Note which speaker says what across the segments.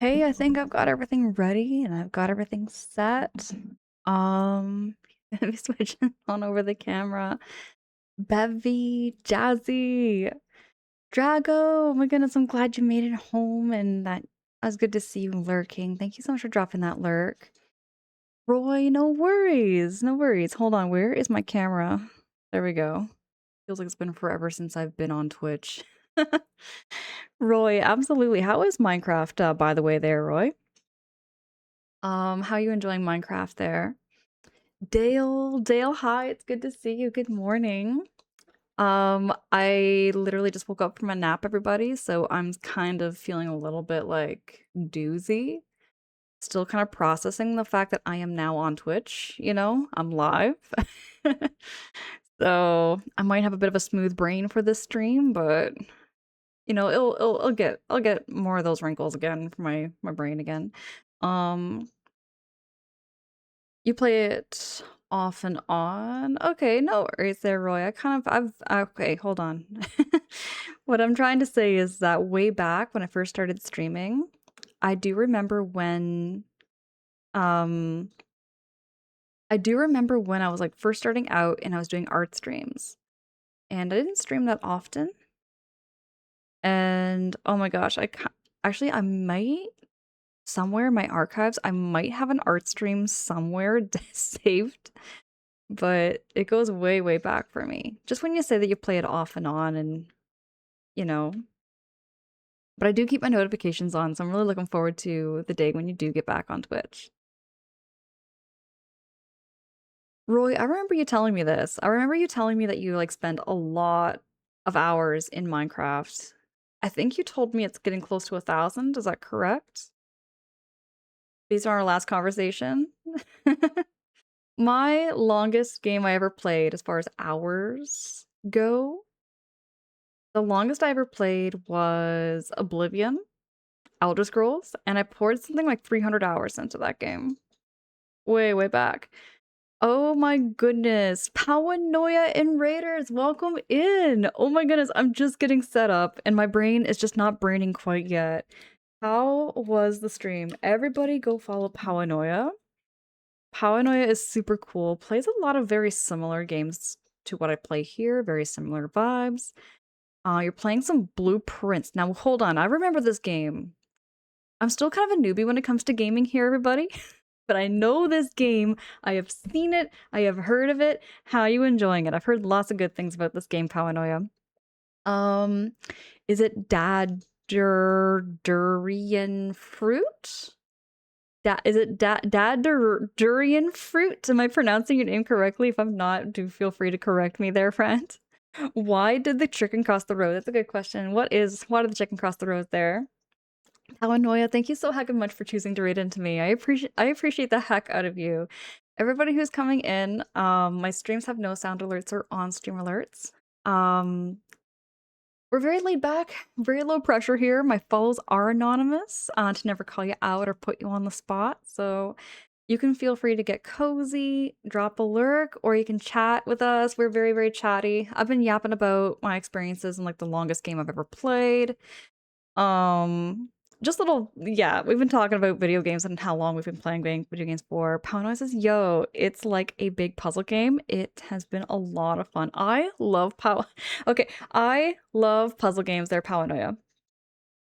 Speaker 1: Hey, I think I've got everything ready and I've got everything set. Um, Let me switch on over the camera. Bevy, Jazzy, Drago. Oh my goodness, I'm glad you made it home and that was good to see you lurking. Thank you so much for dropping that lurk. Roy, no worries. No worries. Hold on, where is my camera? There we go. Feels like it's been forever since I've been on Twitch. Roy, absolutely. How is Minecraft, by the way, there, Roy? How you enjoying Minecraft there? Dale, hi, it's good to see you. Good morning. I literally just woke up from a nap, everybody, so I'm kind of feeling a little bit like doozy. Still kind of processing the fact that I am now on Twitch, you know? I'm live. So, I might have a bit of a smooth brain for this stream, but you know, I'll get more of those wrinkles again for my brain again. Um, you play it off and on? Okay, no worries there, Roy. Okay, hold on. What I'm trying to say is that way back when I first started streaming, I do remember when um I do remember when I was like first starting out and I was doing art streams. And I didn't stream that often. And oh my gosh, actually I might somewhere in my archives, I might have an art stream somewhere saved, but it goes way, way back for me. Just when you say that you play it off and on and, you know, but I do keep my notifications on, so I'm really looking forward to the day when you do get back on Twitch. Roy, I remember you telling me this. I remember you telling me that you like spend a lot of hours in Minecraft. I think you told me it's getting close to 1,000. Is that correct? Based on our last conversation? My longest game I ever played, as far as hours go, the longest I ever played was Oblivion, Elder Scrolls, and I poured something like 300 hours into that game. Way, way back. Oh my goodness. Powanoia and Raiders, welcome in. Oh my goodness, I'm just getting set up and my brain is just not braining quite yet. How was the stream? Everybody go follow Powanoia. Powanoia is super cool. Plays a lot of very similar games to what I play here, very similar vibes. You're playing some blueprints. Now, hold on. I remember this game. I'm still kind of a newbie when it comes to gaming here, everybody. But I know this game. I have seen it. I have heard of it. How are you enjoying it? I've heard lots of good things about this game, Powanoia. Is it durian fruit? Is it durian fruit? Am I pronouncing your name correctly? If I'm not, do feel free to correct me there, friend. Why did the chicken cross the road? That's a good question. Why did the chicken cross the road there? Paranoia, thank you so heckin' much for choosing to read into me. I appreciate the heck out of you. Everybody who's coming in, my streams have no sound alerts or on-stream alerts. We're very laid back, very low pressure here. My follows are anonymous to never call you out or put you on the spot. So you can feel free to get cozy, drop a lurk, or you can chat with us. We're very, very chatty. I've been yapping about my experiences in like the longest game I've ever played. Just yeah, we've been talking about video games and how long we've been playing video games for. Pownoy says, yo, it's like a big puzzle game. It has been a lot of fun. I love Okay, I love puzzle games. They're Pownoya.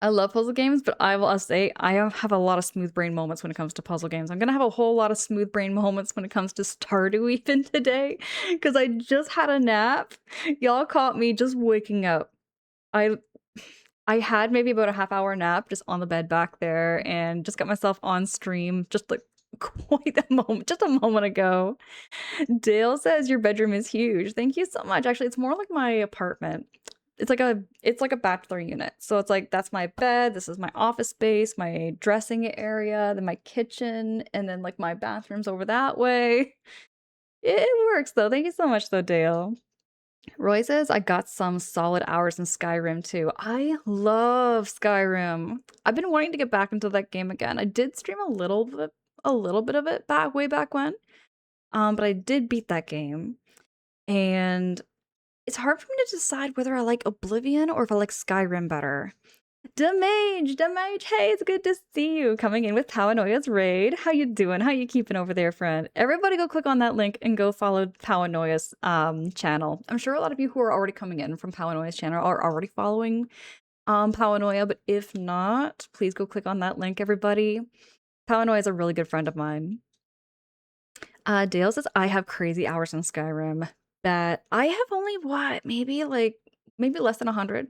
Speaker 1: I love puzzle games, but I will say I have a lot of smooth brain moments when it comes to puzzle games. I'm gonna have a whole lot of smooth brain moments when it comes to Stardew even today, because I just had a nap. Y'all caught me just waking up. I had maybe about a half-hour nap just on the bed back there and just got myself on stream just like quite a moment, just a moment ago. Dale says your bedroom is huge. Thank you so much. Actually, it's more like my apartment. It's like a bachelor unit. So it's like that's my bed, this is my office space, my dressing area, then my kitchen, and then like my bathroom's over that way. It works though. Thank you so much though, Dale. Roy says, I got some solid hours in Skyrim too. I love Skyrim. I've been wanting to get back into that game again. I did stream a little bit of it way back when. But I did beat that game. And it's hard for me to decide whether I like Oblivion or if I like Skyrim better. Damage, hey, it's good to see you coming in with Powanoia's raid. How you doing? How you keeping over there, friend? Everybody go click on that link and go follow Powanoia's channel. I'm sure a lot of you who are already coming in from Powanoia's channel are already following Powanoia, but if not, please go click on that link, everybody. Powanoia is a really good friend of mine. Dale says, I have crazy hours in Skyrim. That I have only, what, maybe less than 100?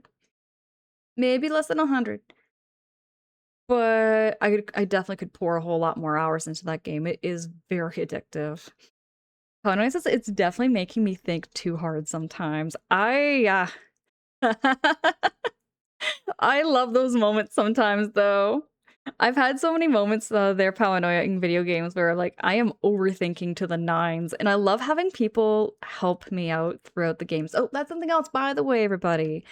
Speaker 1: Maybe less than 100. But I definitely could pour a whole lot more hours into that game. It is very addictive. Conway says it's definitely making me think too hard sometimes. I love those moments sometimes though. I've had so many moments, there, paranoia in video games where, like, I am overthinking to the nines, and I love having people help me out throughout the games. Oh, that's something else, by the way, everybody.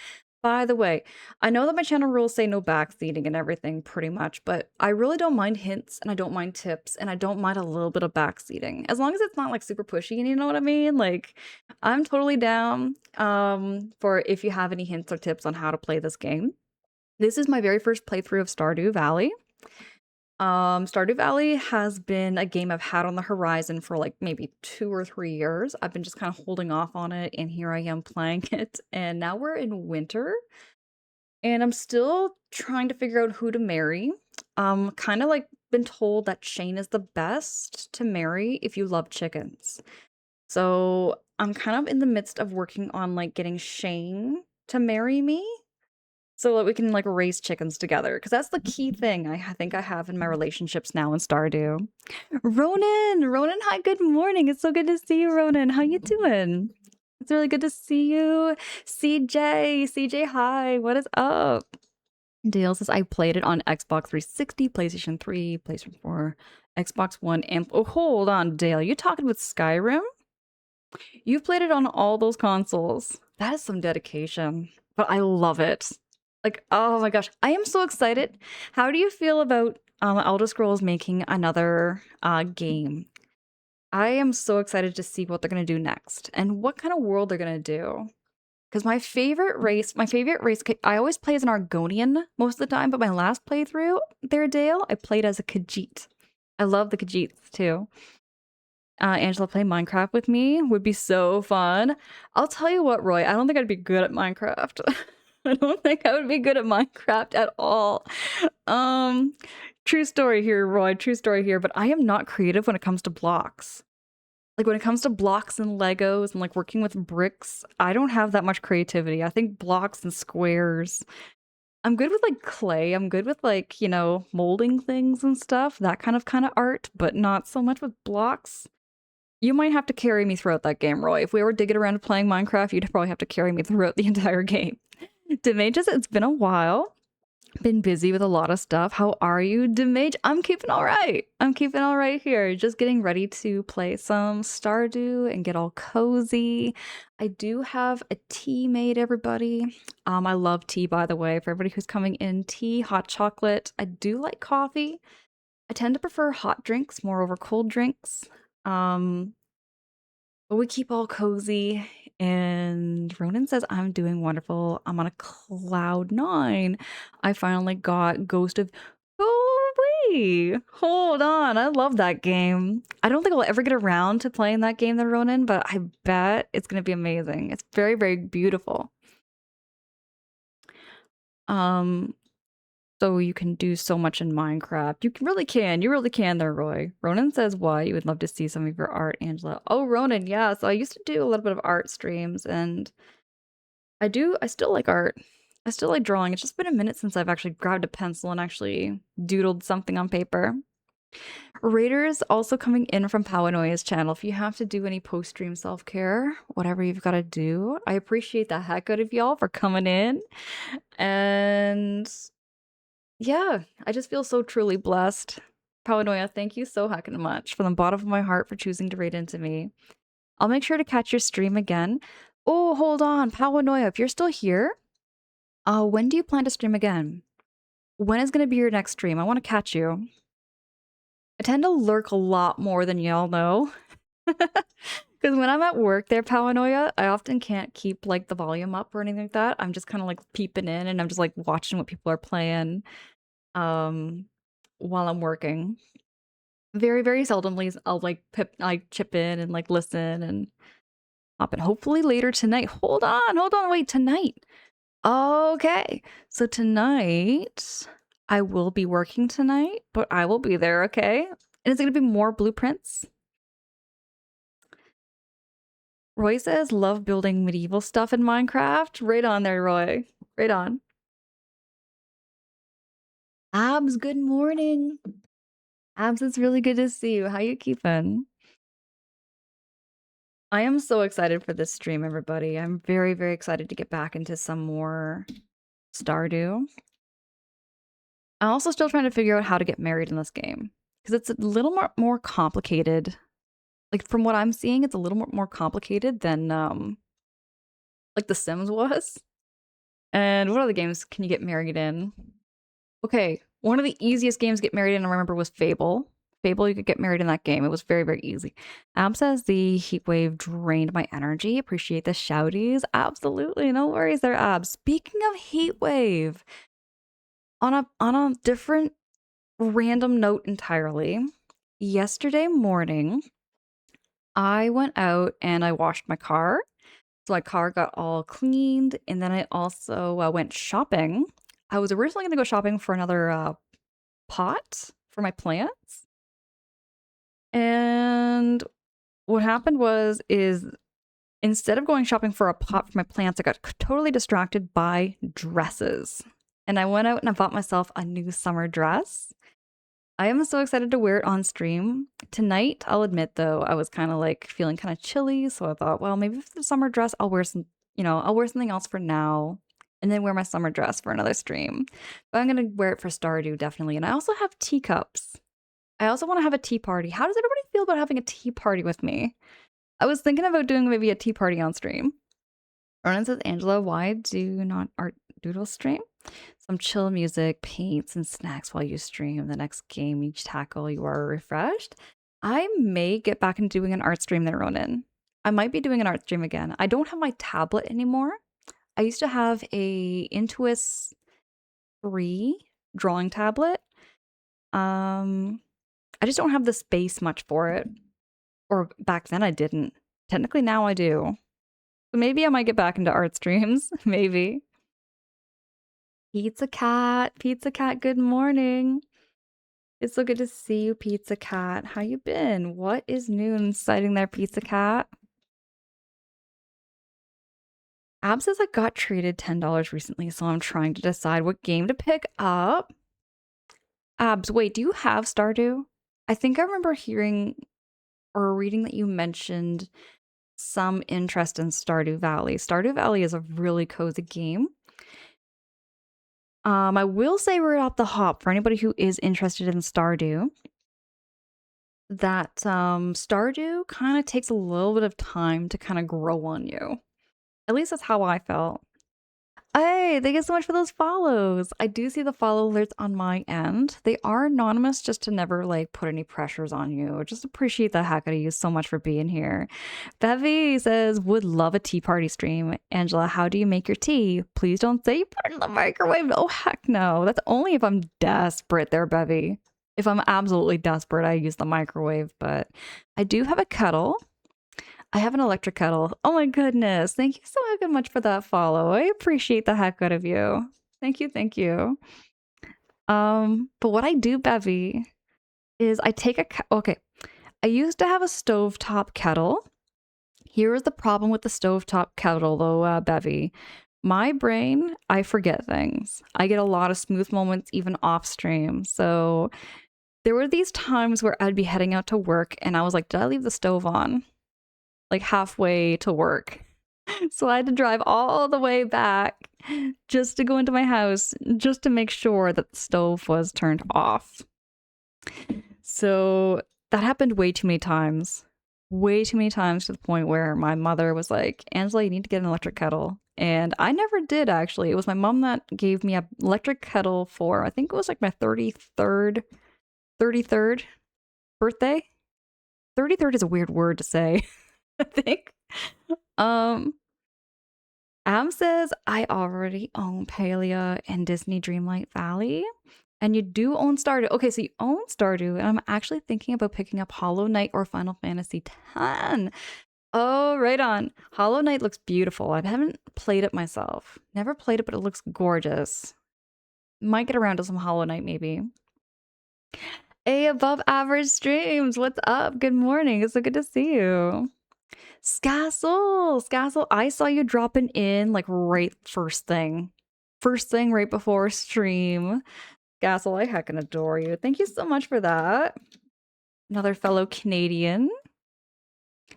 Speaker 1: By the way, I know that my channel rules say no backseating and everything pretty much, but I really don't mind hints, and I don't mind tips, and I don't mind a little bit of backseating. As long as it's not, like, super pushy, and you know what I mean? Like, I'm totally down, for if you have any hints or tips on how to play this game. This is my very first playthrough of Stardew Valley. Stardew Valley has been a game I've had on the horizon for like maybe 2 or 3 years. I've been just kind of holding off on it, and here I am playing it. And now we're in winter, and I'm still trying to figure out who to marry. Kind of like been told that Shane is the best to marry if you love chickens. So I'm kind of in the midst of working on like getting Shane to marry me so that we can, like, raise chickens together, because that's the key thing I think I have in my relationships now in Stardew. Ronan! Ronan, hi, good morning. It's so good to see you, Ronan. How you doing? It's really good to see you. CJ, CJ, hi. What is up? Dale says I played it on Xbox 360, PlayStation 3, PlayStation 4, Xbox One, and oh, hold on, Dale. You talking with Skyrim? You've played it on all those consoles. That is some dedication, but I love it. Like, oh my gosh, I am so excited. How do you feel about Elder Scrolls making another game? I am so excited to see what they're gonna do next and what kind of world they're gonna do. Because my favorite race, I always play as an Argonian most of the time, but my last playthrough there, Dale, I played as a Khajiit. I love the Khajiits too. Angela play Minecraft with me would be so fun. I'll tell you what, Roy, I don't think I'd be good at Minecraft. I don't think I would be good at Minecraft at all. Um, True story here, Roy, true story here, but I am not creative when it comes to blocks. Like when it comes to blocks and Legos and like working with bricks, I don't have that much creativity. I think blocks and squares. I'm good with like clay. I'm good with like, molding things and stuff, that kind of art, but not so much with blocks. You might have to carry me throughout that game, Roy. If we were digging around playing Minecraft, you'd probably have to carry me throughout the entire game. Demages, it's been a while. Been busy with a lot of stuff. How are you, Demage? I'm keeping all right. I'm keeping all right here. Just getting ready to play some Stardew and get all cozy. I do have a tea made, everybody. I love tea, by the way. For everybody who's coming in, tea, hot chocolate. I do like coffee. I tend to prefer hot drinks more over cold drinks. Um, but we keep all cozy. And Ronan says, I'm doing wonderful. I'm on a cloud nine. I finally got Ghost of. Oh, wait. Hold on. I love that game. I don't think I'll ever get around to playing that game, the Ronan, but I bet it's going to be amazing. It's very, very beautiful. Um, So you can do so much in Minecraft. Really can. You really can there, Roy. Ronan says why you would love to see some of your art, Angela. Oh, Ronan, yeah. So I used to do a little bit of art streams, and I still like art. I still like drawing. It's just been a minute since I've actually grabbed a pencil and actually doodled something on paper. Raiders also coming in from Powanoia's channel. If you have to do any post-stream self-care, whatever you've got to do, I appreciate the heck out of y'all for coming in. And yeah, I just feel so truly blessed. Paranoia, thank you so heckin' much from the bottom of my heart for choosing to raid into me. I'll make sure to catch your stream again. Oh, hold on, Paranoia, if you're still here, when do you plan to stream again? When is gonna be your next stream? I want to catch you. I tend to lurk a lot more than y'all know. Because when I'm at work there, Paranoia, I often can't keep like the volume up or anything like that. I'm just kind of like peeping in and I'm just like watching what people are playing. While I'm working. Very, very seldomly I'll like chip in and like listen and hop in. Hopefully later tonight. Hold on, wait, tonight. Okay. So tonight I will be working tonight, but I will be there, okay? And it's gonna be more blueprints. Roy says, love building medieval stuff in Minecraft. Right on there, Roy. Right on. Abs, good morning. Abs, it's really good to see you. How you keeping? I am so excited for this stream, everybody. I'm very, very excited to get back into some more Stardew. I'm also still trying to figure out how to get married in this game because it's a little more complicated. Like from what I'm seeing, it's a little more complicated than like The Sims was. And what other games can you get married in? Okay, one of the easiest games to get married in, I remember, was Fable. Fable, you could get married in that game. It was very, very easy. Ab says the heat wave drained my energy. Appreciate the shouties. Absolutely, no worries there, Ab. Speaking of heat wave, on a different random note entirely, yesterday morning, I went out and I washed my car. So my car got all cleaned, and then I also went shopping. I was originally going to go shopping for another pot for my plants. And what happened is instead of going shopping for a pot for my plants, I got totally distracted by dresses. And I went out and I bought myself a new summer dress. I am so excited to wear it on stream. Tonight, I'll admit though, I was kind of like feeling kind of chilly, so I thought, well, maybe for the summer dress, I'll wear I'll wear something else for now and then wear my summer dress for another stream. But I'm going to wear it for Stardew definitely. And I also have teacups. I also want to have a tea party. How does everybody feel about having a tea party with me? I was thinking about doing maybe a tea party on stream. Ronan says, Angela, why do not art doodle stream? Some chill music, paints, and snacks while you stream. The next game you tackle, you are refreshed. I may get back into doing an art stream then, Ronan. I might be doing an art stream again. I don't have my tablet anymore. I used to have a Intuos 3 drawing tablet. I just don't have the space much for it. Or back then I didn't. Technically now I do. So maybe I might get back into art streams. Maybe. Pizza Cat, good morning. It's so good to see you, Pizza Cat. How you been? What is new and exciting there, Pizza Cat? Ab says I got traded $10 recently, so I'm trying to decide what game to pick up. Abs, wait, do you have Stardew? I think I remember hearing or reading that you mentioned some interest in Stardew Valley. Stardew Valley is a really cozy game. I will say right off the hop for anybody who is interested in Stardew that Stardew kind of takes a little bit of time to kind of grow on you. At least that's how I felt. Hey, thank you so much for those follows. I do see the follow alerts on my end. They are anonymous just to never like put any pressures on you. Just appreciate the heck out of you so much for being here. Bevy says, would love a tea party stream. Angela, how do you make your tea? Please don't say you put it in the microwave. Oh, heck no. That's only if I'm desperate there, Bevy. If I'm absolutely desperate, I use the microwave, but I do have a kettle. I have an electric kettle. Oh my goodness. Thank you so much for that follow. I appreciate the heck out of you. Thank you, thank you. But what I do, Bevy, is I take okay. I used to have a stovetop kettle. Here is the problem with the stovetop kettle though, Bevy. My brain, I forget things. I get a lot of smooth moments even off stream. So there were these times where I'd be heading out to work and I was like, did I leave the stove on? Like halfway to work. So I had to drive all the way back just to go into my house, just to make sure that the stove was turned off. So that happened way too many times. Way too many times to the point where my mother was like, Angela, you need to get an electric kettle. And I never did, actually. It was my mom that gave me an electric kettle for, I think it was like my 33rd birthday. 33rd is a weird word to say. I think. Am says, I already own Palia and Disney Dreamlight Valley. And you do own Stardew. Okay, so you own Stardew, and I'm actually thinking about picking up Hollow Knight or Final Fantasy X. Oh, right on. Hollow Knight looks beautiful. I haven't played it myself. Never played it, but it looks gorgeous. Might get around to some Hollow Knight, maybe. A above average streams. What's up? Good morning. It's so good to see you. Scassel, I saw you dropping in like right first thing right before stream. Scassel, I heckin' adore you. Thank you so much for that. Another fellow Canadian.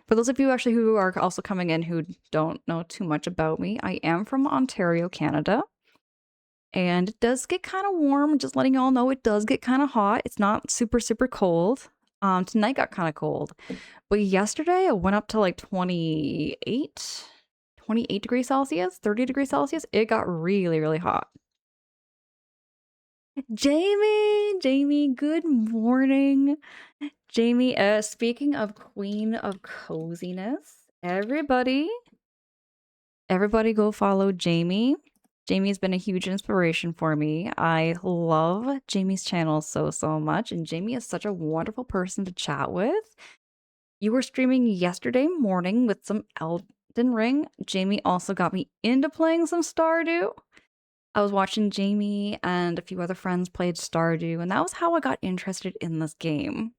Speaker 1: For those of you actually who are also coming in who don't know too much about me, I am from Ontario, Canada. And it does get kind of warm. Just letting y'all know it does get kind of hot. It's not super, super cold. Tonight got kind of cold. But yesterday it went up to like 28 degrees Celsius, 30 degrees Celsius. It got really, really hot. Jamie, good morning. Jamie, speaking of Queen of Coziness, everybody go follow Jamie. Jamie's been a huge inspiration for me. I love Jamie's channel so, so much, and Jamie is such a wonderful person to chat with. You were streaming yesterday morning with some Elden Ring. Jamie also got me into playing some Stardew. I was watching Jamie and a few other friends played Stardew, and that was how I got interested in this game.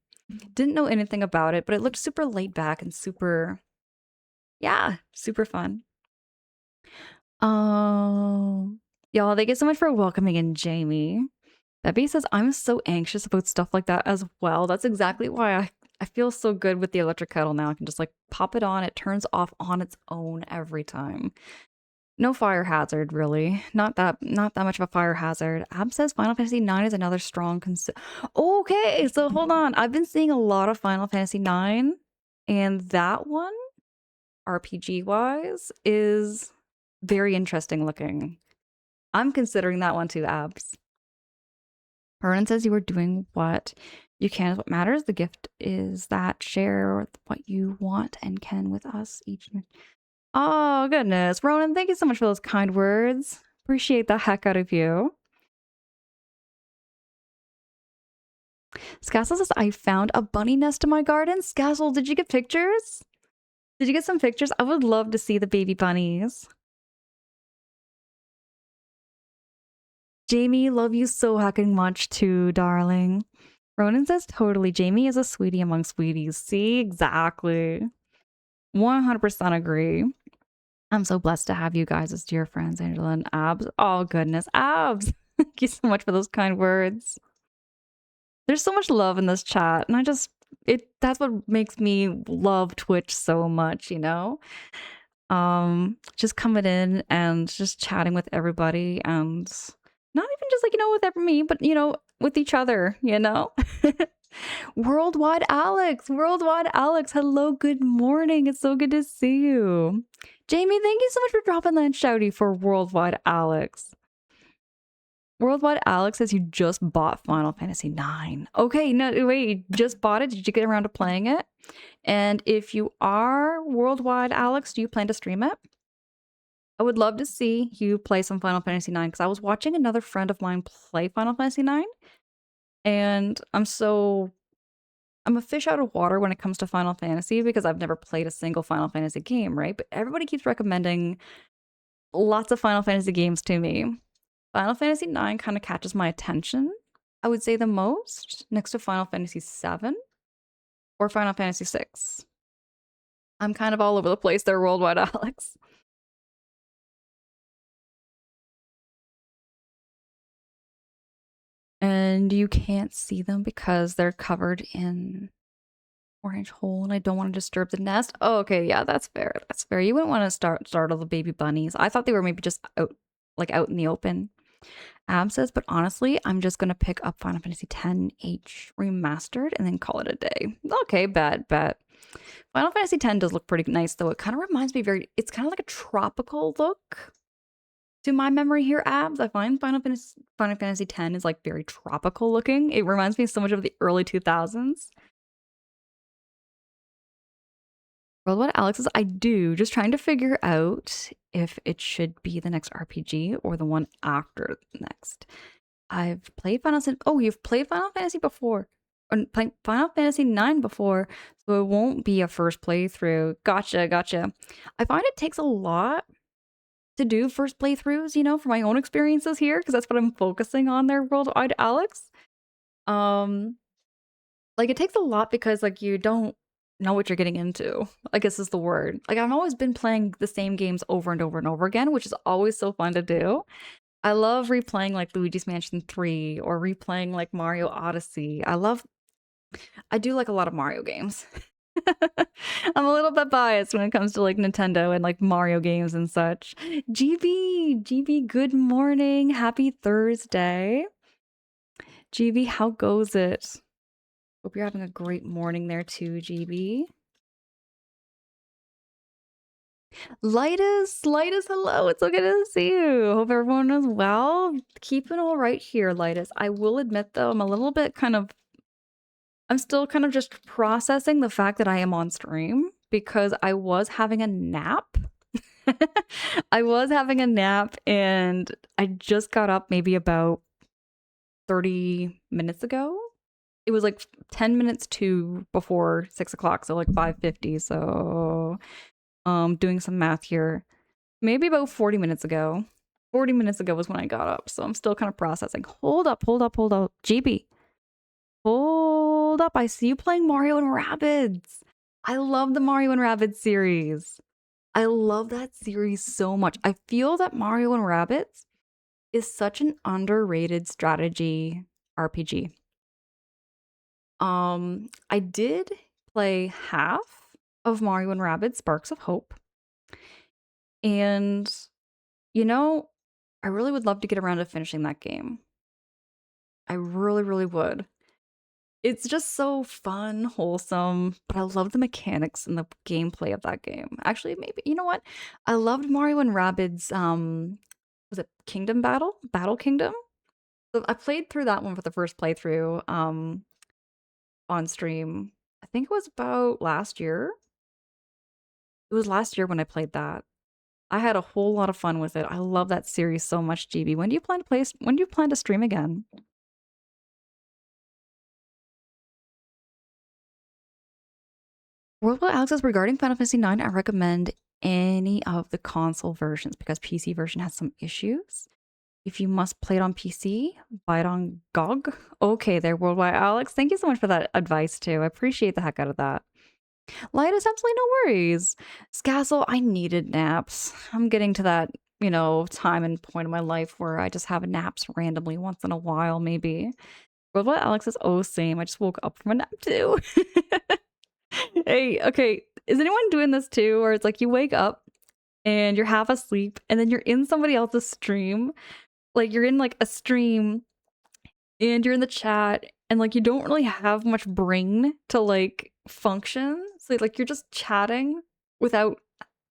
Speaker 1: Didn't know anything about it, but it looked super laid back and super, yeah, super fun. Oh, y'all, thank you so much for welcoming in Jamie. Debbie says, I'm so anxious about stuff like that as well. That's exactly why I feel so good with the electric kettle now. I can just like pop it on. It turns off on its own every time. No fire hazard, really. Not that much of a fire hazard. Ab says Final Fantasy IX is another strong Okay, so hold on. I've been seeing a lot of Final Fantasy IX, and that one, RPG-wise, is very interesting looking. I'm considering that one too, Abs. Vernon says you are doing what you can is what matters. The gift is that share what you want and can with us each. Oh, goodness. Ronan, thank you so much for those kind words. Appreciate the heck out of you. Scassel says, I found a bunny nest in my garden. Scassel, did you get pictures? Did you get some pictures? I would love to see the baby bunnies. Jamie, love you so hecking much too, darling. Ronan says, totally. Jamie is a sweetie among sweeties. See? Exactly. 100% agree. I'm so blessed to have you guys as dear friends, Angela and Abs. Oh, goodness. Abs! Thank you so much for those kind words. There's so much love in this chat, and that's what makes me love Twitch so much, you know? Just coming in and just chatting with everybody, and not even just like, with me, but, with each other, Worldwide Alex, hello, good morning. It's so good to see you. Jamie, thank you so much for dropping that shouty for Worldwide Alex. Worldwide Alex says you just bought Final Fantasy IX. Okay, no, wait, you just bought it? Did you get around to playing it? And if you are Worldwide Alex, do you plan to stream it? I would love to see you play some Final Fantasy IX, because I was watching another friend of mine play Final Fantasy IX, and I'm a fish out of water when it comes to Final Fantasy because I've never played a single Final Fantasy game, right? But everybody keeps recommending lots of Final Fantasy games to me. Final Fantasy IX kind of catches my attention, I would say the most, next to Final Fantasy VII or Final Fantasy VI. I'm kind of all over the place there, Worldwide Alex. And you can't see them because they're covered in orange hole, and I don't want to disturb the nest. Oh, okay, yeah, that's fair. That's fair. You wouldn't want to startle the baby bunnies. I thought they were maybe just out in the open. Ab says, but honestly, I'm just gonna pick up Final Fantasy X remastered and then call it a day. Okay, bet. Final Fantasy X does look pretty nice, though. It kind of reminds me it's kind of like a tropical look. To my memory here, Abs, I find Final Fantasy X is like very tropical looking. It reminds me so much of the early 2000s. Well, what Alex is, I do, just trying to figure out if it should be the next RPG or the one after next. I've played Final Fantasy. Oh, you've played Final Fantasy before. Or played Final Fantasy IX before, so it won't be a first playthrough. Gotcha. I find it takes a lot to do first playthroughs, for my own experiences here, because that's what I'm focusing on there, Worldwide Alex. Like, it takes a lot because, like, you don't know what you're getting into, I guess is the word. Like, I've always been playing the same games over and over and over again, which is always so fun to do. I love replaying, like, Luigi's Mansion 3 or replaying, like, Mario Odyssey. I do like a lot of Mario games. I'm a little bit biased when it comes to like Nintendo and like Mario games and such. GB, good morning. Happy Thursday. GB, how goes it? Hope you're having a great morning there too, GB. Lightus, hello. It's so good to see you. Hope everyone is well. Keeping all right here, Lightus. I will admit though, I'm still kind of just processing the fact that I am on stream because I was having a nap. I was having a nap and I just got up maybe about 30 minutes ago. It was like 10 minutes to before 6 o'clock, so like 5:50. So doing some math here. Maybe about 40 minutes ago. 40 minutes ago was when I got up, so I'm still kind of processing. Hold up. GB. Hold up. I see you playing Mario and Rabbids. I love the Mario and Rabbids series. I love that series so much. I feel that Mario and Rabbids is such an underrated strategy RPG. I did play half of Mario and Rabbids Sparks of Hope. And you know, I really would love to get around to finishing that game. I really, really would. It's just so fun, wholesome, but I love the mechanics and the gameplay of that game. Actually, maybe you know what? I loved Mario and Rabbids was it Kingdom Battle? Battle Kingdom? So I played through that one for the first playthrough on stream. I think it was about last year. It was last year when I played that. I had a whole lot of fun with it. I love that series so much, GB. When do you plan to stream again? Worldwide Alex says regarding Final Fantasy IX, I recommend any of the console versions because PC version has some issues. If you must play it on PC, buy it on GOG. Okay, there, Worldwide Alex. Thank you so much for that advice too. I appreciate the heck out of that. Light is absolutely no worries. Scassel, I needed naps. I'm getting to that, time and point in my life where I just have naps randomly once in a while, maybe. Worldwide Alex says, oh, same. I just woke up from a nap too. Hey, okay. Is anyone doing this too? Or it's like you wake up and you're half asleep and then you're in somebody else's stream. Like you're in like a stream and you're in the chat and like you don't really have much brain to like function. So like you're just chatting without,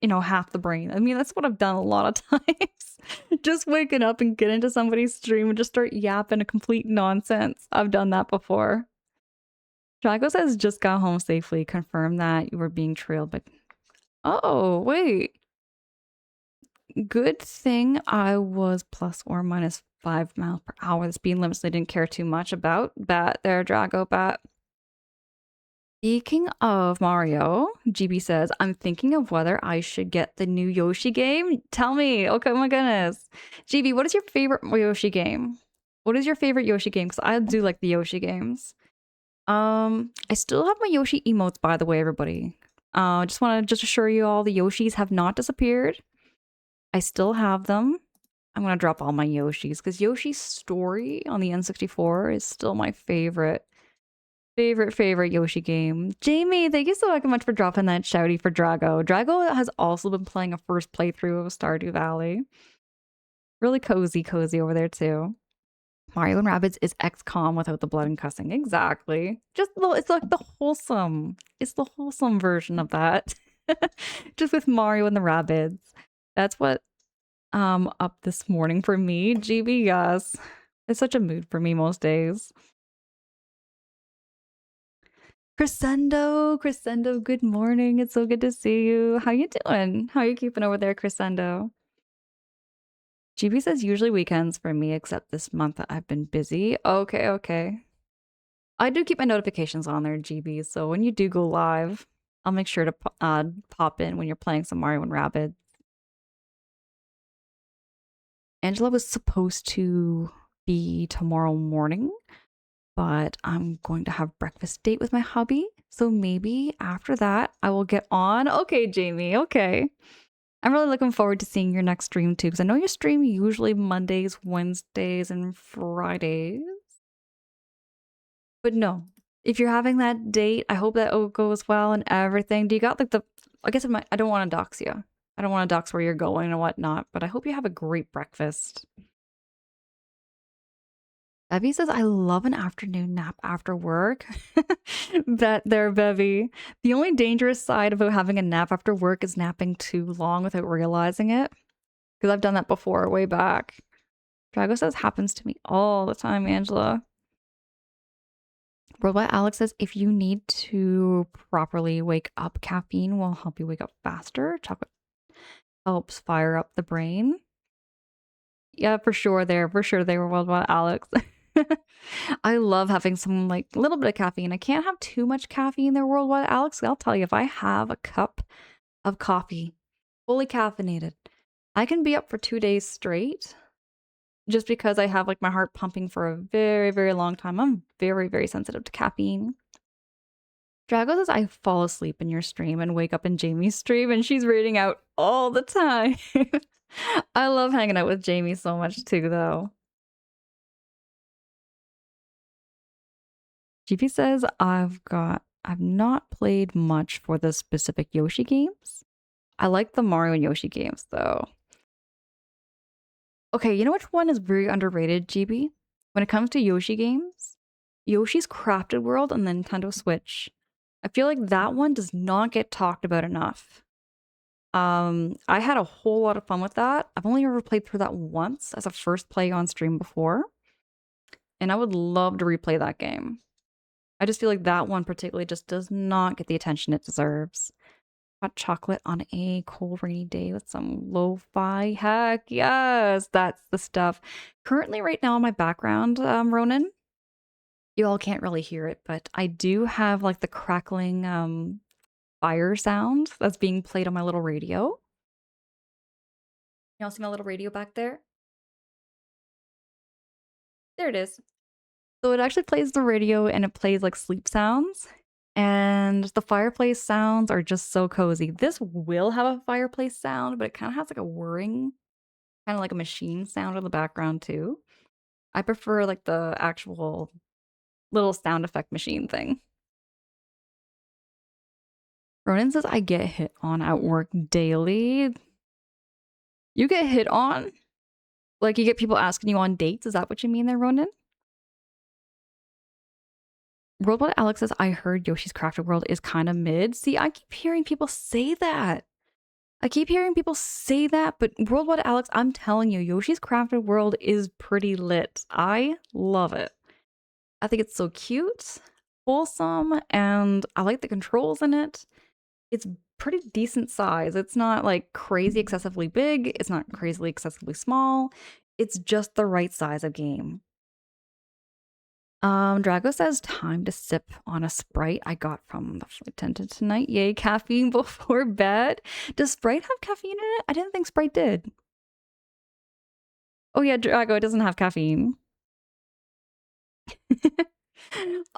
Speaker 1: half the brain. I mean, that's what I've done a lot of times. Just waking up and get into somebody's stream and just start yapping a complete nonsense. I've done that before. Drago says just got home safely. Confirm that you were being trailed, but oh wait. Good thing I was plus or minus 5 miles per hour. The speed limits I didn't care too much about. Bat there, Drago Bat. Speaking of Mario, GB says, I'm thinking of whether I should get the new Yoshi game. Tell me. Okay, oh my goodness. GB, what is your favorite Yoshi game? What is your favorite Yoshi game? Because I do like the Yoshi games. I still have my Yoshi emotes, by the way, everybody. Just want to assure you all the Yoshis have not disappeared. I still have them. I'm gonna drop all my Yoshis because Yoshi's Story on the N64 is still my favorite Yoshi game. Jamie, thank you so much for dropping that shouty for Drago. Drago has also been playing a first playthrough of Stardew Valley. Really cozy over there too. Mario and Rabbids is XCOM without the blood and cussing. Exactly. It's like the wholesome. It's the wholesome version of that. Just with Mario and the Rabbids. That's what up this morning for me. GB, yes. It's such a mood for me most days. Crescendo, good morning. It's so good to see you. How you doing? How you keeping over there, Crescendo? GB says usually weekends for me, except this month I've been busy. Okay. I do keep my notifications on there, GB, so when you do go live, I'll make sure to pop in when you're playing some Mario and Rabbids. Angela was supposed to be tomorrow morning, but I'm going to have breakfast date with my hubby. So maybe after that, I will get on. Okay, Jamie, okay. I'm really looking forward to seeing your next stream too, because I know you stream usually Mondays, Wednesdays, and Fridays. But no, If you're having that date, I hope that it goes well and everything. Do you got like the? I guess I don't want to dox you. I don't want to dox where you're going and whatnot, but I hope you have a great breakfast. Bevy says, I love an afternoon nap after work. Bet there, Bevy. The only dangerous side about having a nap after work is napping too long without realizing it. Because I've done that before, way back. Drago says, happens to me all the time, Angela. Robot Alex says, if you need to properly wake up, caffeine will help you wake up faster. Chocolate helps fire up the brain. Yeah, for sure they were Robot Alex. I love having some like a little bit of caffeine. I can't have too much caffeine there, Worldwide Alex. I'll tell you, if I have a cup of coffee, fully caffeinated, I can be up for 2 days straight just because I have like my heart pumping for a very, very long time. I'm very, very sensitive to caffeine. Drago says I fall asleep in your stream and wake up in Jamie's stream, and she's reading out all the time. I love hanging out with Jamie so much too, though. GP says I've not played much for the specific Yoshi games. I like the Mario and Yoshi games though. Okay, you know which one is very underrated, GB? When it comes to Yoshi games? Yoshi's Crafted World on the Nintendo Switch. I feel like that one does not get talked about enough. I had a whole lot of fun with that. I've only ever played through that once as a first play on stream before. And I would love to replay that game. I just feel like that one particularly just does not get the attention it deserves. Hot chocolate on a cold rainy day with some lo-fi. Heck yes, that's the stuff. Currently right now in my background, Ronan, you all can't really hear it, but I do have like the crackling fire sound that's being played on my little radio. Y'all see my little radio back there? There it is. So it actually plays the radio and it plays like sleep sounds. And the fireplace sounds are just so cozy. This will have a fireplace sound, but it kind of has like a whirring, kind of like a machine sound in the background too. I prefer like the actual little sound effect machine thing. Ronan says, I get hit on at work daily. You get hit on? Like you get people asking you on dates? Is that what you mean there, Ronan? Worldwide Alex says, I heard Yoshi's Crafted World is kind of mid. See, I keep hearing people say that. But Worldwide Alex, I'm telling you, Yoshi's Crafted World is pretty lit. I love it. I think it's so cute, wholesome, and I like the controls in it. It's pretty decent size. It's not like crazy excessively big. It's not crazily excessively small. It's just the right size of game. Drago says, time to sip on a Sprite I got from the flight attendant tonight. Yay, caffeine before bed. Does Sprite have caffeine in it? I didn't think Sprite did. Oh yeah, Drago, it doesn't have caffeine.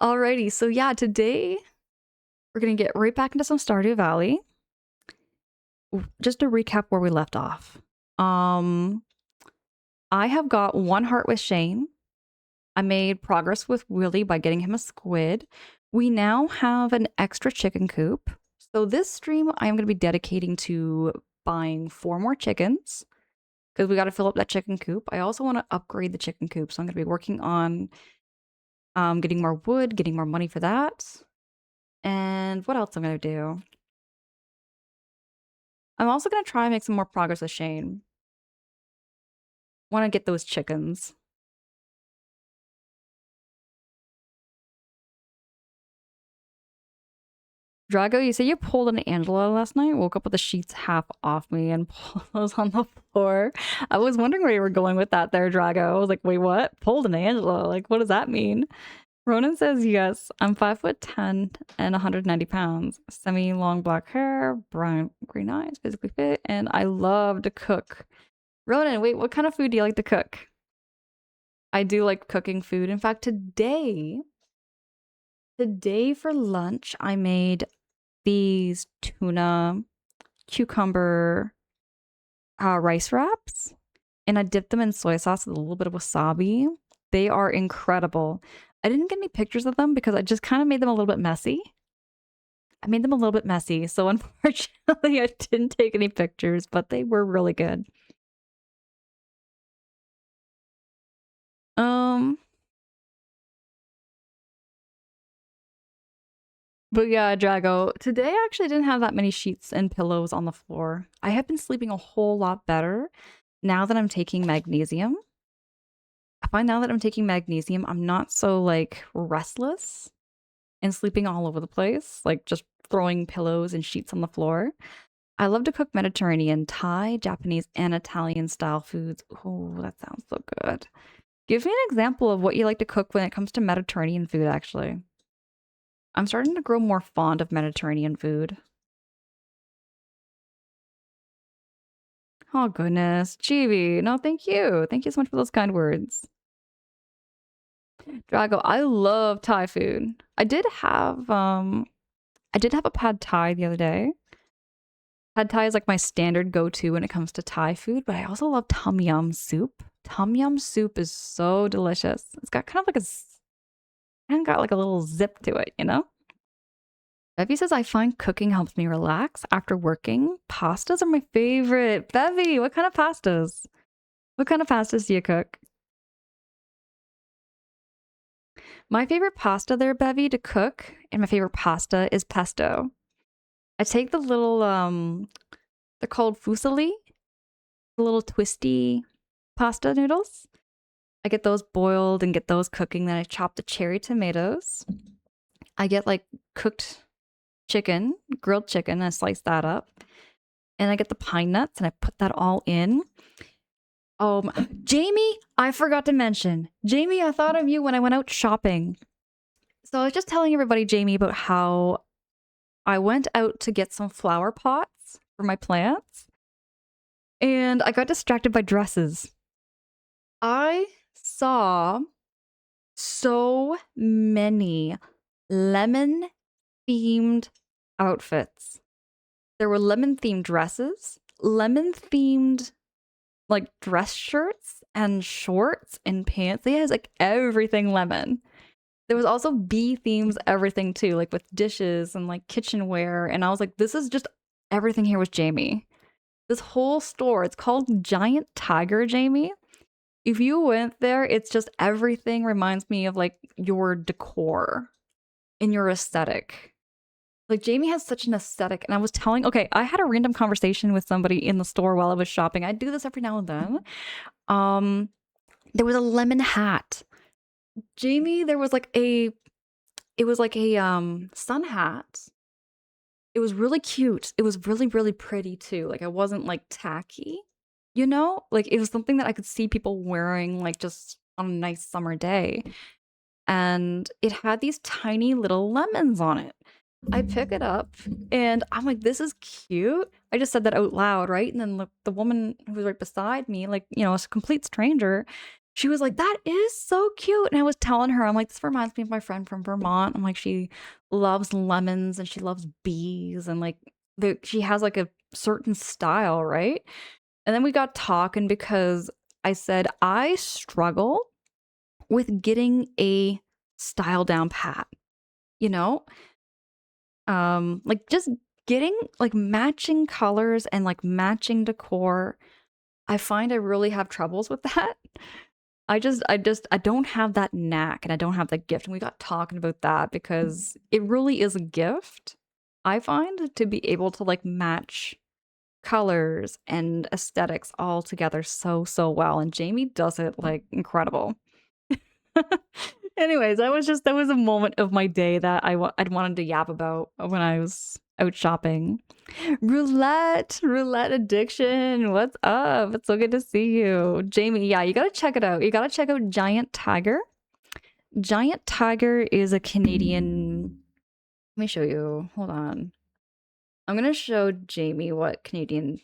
Speaker 1: Alrighty, so yeah, today we're gonna get right back into some Stardew Valley. Just to recap where we left off. I have got 1 heart with Shane. I made progress with Willie by getting him a squid. We now have an extra chicken coop. So this stream I am going to be dedicating to buying 4 more chickens because we got to fill up that chicken coop. I also want to upgrade the chicken coop. So I'm going to be working on getting more wood, getting more money for that. And what else I'm going to do? I'm also going to try and make some more progress with Shane. Want to get those chickens. Drago, you say you pulled an Angela last night? Woke up with the sheets half off me and pillows on the floor. I was wondering where you were going with that there, Drago. I was like, wait, what? Pulled an Angela? Like, what does that mean? Ronan says, yes, I'm 5'10" and 190 pounds. Semi-long black hair, brown, green eyes, physically fit, and I love to cook. Ronan, wait, what kind of food do you like to cook? I do like cooking food. In fact, today for lunch, I made these tuna cucumber rice wraps, and I dipped them in soy sauce with a little bit of wasabi. They are incredible. I didn't get any pictures of them because I just kind of made them a little bit messy. I made them a little bit messy, so unfortunately I didn't take any pictures, but they were really good. Um, but yeah, Drago, today I actually didn't have that many sheets and pillows on the floor. I have been sleeping a whole lot better now that I'm taking magnesium. I find now that I'm taking magnesium, I'm not so like restless and sleeping all over the place, like just throwing pillows and sheets on the floor. I love to cook Mediterranean, Thai, Japanese, and Italian style foods. Oh, that sounds so good. Give me an example of what you like to cook when it comes to Mediterranean food, actually. I'm starting to grow more fond of Mediterranean food. Oh, goodness. Chibi. No, thank you. Thank you so much for those kind words. Drago, I love Thai food. I did have a pad Thai the other day. Pad Thai is like my standard go-to when it comes to Thai food, but I also love tom yum soup. Tom yum soup is so delicious. It's got kind of like and got like a little zip to it, you know? Bevy says, I find cooking helps me relax after working. Pastas are my favorite. Bevy, what kind of pastas? What kind of pastas do you cook? My favorite pasta there, Bevy, to cook, and my favorite pasta is pesto. I take the little, they're called fusilli, the little twisty pasta noodles. I get those boiled and get those cooking. Then I chop the cherry tomatoes. I get like cooked chicken, grilled chicken, and I slice that up. And I get the pine nuts and I put that all in. Jamie, I forgot to mention. Jamie, I thought of you when I went out shopping. So I was just telling everybody, Jamie, about how I went out to get some flower pots for my plants. And I got distracted by dresses. I saw so many lemon themed outfits. There were lemon themed dresses, lemon themed like dress shirts and shorts and pants. They had like everything lemon. There was also bee themes, everything too, like with dishes and like kitchenware. And I was like, this is just everything here with Jamie. This whole store, it's called Giant Tiger, Jamie. If you went there, it's just everything reminds me of like your decor and your aesthetic. Like Jamie has such an aesthetic, and I was telling, okay, I had a random conversation with somebody in the store while I was shopping. I do this every now and then. There was a lemon hat. Jamie, there was like it was like a sun hat. It was really cute. It was really, really pretty too. Like it wasn't like tacky, you know? Like it was something that I could see people wearing like just on a nice summer day. And it had these tiny little lemons on it. I pick it up and I'm like, this is cute. I just said that out loud, right? And then the woman who was right beside me, like, you know, a complete stranger, she was like, that is so cute. And I was telling her, I'm like, this reminds me of my friend from Vermont. I'm like, she loves lemons and she loves bees and like she has like a certain style, right? And then we got talking because I said, I struggle with getting a style down pat, you know? Like just getting like matching colors and like matching decor. I find I really have troubles with that. I don't have that knack and I don't have that gift. And we got talking about that because it really is a gift, I find, to be able to like match colors and aesthetics all together so, so well. And Jamie does it like incredible. Anyways, that was a moment of my day that I'd wanted to yap about when I was out shopping. Roulette addiction. What's up? It's so good to see you, Jamie. Yeah, you gotta check it out. You gotta check out Giant Tiger. Giant Tiger is a Canadian. Let me show you. Hold on. I'm gonna show Jamie what Canadian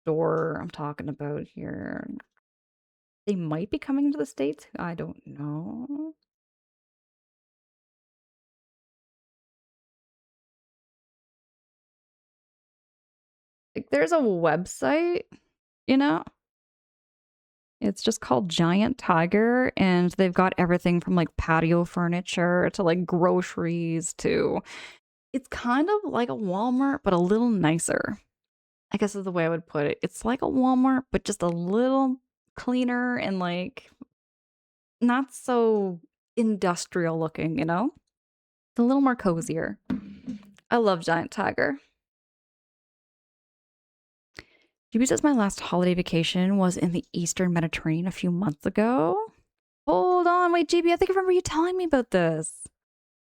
Speaker 1: store I'm talking about here. They might be coming to the States. I don't know. Like, there's a website, you know? It's just called Giant Tiger, and they've got everything from like patio furniture to like groceries to it's kind of like a Walmart, but a little nicer. I guess is the way I would put it. It's like a Walmart, but just a little cleaner and like not so industrial looking, you know? It's a little more cozier. I love Giant Tiger. GB says my last holiday vacation was in the Eastern Mediterranean a few months ago. Hold on, wait, GB, I think I remember you telling me about this.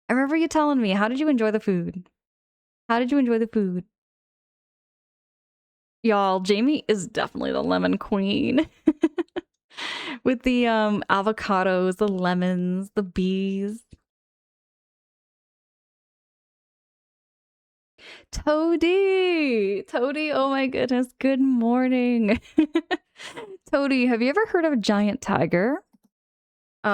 Speaker 1: I remember you telling me. How did you enjoy the food? How did you enjoy the food? Y'all, Jamie is definitely the lemon queen. With the avocados, the lemons, the bees. Toady! Toady, oh my goodness, good morning. Toady, have you ever heard of a giant tiger?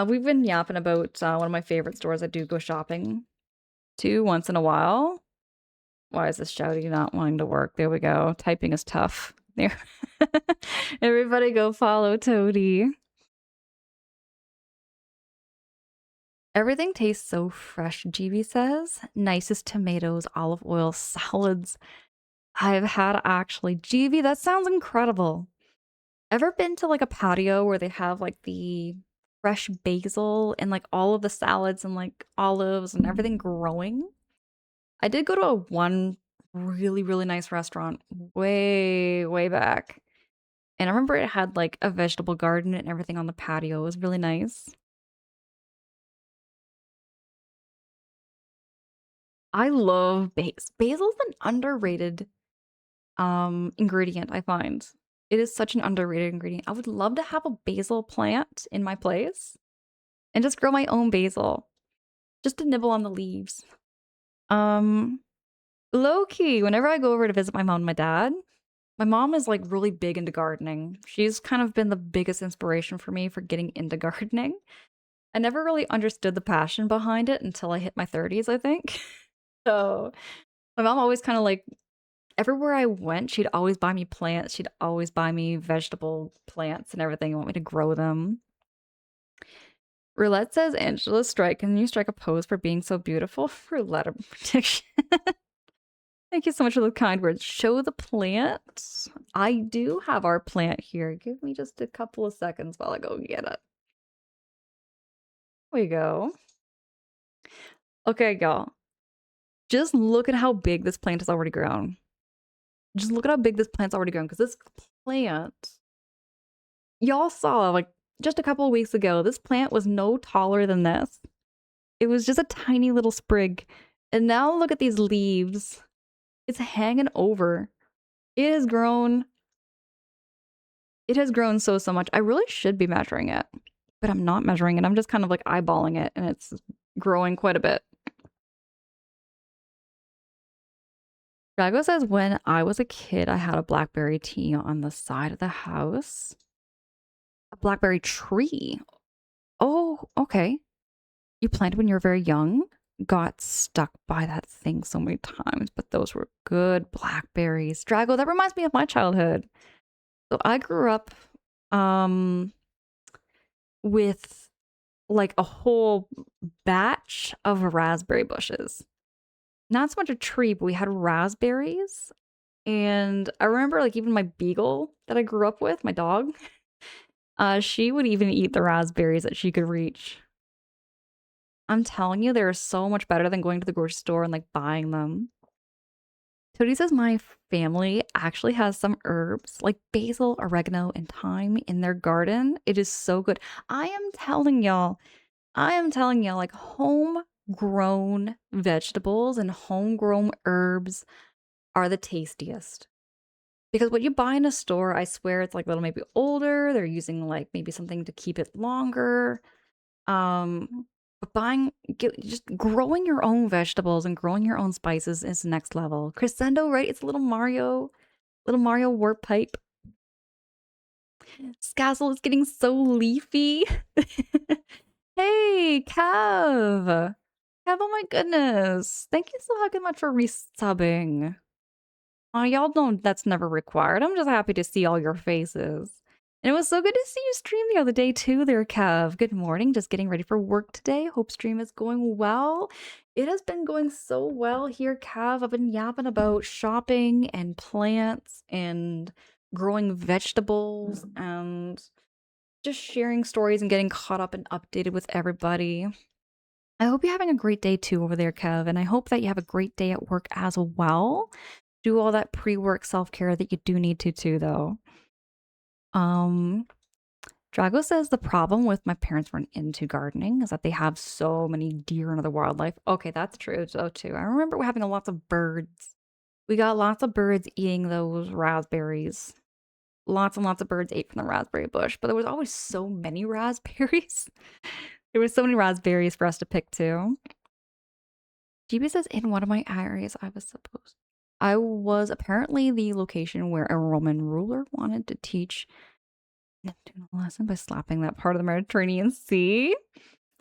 Speaker 1: We've been yapping about one of my favorite stores I do go shopping to once in a while. Why is this shouty not wanting to work? There we go. Typing is tough. There. Everybody go follow Toady. Everything tastes so fresh, GB says. Nicest tomatoes, olive oil, salads I've had actually. GB, that sounds incredible. Ever been to like a patio where they have like the fresh basil and like all of the salads and like olives and everything growing? I did go to a one really, really nice restaurant way, way back. And I remember it had like a vegetable garden and everything on the patio. It was really nice. I love basil. Basil's an underrated ingredient, I find. It is such an underrated ingredient. I would love to have a basil plant in my place and just grow my own basil. Just to nibble on the leaves. Um Low key, whenever I go over to visit my mom and my mom is like really big into gardening. She's kind of been the biggest inspiration for me for getting into gardening. I never really understood the passion behind it until I hit my 30s, I think. So my mom always kind of like everywhere I went, she'd always buy me plants. She'd always buy me vegetable plants and everything, want me to grow them. Roulette says, Angela, strike. Can you strike a pose for being so beautiful? Roulette prediction. Thank you so much for the kind words. Show the plant. I do have our plant here. Give me just a couple of seconds while I go get it. There we go. Okay, y'all. Just look at how big this plant has already grown. Just look at how big this plant's already grown. Because this plant, y'all saw like just a couple of weeks ago, this plant was no taller than this. It was just a tiny little sprig. And now look at these leaves. It's hanging over. It has grown. It has grown so much. I really should be measuring it, but I'm not measuring it. I'm just kind of like eyeballing it, and it's growing quite a bit. Drago says, when I was a kid, I had a blackberry tea on the side of the house. A blackberry tree. Oh, okay. You planted when you were very young? Got stuck by that thing so many times, but those were good blackberries. Drago, that reminds me of my childhood. So I grew up with like a whole batch of raspberry bushes. Not so much a tree, but we had raspberries. And I remember like even my beagle that I grew up with, my dog, she would even eat the raspberries that she could reach. I'm telling you, they're so much better than going to the grocery store and like buying them. Tony says my family actually has some herbs like basil, oregano, and thyme in their garden. It is so good. I am telling y'all, like homegrown vegetables and homegrown herbs are the tastiest. Because what you buy in a store, I swear it's like a little maybe older. They're using like maybe something to keep it longer. But just growing your own vegetables and growing your own spices is the next level. Crescendo, right? It's a little Mario warp pipe. Scazzle is getting so leafy. Hey, Cav. Cav, oh my goodness. Thank you so much for resubbing. Y'all know that's never required. I'm just happy to see all your faces. And it was so good to see you stream the other day too there, Kev. Good morning. Just getting ready for work today. Hope stream is going well. It has been going so well here, Kev. I've been yapping about shopping and plants and growing vegetables and just sharing stories and getting caught up and updated with everybody. I hope you're having a great day too over there, Kev. And I hope that you have a great day at work as well. Do all that pre-work self-care that you do need to too, though. Drago says the problem with my parents weren't into gardening is that they have so many deer and other wildlife. Okay, that's true though too. I remember having lots of birds. We got lots of birds eating those raspberries. Lots and lots of birds ate from the raspberry bush, but there was always so many raspberries. There were so many raspberries for us to pick too. GB says in one of my areas I was apparently the location where a Roman ruler wanted to teach Neptune a lesson by slapping that part of the Mediterranean Sea.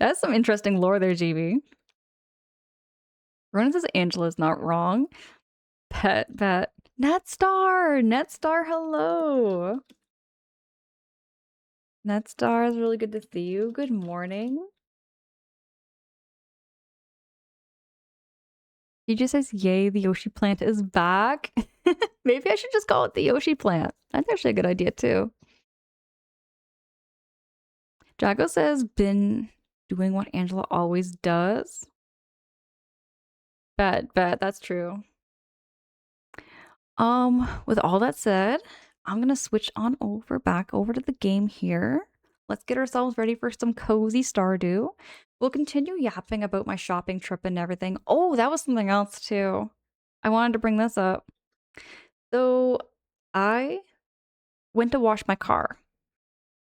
Speaker 1: That's some interesting lore there, GB. Ronan says Angela's not wrong. Pet. Netstar, hello. Netstar, it's really good to see you. Good morning. He just says, yay, the Yoshi plant is back. Maybe I should just call it the Yoshi plant. That's actually a good idea, too. Jago says, been doing what Angela always does. Bet, that's true. With all that said, I'm gonna switch on back over to the game here. Let's get ourselves ready for some cozy Stardew. We'll continue yapping about my shopping trip and everything. Oh, that was something else too. I wanted to bring this up. So I went to wash my car.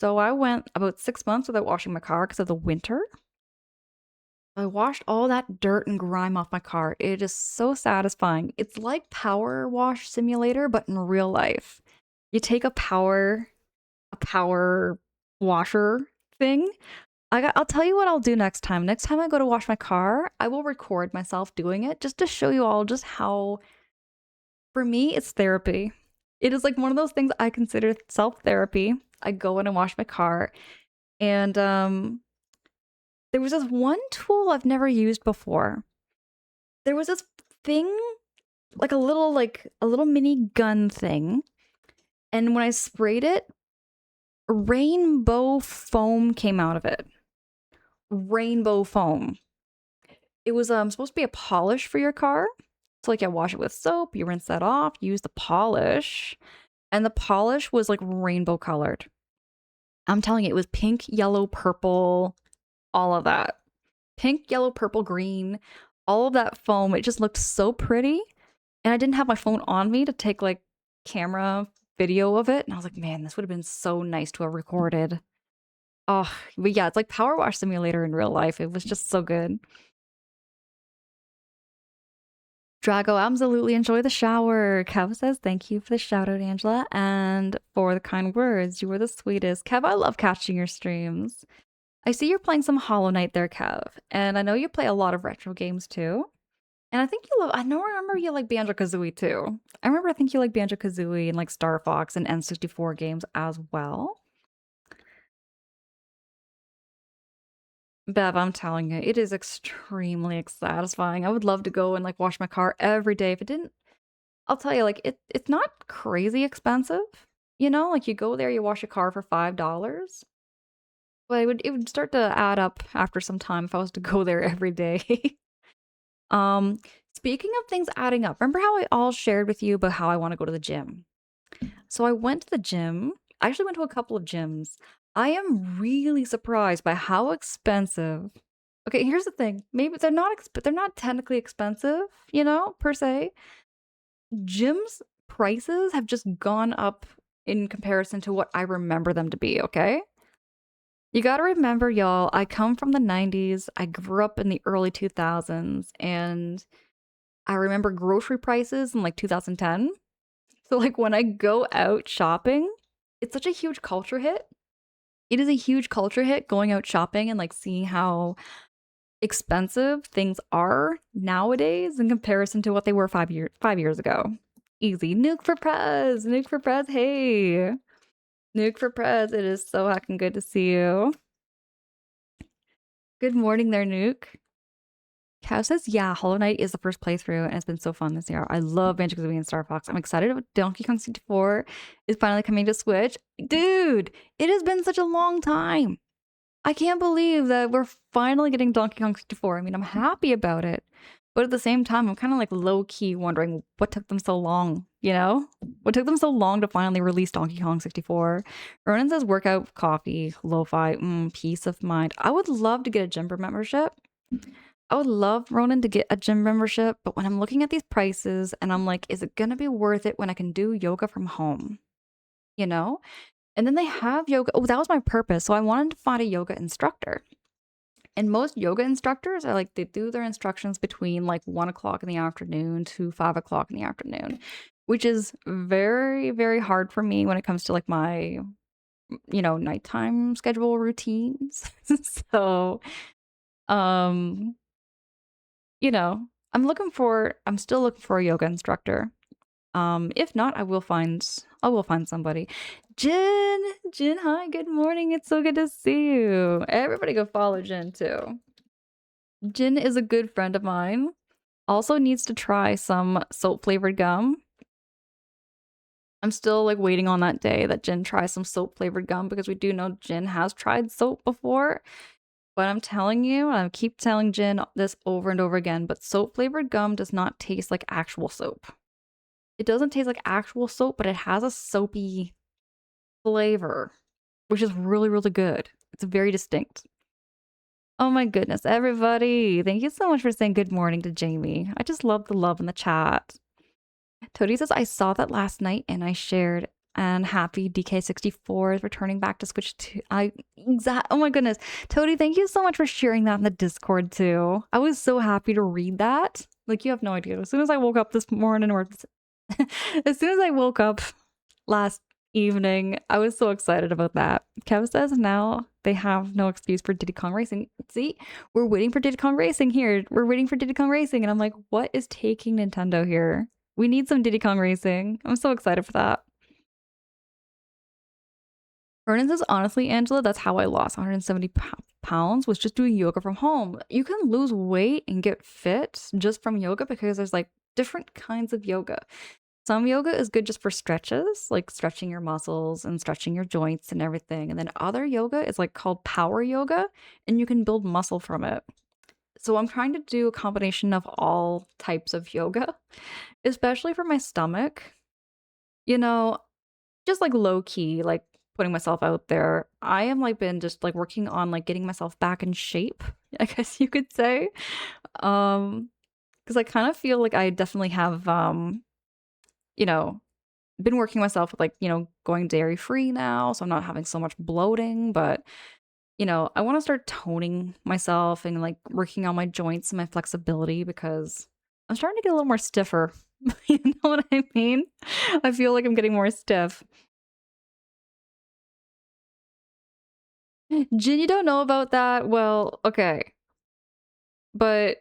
Speaker 1: So I went about 6 months without washing my car because of the winter. I washed all that dirt and grime off my car. It is so satisfying. It's like Power Wash Simulator, but in real life. You take a power washer thing. I'll tell you what I'll do next time. Next time I go to wash my car, I will record myself doing it just to show you all just how, for me, it's therapy. It is like one of those things I consider self-therapy. I go in and wash my car, and there was this one tool I've never used before. There was this thing, like a little mini gun thing, and when I sprayed it, rainbow foam came out of it. Rainbow foam. It was supposed to be a polish for your car. So like you wash it with soap, you rinse that off, use the polish, and the polish was like rainbow colored. I'm telling you, it was pink, yellow, purple, all of that. Pink, yellow, purple, green, all of that foam. It just looked so pretty. And I didn't have my phone on me to take like camera video of it. And I was like, man, this would have been so nice to have recorded. Oh, but yeah, it's like Power Wash Simulator in real life. It was just so good. Drago, absolutely enjoy the shower. Kev says, thank you for the shout out, Angela, and for the kind words. You were the sweetest. Kev, I love catching your streams. I see you're playing some Hollow Knight there, Kev, and I know you play a lot of retro games too. And I think you love, I remember you like Banjo-Kazooie too. I think you like Banjo-Kazooie and like Star Fox and N64 games as well. Bev, I'm telling you, it is extremely satisfying. I would love to go and like wash my car every day. If it didn't, I'll tell you, like it's not crazy expensive. You know, like you go there, you wash your car for $5. But it would start to add up after some time if I was to go there every day. Speaking of things adding up, remember how I all shared with you about how I want to go to the gym? So I went to the gym. I actually went to a couple of gyms. I am really surprised by how expensive. Okay, here's the thing. Maybe they're not technically expensive, you know, per se. Gyms prices have just gone up in comparison to what I remember them to be, okay? You gotta remember, y'all, I come from the 90s. I grew up in the early 2000s, and I remember grocery prices in like 2010. So, like, when I go out shopping, it's such a huge culture hit. It is a huge culture hit going out shopping and like seeing how expensive things are nowadays in comparison to what they were 5 years ago. Easy. Nuke for Prez, hey. Nuke for Prez, it is so heckin' good to see you. Good morning there, Nuke. Cow says, yeah, Hollow Knight is the first playthrough, and it's been so fun this year. I love Banjo-Kazooie and Star Fox. I'm excited about Donkey Kong 64 is finally coming to Switch. Dude, it has been such a long time. I can't believe that we're finally getting Donkey Kong 64. I mean, I'm happy about it. But at the same time, I'm kind of like low-key wondering what took them so long, you know? What took them so long to finally release Donkey Kong 64? Ronan says workout, coffee, lo-fi, peace of mind. I would love to get a gym membership. I would love, Ronan, to get a gym membership, but when I'm looking at these prices and I'm like, is it gonna be worth it when I can do yoga from home? You know? And then they have yoga. Oh, that was my purpose. So I wanted to find a yoga instructor. And most yoga instructors are like, they do their instructions between like 1 o'clock in the afternoon to 5 o'clock in the afternoon, which is very, very hard for me when it comes to like my, nighttime schedule routines. So, um, I'm still looking for a yoga instructor. If not, I will find somebody. Jin, hi, good morning. It's so good to see you. Everybody go follow Jin too. Jin is a good friend of mine. Also needs to try some soap flavored gum. I'm still like waiting on that day that Jin tries some soap flavored gum because we do know Jin has tried soap before. But I'm telling you, I keep telling Jin this over and over again, but soap flavored gum does not taste like actual soap. It doesn't taste like actual soap, but it has a soapy flavor, which is really, really good. It's very distinct. Oh my goodness, everybody. Thank you so much for saying good morning to Jamie. I just love the love in the chat. Toady says, I saw that last night and I shared. And happy DK64 is returning back to Switch 2. Oh my goodness. Toady, thank you so much for sharing that in the Discord too. I was so happy to read that. Like, you have no idea. As soon as I woke up this morning, or as soon as I woke up last evening, I was so excited about that. Kev says now they have no excuse for Diddy Kong Racing. See, we're waiting for Diddy Kong Racing here. We're waiting for Diddy Kong Racing. And I'm like, what is taking Nintendo here? We need some Diddy Kong Racing. I'm so excited for that. Vernon says, honestly, Angela, that's how I lost 170 pounds, was just doing yoga from home. You can lose weight and get fit just from yoga because there's like different kinds of yoga. Some yoga is good just for stretches, like stretching your muscles and stretching your joints and everything. And then other yoga is like called power yoga, and you can build muscle from it. So I'm trying to do a combination of all types of yoga, especially for my stomach. Just like low key, like putting myself out there. I am like been just like working on like getting myself back in shape, I guess you could say. Because I kind of feel like I definitely have you know, been working myself with like, going dairy free now, so I'm not having so much bloating, but I want to start toning myself and like working on my joints and my flexibility because I'm starting to get a little more stiffer. You know what I mean? I feel like I'm getting more stiff. Jin, you don't know about that? Well, okay. But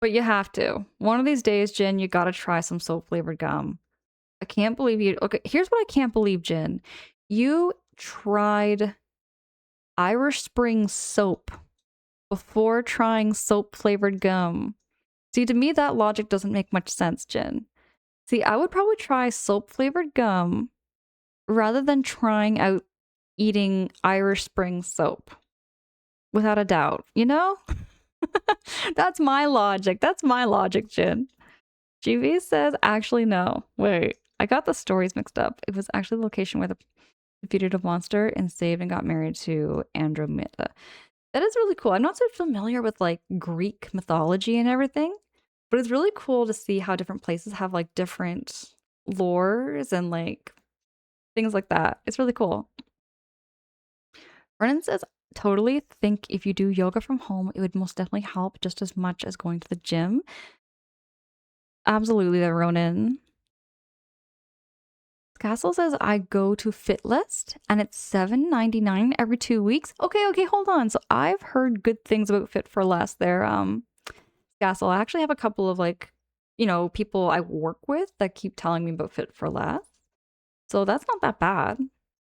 Speaker 1: you have to. One of these days, Jin, you gotta try some soap flavored gum. I can't believe you. Okay, here's what I can't believe, Jin. You tried Irish Spring soap before trying soap flavored gum. See, to me, that logic doesn't make much sense, Jin. See, I would probably try soap flavored gum rather than trying out eating Irish Spring soap. Without a doubt, you know? That's my logic. That's my logic, Jin. GV says, actually, no. Wait, I got the stories mixed up. It was actually the location where the defeated a monster and saved and got married to Andromeda. That is really cool. I'm not so familiar with like Greek mythology and everything, but it's really cool to see how different places have like different lores and like things like that. It's really cool. Brennan says, totally think if you do yoga from home, it would most definitely help just as much as going to the gym. Absolutely, that Ronan. Castle says I go to Fitlist and it's $7.99 every 2 weeks. Okay, hold on. So I've heard good things about Fit for Less there. Castle, I actually have a couple of like, people I work with that keep telling me about Fit for Less. So that's not that bad.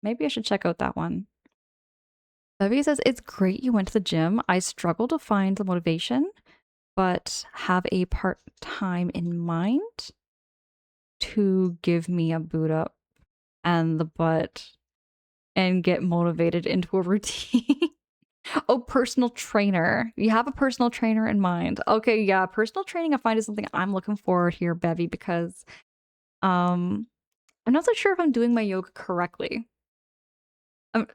Speaker 1: Maybe I should check out that one. Debbie says, it's great you went to the gym. I struggle to find the motivation, but have a part time in mind to give me a boot up and the butt and get motivated into a routine. Oh, personal trainer. You have a personal trainer in mind. Okay, yeah, personal training I find is something I'm looking forward here, Bevy, because I'm not so sure if I'm doing my yoga correctly.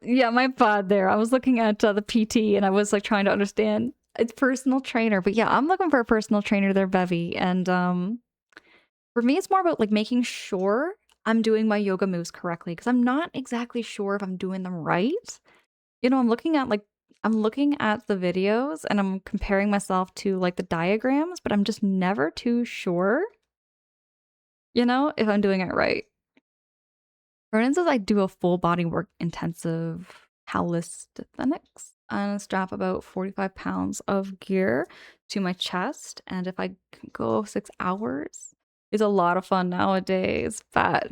Speaker 1: Yeah, my bad there. I was looking at the PT and I was like trying to understand. It's personal trainer, but yeah, I'm looking for a personal trainer there, Bevy. And for me, it's more about like making sure I'm doing my yoga moves correctly because I'm not exactly sure if I'm doing them right. You know, I'm looking at the videos and I'm comparing myself to like the diagrams, but I'm just never too sure, you know, if I'm doing it right. For instance, I do a full body work intensive calisthenics and strap about 45 pounds of gear to my chest. And if I can go 6 hours, it's a lot of fun nowadays. But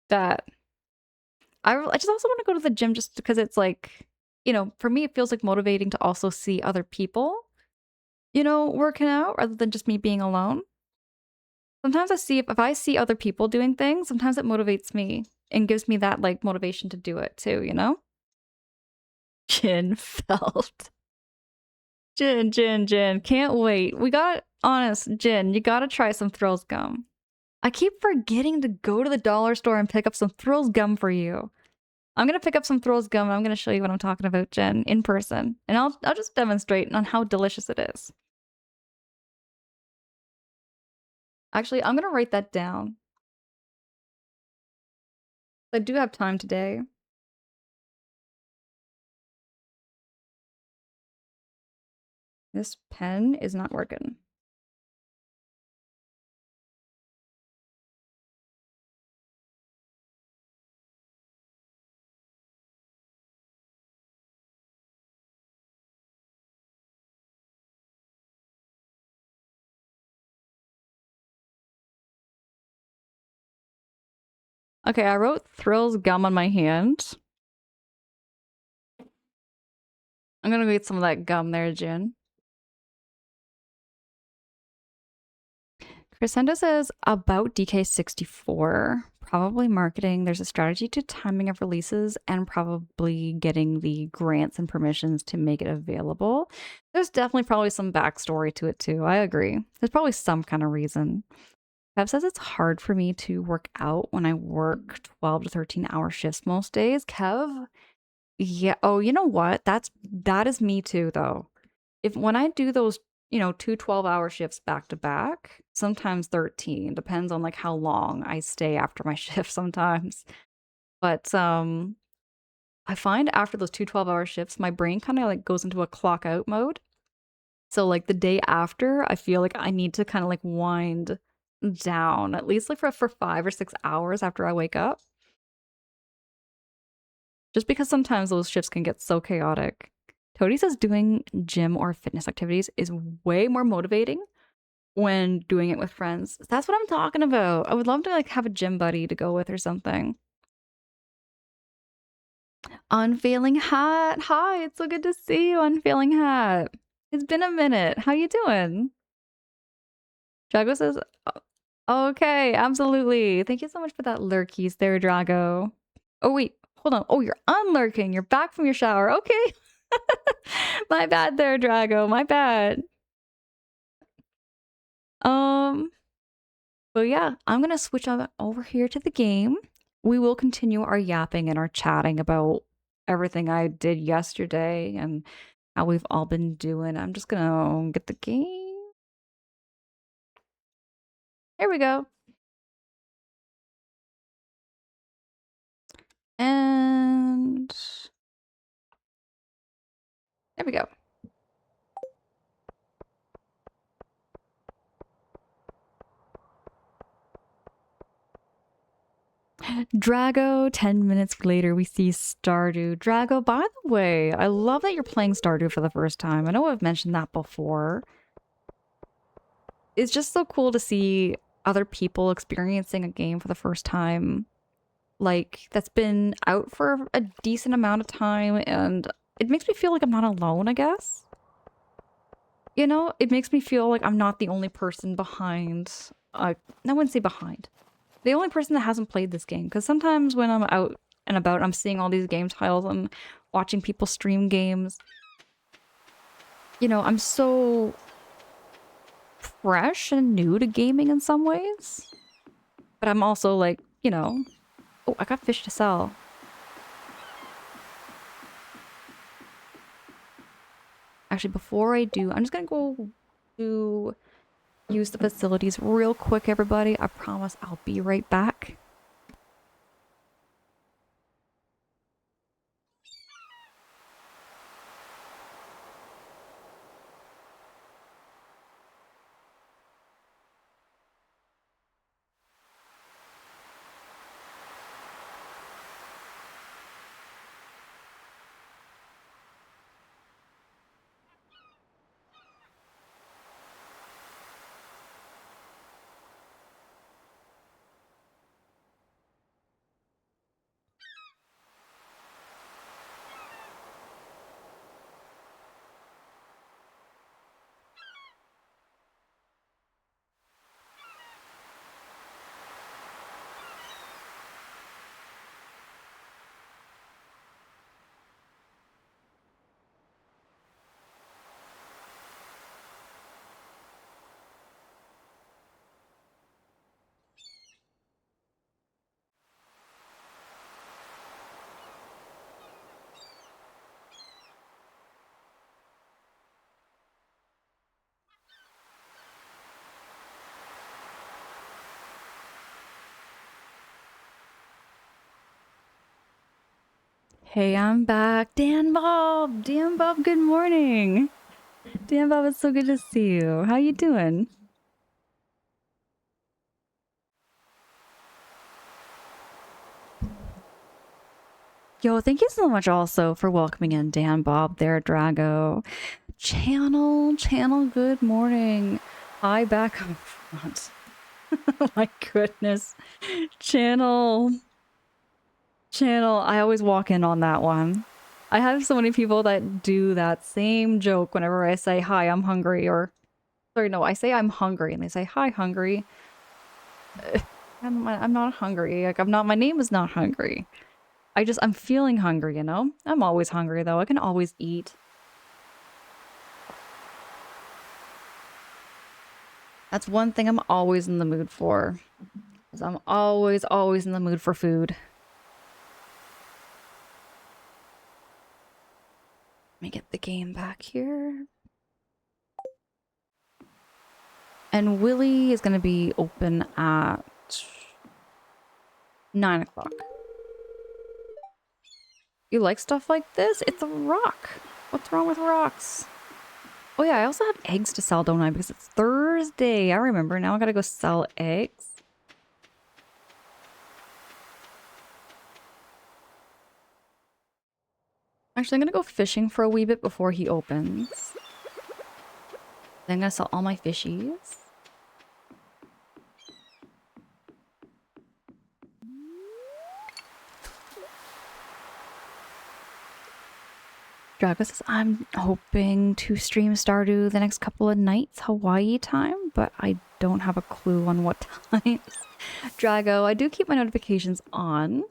Speaker 1: that I just also want to go to the gym just because it's like, you know, for me, it feels like motivating to also see other people, you know, working out rather than just me being alone. Sometimes I see if I see other people doing things, sometimes it motivates me and gives me that like motivation to do it too, you know? Gin felt. Gin. Can't wait. We got honest, Gin, you gotta try some Thrills gum. I keep forgetting to go to the dollar store and pick up some Thrills gum for you. I'm gonna pick up some Thrills gum and I'm gonna show you what I'm talking about, Jen, in person. And I'll just demonstrate on how delicious it is. Actually, I'm gonna write that down. I do have time today. This pen is not working. Okay, I wrote Thrills gum on my hand. I'm gonna get some of that gum there, Jen. Crescendo says about DK64, probably marketing. There's a strategy to timing of releases and probably getting the grants and permissions to make it available. There's definitely probably some backstory to it too. I agree. There's probably some kind of reason. Kev says it's hard for me to work out when I work 12 to 13-hour shifts most days. Kev, yeah. Oh, you know what? That is me too, though. If when I do those, you know, 2 12-hour shifts back to back, sometimes 13, depends on like how long I stay after my shift sometimes. But I find after those 2 12-hour shifts, my brain kind of like goes into a clock out mode. So like the day after, I feel like I need to kind of like wind down at least like for 5 or 6 hours after I wake up. Just because sometimes those shifts can get so chaotic. Toady says doing gym or fitness activities is way more motivating when doing it with friends. That's what I'm talking about. I would love to like have a gym buddy to go with or something. Unfailing Hat. Hi, it's so good to see you, Unfailing Hat. It's been a minute. How you doing? Drago says, okay, absolutely. Thank you so much for that lurkies there, Drago. Oh, wait, hold on. Oh, you're unlurking. You're back from your shower. Okay. My bad there, Drago. My bad. But yeah, I'm gonna switch on over here to the game. We will continue our yapping and our chatting about everything I did yesterday and how we've all been doing. I'm just gonna get the game. Here we go. And there we go. Drago, 10 minutes later, we see Stardew. Drago, by the way, I love that you're playing Stardew for the first time. I know I've mentioned that before. It's just so cool to see other people experiencing a game for the first time. like that's been out for a decent amount of time, and it makes me feel like I'm not alone, I guess. You know, it makes me feel like I'm not the only person behind. I wouldn't say behind. The only person that hasn't played this game, because sometimes when I'm out and about, I'm seeing all these game titles and watching people stream games. You know, I'm so fresh and new to gaming in some ways. But I'm also like, you know, oh, I got fish to sell. Actually, before I do, I'm just gonna go to use the facilities real quick, everybody. I promise I'll be right back. Hey, I'm back. Dan Bob! Dan Bob, good morning! Dan Bob, it's so good to see you. How you doing? Yo, thank you so much also for welcoming in Dan Bob there, Drago. Channel, good morning. Hi, back up front. My goodness. Channel, I always walk in on that one. I have so many people that do that same joke whenever I say, hi, I'm hungry, or... Sorry, no, I say I'm hungry, and they say, hi, hungry. I'm not hungry. Like, I'm not... My name is not hungry. I'm feeling hungry, you know? I'm always hungry, though. I can always eat. That's one thing I'm always in the mood for. Is I'm always in the mood for food. Let me get the game back here. And Willy is going to be open at 9 o'clock. You like stuff like this? It's a rock. What's wrong with rocks? Oh yeah, I also have eggs to sell, don't I? Because it's Thursday. I remember now. I gotta go sell eggs. Actually, I'm gonna go fishing for a wee bit before he opens. Then I'm gonna sell all my fishies. Drago says, I'm hoping to stream Stardew the next couple of nights, Hawaii time, but I don't have a clue on what times. Drago, I do keep my notifications on.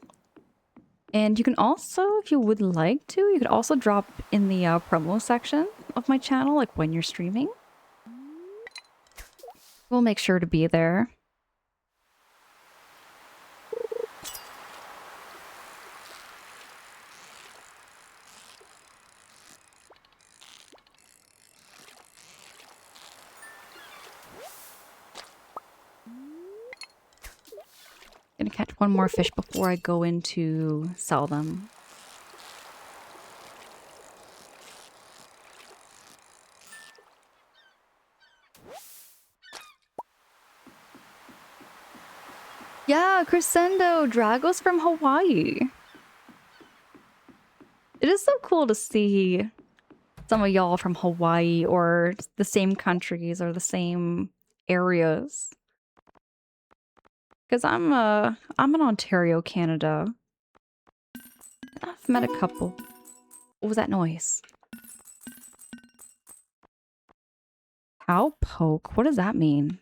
Speaker 1: And you can also, if you would like to, you could also drop in the promo section of my channel, like when you're streaming. We'll make sure to be there. Gonna catch one more fish before I go in to sell them. Yeah, Crescendo, Drago's from Hawaii. It is so cool to see some of y'all from Hawaii or the same countries or the same areas. Because I'm in Ontario, Canada. I've met a couple. What was that noise? Cowpoke? What does that mean?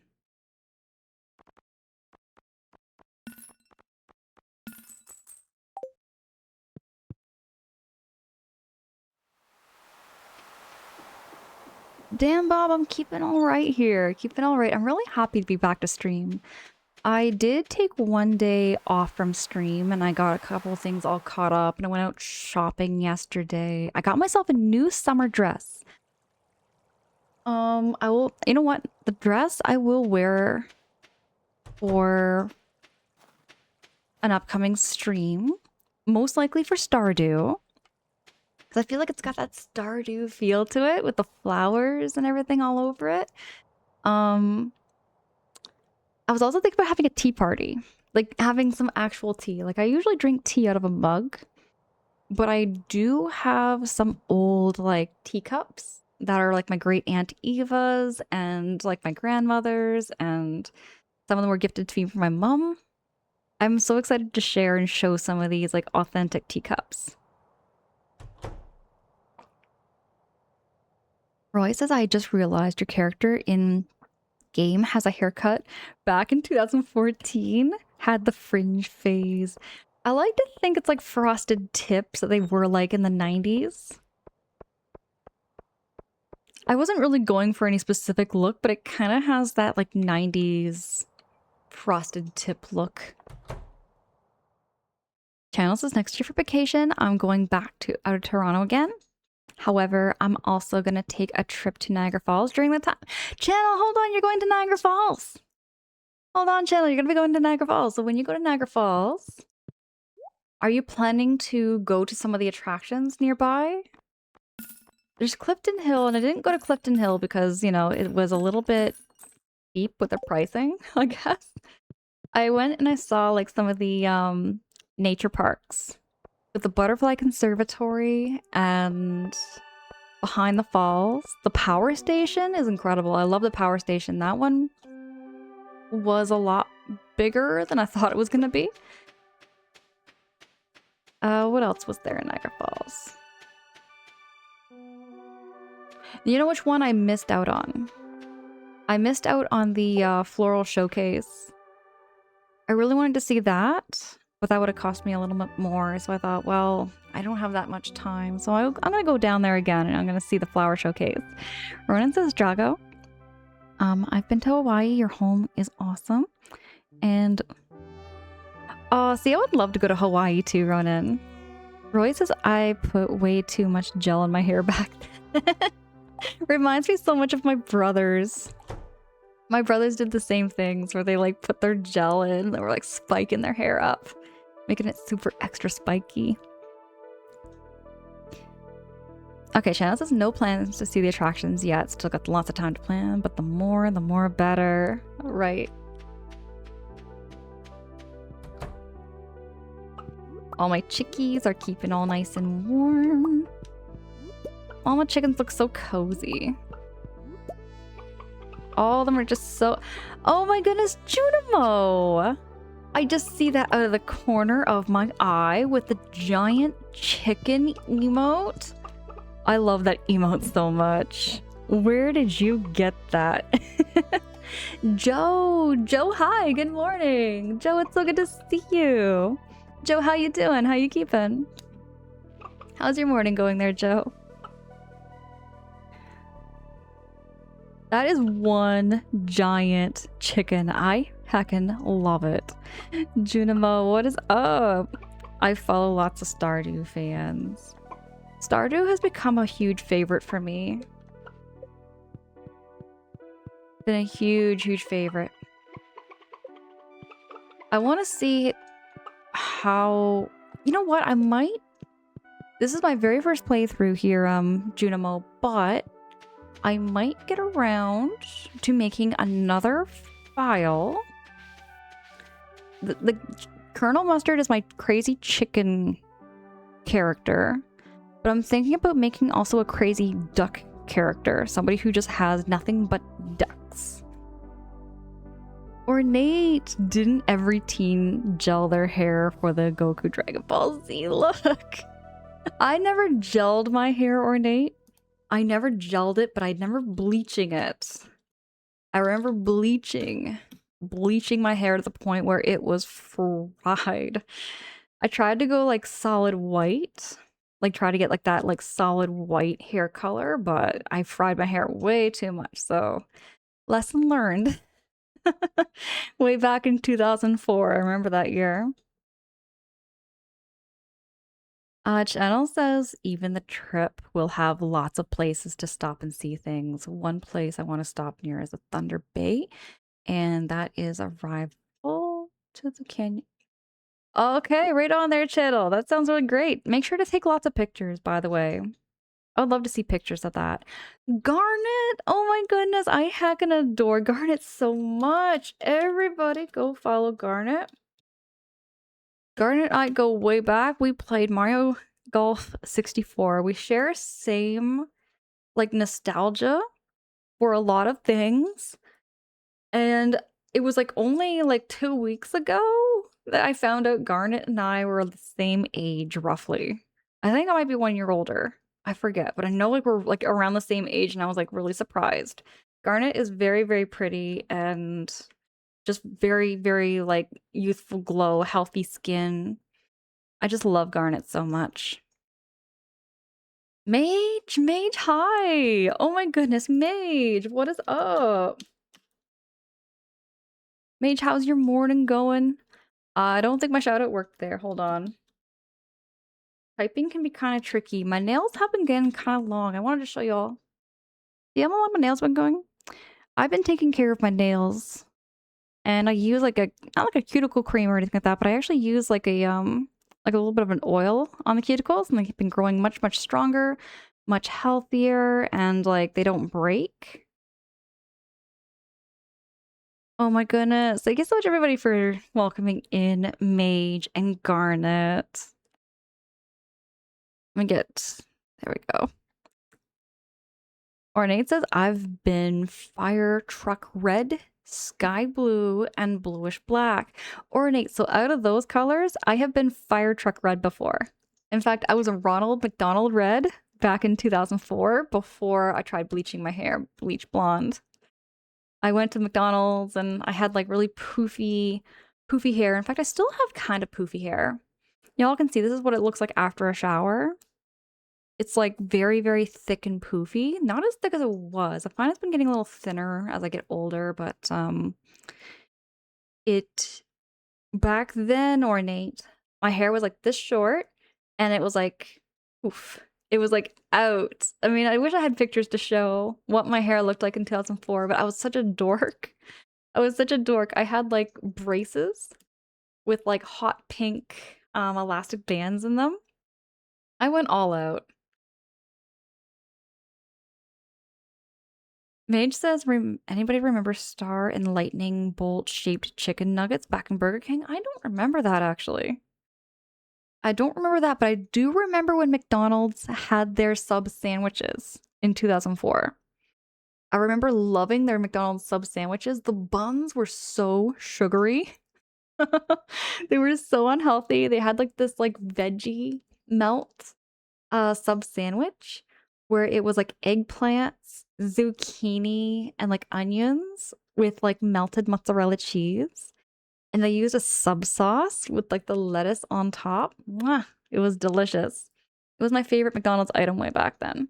Speaker 1: Damn, Bob, I'm keeping all right here. Keeping all right. I'm really happy to be back to stream. I did take one day off from stream and I got a couple of things all caught up and I went out shopping yesterday. I got myself a new summer dress. I will, you know what? The dress I will wear for an upcoming stream, most likely for Stardew. Because I feel like it's got that Stardew feel to it with the flowers and everything all over it. I was also thinking about having a tea party. Like having some actual tea. Like I usually drink tea out of a mug. But I do have some old like teacups that are like my great aunt Eva's and like my grandmother's, and some of them were gifted to me from my mom. I'm so excited to share and show some of these like authentic teacups. Roy says, I just realized your character in game has a haircut. Back in 2014, had the fringe phase. I like to think it's like frosted tips that they were like in the 90s. I wasn't really going for any specific look, but it kind of has that like 90s frosted tip look. Channel says next year for vacation, I'm going back out of Toronto again. However, I'm also going to take a trip to Niagara Falls during the time. Channel, hold on, you're going to Niagara Falls. Hold on, Channel, you're going to be going to Niagara Falls. So when you go to Niagara Falls, are you planning to go to some of the attractions nearby? There's Clifton Hill, and I didn't go to Clifton Hill because, you know, it was a little bit cheap with the pricing, I guess. I went and I saw like some of the nature parks with the Butterfly Conservatory and behind the falls. The power station is incredible. I love the power station. That one was a lot bigger than I thought it was going to be. What else was there in Niagara Falls? You know which one I missed out on? I missed out on the floral showcase. I really wanted to see that, but that would have cost me a little bit more. So I thought, well, I don't have that much time. So I'm going to go down there again and I'm going to see the flower showcase. Ronan says, Drago, I've been to Hawaii. Your home is awesome. And, see, I would love to go to Hawaii too, Ronan. Roy says, I put way too much gel in my hair back then. Reminds me so much of my brothers. My brothers did the same things where they like put their gel in. They were like spiking their hair up, making it super extra spiky. Okay, Shannon says no plans to see the attractions yet. Still got lots of time to plan, but the more better. Right. All my chickies are keeping all nice and warm. All my chickens look so cozy. All of them are just so... Oh my goodness, Junimo! I just see that out of the corner of my eye with the giant chicken emote. I love that emote so much. Where did you get that? Joe! Joe, hi! Good morning! Joe, it's so good to see you! Joe, how you doing? How you keeping? How's your morning going there, Joe? That is one giant chicken. I heckin' love it. Junimo, what is up? I follow lots of Stardew fans. Stardew has become a huge favorite for me. Been a huge favorite. I want to see how... You know what? I might... This is my very first playthrough here, Junimo, but I might get around to making another file. The Colonel Mustard is my crazy chicken character, but I'm thinking about making also a crazy duck character. Somebody who just has nothing but ducks. Ornate! Didn't every teen gel their hair for the Goku Dragon Ball Z look? I never gelled my hair, Ornate. I never gelled it, but I never bleaching it. I remember bleaching my hair to the point where it was fried. I tried to go like solid white, like try to get like that like solid white hair color, but I fried my hair way too much. So lesson learned. Way back in 2004, I remember that year. Channel says even the trip will have lots of places to stop and see things. One place I want to stop near is the Thunder Bay, and that is a rival to the canyon. Okay, right on there, Chittle. That sounds really great. Make sure to take lots of pictures, by the way. I would love to see pictures of that. Garnet! Oh my goodness, I heckin' adore Garnet so much. Everybody go follow Garnet. Garnet and I go way back. We played Mario Golf 64. We share same like nostalgia for a lot of things. And it was like only like 2 weeks ago that I found out Garnet and I were the same age roughly. I think I might be 1 year older. I forget, but I know like we're like around the same age and I was like really surprised. Garnet is very, very pretty and just very, very like youthful glow, healthy skin. I just love Garnet so much. Mage, hi! Oh my goodness, Mage, what is up? Mage, how's your morning going? I don't think my shout-out worked there, hold on. Typing can be kind of tricky. My nails have been getting kind of long. I wanted to show y'all. See how long my nails been going? I've been taking care of my nails. And I use like a, not like a cuticle cream or anything like that, but I actually use like a little bit of an oil on the cuticles, and they've been growing much, much stronger, much healthier, and like they don't break. Oh my goodness. Thank you so much, everybody, for welcoming in Mage and Garnet. Let me get, there we go. Ornate says, I've been fire truck red, sky blue, and bluish black. Ornate, so out of those colors, I have been fire truck red before. In fact, I was a Ronald McDonald red back in 2004 before I tried bleaching my hair, bleach blonde. I went to McDonald's and I had like really poofy hair. In fact, I still have kind of poofy hair. Y'all can see this is what it looks like after a shower. It's like very, very thick and poofy. Not as thick as it was. I find it's been getting a little thinner as I get older, but it back then, Ornate, my hair was like this short and it was like oof. It was like out. I mean, I wish I had pictures to show what my hair looked like in 2004, but I was such a dork. I was such a dork. I had like braces with like hot pink elastic bands in them. I went all out. Mage says, anybody remember Star and Lightning Bolt shaped chicken nuggets back in Burger King? I don't remember that actually. I don't remember that, but I do remember when McDonald's had their sub sandwiches in 2004. I remember loving their McDonald's sub sandwiches. The buns were so sugary. They were so unhealthy. They had like this like veggie melt sub sandwich where it was like eggplants, zucchini, and like onions with like melted mozzarella cheese. And they used a sub sauce with like the lettuce on top. Mwah, it was delicious. It was my favorite McDonald's item way back then.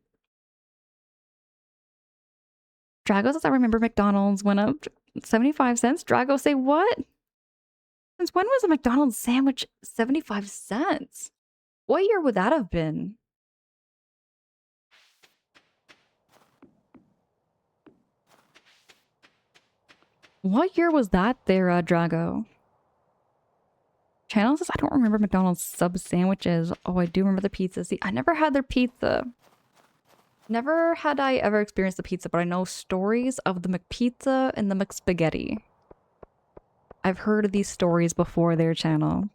Speaker 1: Drago says, I remember McDonald's went up 75 cents. Drago, say what? Since when was a McDonald's sandwich 75 cents? What year would that have been? What year was that there, Drago? Channel says, I don't remember McDonald's sub sandwiches. Oh, I do remember the pizza. See, I never had their pizza. Never had I ever experienced the pizza, but I know stories of the McPizza and the McSpaghetti. I've heard of these stories before their channel.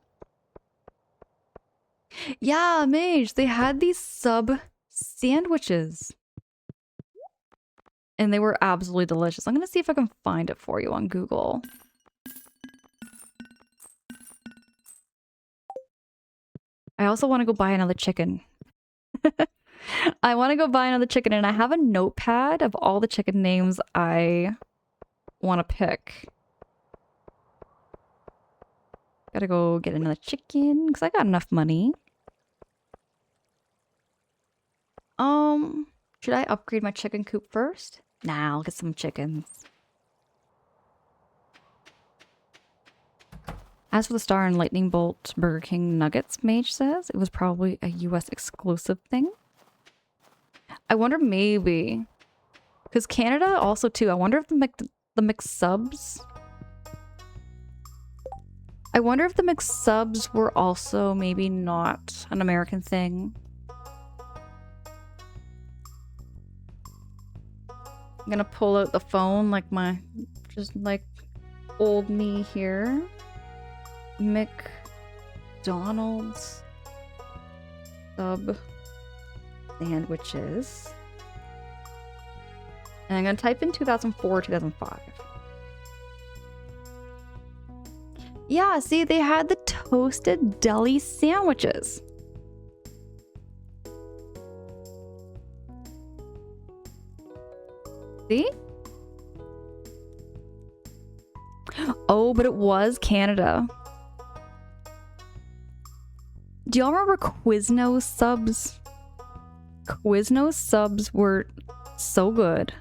Speaker 1: Yeah, Mage, they had these sub sandwiches. And they were absolutely delicious. I'm gonna see if I can find it for you on Google. I also want to go buy another chicken. I want to go buy another chicken, and I have a notepad of all the chicken names I want to pick. Gotta go get another chicken, because I got enough money. Should I upgrade my chicken coop first? Nah, I'll get some chickens. As for the Star and Lightning Bolt Burger King Nuggets, Mage says it was probably a US exclusive thing. I wonder maybe. Because Canada also too. I wonder if the McSubs... I wonder if the McSubs were also maybe not an American thing. I'm gonna pull out the phone like just like old me here. McDonald's sub sandwiches. And I'm gonna type in 2004, 2005. Yeah, see, they had the toasted deli sandwiches. See? Oh, but it was Canada. Do y'all remember Quiznos subs? Quiznos subs were so good.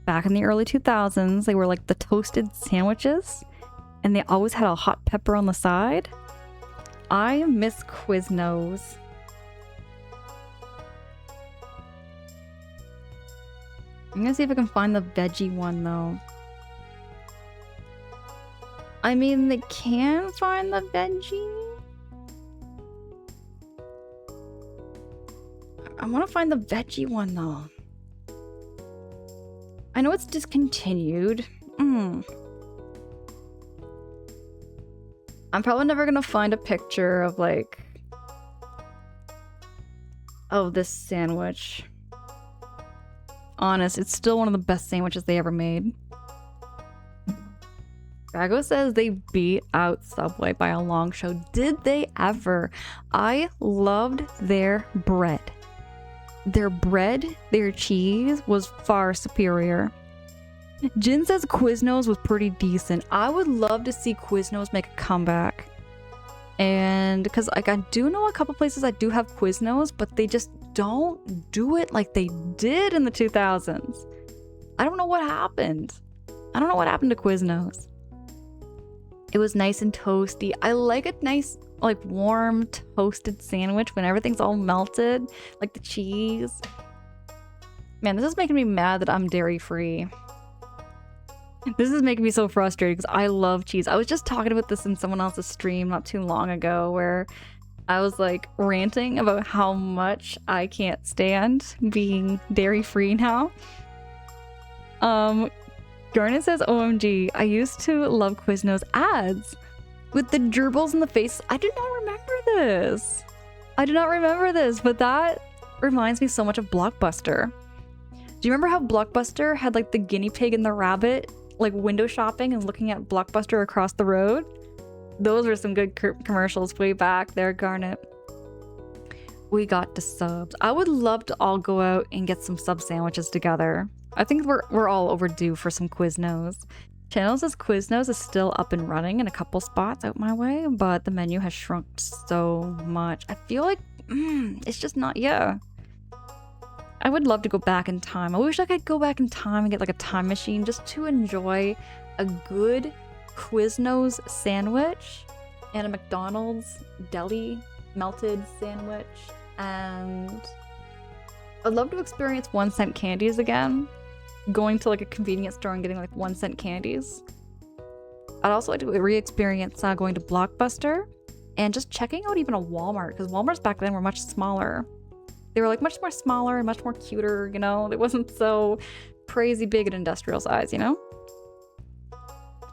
Speaker 1: Back in the early 2000s, they were like the toasted sandwiches, and they always had a hot pepper on the side. I miss Quiznos. I'm gonna see if I can find the veggie one though. I mean, they can find the veggie. I want to find the veggie one though. I know it's discontinued. I'm probably never gonna find a picture of like of this sandwich. Honest, it's still one of the best sandwiches they ever made. Drago says they beat out Subway by a long show. Did they ever? I loved their bread. Their bread, their cheese was far superior. Jin says Quiznos was pretty decent. I would love to see Quiznos make a comeback. And because like I do know a couple places that do have Quiznos, but they just don't do it like they did in the 2000s. I don't know what happened. I don't know what happened to Quiznos. It was nice and toasty. I like a nice, like, warm, toasted sandwich when everything's all melted, like the cheese. Man, this is making me mad that I'm dairy-free. This is making me so frustrated because I love cheese. I was just talking about this in someone else's stream not too long ago where I was, like, ranting about how much I can't stand being dairy-free now. Garnet says, OMG, I used to love Quiznos ads with the gerbils in the face. I do not remember this. I do not remember this, but that reminds me so much of Blockbuster. Do you remember how Blockbuster had like the guinea pig and the rabbit like window shopping and looking at Blockbuster across the road? Those were some good commercials way back there, Garnet. We got the subs. I would love to all go out and get some sub sandwiches together. I think we're all overdue for some Quiznos. Channel says Quiznos is still up and running in a couple spots out my way, but the menu has shrunk so much. I feel like it's just not, yeah. I would love to go back in time. I wish I could go back in time and get like a time machine just to enjoy a good Quiznos sandwich and a McDonald's deli melted sandwich, and I'd love to experience 1-cent candies again. Going to like a convenience store and getting like 1-cent candies. I'd also like to re-experience going to Blockbuster and just checking out even a Walmart, because Walmarts back then were much smaller. They were like much more smaller and much more cuter, you know? It wasn't so crazy big and industrial size, you know?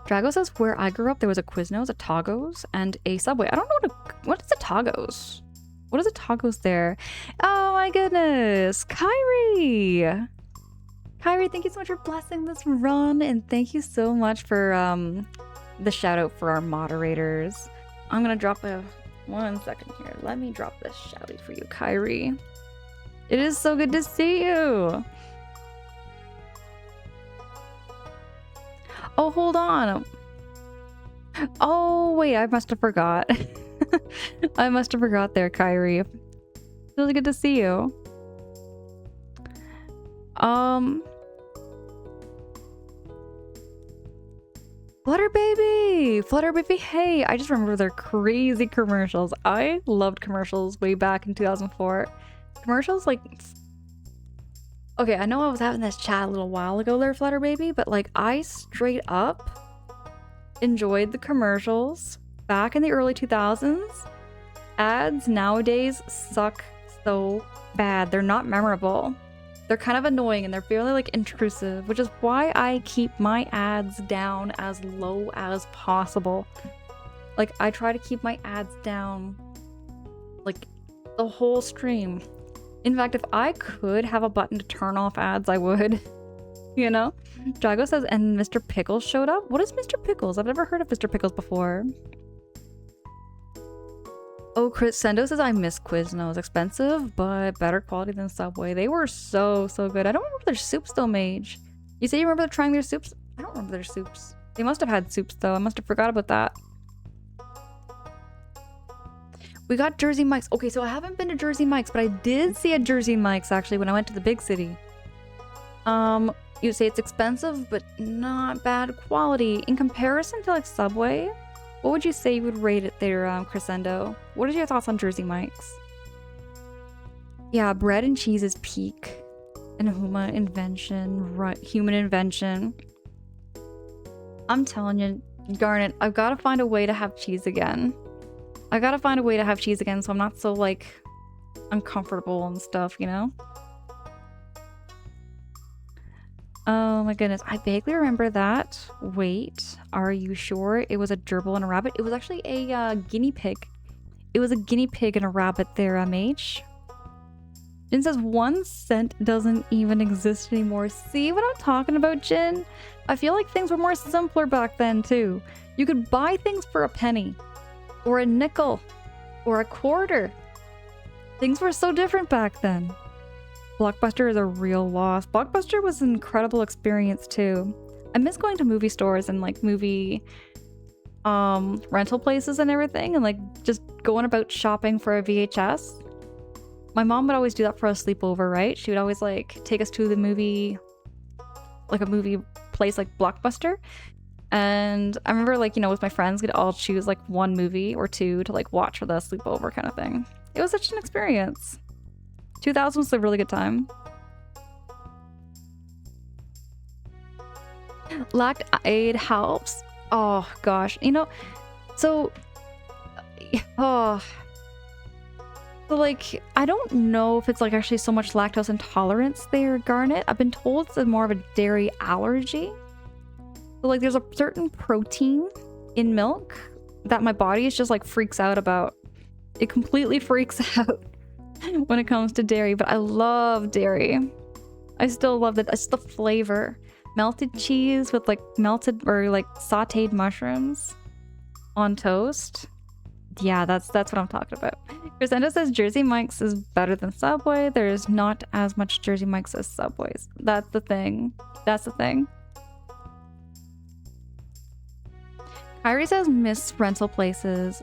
Speaker 1: Drago says where I grew up there was a Quiznos, a Toggos, and a Subway. I don't know what is a Toggos? What is a Toggos there? Oh my goodness! Kyrie! Kyrie, thank you so much for blessing this run, and thank you so much for the shout out for our moderators. I'm gonna drop 1 second here. Let me drop this shouty for you, Kyrie. It is so good to see you. Oh, hold on. Oh, wait, I must have forgot. I must have forgot there, Kyrie. Really good to see you. Flutter Baby, hey, I just remember their crazy commercials. I loved commercials way back in 2004. Commercials, like, okay, I know I was having this chat a little while ago there, Flutter Baby, but like, I straight up enjoyed the commercials back in the early 2000s. Ads nowadays suck so bad. They're not memorable. They're kind of annoying and they're fairly like intrusive, which is why I keep my ads down as low as possible. Like, I try to keep my ads down like the whole stream. In fact, if I could have a button to turn off ads, I would. You know? Drago says, and Mr. Pickles showed up? What is Mr. Pickles? I've never heard of Mr. Pickles before. Oh, Crescendo says, I miss Quiznos. Expensive, but better quality than Subway. They were so good. I don't remember their soups still made. You say you remember trying their soups? I don't remember their soups. They must have had soups though. I must have forgot about that. We got Jersey Mike's. Okay, so I haven't been to Jersey Mike's, but I did see a Jersey Mike's actually when I went to the big city. You say it's expensive, but not bad quality. In comparison to like Subway, what would you say you would rate it there, Crescendo? What are your thoughts on Jersey Mike's? Yeah, bread and cheese is peak. And human invention, right? Human invention. I'm telling you, Garnet, I've got to find a way to have cheese again. I gotta find a way to have cheese again so I'm not so, like, uncomfortable and stuff, you know? Oh my goodness, I vaguely remember that. Wait, are you sure it was a gerbil and a rabbit? It was actually a guinea pig. It was a guinea pig and a rabbit there, Mage. Jin says 1 cent doesn't even exist anymore. See what I'm talking about, Jin? I feel like things were more simpler back then, too. You could buy things for a penny. Or a nickel. Or a quarter. Things were so different back then. Blockbuster is a real loss. Blockbuster was an incredible experience too. I miss going to movie stores and like movie rental places and everything and like just going about shopping for a VHS. My mom would always do that for a sleepover, right? She would always like take us to the movie, like a movie place like Blockbuster. And I remember like, you know, with my friends, we'd all choose like 1 movie or 2 to like watch for the sleepover kind of thing. It was such an experience. 2000 was a really good time. Lactaid helps. Oh gosh, you know, so like I don't know if it's like actually so much lactose intolerance there, Garnet. I've been told it's more of a dairy allergy. So like there's a certain protein in milk that my body is just like freaks out about. It completely freaks out when it comes to dairy, but I love dairy. I still love it. It's the flavor. Melted cheese with like melted or like sauteed mushrooms on toast. Yeah, that's what I'm talking about. Crescendo says Jersey Mike's is better than Subway. There's not as much Jersey Mike's as Subways. That's the thing. That's the thing. Kyrie says miss rental places.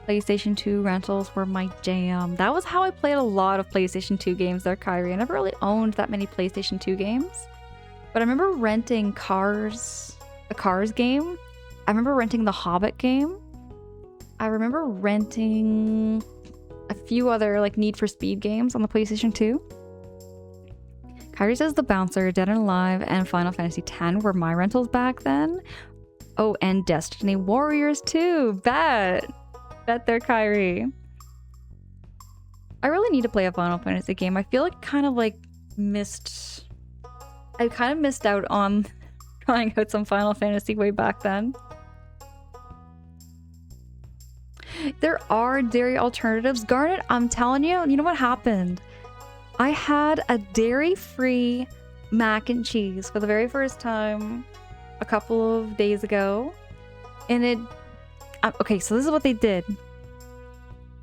Speaker 1: PlayStation 2 rentals were my jam. That was how I played a lot of PlayStation 2 games there, Kyrie. I never really owned that many PlayStation 2 games. But I remember renting Cars, the Cars game. I remember renting the Hobbit game. I remember renting a few other like Need for Speed games on the PlayStation 2. Kyrie says The Bouncer, Dead and Alive, and Final Fantasy X were my rentals back then. Oh, and Destiny Warriors too. Bet there, Kyrie. I really need to play a Final Fantasy game. I feel like I kind of missed out on trying out some Final Fantasy way back then. There are dairy alternatives. Garnet, I'm telling you, you know what happened? I had a dairy-free mac and cheese for the very first time a couple of days ago. And it... okay, so this is what they did.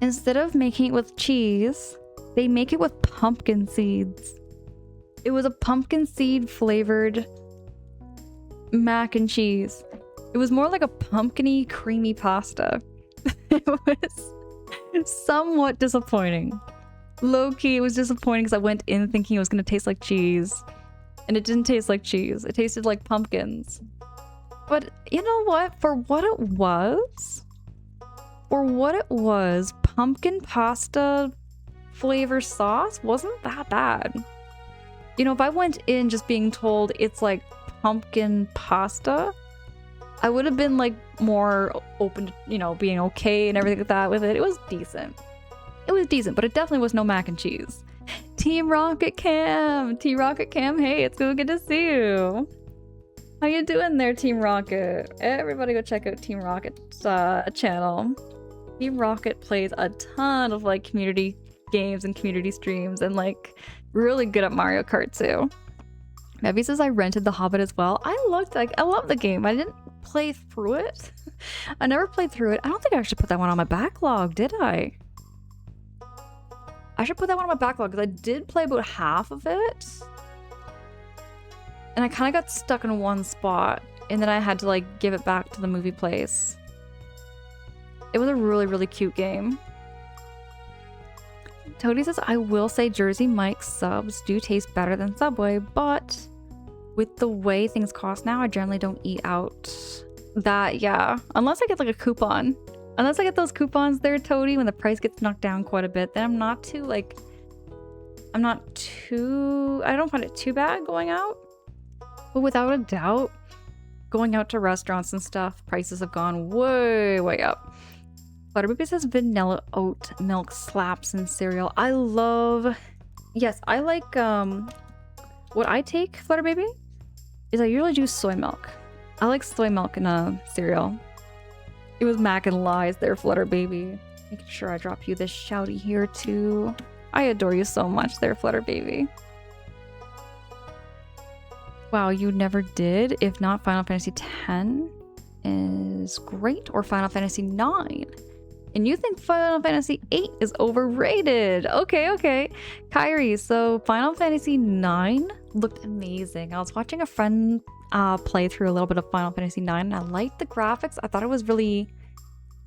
Speaker 1: Instead of making it with cheese, they make it with pumpkin seeds. It was a pumpkin seed flavored mac and cheese. It was more like a pumpkin-y, creamy pasta. It was somewhat disappointing. Low-key, it was disappointing because I went in thinking it was going to taste like cheese. And it didn't taste like cheese. It tasted like pumpkins. But you know what? For what it was, pumpkin pasta flavor sauce wasn't that bad. You know, if I went in just being told it's like pumpkin pasta, I would have been like more open to, you know, being okay and everything like that with it. It was decent. It was decent, but it definitely was no mac and cheese. Team Rocket Cam! Team Rocket Cam, hey, it's so good to see you. How you doing there, Team Rocket? Everybody go check out Team Rocket's channel. Team Rocket plays a ton of like community games and community streams and like really good at Mario Kart too. Maybe says I rented The Hobbit as well. I love the game. I didn't play through it. I never played through it. I don't think I actually put that one on my backlog, did I? I should put that one on my backlog because I did play about half of it. And I kind of got stuck in one spot and then I had to like give it back to the movie place. It was a really, really cute game. Toady says, I will say Jersey Mike's subs do taste better than Subway, but with the way things cost now, I generally don't eat out that, yeah. Unless I get like a coupon. Unless I get those coupons there, Toady, when the price gets knocked down quite a bit, then I don't find it too bad going out. But without a doubt, going out to restaurants and stuff, prices have gone way, way up. Butterbaby says vanilla oat milk slaps in cereal. I like, what I take, Flutterbaby, is I usually do soy milk. I like soy milk in a cereal. It was Mac and Lies there, Flutterbaby. Making sure I drop you this shouty here too. I adore you so much there, Flutterbaby. Wow, you never did? If not, Final Fantasy X is great, or Final Fantasy IX. And you think Final Fantasy VIII is overrated. Okay. Kyrie, so Final Fantasy IX looked amazing. I was watching a friend play through a little bit of Final Fantasy IX, and I liked the graphics. I thought it was really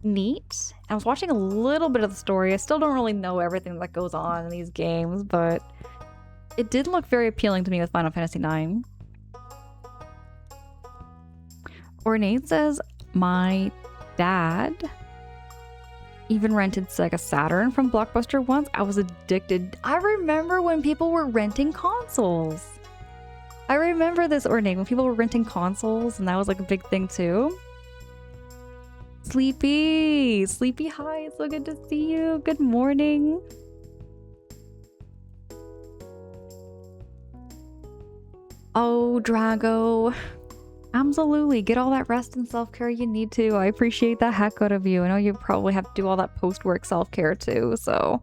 Speaker 1: neat. I was watching a little bit of the story. I still don't really know everything that goes on in these games, but it did look very appealing to me with Final Fantasy IX. Ornate says, my dad even rented Sega Saturn from Blockbuster once. I was addicted. I remember when people were renting consoles. I remember this, Ornate, when people were renting consoles, and that was like a big thing too. Sleepy, hi, it's so good to see you. Good morning. Oh, Drago. Absolutely. Get all that rest and self-care you need to. I appreciate the heck out of you. I know you probably have to do all that post-work self-care too, so...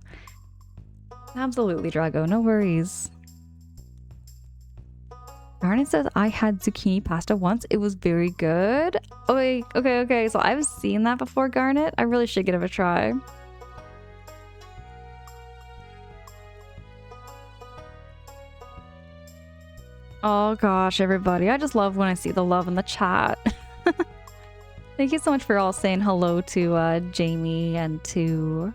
Speaker 1: Absolutely, Drago. No worries. Garnet says, I had zucchini pasta once. It was very good. Oh, wait. Okay. So I've seen that before, Garnet. I really should give it a try. Oh gosh, everybody. I just love when I see the love in the chat. Thank you so much for all saying hello to Jamie and to...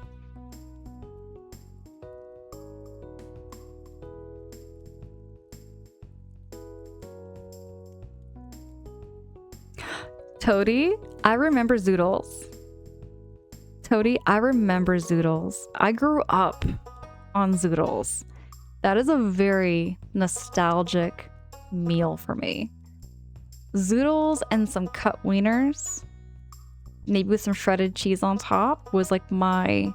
Speaker 1: Toady, I remember Zoodles. Toady, I remember Zoodles. I grew up on Zoodles. That is a very nostalgic meal for me. Zoodles and some cut wieners, maybe with some shredded cheese on top, was like my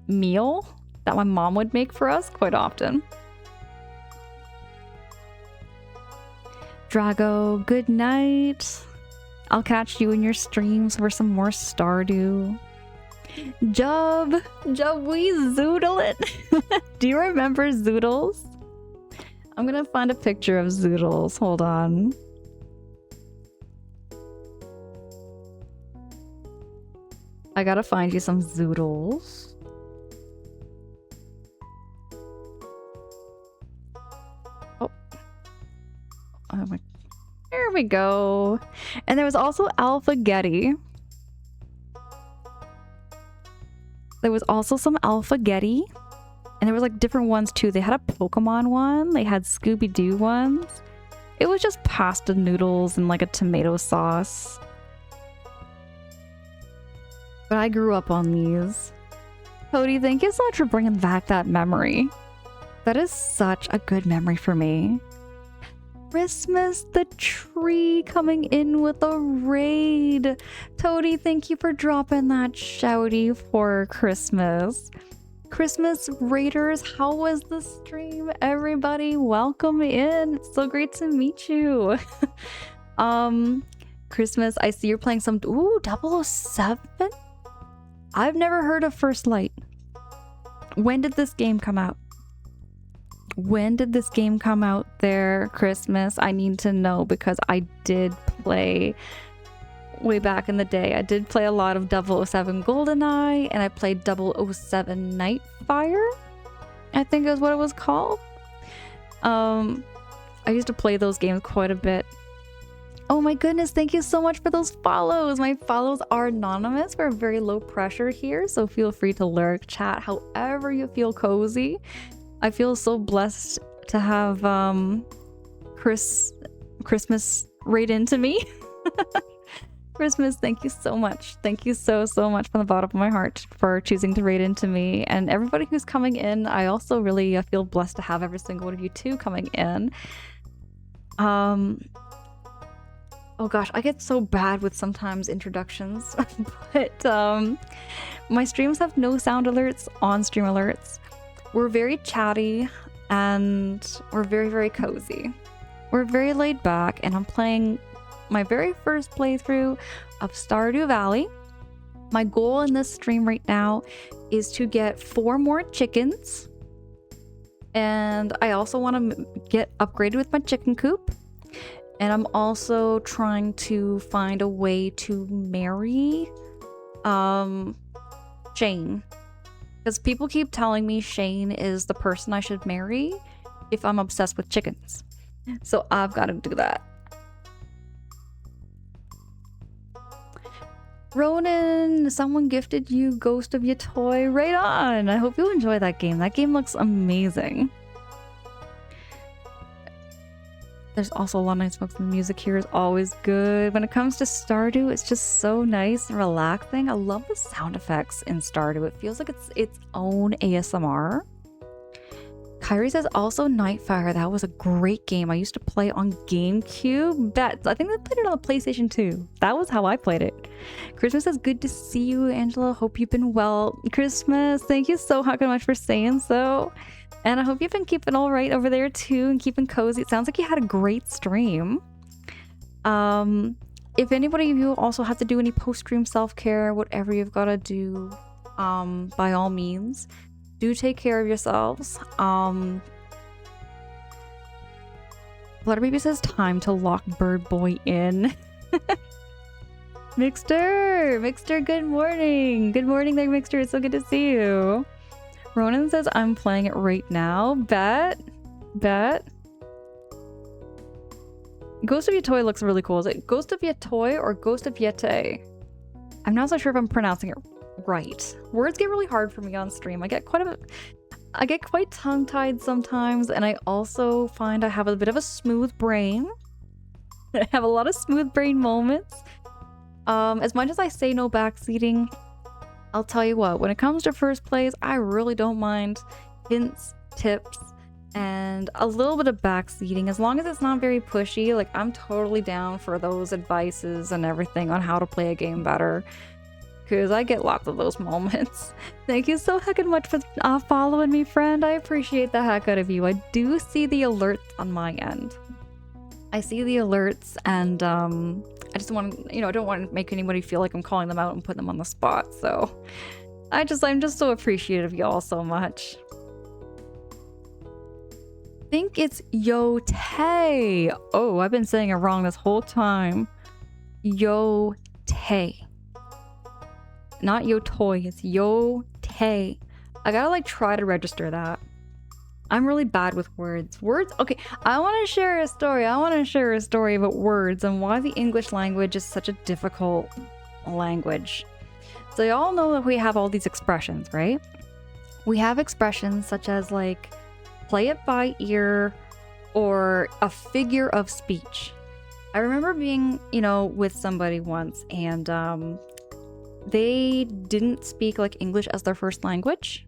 Speaker 1: meal that my mom would make for us quite often. Drago, good night. I'll catch you in your streams for some more Stardew. Jub, we zoodle it. Do you remember Zoodles? I'm gonna find a picture of Zoodles. Hold on. I gotta find you some Zoodles. There we go. And there was also Alpha-Getty. There was also some Alpha-Getty. And there was like different ones too. They had a Pokemon one. They had Scooby-Doo ones. It was just pasta noodles and like a tomato sauce. But I grew up on these. Cody, thank you so much for bringing back that memory. That is such a good memory for me. Christmas, the tree coming in with a raid. Toady, thank you for dropping that shouty for Christmas. Christmas Raiders, how was the stream? Everybody, welcome in. It's so great to meet you. Christmas, I see you're playing some... Ooh, 007? I've never heard of First Light. When did this game come out? When did this game come out there, Christmas? I need to know because I did play way back in the day. I did play a lot of 007 GoldenEye and I played 007 Nightfire, I think is what it was called. I used to play those games quite a bit. Oh my goodness, thank you so much for those follows. My follows are anonymous. We're very low pressure here, so feel free to lurk, chat, however you feel cozy. I feel so blessed to have Christmas right into me. Christmas, thank you so much. Thank you so much from the bottom of my heart for choosing to raid into me. And everybody who's coming in, I also really feel blessed to have every single one of you too coming in. Oh gosh, I get so bad with sometimes introductions, but my streams have no sound alerts on stream alerts. We're very chatty and we're very cozy. We're very laid back and I'm playing my very first playthrough of Stardew Valley. My goal in this stream right now is to get 4 more chickens. And I also want to get upgraded with my chicken coop. And I'm also trying to find a way to marry Shane. Because people keep telling me Shane is the person I should marry if I'm obsessed with chickens. So I've got to do that. Ronan, someone gifted you Ghost of Your Toy. Right on! I hope you enjoy that game. That game looks amazing. There's also a lot of nice smoke. The music here is always good. When it comes to Stardew, it's just so nice and relaxing. I love the sound effects in Stardew. It feels like it's its own ASMR. Kyrie says also Nightfire. That was a great game. I used to play on GameCube. I think they played it on the PlayStation 2. That was how I played it. Christmas says good to see you, Angela. Hope you've been well. Christmas, thank you so much for saying so. And I hope you've been keeping all right over there too and keeping cozy. It sounds like you had a great stream. If anybody of you also have to do any post-stream self-care, whatever you've got to do, by all means, do take care of yourselves. Flutterbaby says time to lock Bird Boy in. Mixter, good morning. Good morning there, Mixter. It's so good to see you. Ronan says I'm playing it right now. Bet. Ghost of Your Toy looks really cool. Is it Ghost of Your Toy or Ghost of Yete? I'm not so sure if I'm pronouncing it right. Words get really hard for me on stream. I get quite tongue-tied sometimes, and I also find I have a bit of a smooth brain. I have a lot of smooth brain moments. As much as I say no backseating, I'll tell you what, when it comes to first plays, I really don't mind hints, tips, and a little bit of backseating. As long as it's not very pushy, like I'm totally down for those advices and everything on how to play a game better. Because I get lots of those moments. Thank you so heckin' much for following me, friend. I appreciate the heck out of you. I do see the alerts on my end. I see the alerts, and I just want to, I don't want to make anybody feel like I'm calling them out and putting them on the spot. So I'm just so appreciative of y'all so much. I think it's Yo-Tay. Oh, I've been saying it wrong this whole time. Yo-Tay. Not Yo-Toy, it's Yo-Tay. I gotta try to register that. I'm really bad with words. Words? Okay, I want to share a story. I want to share a story about words and why the English language is such a difficult language. So you all know that we have all these expressions, right? We have expressions such as like play it by ear or a figure of speech. I remember being, with somebody once and they didn't speak like English as their first language.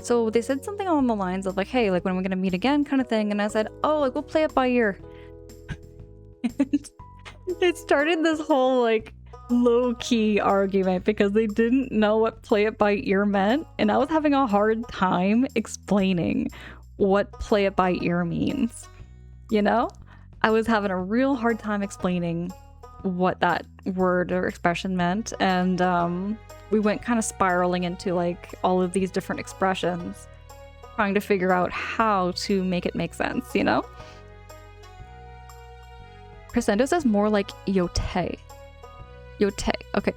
Speaker 1: So they said something along the lines of like, hey, like when are we gonna meet again kind of thing. And I said, oh, like we'll play it by ear. And it started this whole like low-key argument because they didn't know what play it by ear meant. And I was having a hard time explaining what play it by ear means. I was having a real hard time explaining what that word or expression meant. And we went kind of spiraling into like all of these different expressions, trying to figure out how to make it make sense, Crescendo says more like yote. Yote. Okay.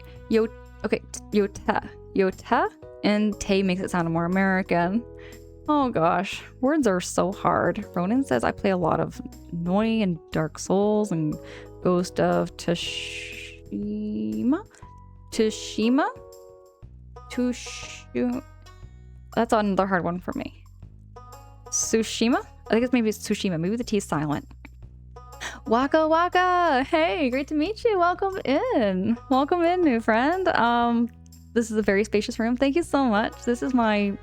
Speaker 1: Okay. Yote. Yote. And te makes it sound more American. Oh gosh. Words are so hard. Ronan says I play a lot of Noi and Dark Souls and Ghost of Tsushima? That's another hard one for me. Tsushima? I think maybe it's Tsushima. Maybe the T is silent. Waka waka! Hey, great to meet you. Welcome in. Welcome in, new friend. This is a very spacious room. Thank you so much. This is my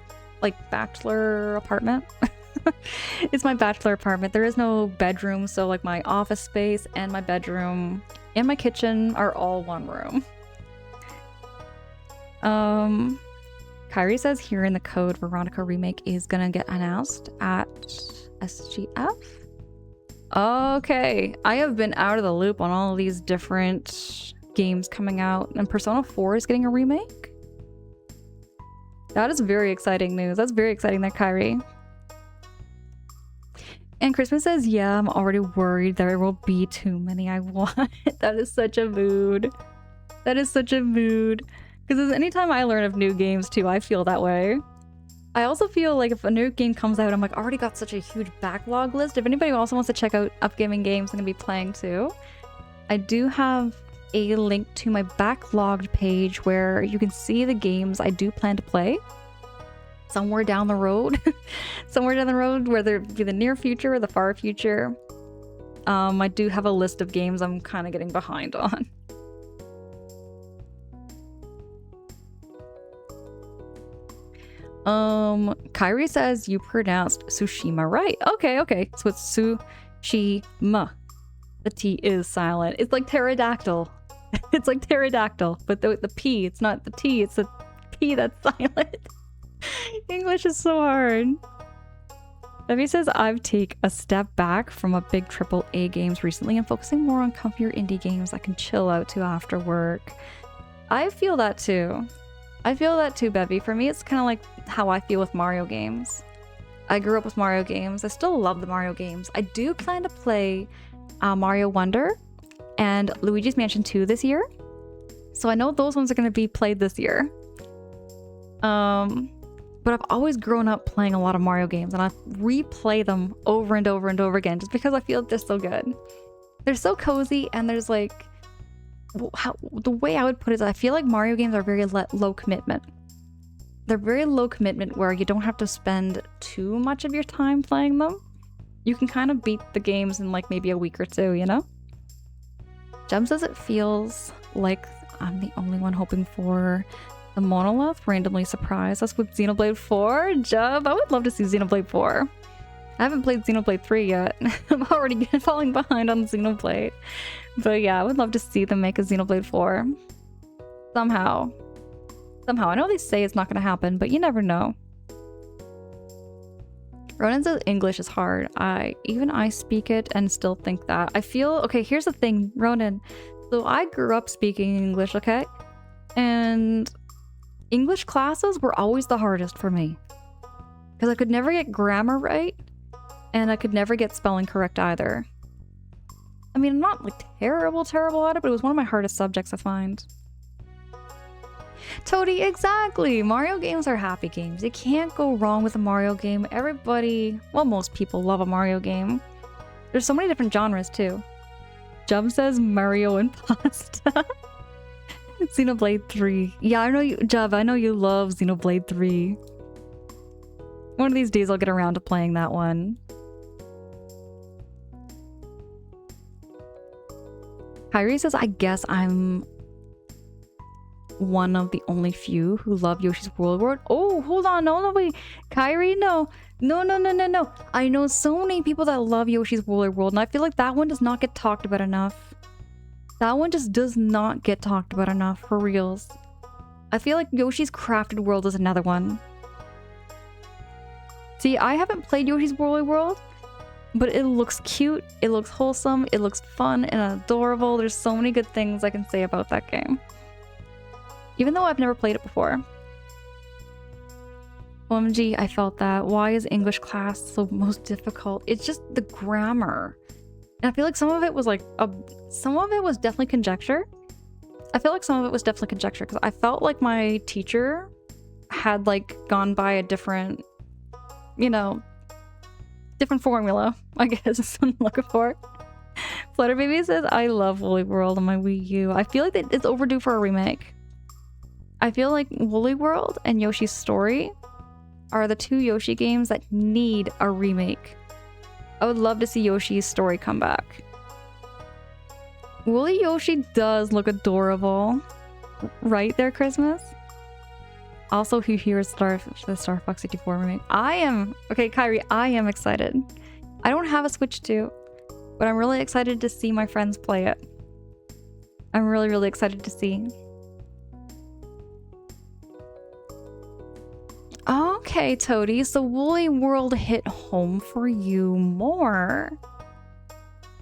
Speaker 1: bachelor apartment. It's my bachelor apartment. There is no bedroom, so like my office space and my bedroom and my kitchen are all one room. Kyrie says here in the code Veronica remake is gonna get announced at SGF. Okay, I have been out of the loop on all of these different games coming out, and Persona 4 is getting a remake. That is very exciting news. That's very exciting there, Kyrie. And Christmas says, yeah, I'm already worried there will be too many I want. That is such a mood. That is such a mood. Because anytime I learn of new games too, I feel that way. I also feel like if a new game comes out, I'm like, I already got such a huge backlog list. If anybody also wants to check out upcoming games I'm going to be playing too, I do have a link to my backlogged page where you can see the games I do plan to play. Somewhere down the road. Somewhere down the road, whether it be the near future or the far future. I do have a list of games I'm kind of getting behind on. Kyrie says you pronounced Tsushima right. Okay. So it's Tsushima. The T is silent. It's like pterodactyl. It's like pterodactyl, but the P, it's not the T, it's the P that's silent. English is so hard. Debbie says I've taken a step back from a big AAA games recently and focusing more on comfier indie games I can chill out to after work. I feel that too. Bevy. For me, it's kind of like how I feel with Mario games. I grew up with Mario games. I still love the Mario games. I do plan to play Mario Wonder and Luigi's Mansion 2 this year. So I know those ones are going to be played this year. But I've always grown up playing a lot of Mario games and I replay them over and over and over again just because I feel they're so good. They're so cozy and there's like... the way I would put it is I feel like Mario games are very low commitment. They're very low commitment where you don't have to spend too much of your time playing them. You can kind of beat the games in like maybe a week or two, Jem says it feels like I'm the only one hoping for the monolith. Randomly surprised us with Xenoblade 4. Jub, I would love to see Xenoblade 4. I haven't played Xenoblade 3 yet. I'm already falling behind on Xenoblade. But yeah, I would love to see them make a Xenoblade 4. Somehow. I know they say it's not going to happen, but you never know. Ronan says English is hard. I speak it and still think that. I feel... Okay, here's the thing, Ronan. So I grew up speaking English, okay? And English classes were always the hardest for me. Because I could never get grammar right. And I could never get spelling correct either. I mean, I'm not like terrible at it, but it was one of my hardest subjects, I find. Toady, exactly. Mario games are happy games. You can't go wrong with a Mario game. Everybody, well, most people love a Mario game. There's so many different genres too. Jub says Mario and pasta. Xenoblade 3. Yeah, I know you, Jub, I know you love Xenoblade 3. One of these days I'll get around to playing that one. Kyrie says, I guess I'm one of the only few who love Yoshi's Woolly World. Oh, hold on. No, wait. Kyrie, no. No. I know so many people that love Yoshi's Woolly World, and I feel like that one does not get talked about enough. That one just does not get talked about enough, for reals. I feel like Yoshi's Crafted World is another one. See, I haven't played Yoshi's Woolly World, but it looks cute, it looks wholesome, it looks fun and adorable. There's so many good things I can say about that game. Even though I've never played it before. OMG, I felt that. Why is English class so most difficult? It's just the grammar. And I feel like some of it was like, some of it was definitely conjecture. I feel like some of it was definitely conjecture because I felt like my teacher had like gone by a different, you know, different formula, I guess is what I'm looking for. Flutter Baby says, I love Woolly World on my Wii U. I feel like it's overdue for a remake. I feel like Woolly World and Yoshi's Story are the two Yoshi games that need a remake. I would love to see Yoshi's Story come back. Woolly Yoshi does look adorable. Right there, Christmas? Also, who hears the Star Fox 64 remake? Okay, Kyrie, I am excited. I don't have a Switch 2, but I'm really excited to see my friends play it. I'm really, really excited to see. Okay, Toady, so Woolly World hit home for you more.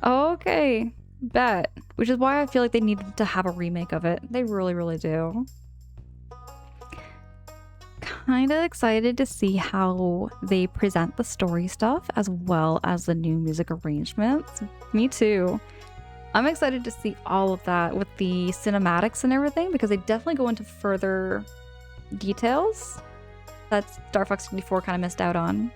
Speaker 1: Okay, bet. Which is why I feel like they need to have a remake of it. They really, really do. Kinda excited to see how they present the story stuff as well as the new music arrangements. Me too. I'm excited to see all of that with the cinematics and everything because they definitely go into further details that Star Fox 64 kind of missed out on.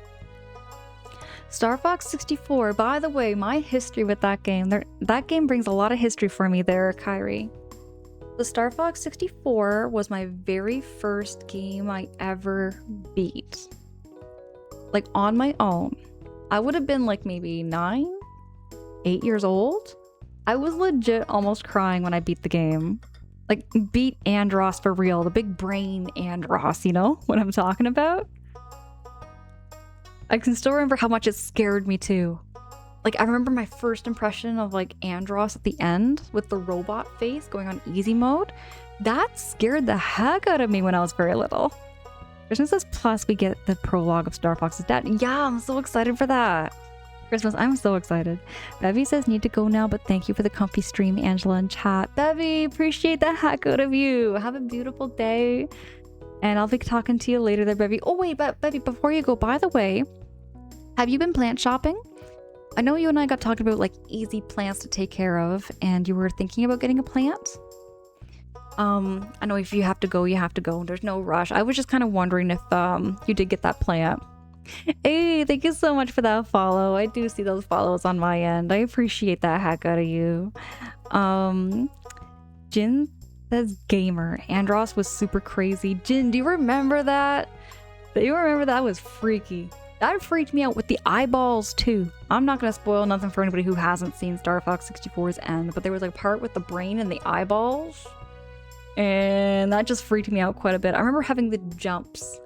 Speaker 1: Star Fox 64, by the way, my history with that game, that game brings a lot of history for me there, Kyrie. The Star Fox 64 was my very first game I ever beat. Like on my own. I would have been like maybe 9, 8 years old. I was legit almost crying when I beat the game. Like, beat Andross for real. The big brain Andross, you know what I'm talking about? I can still remember how much it scared me too. Like, I remember my first impression of like Andross at the end with the robot face going on easy mode. That scared the heck out of me when I was very little. Christmas says, plus we get the prologue of Star Fox's dad. Yeah, I'm so excited for that. Christmas, I'm so excited. Bevy says, need to go now, but thank you for the comfy stream, Angela in chat. Bevy, appreciate the heck out of you. Have a beautiful day. And I'll be talking to you later there, Bevy. Oh, wait, but Bevy, before you go, by the way, have you been plant shopping? I know you and I got talking about like easy plants to take care of, and you were thinking about getting a plant. I know if you have to go, you have to go. There's no rush. I was just kind of wondering if you did get that plant. Hey, thank you so much for that follow. I do see those follows on my end. I appreciate that heck out of you. Jin says gamer. Andross was super crazy. Jin, do you remember that? Do you remember that was freaky? That freaked me out with the eyeballs too. I'm not gonna spoil nothing for anybody who hasn't seen Star Fox 64's end, but there was like a part with the brain and the eyeballs, and that just freaked me out quite a bit. I remember having the jumps.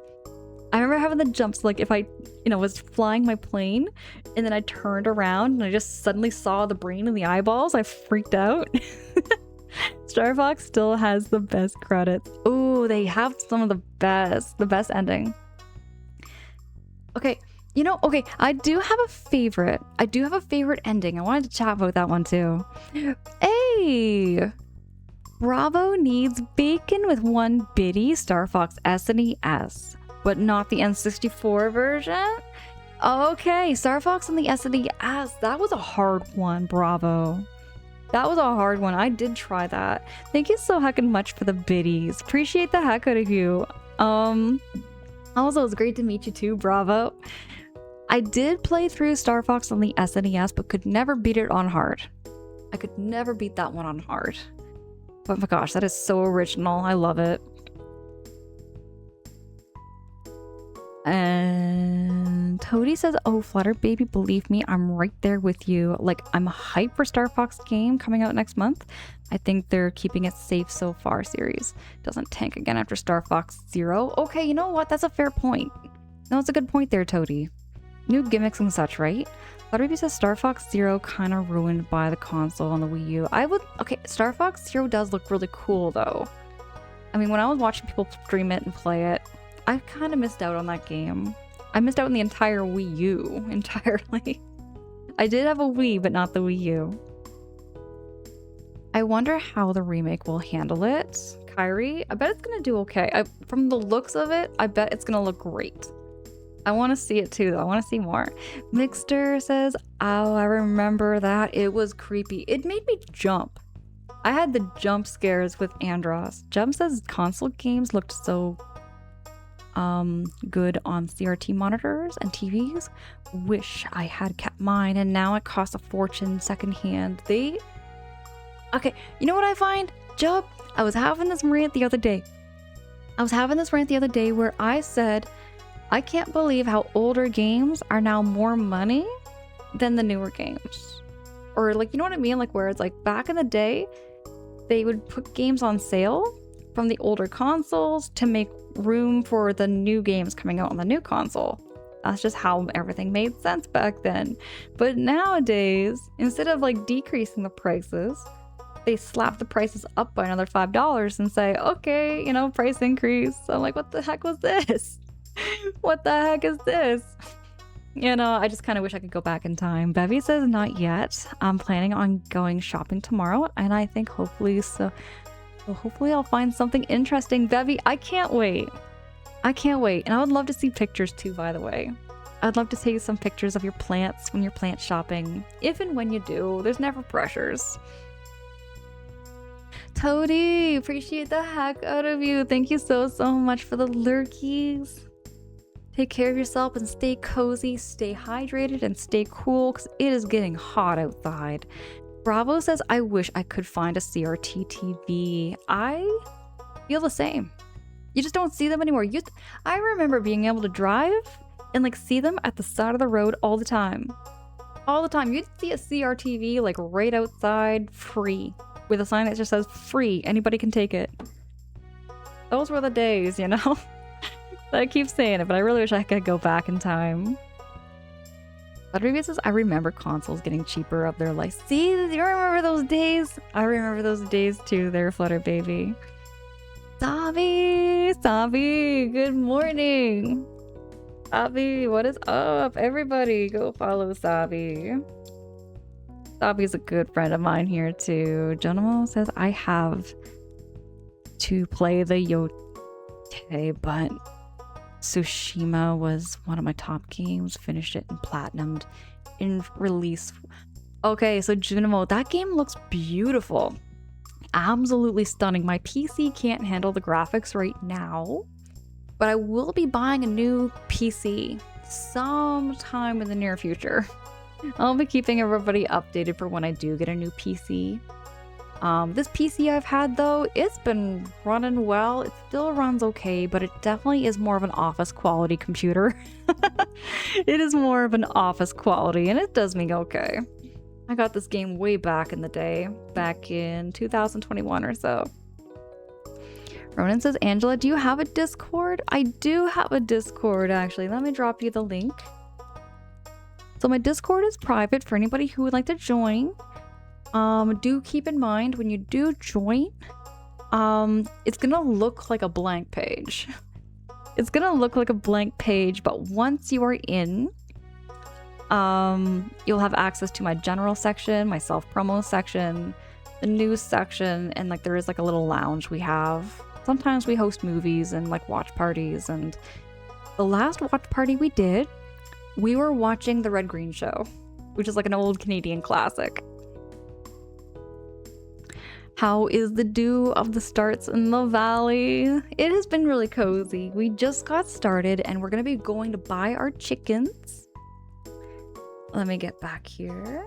Speaker 1: Like if I, was flying my plane and then I turned around and I just suddenly saw the brain and the eyeballs. I freaked out. Star Fox still has the best credits. Ooh, they have some of the best ending. Okay, okay, I do have a favorite ending. I wanted to chat about that one too. Hey! Bravo needs bacon with one bitty Star Fox SNES, but not the N64 version? Okay, Star Fox and the SNES, that was a hard one, Bravo. That was a hard one. I did try that. Thank you so heckin' much for the biddies. Appreciate the heck out of you. Also, it was great to meet you too, Bravo. I did play through Star Fox on the SNES, but could never beat it on hard. I could never beat that one on hard. But my gosh, that is so original. I love it. And Toadie says, oh, Flutter Baby, believe me, I'm right there with you. Like, I'm hyped for Star Fox game coming out next month. I think they're keeping it safe so far series. Doesn't tank again after Star Fox Zero. Okay, you know what? That's a fair point. No, it's a good point there, Toadie. New gimmicks and such, right? Flutter Baby says Star Fox Zero kind of ruined by the console on the Wii U. Okay, Star Fox Zero does look really cool, though. I mean, when I was watching people stream it and play it, I kind of missed out on that game. I missed out on the entire Wii U entirely. I did have a Wii, but not the Wii U. I wonder how the remake will handle it. Kyrie, I bet it's gonna do okay. From the looks of it, I bet it's gonna look great. I want to see it too, though. I want to see more. Mixter says, oh, I remember that. It was creepy. It made me jump. I had the jump scares with Andros. Jump says console games looked so good on CRT monitors and TVs. Wish I had kept mine, and now it costs a fortune secondhand. Okay, you know what I find? Job, I was having this rant the other day. Where I said, I can't believe how older games are now more money than the newer games. Or like, you know what I mean? Like where it's like back in the day, they would put games on sale from the older consoles to make room for the new games coming out on the new console. That's just how everything made sense back then. But nowadays, instead of like decreasing the prices, they slap the prices up by another $5 and say, okay, you know, price increase. I'm like, what the heck was this? What the heck is this? You know, I just kind of wish I could go back in time. Bevy says not yet. I'm planning on going shopping tomorrow, and I think hopefully I'll find something interesting. Bevy, I can't wait. And I would love to see pictures too, by the way. I'd love to take some pictures of your plants when you're plant shopping. If and when you do, there's never pressures. Toadie, appreciate the heck out of you. Thank you so much for the lurkies. Take care of yourself and stay cozy, stay hydrated, and stay cool because it is getting hot outside. Bravo says, I wish I could find a CRT TV. I feel the same. You just don't see them anymore. I remember being able to drive and like see them at the side of the road all the time. All the time. You'd see a CRTV like right outside, free, with a sign that just says free. Anybody can take it. Those were the days, you know? I keep saying it, but I really wish I could go back in time. Rodriguez says, I remember consoles getting cheaper of their life. See, you remember those days? I remember those days too there, Flutter Baby. Savi, good morning. Savi, what is up? Everybody, go follow Savi. Savi's a good friend of mine here too. Jonomo says, I have to play the Yote, but Tsushima was one of my top games. Finished it and platinumed in release. Okay, so Junimo, that game looks beautiful. Absolutely stunning. My PC can't handle the graphics right now, but I will be buying a new PC sometime in the near future. I'll be keeping everybody updated for when I do get a new PC. This PC I've had though, it's been running well. It still runs okay, but it definitely is more of an office quality computer. It is more of an office quality and it does me okay. I got this game way back in the day, back in 2021 or so. Ronan says, Angela, do you have a Discord? I do have a Discord actually. Let me drop you the link. So my Discord is private for anybody who would like to join. Do keep in mind when you do join, it's gonna look like a blank page. It's gonna look like a blank page, but once you are in, you'll have access to my general section, my self-promo section, the news section, and like there is like a little lounge we have. Sometimes we host movies and like watch parties, and the last watch party we did, we were watching The Red Green Show, which is like an old Canadian classic. How is the dew of the starts in the valley? It has been really cozy. We just got started and we're gonna be going to buy our chickens. Let me get back here.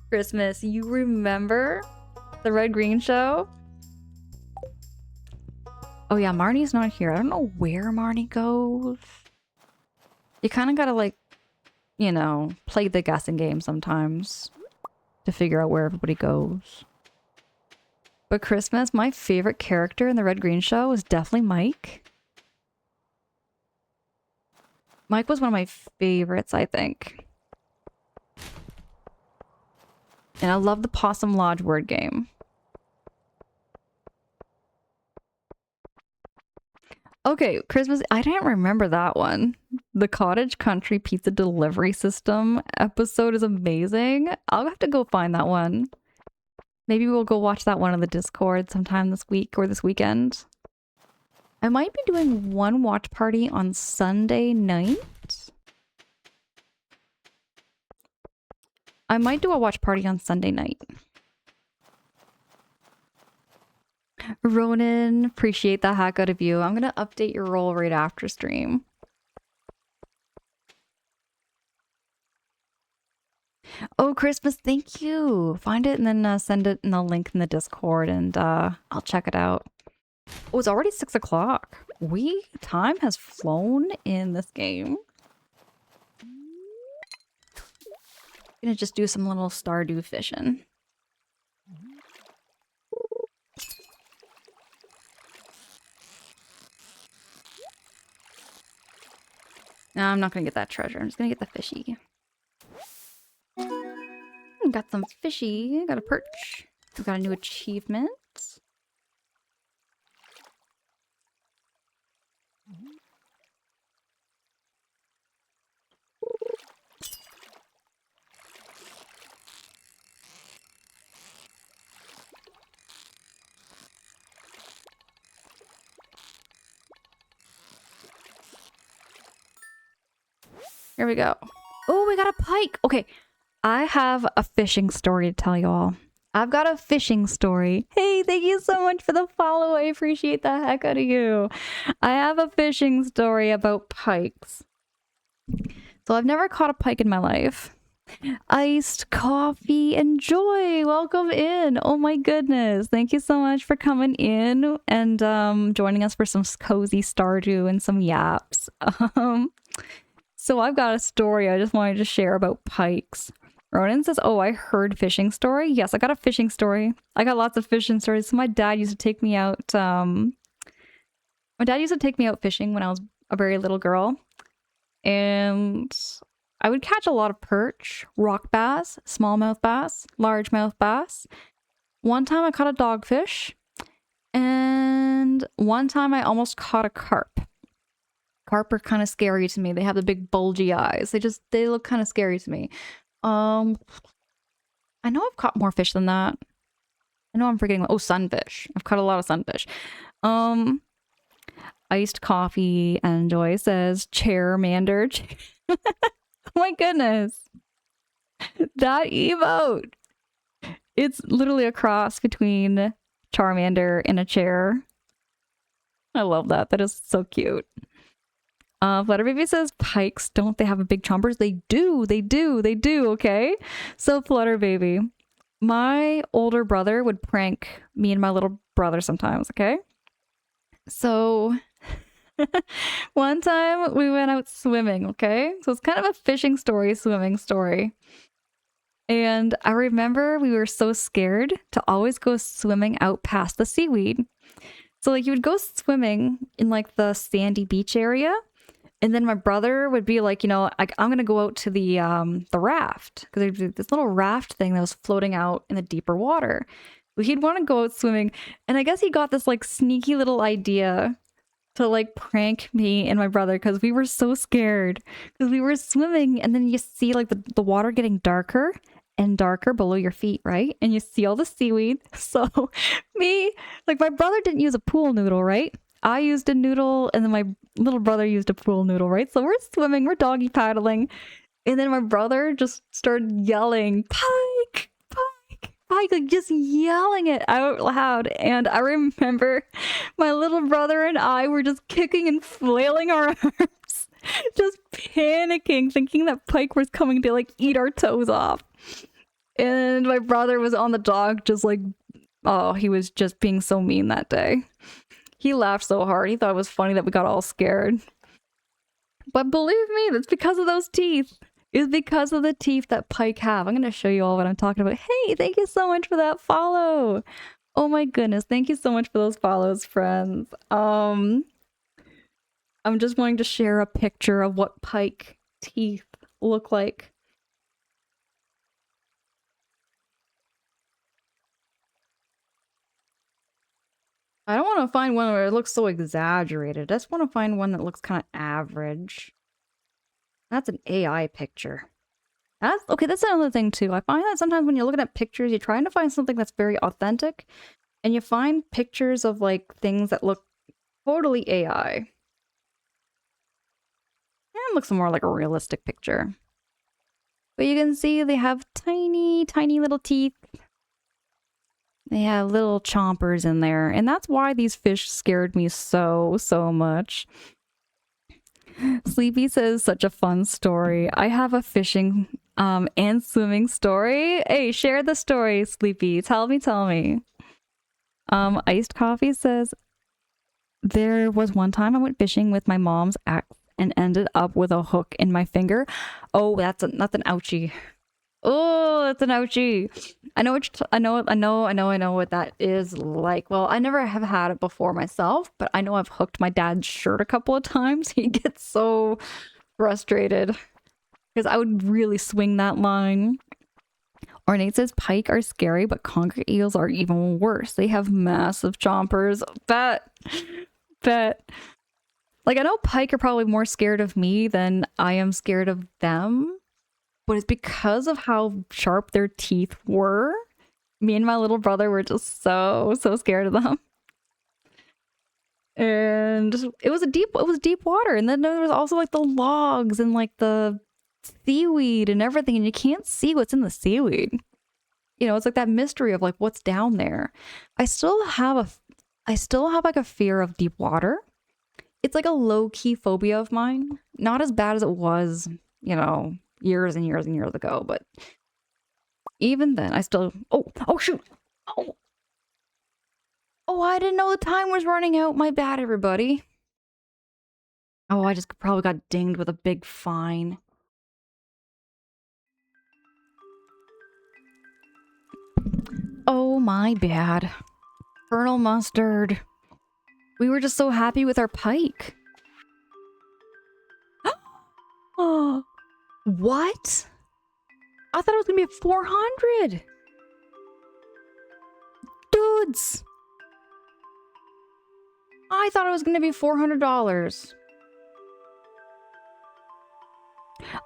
Speaker 1: Christmas, you remember the Red Green show? Oh yeah, Marnie's not here. I don't know where Marnie goes. You kind of gotta like, you know, play the guessing game sometimes to figure out where everybody goes. But Christmas, my favorite character in the Red Green show is definitely Mike. Mike was one of my favorites, I think. And I love the Possum Lodge word game. Okay, Christmas, I didn't remember that one. The Cottage Country Pizza Delivery System episode is amazing. I'll have to go find that one. Maybe we'll go watch that one on the Discord sometime this week or this weekend. I might be doing one watch party on Sunday night. I might do a watch party on Sunday night. Ronan, appreciate the heck out of you. I'm gonna update your role right after stream. Oh, Christmas, thank you. Find it and then send it in the link in the Discord and I'll check it out. Oh, it's already 6 o'clock. Time has flown in this game. Gonna just do some little Stardew fishing. No, I'm not gonna get that treasure. I'm just gonna get the fishy. Got some fishy. Got a perch. We got a new achievement. Here we go. Oh, we got a pike. Okay, I have a fishing story to tell y'all. I've got a fishing story. Hey, thank you so much for the follow. I appreciate the heck out of you. I have a fishing story about pikes. So I've never caught a pike in my life. Iced coffee and joy. Welcome in. Oh my goodness. Thank you so much for coming in and joining us for some cozy Stardew and some yaps. So I've got a story I just wanted to share about pikes. Ronan says, oh, I heard fishing story. Yes, I got a fishing story. I got lots of fishing stories. So my dad used to take me out. My dad used to take me out fishing when I was a very little girl. And I would catch a lot of perch, rock bass, smallmouth bass, largemouth bass. One time I caught a dogfish. And one time I almost caught a carp. Carp are kind of scary to me. They have the big bulgy eyes. They look kind of scary to me. I know I've caught more fish than that. I know I'm forgetting. Oh, sunfish. I've caught a lot of sunfish. Iced coffee and Joy says Charmander. Oh my goodness. That emote. It's literally a cross between Charmander and a chair. I love that. That is so cute. Flutterbaby says, pikes, don't they have a big chompers? They do, okay? So Flutterbaby, my older brother would prank me and my little brother sometimes, okay? So one time we went out swimming, okay? So it's kind of a fishing story, swimming story. And I remember we were so scared to always go swimming out past the seaweed. So like you would go swimming in like the sandy beach area. And then my brother would be like, you know, like I'm gonna go out to the raft because there's this little raft thing that was floating out in the deeper water. But he'd want to go out swimming, and I guess he got this like sneaky little idea to like prank me and my brother because we were so scared because we were swimming, and then you see like the water getting darker and darker below your feet, right? And you see all the seaweed. So my brother didn't use a pool noodle, right? I used a noodle and then my little brother used a pool noodle, right? So we're swimming, we're doggy paddling. And then my brother just started yelling, pike, pike, pike, like just yelling it out loud. And I remember my little brother and I were just kicking and flailing our arms, just panicking, thinking that pike was coming to like eat our toes off. And my brother was on the dock, just like, oh, he was just being so mean that day. He laughed so hard. He thought it was funny that we got all scared. But believe me, that's because of those teeth. It's because of the teeth that pike have. I'm going to show you all what I'm talking about. Hey, thank you so much for that follow. Oh my goodness. Thank you so much for those follows, friends. I'm just wanting to share a picture of what pike teeth look like. I don't want to find one where it looks so exaggerated. I just want to find one that looks kind of average. That's an AI picture. That's another thing too. I find that sometimes when you're looking at pictures, you're trying to find something that's very authentic, and you find pictures of like things that look totally AI. And it looks more like a realistic picture. But you can see they have tiny, tiny little teeth. They have little chompers in there, and that's why these fish scared me so much. Sleepy says, such a fun story. I have a fishing and swimming story. Hey, share the story, Sleepy. Tell me. Iced Coffee says, there was one time I went fishing with my mom's axe and ended up with a hook in my finger. Oh, that's an ouchie. Oh, that's an ouchie. I know what that is like. Well, I never have had it before myself, but I know I've hooked my dad's shirt a couple of times. He gets so frustrated because I would really swing that line. Ornate says pike are scary, but conger eels are even worse. They have massive chompers. Bet. Like, I know pike are probably more scared of me than I am scared of them. But it's because of how sharp their teeth were. Me and my little brother were just so scared of them. And it was deep water. And then there was also like the logs and like the seaweed and everything. And you can't see what's in the seaweed. You know, it's like that mystery of like what's down there. I still have like a fear of deep water. It's like a low-key phobia of mine. Not as bad as it was, you know, years and years ago, but even then I still oh shoot. Oh, I didn't know the time was running out. My bad, everybody. Oh, I just probably got dinged with a big fine. Oh, my bad. Colonel Mustard. We were just so happy with our pike. Oh, what? I thought it was gonna be 400. Dudes. I thought it was gonna be $400.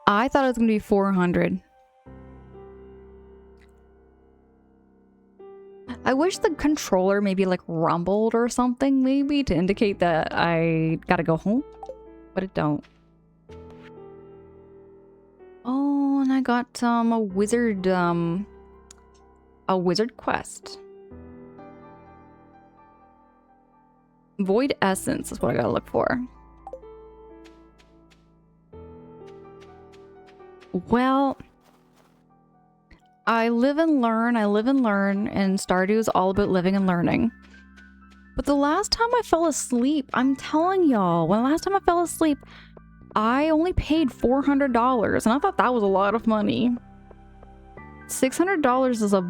Speaker 1: I thought it was gonna be 400. I wish the controller maybe like rumbled or something, maybe to indicate that I gotta go home, but it don't. Oh, and I got a wizard quest. Void essence is what I gotta look for. Well, I live and learn, and Stardew is all about living and learning. But the last time I fell asleep, I'm telling y'all, I only paid $400, and I thought that was a lot of money. $600 is a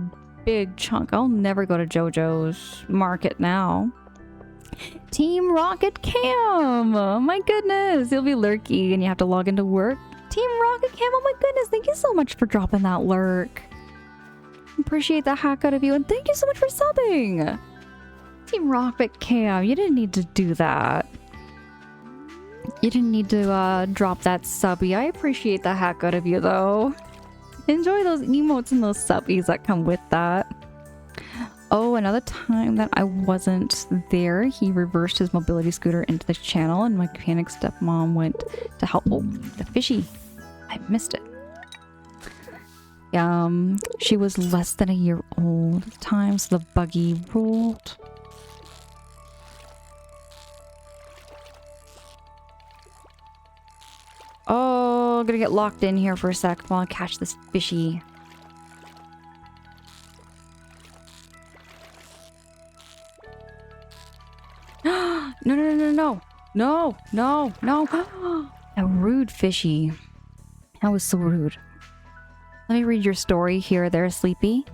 Speaker 1: big chunk. I'll never go to JoJo's Market now. Team Rocket Cam! Oh my goodness, you'll be lurky and you have to log into work. Team Rocket Cam, oh my goodness, thank you so much for dropping that lurk. Appreciate the heck out of you, and thank you so much for subbing. Team Rocket Cam, you didn't need to do that. You didn't need to drop that subby. I appreciate the heck out of you though. Enjoy those emotes and those subbies that come with that. Oh, another time that I wasn't there, he reversed his mobility scooter into the channel and my mechanic stepmom went to help. Oh, the fishy. I missed it. She was less than a year old at the time, so the buggy rolled. Oh, I'm gonna get locked in here for a sec while I catch this fishy. No, no, no, no, no. No, no, no. A rude fishy. That was so rude. Let me read your story here there, Sleepy.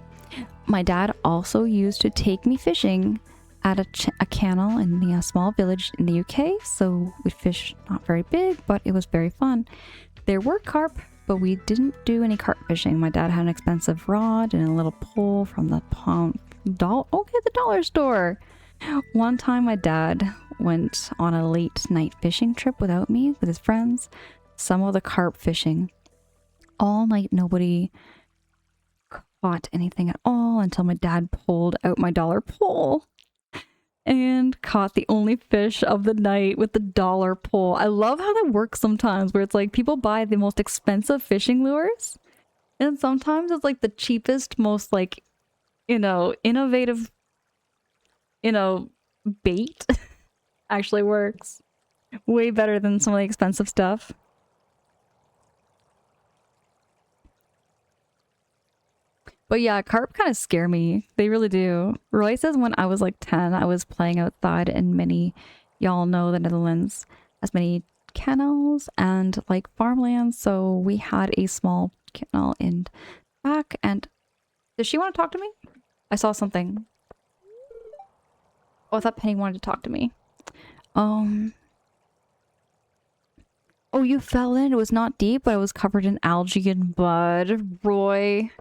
Speaker 1: My dad also used to take me fishing at a canal in a small village in the UK, so we'd fish not very big, but it was very fun. There were carp, but we didn't do any carp fishing. My dad had an expensive rod and a little pole from the the dollar store. One time my dad went on a late night fishing trip without me with his friends. Some of the carp fishing. All night nobody caught anything at all until my dad pulled out my dollar pole and caught the only fish of the night with the dollar pole. I love how that works sometimes, where it's like people buy the most expensive fishing lures, and sometimes it's like the cheapest, most like, innovative, bait actually works way better than some of the expensive stuff. But yeah, carp kind of scare me. They really do. Roy says when I was like 10, I was playing outside in many, y'all know the Netherlands has many canals and like farmlands. So we had a small canal in back. And does she want to talk to me? I saw something. Oh, I thought Penny wanted to talk to me. Oh, you fell in. It was not deep, but it was covered in algae and mud. Roy.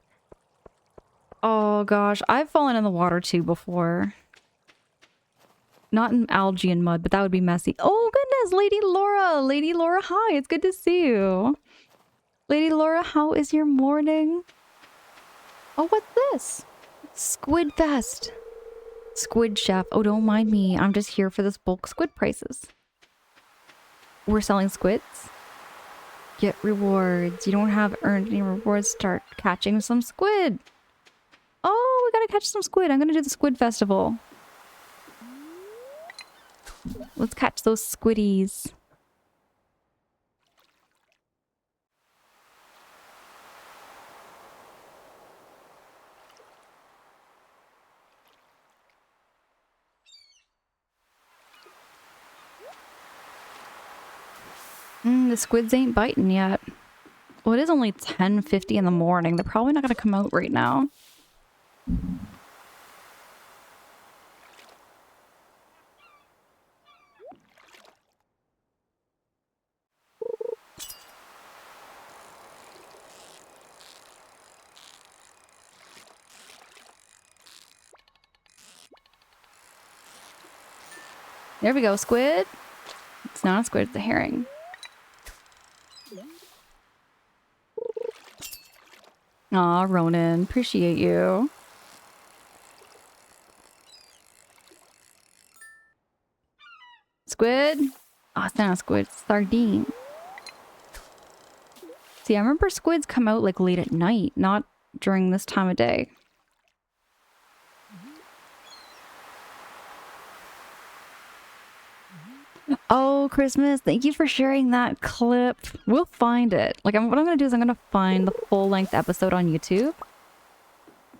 Speaker 1: Oh gosh, I've fallen in the water too before. Not in algae and mud, but that would be messy. Oh goodness, Lady Laura! Lady Laura, hi, it's good to see you. Lady Laura, how is your morning? Oh, what's this? Squid Fest. Squid Chef. Oh, don't mind me. I'm just here for this bulk squid prices. We're selling squids. Get rewards. You don't have earned any rewards. Start catching some squid. Oh, we gotta catch some squid. I'm gonna do the squid festival. Let's catch those squiddies. The squids ain't biting yet. Well, it is only 10:50 in the morning. They're probably not gonna come out right now. There we go, squid. It's not a squid, it's a herring. Aw, Ronan, appreciate you. Squid? Oh, it's not a squid, it's sardine. See, I remember squids come out like late at night, not during this time of day. Oh, Christmas, thank you for sharing that clip. We'll find it. Like, what I'm gonna do is I'm gonna find the full-length episode on YouTube.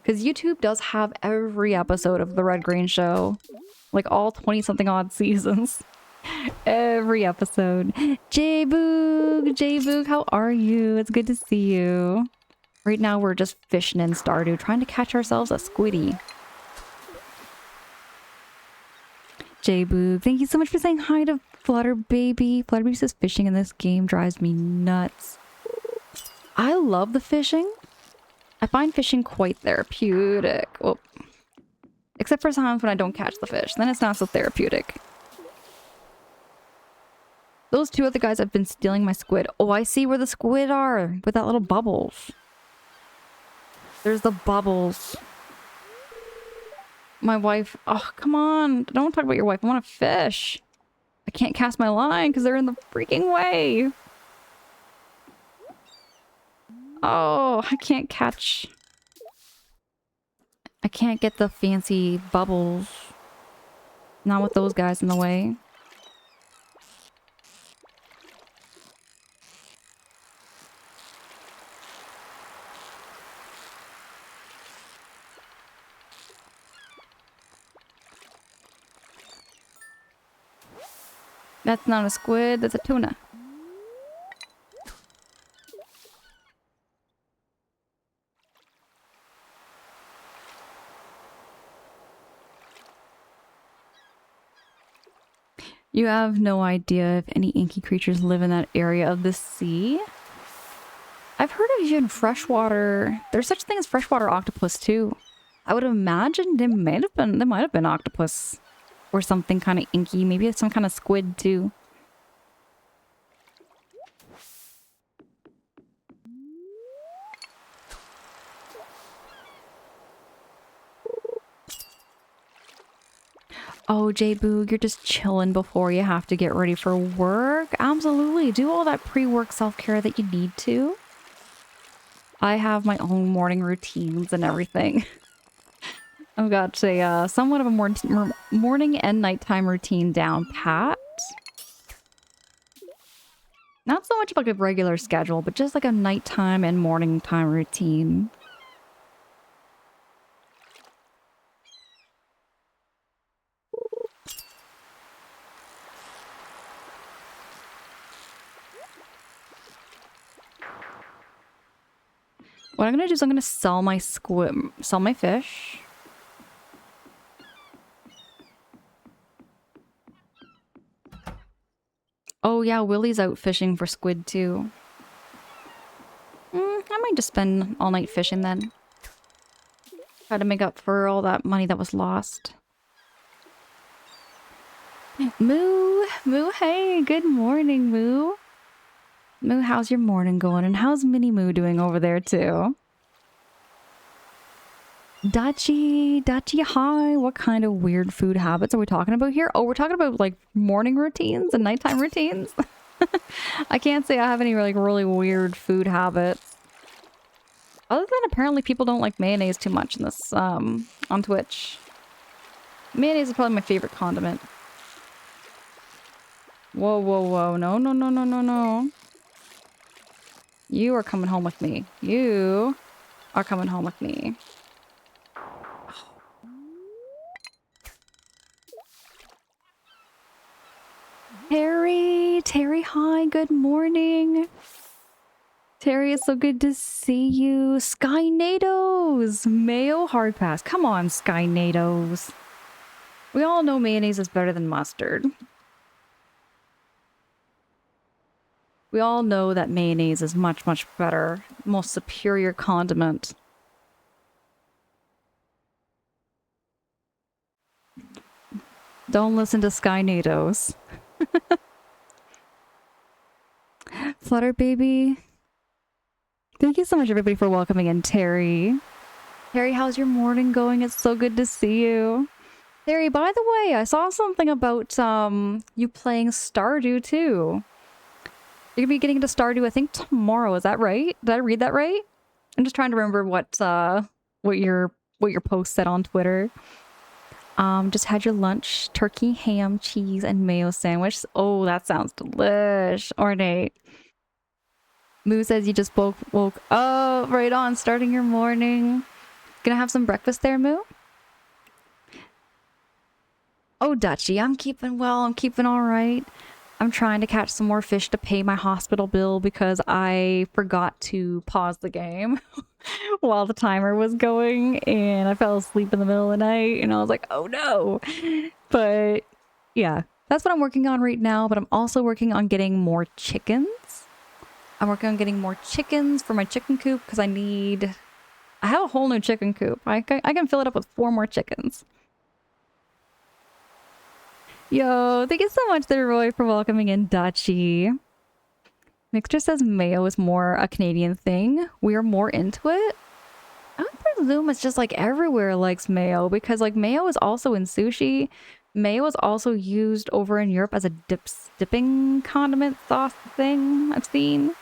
Speaker 1: Because YouTube does have every episode of The Red Green Show. Like, all 20-something odd seasons. Every episode. J-Boog, how are you? It's good to see you. Right now, we're just fishing in Stardew, trying to catch ourselves a squiddy. J-Boog, thank you so much for saying hi to Flutter Baby. Flutter Baby says fishing in this game drives me nuts. I love the fishing. I find fishing quite therapeutic. Well, except for times when I don't catch the fish. Then it's not so therapeutic. Those two other guys have been stealing my squid. Oh, I see where the squid are. With that little bubbles. There's the bubbles. My wife. Oh, come on. Don't talk about your wife. I want to fish. I can't cast my line because they're in the freaking way. Oh, I can't catch. I can't get the fancy bubbles. Not with those guys in the way. That's not a squid, that's a tuna. You have no idea if any inky creatures live in that area of the sea. I've heard of even freshwater. There's such a thing as freshwater octopus too. I would imagine there might have been octopus or something kind of inky. Maybe some kind of squid too. Oh, J-Boo, you're just chilling before you have to get ready for work. Absolutely. Do all that pre-work self-care that you need to. I have my own morning routines and everything. I've got a somewhat of a morning and nighttime routine down pat. Not so much like a regular schedule, but just like a nighttime and morning time routine. What I'm gonna do is I'm gonna sell my fish. Oh yeah, Willie's out fishing for squid too. I might just spend all night fishing then. Try to make up for all that money that was lost. Moo! Moo, hey! Good morning, Moo! Moo, how's your morning going? And how's Mini Moo doing over there too? Dachi, hi! What kind of weird food habits are we talking about here? Oh, we're talking about like morning routines and nighttime routines? I can't say I have any like really weird food habits. Other than apparently people don't like mayonnaise too much in this, on Twitch. Mayonnaise is probably my favorite condiment. Whoa, whoa, whoa. No, no, no, no, no, no. You are coming home with me. You are coming home with me. Terry, hi, good morning. Terry, it's so good to see you. Skynados! Mayo hard pass. Come on, Skynados. We all know mayonnaise is better than mustard. We all know that mayonnaise is much, much better. Most superior condiment. Don't listen to Skynados. Flutter baby. Thank you so much everybody for welcoming in Terry. Terry, how's your morning going? It's so good to see you. Terry, by the way, I saw something about you playing Stardew too. You're gonna be getting into Stardew, I think tomorrow. Is that right? Did I read that right? I'm just trying to remember what your post said on Twitter. Just had your lunch, turkey, ham, cheese, and mayo sandwich. Oh, that sounds delish. Ornate. Moo says you just woke up, right on, starting your morning. Gonna have some breakfast there, Moo? Oh, Dutchie, I'm keeping well. I'm keeping all right. I'm trying to catch some more fish to pay my hospital bill because I forgot to pause the game while the timer was going and I fell asleep in the middle of the night and I was like, oh no. But yeah, that's what I'm working on right now. But I'm also working on getting more chickens. I'm working on getting more chickens for my chicken coop because I have a whole new chicken coop. I can fill it up with 4 more chickens. Yo, thank you so much there, Roy, for welcoming in Dachi. Mixture says mayo is more a Canadian thing. We're more into it. I would presume it's just like everywhere likes mayo because like mayo is also in sushi. Mayo is also used over in Europe as a dipping condiment sauce thing I've seen.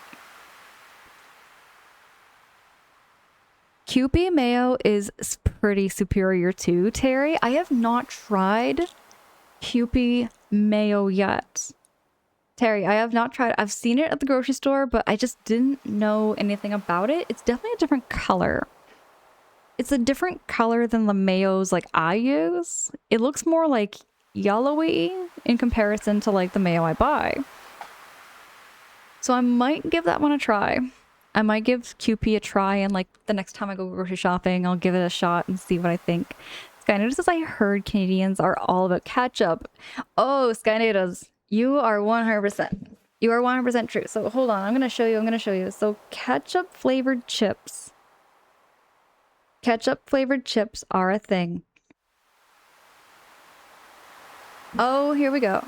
Speaker 1: Kewpie mayo is pretty superior too, Terry. I have not tried Kewpie mayo yet. Terry, I have not tried. I've seen it at the grocery store, but I just didn't know anything about it. It's definitely a different color. It's a different color than the mayos like I use. It looks more like yellowy in comparison to like the mayo I buy. So I might give that one a try. I might give Kewpie a try, and like the next time I go grocery shopping, I'll give it a shot and see what I think. Skynatas, I heard Canadians are all about ketchup. Oh, Skynatas, you are 100%. You are 100% true. So hold on, I'm gonna show you. So ketchup flavored chips. Ketchup flavored chips are a thing. Oh, here we go.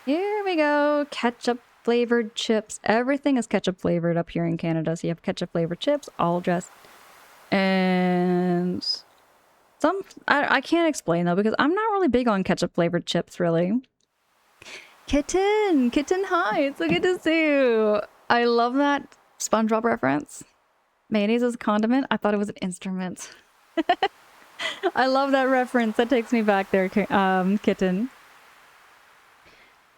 Speaker 1: Here we go. Ketchup flavored chips. Everything is ketchup flavored up here in Canada. So you have ketchup flavored chips, all dressed. And some, I can't explain though, because I'm not really big on ketchup flavored chips, really. Kitten, hi, it's so good to see you. I love that SpongeBob reference. Mayonnaise is a condiment. I thought it was an instrument. I love that reference. That takes me back there, Kitten.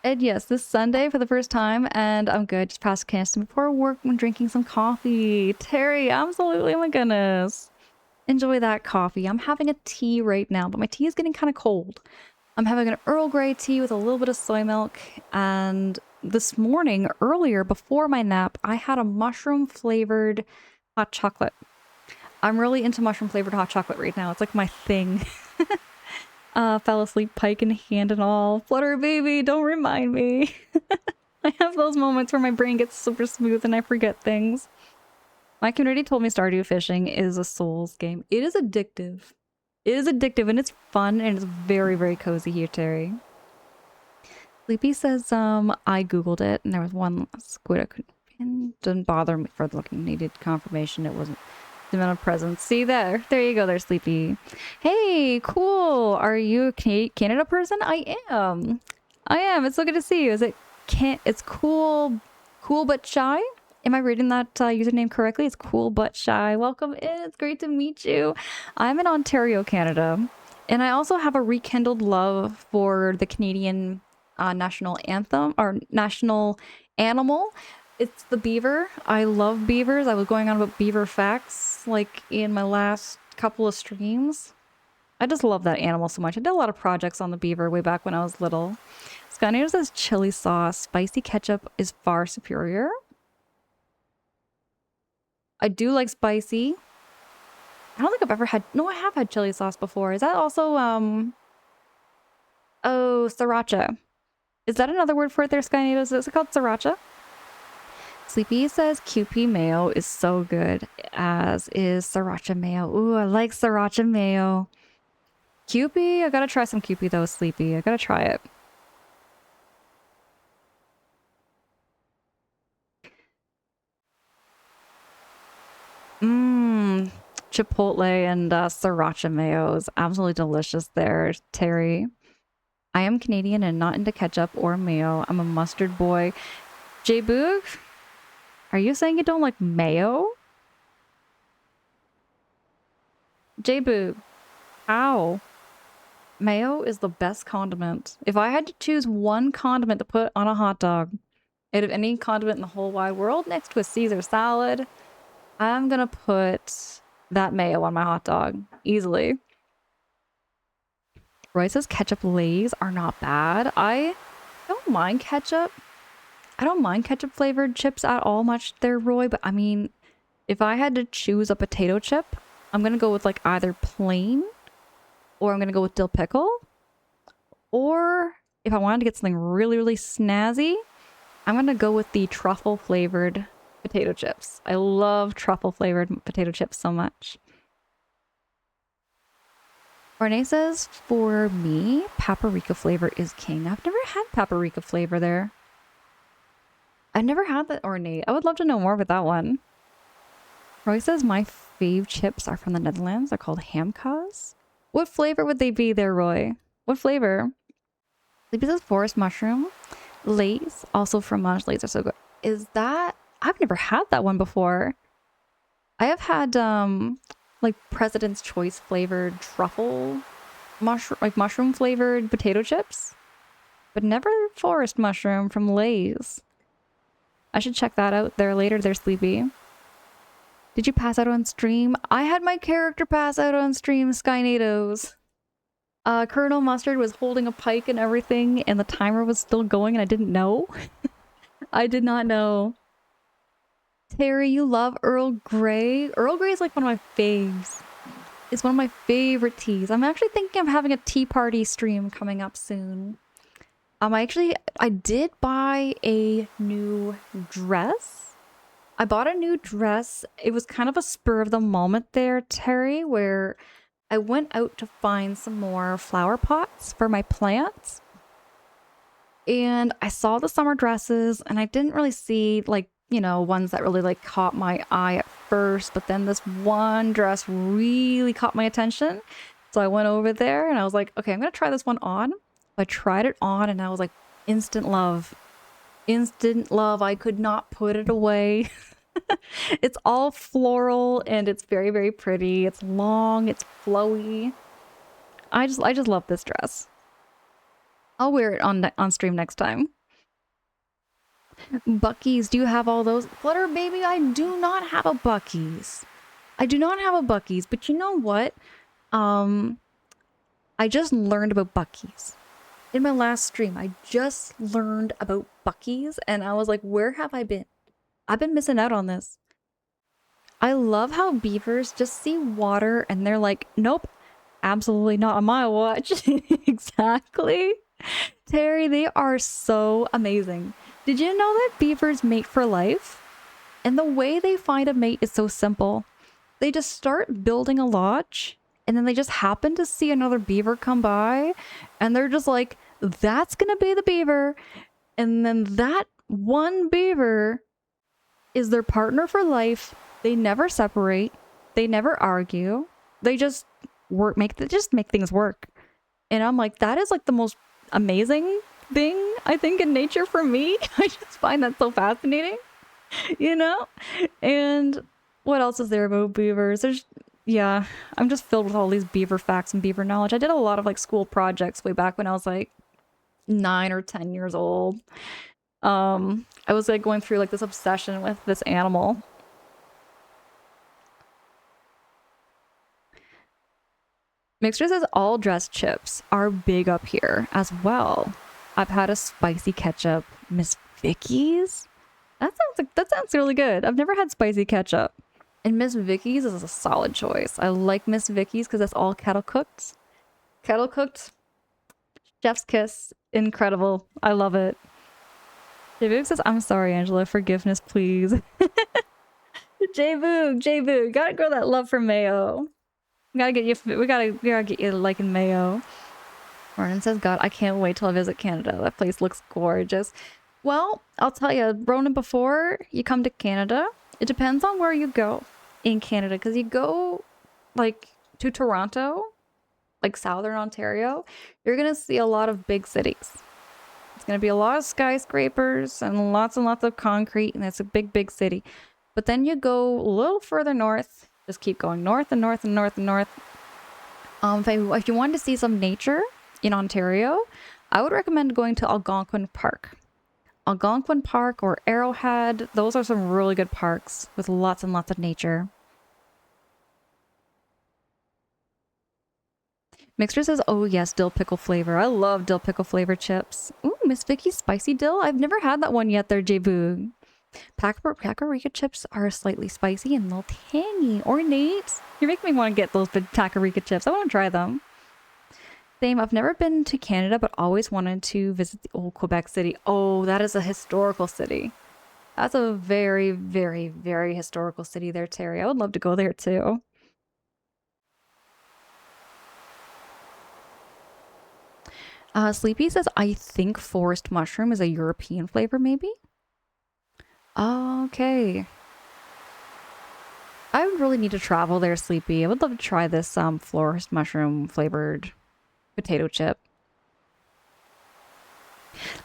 Speaker 1: And yes, this Sunday for the first time, and I'm good. Just past Kingston before work when drinking some coffee. Terry, absolutely, oh my goodness. Enjoy that coffee. I'm having a tea right now, but my tea is getting kind of cold. I'm having an Earl Grey tea with a little bit of soy milk, and this morning, earlier, before my nap, I had a mushroom-flavored hot chocolate. I'm really into mushroom-flavored hot chocolate right now. It's like my thing. Fell asleep pike in hand and all. Flutter baby, don't remind me. I have those moments where my brain gets super smooth and I forget things. My community told me Stardew fishing is a Souls game. It is addictive. It is addictive and it's fun and it's very, very cozy here, Terry. Sleepy says, I googled it and there was one squid I couldn't. Didn't bother me for looking. Needed confirmation it wasn't the amount of presents. See there you go there, Sleepy. Hey, cool. Are you a Canada person? I am. It's so good to see you. Is it it's cool but shy? Am I reading that username correctly? It's cool but shy. Welcome in. It's great to meet you. I'm in Ontario, Canada, and I also have a rekindled love for the Canadian national anthem or national animal. It's the beaver. I love beavers. I was going on about beaver facts like in my last couple of streams. I just love that animal so much. I did a lot of projects on the beaver way back when I was little. Skynator says chili sauce. Spicy ketchup is far superior. I do like spicy. I don't think I've ever had... No, I have had chili sauce before. Is that also, oh, sriracha. Is that another word for it there, Skynator? Is it called sriracha? Sleepy says Kewpie mayo is so good, as is sriracha mayo. Ooh, I like sriracha mayo. Kewpie? I gotta try some Kewpie though, Sleepy. I gotta try it. Mmm. Chipotle and sriracha mayo is absolutely delicious there, Terry. I am Canadian and not into ketchup or mayo. I'm a mustard boy. J-Boog? Are you saying you don't like mayo? J-Boog. How? Mayo is the best condiment. If I had to choose one condiment to put on a hot dog, out of any condiment in the whole wide world, next to a Caesar salad, I'm gonna put that mayo on my hot dog. Easily. Roy says ketchup lays are not bad. I don't mind ketchup. I don't mind ketchup flavored chips at all much there, Roy, but I mean, if I had to choose a potato chip, I'm gonna go with like either plain or I'm gonna go with dill pickle. Or if I wanted to get something really, really snazzy, I'm gonna go with the truffle flavored potato chips. I love truffle flavored potato chips so much. Ornay says, for me, paprika flavor is king. I've never had paprika flavor there. I've never had that, Ornate. I would love to know more about that one. Roy says, my fave chips are from the Netherlands. They're called Hamkaas. What flavor would they be there, Roy? What flavor? Sleepy says forest mushroom. Lays, also from Lays are so good. Is that... I've never had that one before. I have had like President's Choice flavored truffle mushroom flavored potato chips, but never forest mushroom from Lay's. I should check that out there later. They're sleepy. Did you pass out on stream? I had my character pass out on stream, Skynados. Colonel Mustard was holding a pike and everything, and the timer was still going, and I didn't know. I did not know. Terry, you love Earl Grey? Earl Grey is like one of my faves. It's one of my favorite teas. I'm actually thinking of having a tea party stream coming up soon. I did buy a new dress. I bought a new dress. It was kind of a spur of the moment there, Terry, where I went out to find some more flower pots for my plants. And I saw the summer dresses and I didn't really see like, you know, ones that really like caught my eye at first, but then this one dress really caught my attention. So I went over there and I was like, okay, I'm going to try this one on. I tried it on and I was like, instant love. Instant love. I could not put it away. It's all floral and it's very, very pretty. It's long, it's flowy. I just love this dress. I'll wear it on stream next time. Bucky's, do you have all those? Flutter baby, I do not have a Bucky's. I do not have a Bucky's, but you know what? I just learned about Bucky's. In my last stream, I just learned about Bucky's and I was like, where have I been? I've been missing out on this. I love how beavers just see water and they're like, nope, absolutely not on my watch. Exactly. Terry, they are so amazing. Did you know that beavers mate for life? And the way they find a mate is so simple. They just start building a lodge and then they just happen to see another beaver come by and they're just like, that's gonna be the beaver. And then that one beaver is their partner for life. They never separate. They never argue. They just make things work. And I'm like, that is like the most amazing thing, I think, in nature for me. I just find that so fascinating, you know? And what else is there about beavers? Yeah, I'm just filled with all these beaver facts and beaver knowledge. I did a lot of like school projects way back when I was like 9 or 10 years old. I was like going through like this obsession with this animal. Mixer says all dressed chips are big up here as well. I've had a spicy ketchup. Miss Vicky's? That sounds really good. I've never had spicy ketchup. And Miss Vicky's is a solid choice. I like Miss Vicky's because that's all kettle cooked. Kettle cooked. Chef's kiss. Incredible. I love it. J-Boog says, I'm sorry, Angela. Forgiveness, please. J-Boog. Gotta grow that love for mayo. We gotta get you liking mayo. Ronan says, God, I can't wait till I visit Canada. That place looks gorgeous. Well, I'll tell you, Ronan, before you come to Canada, it depends on where you go in Canada. Because you go, like, to Toronto, like Southern Ontario, you're going to see a lot of big cities. It's going to be a lot of skyscrapers and lots of concrete, and it's a big, big city. But then you go a little further north, just keep going north and north and north and north. If you wanted to see some nature in Ontario, I would recommend going to Algonquin Park. Algonquin Park or Arrowhead, those are some really good parks with lots and lots of nature. Mixer says, oh yes, dill pickle flavor. I love dill pickle flavor chips. Ooh, Miss Vicky's spicy dill? I've never had that one yet there, J-Boog. Paprika chips are slightly spicy and a little tangy. Ornate. You're making me want to get those paprika chips. I want to try them. Same, I've never been to Canada, but always wanted to visit the old Quebec City. Oh, that is a historical city. That's a very, very, very historical city there, Terry. I would love to go there too. Sleepy says, I think forest mushroom is a European flavor, maybe? Okay. I would really need to travel there, Sleepy. I would love to try this forest mushroom flavored potato chip.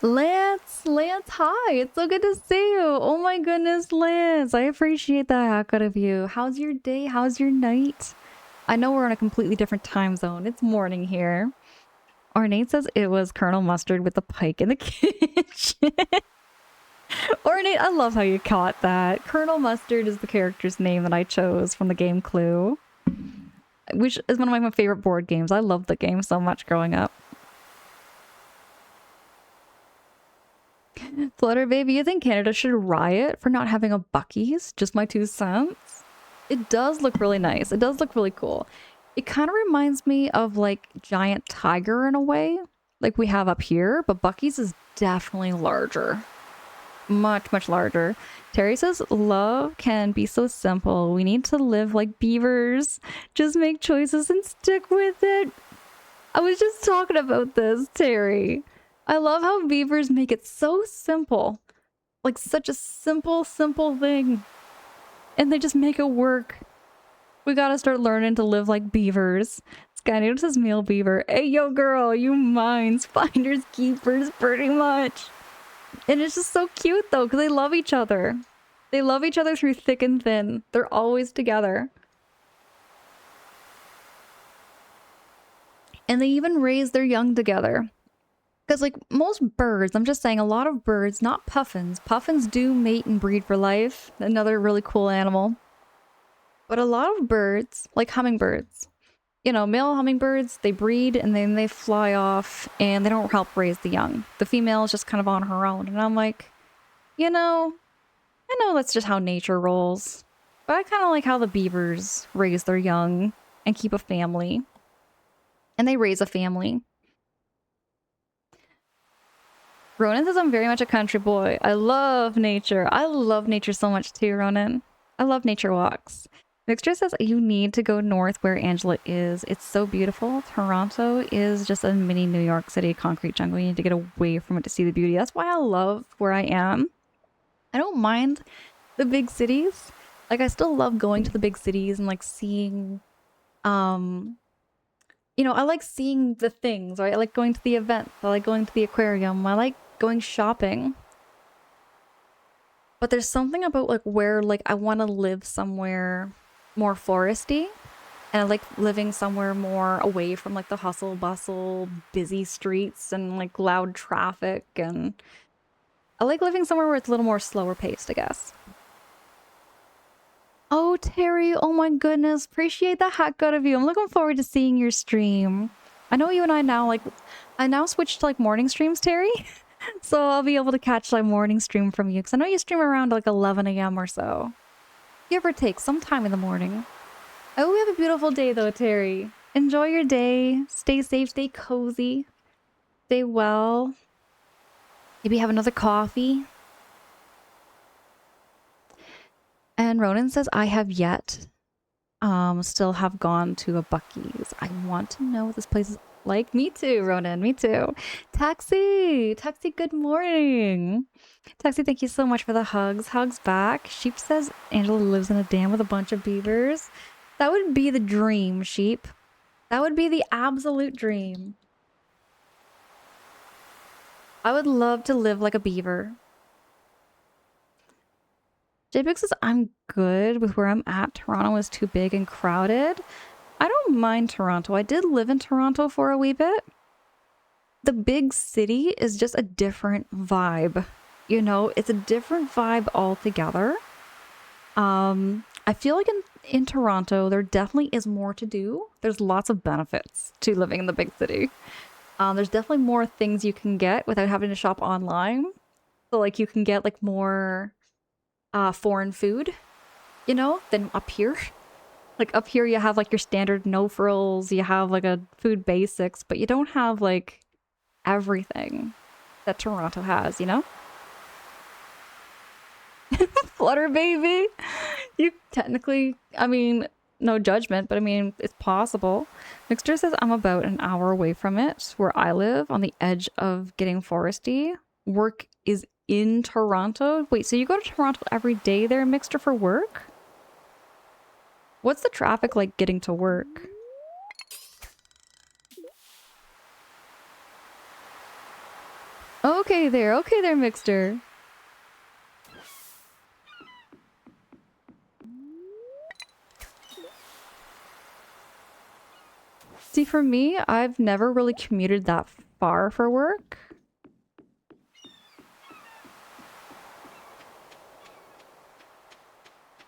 Speaker 1: Lance, hi. It's so good to see you. Oh my goodness, Lance. I appreciate the heck out of you. How's your day? How's your night? I know we're on a completely different time zone. It's morning here. Ornate says it was Colonel Mustard with the pike in the kitchen. Ornate, I love how you caught that. Colonel Mustard is the character's name that I chose from the game Clue, which is one of my favorite board games. I loved the game so much growing up. Flutter Baby, you think Canada should riot for not having a Buc-ee's? Just my 2 cents. It does look really nice. It does look really cool. It kind of reminds me of like Giant Tiger in a way, like we have up here, but Buc-ee's is definitely larger. Much, much larger. Terry says, love can be so simple. We need to live like beavers. Just make choices and stick with it. I was just talking about this, Terry. I love how beavers make it so simple. Like such a simple thing. And they just make it work. We gotta start learning to live like beavers. Skynote says male beaver. Hey, yo, girl, you minds, finders, keepers, pretty much. And it's just so cute, though, because they love each other. They love each other through thick and thin. They're always together. And they even raise their young together. Because, like, most birds, I'm just saying, a lot of birds, not puffins. Puffins do mate and breed for life. Another really cool animal. But a lot of birds, like hummingbirds, you know, male hummingbirds, they breed and then they fly off and they don't help raise the young. The female is just kind of on her own. And I'm like, you know, I know that's just how nature rolls. But I kind of like how the beavers raise their young and keep a family. And they raise a family. Ronan says I'm very much a country boy. I love nature. I love nature so much too, Ronan. I love nature walks. Mixture says you need to go north where Angela is. It's so beautiful. Toronto is just a mini New York City concrete jungle. You need to get away from it to see the beauty. That's why I love where I am. I don't mind the big cities. Like, I still love going to the big cities and like seeing, you know, I like seeing the things, right? I like going to the events. I like going to the aquarium. I like going shopping. But there's something about like where like I want to live somewhere more foresty, and I like living somewhere more away from like the hustle bustle, busy streets and like loud traffic, and I like living somewhere where it's a little more slower paced, I guess. Oh, Terry, oh my goodness, appreciate the heck out of you. I'm looking forward to seeing your stream. I know you and I now like, I now switched to like morning streams, Terry. So I'll be able to catch like morning stream from you, because I know you stream around like 11 a.m. or so. Give or take, sometime in the morning. I hope you have a beautiful day though, Terry. Enjoy your day. Stay safe, stay cozy. Stay well. Maybe have another coffee. And Ronan says, I have yet still have gone to a Buc-ee's. I want to know what this place is like. Me too, Ronan, me too. Taxi, good morning. Taxi, thank you so much for the hugs. Hugs back. Sheep says Angela lives in a dam with a bunch of beavers. That would be the dream, Sheep. That would be the absolute dream. I would love to live like a beaver. JPix says, I'm good with where I'm at. Toronto is too big and crowded. I don't mind Toronto. I did live in Toronto for a wee bit. The big city is just a different vibe. You know, it's a different vibe altogether. I feel like in Toronto, there definitely is more to do. There's lots of benefits to living in the big city. There's definitely more things you can get without having to shop online. So like you can get like more foreign food, you know, than up here. Like up here you have like your standard no frills, you have like a food basics, but you don't have like everything that Toronto has, you know? Flutter baby. You technically, I mean, no judgment, but I mean, it's possible. Mixture says I'm about an hour away from it, where I live, on the edge of getting foresty. Work is in Toronto. Wait, so you go to Toronto every day there, Mixture, for work? What's the traffic like getting to work? Okay there, Mixter. See, for me, I've never really commuted that far for work.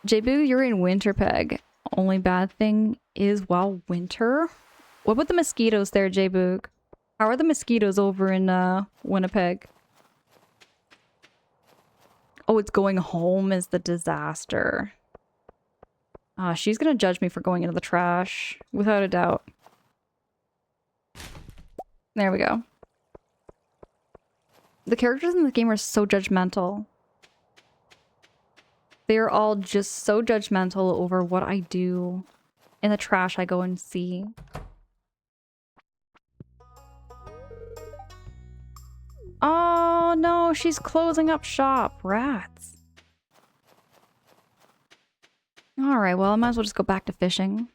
Speaker 1: Jabu, you're in Winterpeg. Only bad thing is, well, winter. What about the mosquitoes there, Jabu? How are the mosquitoes over in Winnipeg? Oh, it's going home is the disaster. She's gonna judge me for going into the trash, without a doubt. There we go. The characters in the game are so judgmental. They're all just so judgmental over what I do in the trash I go and see. Oh no, she's closing up shop. Rats. Alright, well, I might as well just go back to fishing.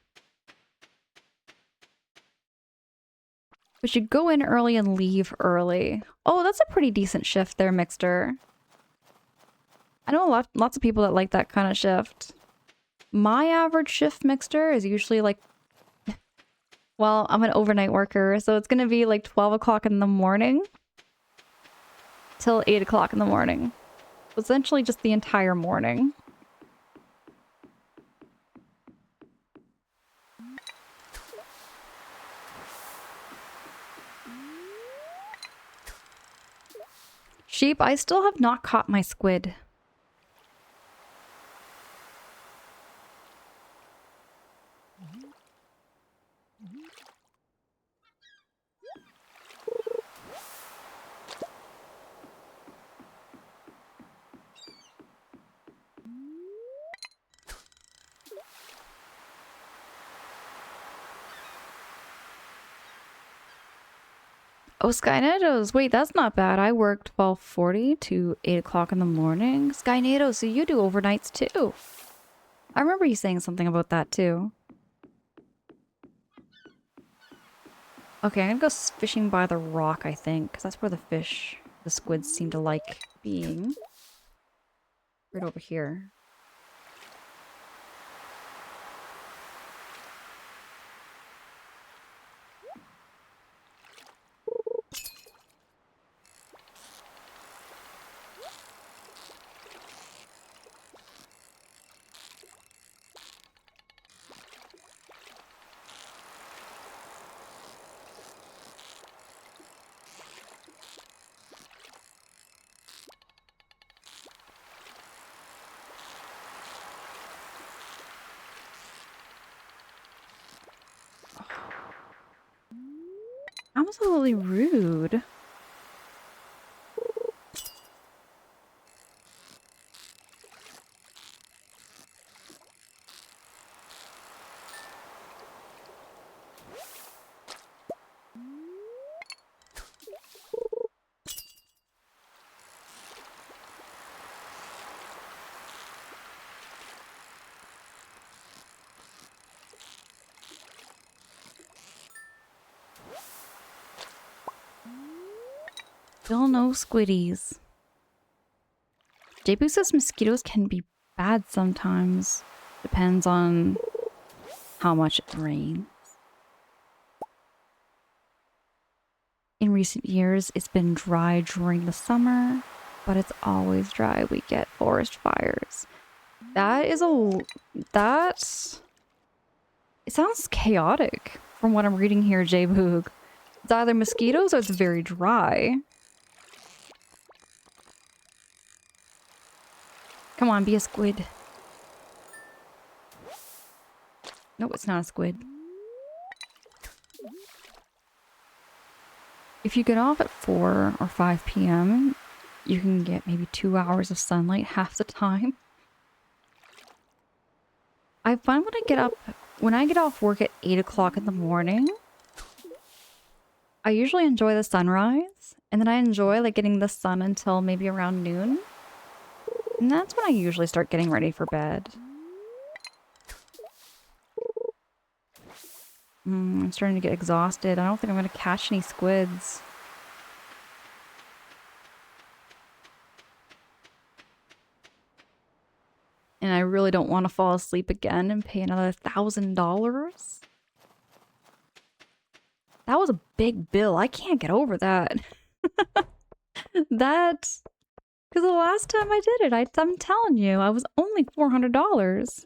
Speaker 1: We should go in early and leave early. Oh, that's a pretty decent shift there, Mixter. I know lots of people that like that kind of shift. My average shift, Mixter, is usually like... Well, I'm an overnight worker, so it's gonna be like 12 o'clock in the morning till 8 o'clock in the morning. Essentially just the entire morning. Sheep, I still have not caught my squid. Oh, Skynados. Wait, that's not bad. I work 12:40 to 8 o'clock in the morning. Skynados, so you do overnights too. I remember you saying something about that too. Okay, I'm gonna go fishing by the rock, I think, because that's where the squids seem to like being. Right over here. Absolutely rude. Still no squiddies. JBoo says mosquitoes can be bad sometimes. Depends on how much it rains. In recent years, it's been dry during the summer, but it's always dry. We get forest fires. It sounds chaotic from what I'm reading here, J-Boog. It's either mosquitoes or it's very dry. Come on, be a squid. No, it's not a squid. If you get off at 4 or 5 p.m., you can get maybe 2 hours of sunlight half the time. I find when I get off work at 8 o'clock in the morning, I usually enjoy the sunrise, and then I enjoy like getting the sun until maybe around noon. And that's when I usually start getting ready for bed. I'm starting to get exhausted. I don't think I'm going to catch any squids. And I really don't want to fall asleep again and pay another $1,000. That was a big bill. I can't get over that. That, because the last time I did it, I'm telling you, I was only $400.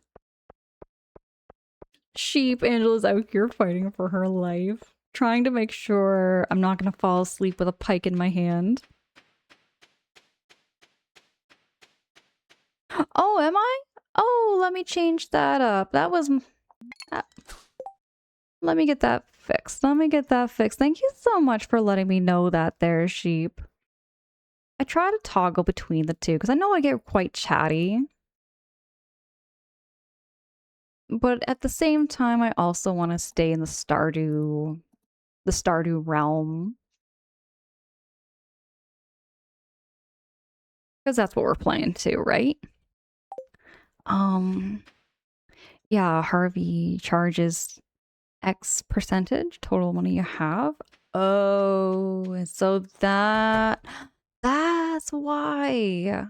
Speaker 1: Sheep, Angela's out here fighting for her life, trying to make sure I'm not gonna fall asleep with a pike in my hand. Oh, am I? Oh, let me change that up. That was... let me get that fixed. Let me get that fixed. Thank you so much for letting me know that there, sheep. I try to toggle between the two because I know I get quite chatty. But at the same time, I also want to stay in the Stardew realm. Because that's what we're playing too, right? Yeah, Harvey charges X percentage total money you have. Oh, so that's why.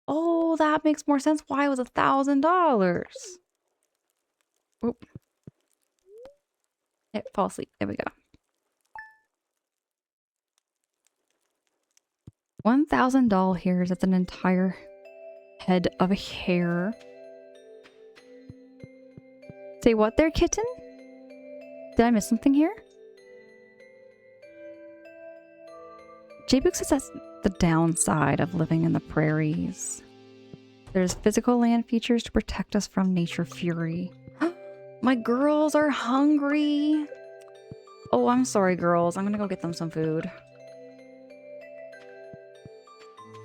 Speaker 1: Oh, that makes more sense why it was $1,000. Oop. Fall asleep. There we go. 1,000 doll hairs. That's an entire head of a hair. Say what there, kitten? Did I miss something here? J-Book says that's the downside of living in the prairies. There's physical land features to protect us from nature fury. My girls are hungry. Oh, I'm sorry, girls. I'm gonna go get them some food.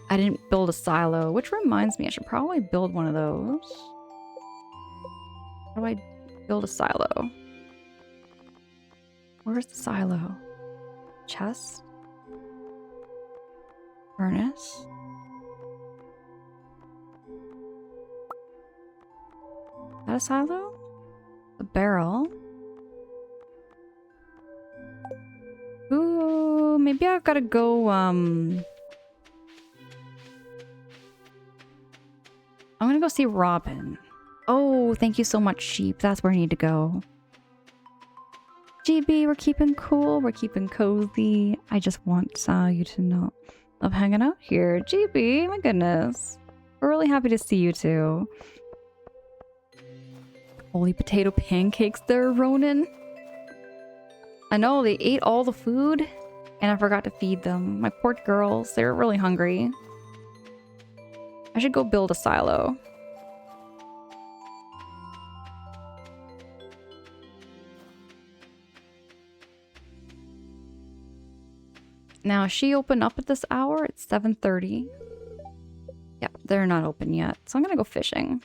Speaker 1: I didn't build a silo, which reminds me I should probably build one of those. How do I build a silo? Where's the silo? Chest? Furnace? Is that a silo? A barrel? Ooh, maybe I've gotta go, I'm gonna go see Robin. Oh, thank you so much, sheep. That's where I need to go. GB, we're keeping cool. We're keeping cozy. I just want you to know. Love hanging out here. GB, my goodness. We're really happy to see you too. Holy potato pancakes there, Ronan. I know, they ate all the food and I forgot to feed them. My poor girls, they're really hungry. I should go build a silo. Now, is she open up at this hour? It's 7:30. Yeah, they're not open yet. So I'm gonna go fishing.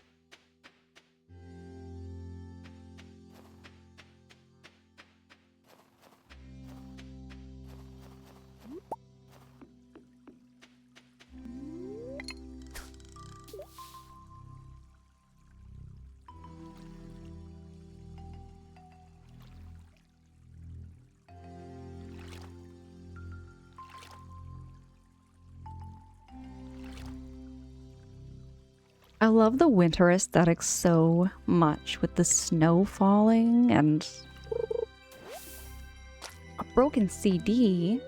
Speaker 1: I love the winter aesthetic so much with the snow falling and a broken CD.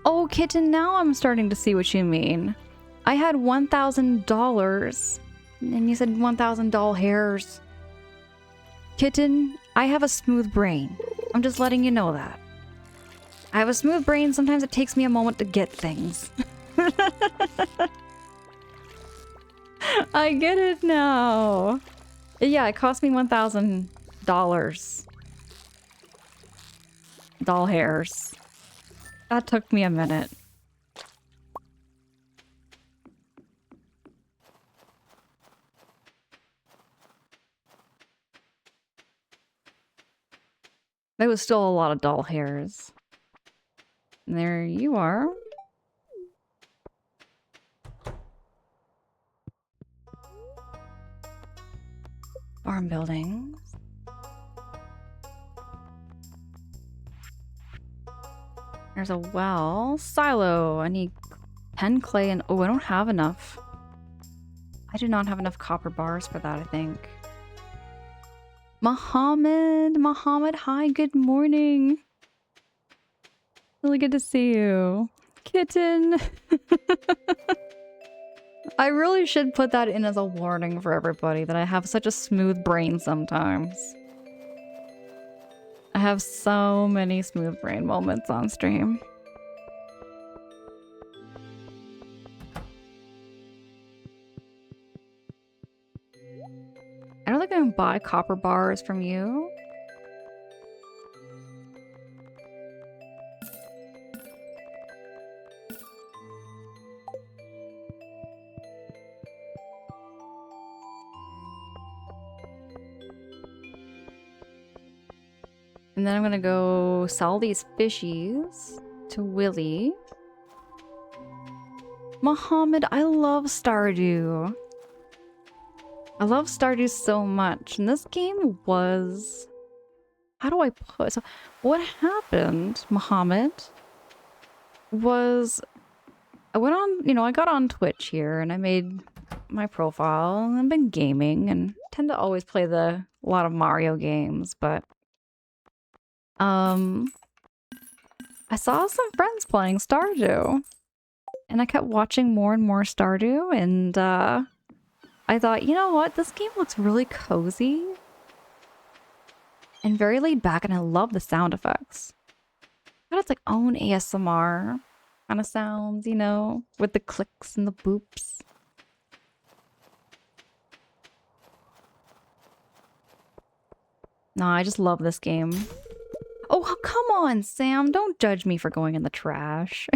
Speaker 1: Oh, kitten, now I'm starting to see what you mean. I had $1,000 and you said 1,000 doll hairs. Kitten, I have a smooth brain. I'm just letting you know that. I have a smooth brain. Sometimes it takes me a moment to get things. I get it now. Yeah, it cost me $1,000. Doll hairs. That took me a minute. There was still a lot of doll hairs. And there you are. Farm buildings. There's a well. Silo. I need 10 clay and... Oh, I don't have enough. I do not have enough copper bars for that, I think. Mohammed! Mohammed, hi, good morning. Really good to see you. Kitten! I really should put that in as a warning for everybody that I have such a smooth brain sometimes. I have so many smooth brain moments on stream. I don't think I can buy copper bars from you. And then I'm gonna go sell these fishies to Willy. Mohammed, I love Stardew. I love Stardew so much. And this game was... How do I put... So what happened, Mohammed, was... I went on... You know, I got on Twitch here and I made my profile. And I've been gaming and tend to always play a lot of Mario games, but... I saw some friends playing Stardew. And I kept watching more and more Stardew, and I thought, you know what? This game looks really cozy and very laid back, and I love the sound effects. Got its like own ASMR kind of sounds, you know, with the clicks and the boops. No, I just love this game. Oh, come on, Sam. Don't judge me for going in the trash.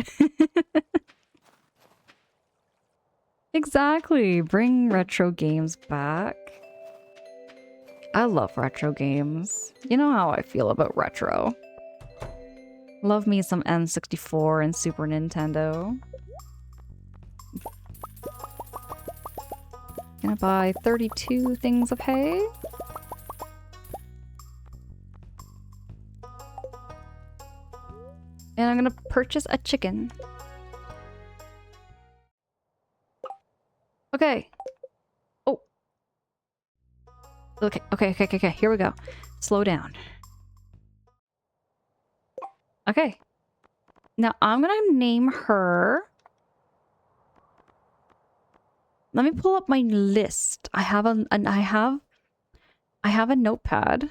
Speaker 1: Exactly. Bring retro games back. I love retro games. You know how I feel about retro. Love me some N64 and Super Nintendo. Gonna buy 32 things of hay. And I'm gonna purchase a chicken. Okay. Oh. Okay. Here we go. Slow down. Okay. Now I'm gonna name her... Let me pull up my list. I have a notepad.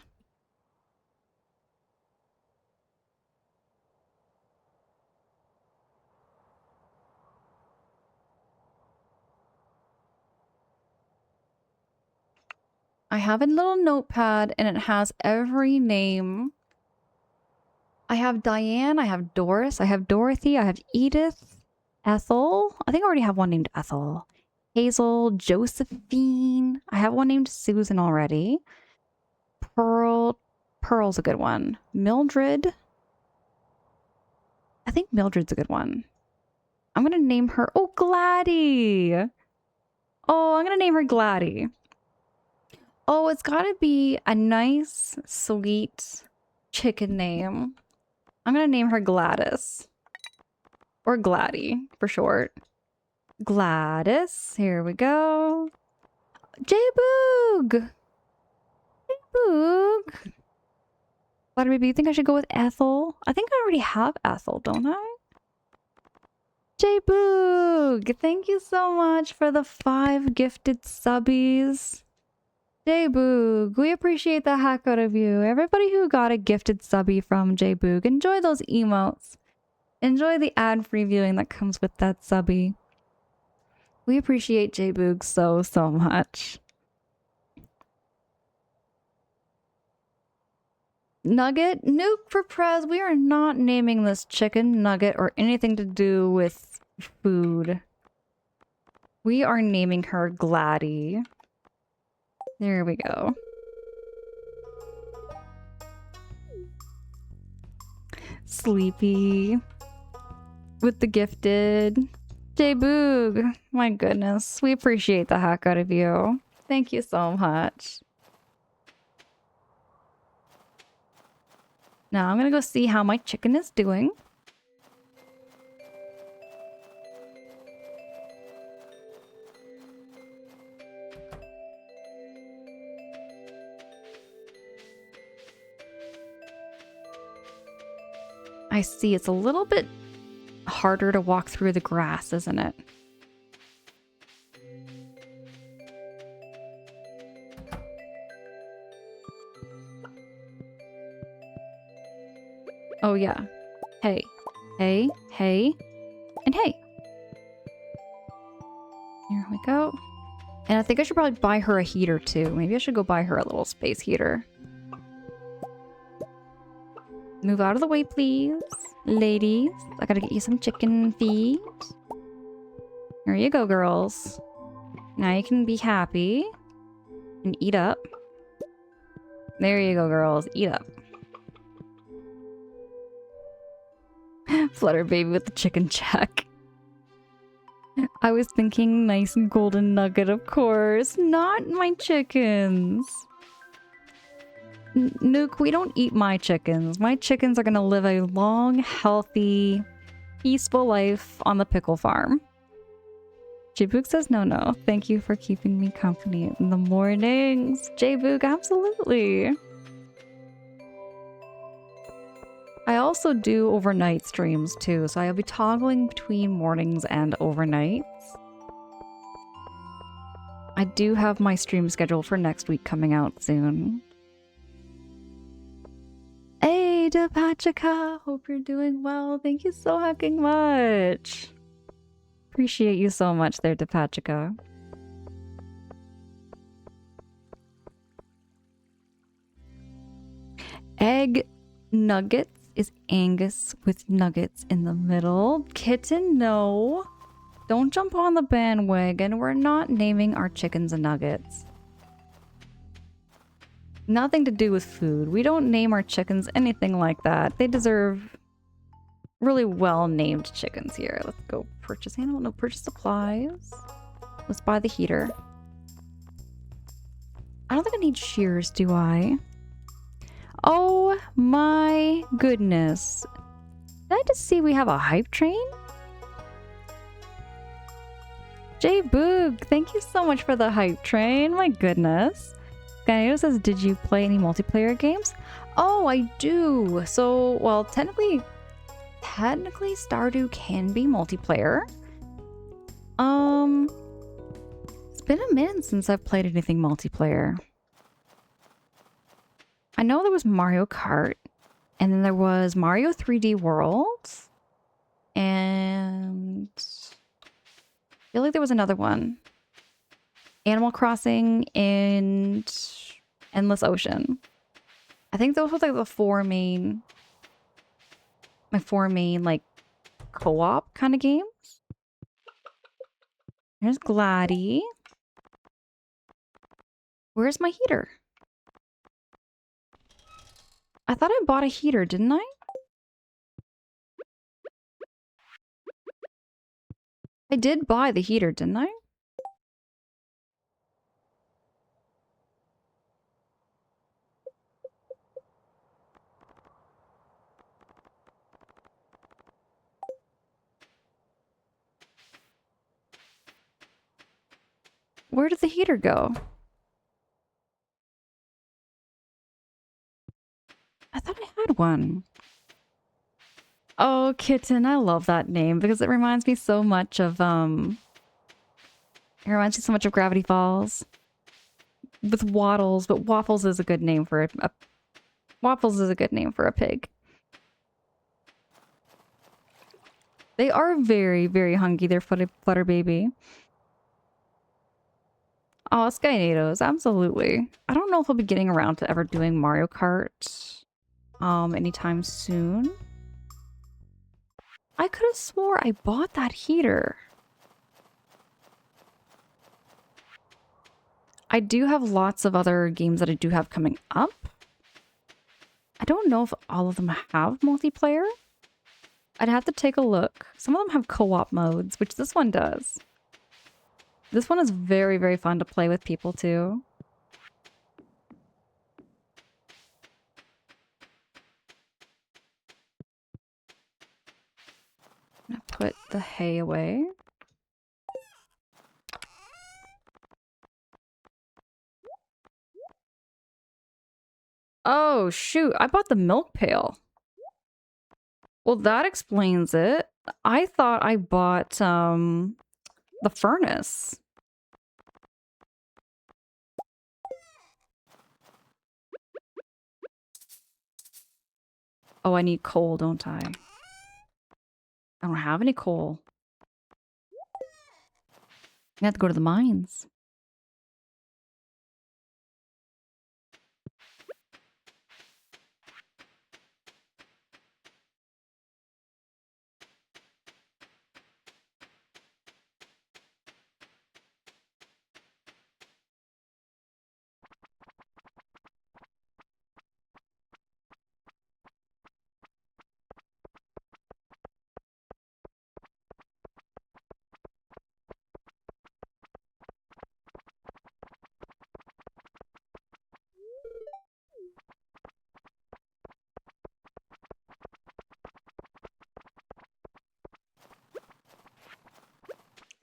Speaker 1: I have a little notepad and it has every name. I have Diane, I have Doris, I have Dorothy, I have Edith, Ethel. I think I already have one named Ethel. Hazel, Josephine. I have one named Susan already. Pearl. Pearl's a good one. Mildred. I think Mildred's a good one. I'm gonna name her... Oh, Gladdy! Oh, I'm gonna name her Gladdy. Oh, it's gotta be a nice, sweet chicken name. I'm gonna name her Gladys. Or Gladdy, for short. Gladys. Here we go. J-Boog! J-Boog! Gladdy baby, you think I should go with Ethel? I think I already have Ethel, don't I? J-Boog! Thank you so much for the 5 gifted subbies. J-Boog, we appreciate the heck out of you. Everybody who got a gifted subby from J-Boog, enjoy those emotes. Enjoy the ad-free viewing that comes with that subby. We appreciate J-Boog so much. Nugget? Nuke for Prez, we are not naming this chicken Nugget or anything to do with food. We are naming her Gladdy. There we go. Sleepy. With the gifted. J-Boog. My goodness. We appreciate the heck out of you. Thank you so much. Now I'm gonna go see how my chicken is doing. I see. It's a little bit harder to walk through the grass, isn't it? Oh, yeah. Hey. Hey. Hey. And hey. Here we go. And I think I should probably buy her a heater, too. Maybe I should go buy her a little space heater. Move out of the way, please. Ladies, I gotta get you some chicken feed. Here you go, girls. Now you can be happy and eat up. There you go, girls. Eat up. Flutter baby with the chicken check. I was thinking nice golden nugget, of course. Not my chickens. Nuke, we don't eat my chickens. My chickens are gonna live a long, healthy, peaceful life on the pickle farm. J-Boog says no. Thank you for keeping me company in the mornings. J-Boog, absolutely. I also do overnight streams too, so I'll be toggling between mornings and overnights. I do have my stream schedule for next week coming out soon. Hey, DePatrica! Hope you're doing well. Thank you so fucking much. Appreciate you so much there, DePatrica. Egg nuggets is Angus with nuggets in the middle. Kitten, no. Don't jump on the bandwagon. We're not naming our chickens nuggets. Nothing to do with food. We don't name our chickens anything like that. They deserve really well-named chickens here. Let's go purchase animal. No, purchase supplies. Let's buy the heater. I don't think I need shears, do I? Oh my goodness. Did I just see we have a hype train? J-Boog, thank you so much for the hype train. My goodness. Skynato says, did you play any multiplayer games? Oh, I do. So, well, technically Stardew can be multiplayer. It's been a minute since I've played anything multiplayer. I know there was Mario Kart, and then there was Mario 3D World, and I feel like there was another one. Animal Crossing and Endless Ocean. I think those were like the my four main like co-op kind of games. There's Gladdy. Where's my heater? I thought I bought a heater, didn't I? I did buy the heater, didn't I? Where did the heater go? I thought I had one. Oh, Kitten, I love that name because it reminds me so much of, it reminds me so much of Gravity Falls. With Waddles, but Waffles is a good name for Waffles is a good name for a pig. They are very, very hungry. They're Flutter baby. Oh, Skynato's, absolutely. I don't know if I'll be getting around to ever doing Mario Kart anytime soon. I could have swore I bought that heater. I do have lots of other games that I do have coming up. I don't know if all of them have multiplayer. I'd have to take a look. Some of them have co-op modes, which this one does. This one is very, very fun to play with people too. I'm gonna put the hay away. Oh shoot, I bought the milk pail. Well, that explains it. I thought I bought, the furnace. Oh, I need coal, don't I? I don't have any coal. I have to go to the mines.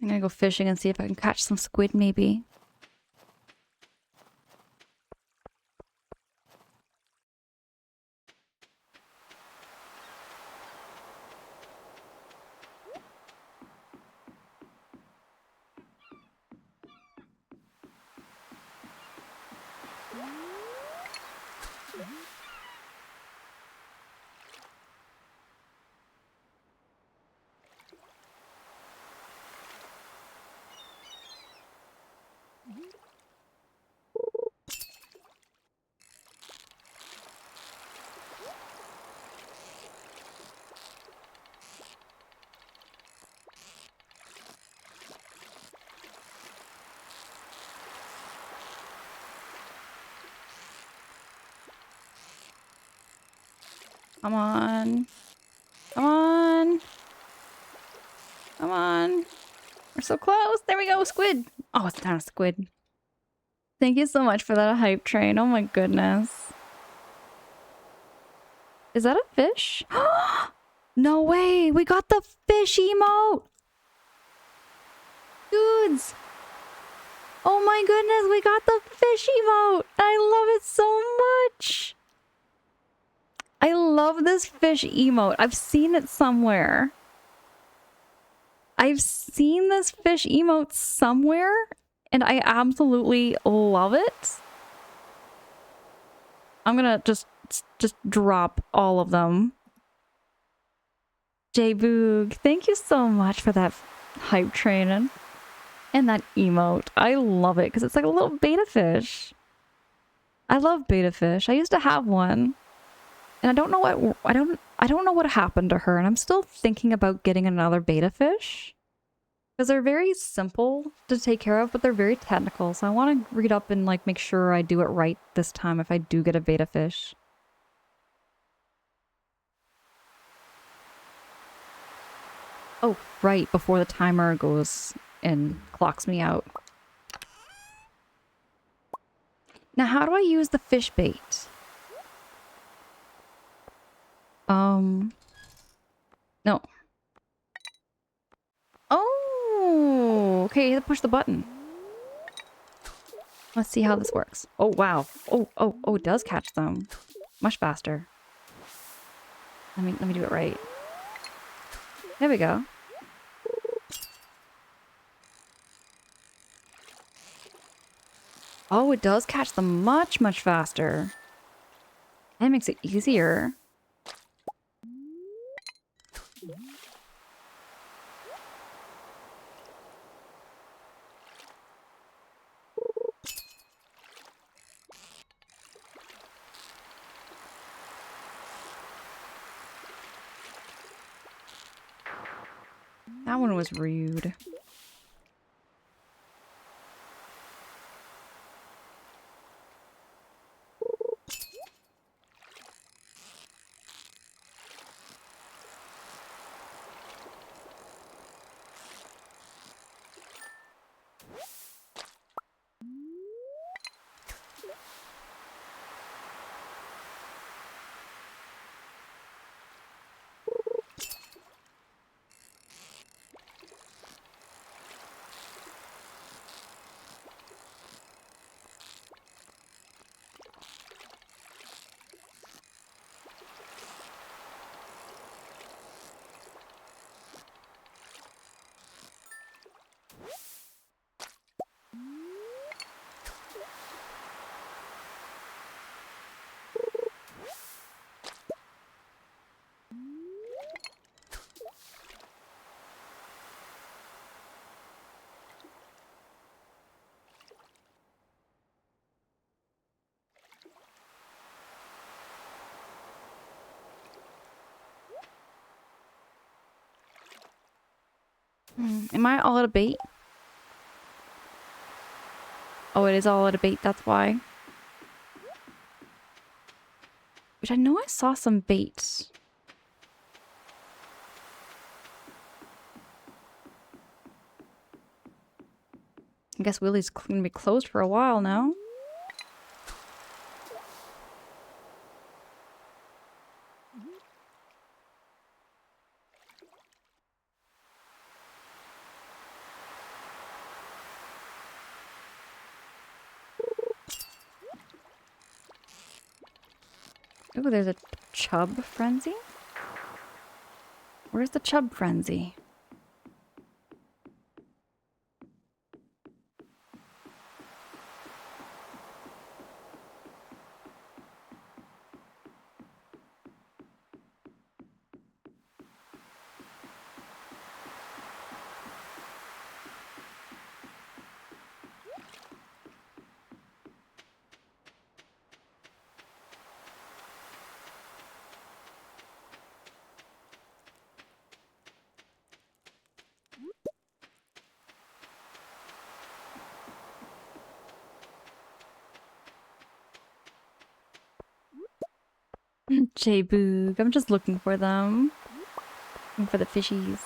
Speaker 1: I'm gonna go fishing and see if I can catch some squid, maybe. Come on. Come on. Come on. We're so close. There we go, squid. Oh, it's not a squid. Thank you so much for that hype train. Oh my goodness. Is that a fish? No way. We got the fish emote. Dudes. Oh my goodness. We got the fish emote. I love it so much. I love this fish emote. I've seen it somewhere. I've seen this fish emote somewhere, and I absolutely love it. I'm gonna just drop all of them. J-Boog, thank you so much for that hype training and that emote. I love it because it's like a little beta fish. I love beta fish. I used to have one, and I don't know what happened to her, and I'm still thinking about getting another beta fish. Because they're very simple to take care of, but they're very technical. So I want to read up and like make sure I do it right this time if I do get a beta fish. Oh, right, before the timer goes and clocks me out. Now, how do I use the fish bait? No. Oh, okay, you have to push the button. Let's see how this works. Oh, wow. Oh, it does catch them. Much faster. Let me do it right. There we go. Oh, it does catch them much, much faster. That makes it easier. That one was rude. Am I all out of bait? Oh, it is all out of bait, that's why. Which I know I saw some bait. I guess Willie's gonna be closed for a while now. Oh, there's a chub frenzy? Where's the chub frenzy? J-Boog, I'm just looking for them. Looking for the fishies.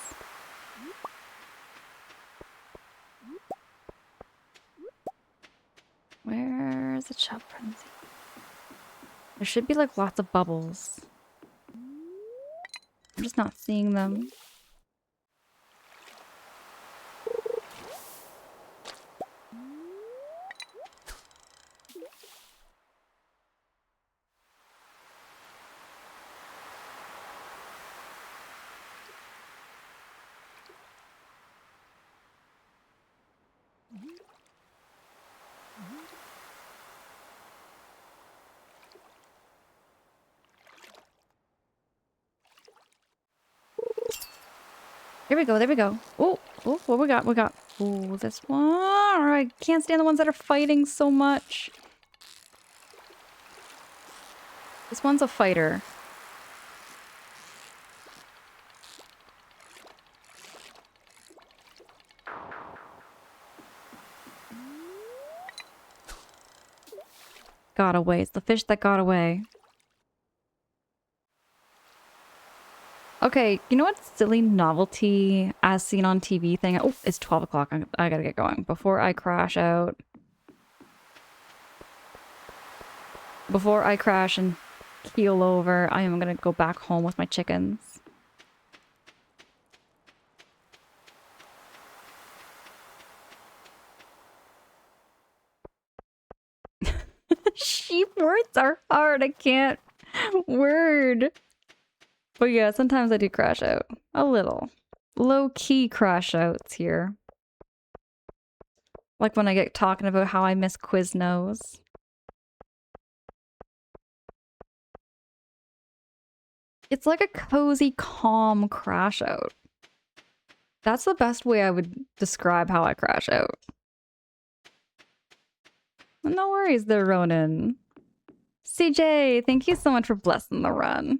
Speaker 1: Where's the chub frenzy? There should be like lots of bubbles. I'm just not seeing them. Here we go, there we go. Oh, oh, what we got? We got, oh, this one. I can't stand the ones that are fighting so much. This one's a fighter. Got away. It's the fish that got away. Okay, you know what silly novelty as seen on TV thing? Oh, it's 12 o'clock. I gotta get going before I crash out. Before I crash and keel over, I am gonna go back home with my chickens. Sheep words are hard. I can't word. But yeah, sometimes I do crash out. A little. Low-key crash outs here. Like when I get talking about how I miss Quiznos. It's like a cozy, calm crash out. That's the best way I would describe how I crash out. No worries there, Ronan. CJ, thank you so much for blessing the run.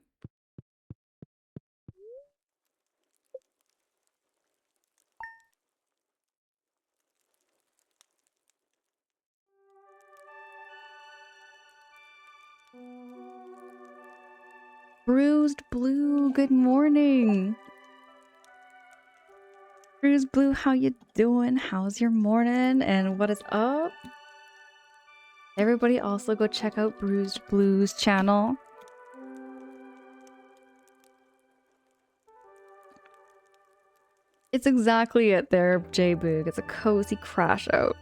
Speaker 1: Bruised Blue, good morning. Bruised Blue, how you doing? How's your morning? And what is up? Everybody also go check out Bruised Blue's channel. It's exactly it there, J-Boog. It's a cozy crash out.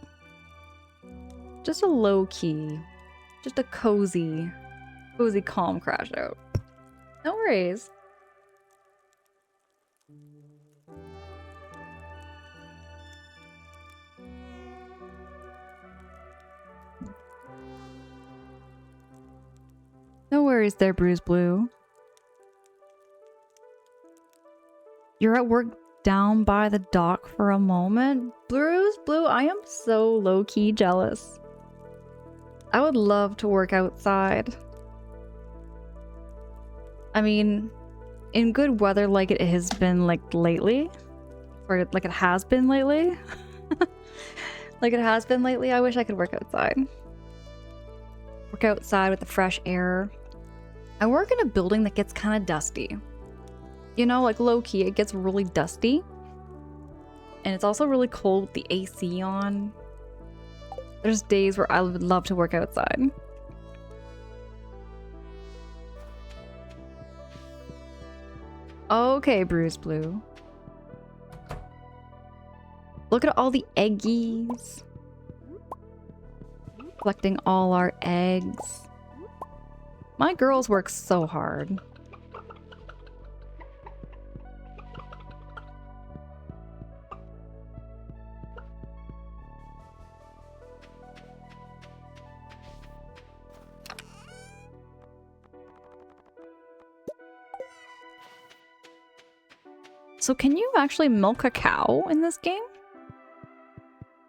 Speaker 1: Just a low-key. Just a cozy, calm crash out. No worries. No worries there, Bruised Blue. You're at work down by the dock for a moment? Bruised Blue, I am so low-key jealous. I would love to work outside. I mean, in good weather like it has been like lately, Or like it has been lately. Like it has been lately. I wish I could work outside. Work outside with the fresh air. I work in a building that gets kind of dusty. You know, like low-key, it gets really dusty. And it's also really cold with the AC on. There's days where I would love to work outside. Okay, Bruise Blue. Look at all the eggies. Collecting all our eggs. My girls work so hard. So can you actually milk a cow in this game?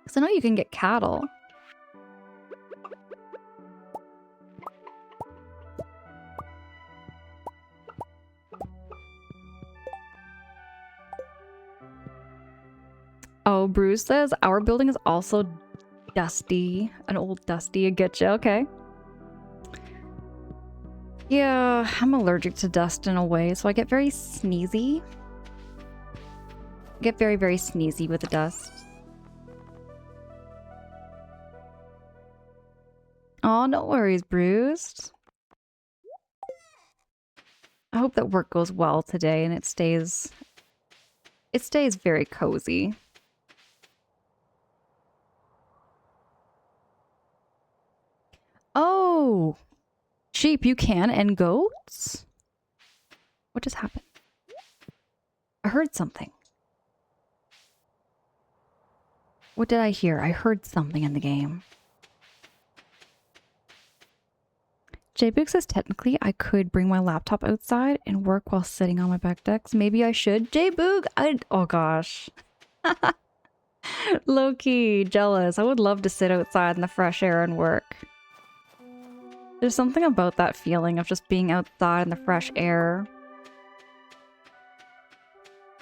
Speaker 1: Because I know you can get cattle. Oh, Bruce says our building is also dusty. An old dusty. I get you. Okay. Yeah, I'm allergic to dust in a way, so I get very sneezy. Get very, very sneezy with the dust. Oh, no worries, Bruised. I hope that work goes well today and it stays very cozy. Oh, sheep, you can, and goats? What just happened? I heard something. What did I hear? I heard something in the game. JBoog says technically I could bring my laptop outside and work while sitting on my back decks. Maybe I should. JBoog, oh gosh. Low-key jealous. I would love to sit outside in the fresh air and work. There's something about that feeling of just being outside in the fresh air.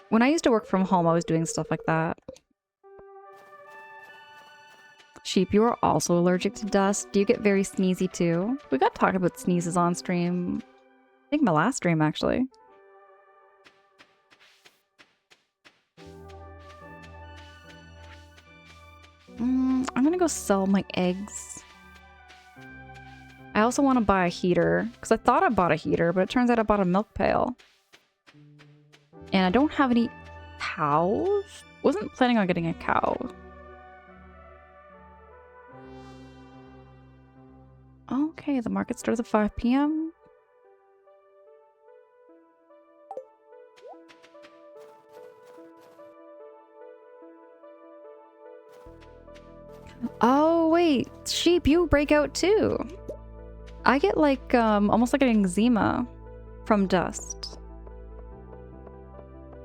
Speaker 1: When I used to work from home, I was doing stuff like that. Sheep, you are also allergic to dust. Do you get very sneezy too? We got talking about sneezes on stream. I think my last stream, actually. I'm gonna go sell my eggs. I also want to buy a heater, because I thought I bought a heater, but it turns out I bought a milk pail. And I don't have any cows? Wasn't planning on getting a cow. Okay, the market starts at 5 p.m. Oh, wait. Sheep, you break out too. I get like, almost like an eczema from dust.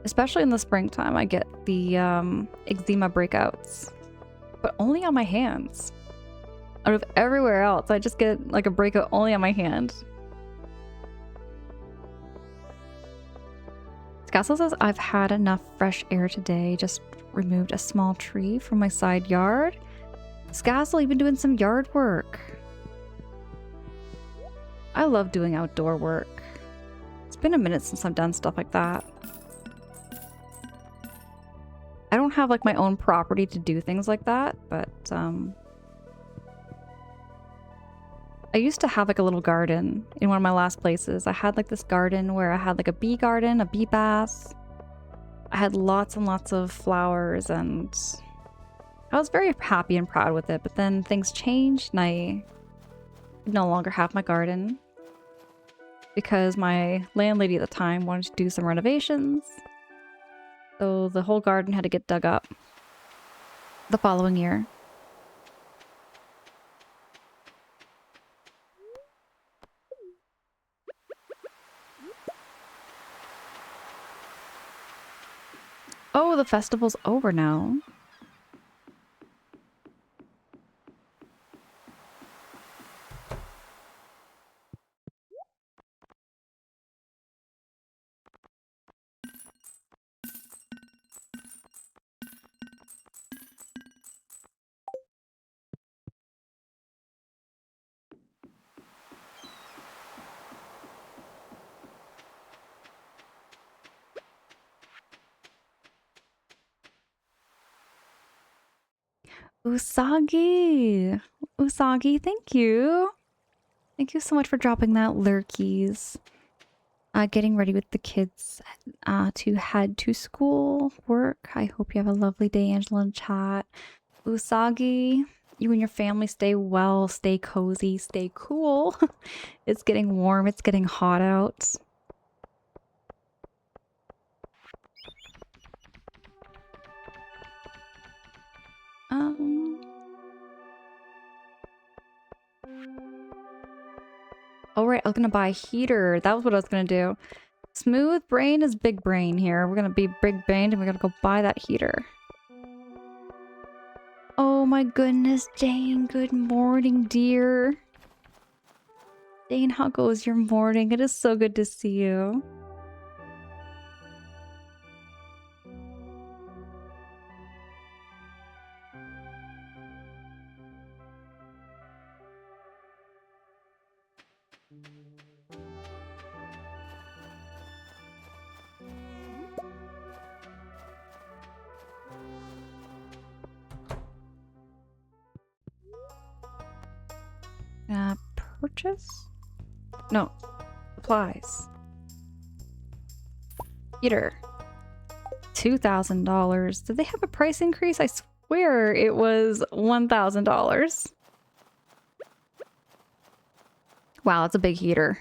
Speaker 1: Especially in the springtime, I get the, eczema breakouts. But only on my hands. Out of everywhere else, I just get like a breakout only on my hand. Scasso says, I've had enough fresh air today. Just removed a small tree from my side yard. Scasso, you've been doing some yard work. I love doing outdoor work. It's been a minute since I've done stuff like that. I don't have like my own property to do things like that, but I used to have like a little garden in one of my last places. I had like this garden where I had like a bee garden, a bee bath. I had lots and lots of flowers and I was very happy and proud with it, but then things changed and I no longer have my garden because my landlady at the time wanted to do some renovations. So the whole garden had to get dug up the following year. Oh, the festival's over now. Usagi! Usagi, thank you! Thank you so much for dropping that lurkies. Getting ready with the kids to head to school, work. I hope you have a lovely day, Angela, in chat. Usagi, you and your family stay well, stay cozy, stay cool. It's getting warm, it's getting hot out. Oh right, I was gonna buy a heater. That was what I was gonna do. Smooth brain is big brain here. We're gonna be big brained and we're gonna go buy that heater. Oh my goodness, Jane. Good morning, dear. Jane, how goes your morning? It is so good to see you. Purchase? No. Supplies. Heater. $2,000. Did they have a price increase? I swear it was $1,000. Wow, that's a big heater.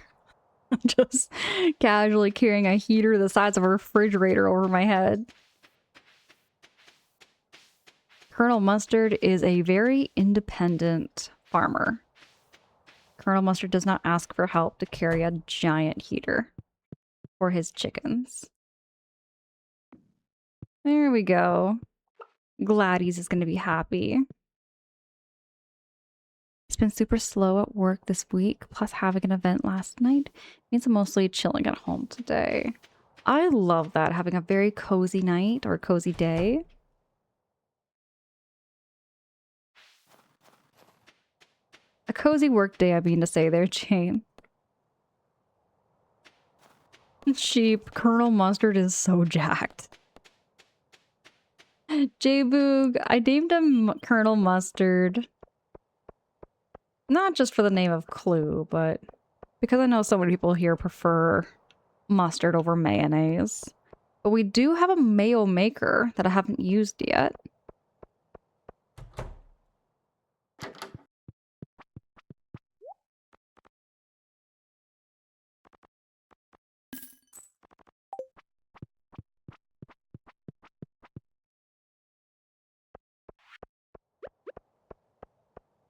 Speaker 1: I'm just casually carrying a heater the size of a refrigerator over my head. Colonel Mustard is a very independent farmer. Colonel Mustard does not ask for help to carry a giant heater for his chickens. There we go. Gladys is going to be happy. It's been super slow at work this week, plus having an event last night means I'm mostly chilling at home today. I love that, having a very cozy night or cozy day. A cozy work day, I mean to say there, Jane. Sheep. Colonel Mustard is so jacked. J-Boog, I named him Colonel Mustard. Not just for the name of Clue, but because I know so many people here prefer mustard over mayonnaise. But we do have a mayo maker that I haven't used yet.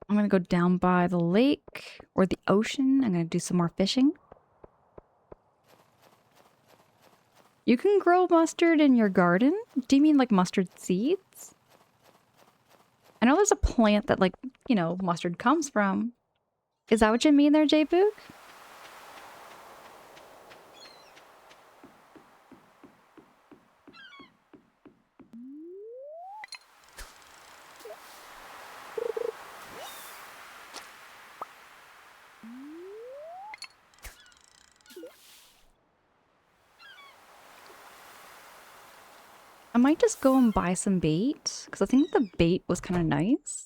Speaker 1: I'm gonna go down by the lake or the ocean. I'm gonna do some more fishing. You can grow mustard in your garden? Do you mean like mustard seeds? I know there's a plant that, like, you know, mustard comes from. Is that what you mean there, J-Boog? I might just go and buy some bait, because I think the bait was kind of nice.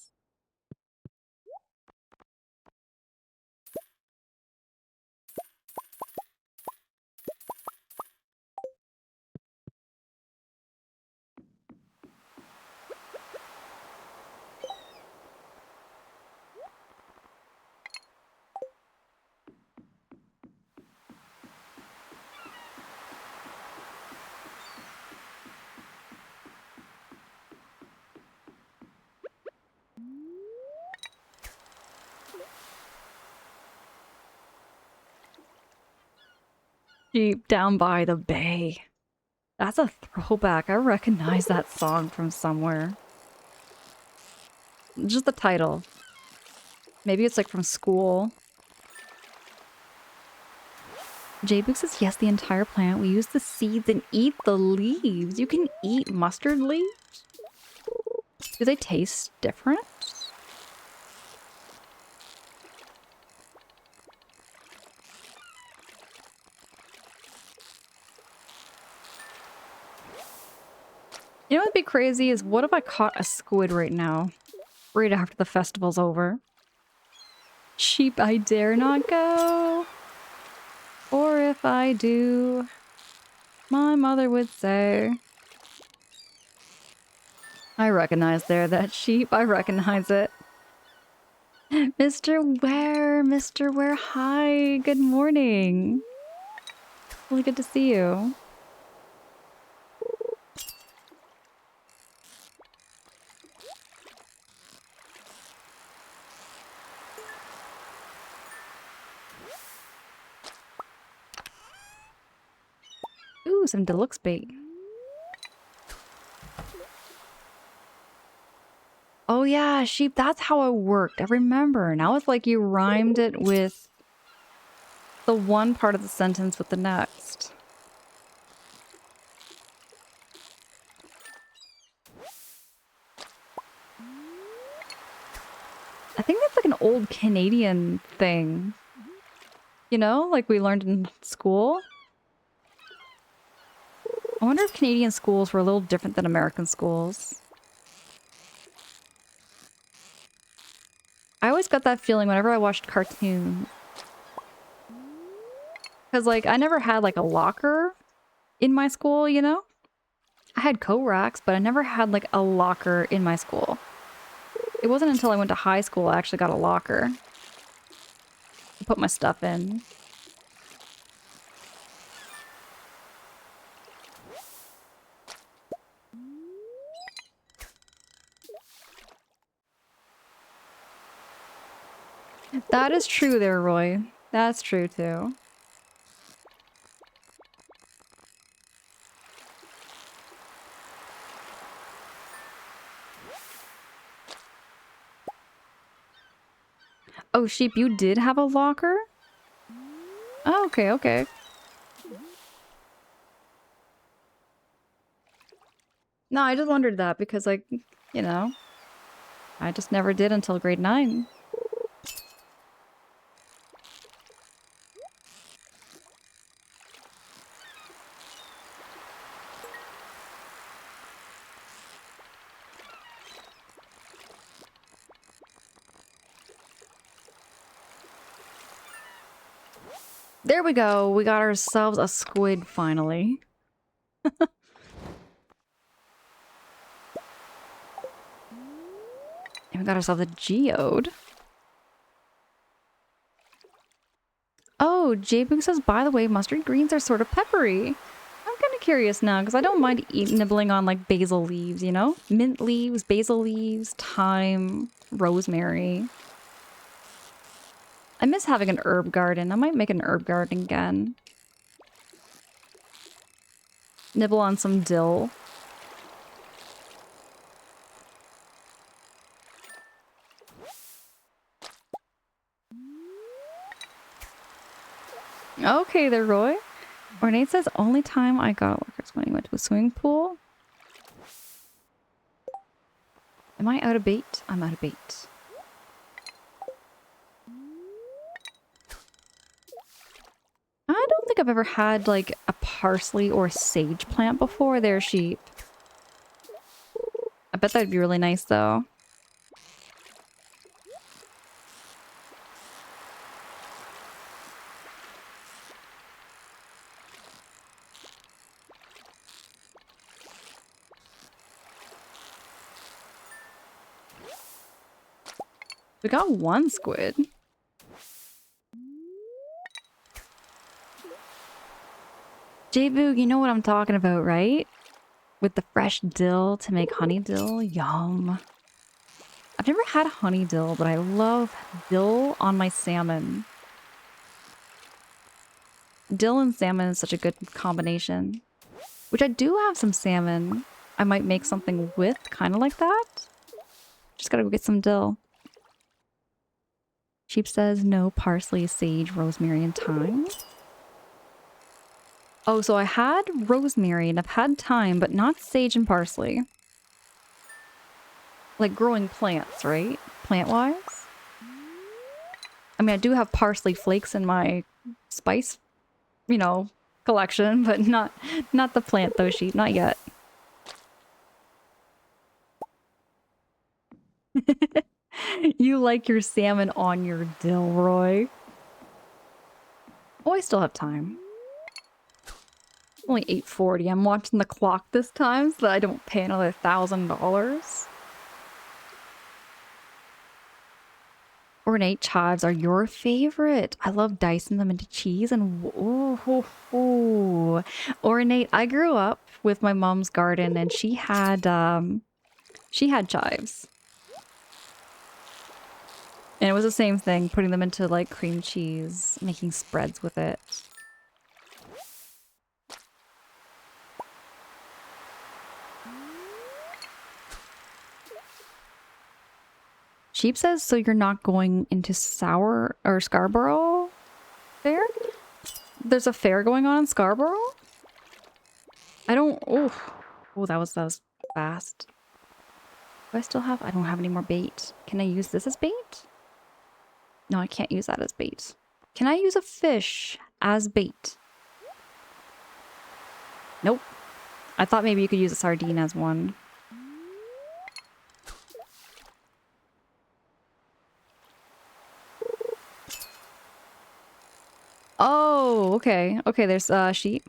Speaker 1: Deep down by the bay. That's a throwback. I recognize that song from somewhere. Just the title. Maybe it's like from school. J-Book says, yes, the entire plant. We use the seeds and eat the leaves. You can eat mustard leaves? Do they taste different? You know what would be crazy is what if I caught a squid right now? right after the festival's over. Sheep, I dare not go. Or if I do, my mother would say. I recognize there that sheep. I recognize it. Mr. Ware, hi. Good morning. Really good to see you. Ooh, some deluxe bait. Oh yeah, sheep, that's how it worked. I remember. Now it's like you rhymed it with the one part of the sentence with the next. I think that's like an old Canadian thing. You know, like we learned in school. I wonder if Canadian schools were a little different than American schools. I always got that feeling whenever I watched cartoons. Because, like, I never had, like, a locker in my school, you know? I had coat racks, but I never had, like, a locker in my school. It wasn't until I went to high school I actually got a locker to put my stuff in. That is true there, Roy. That's true, too. Oh, sheep, you did have a locker? Oh, okay, okay. No, I just wondered that because, like, you know, I just never did until grade 9. There we go. We got ourselves a squid finally. And we got ourselves a geode. Oh, J-Boog says, by the way, mustard greens are sort of peppery. I'm kind of curious now, because I don't mind nibbling on, like, basil leaves, you know? Mint leaves, basil leaves, thyme, rosemary. I miss having an herb garden. I might make an herb garden again. Nibble on some dill. Okay there, Roy. Ornate says, only time I got workers when he went to a swimming pool. Am I out of bait? I'm out of bait. I don't think I've ever had, like, a parsley or sage plant before there, sheep. I bet that'd be really nice, though. We got one squid. J-Boog, you know what I'm talking about, right? With the fresh dill to make honey dill. Yum. I've never had honey dill, but I love dill on my salmon. Dill and salmon is such a good combination. Which I do have some salmon. I might make something with, kind of like that. Just gotta go get some dill. Sheep says no parsley, sage, rosemary, and thyme. Oh, so I had rosemary and I've had thyme, but not sage and parsley. Like growing plants, right? Plant-wise? I mean, I do have parsley flakes in my spice, you know, collection, but not the plant though, sheep. Not yet. You like your salmon on your Dilroy. Oh, I still have time. Only 8:40. I'm watching the clock this time so that I don't pay another $1,000. Ornate chives are your favorite. I love dicing them into cheese and ooh. Ornate, I grew up with my mom's garden and she had chives. And it was the same thing, putting them into like cream cheese, making spreads with it. Sheep says, so you're not going into Sour or Scarborough Fair? There's a fair going on in Scarborough? I don't, oh, that was fast. Do I still have, I don't have any more bait. Can I use this as bait? No, I can't use that as bait. Can I use a fish as bait? Nope. I thought maybe you could use a sardine as one. Oh, okay. Okay, there's sheep.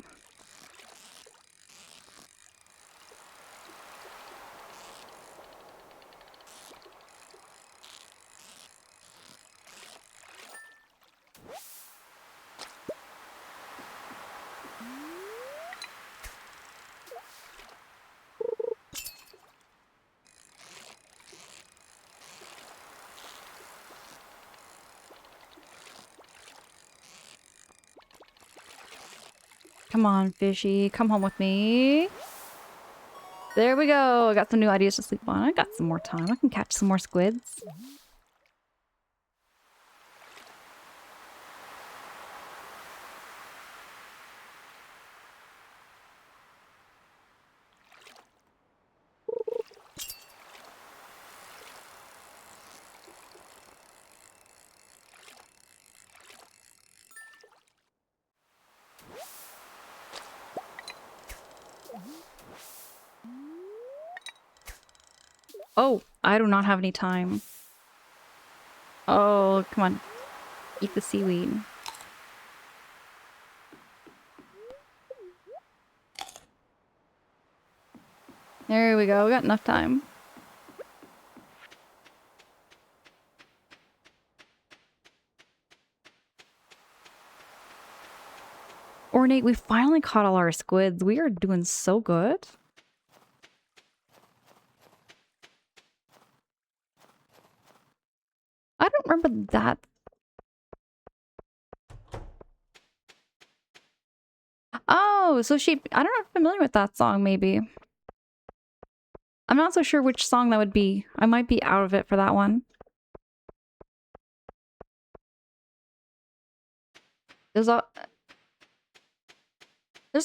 Speaker 1: Come on, fishy. Come home with me. There we go. I got some new ideas to sleep on. I got some more time. I can catch some more squids. Oh, I do not have any time. Oh, come on. Eat the seaweed. There we go. We got enough time. Ornate, we finally caught all our squids. We are doing so good. I don't remember that. Oh, so she... I don't know if I'm familiar with that song, maybe. I'm not so sure which song that would be. I might be out of it for that one. There's a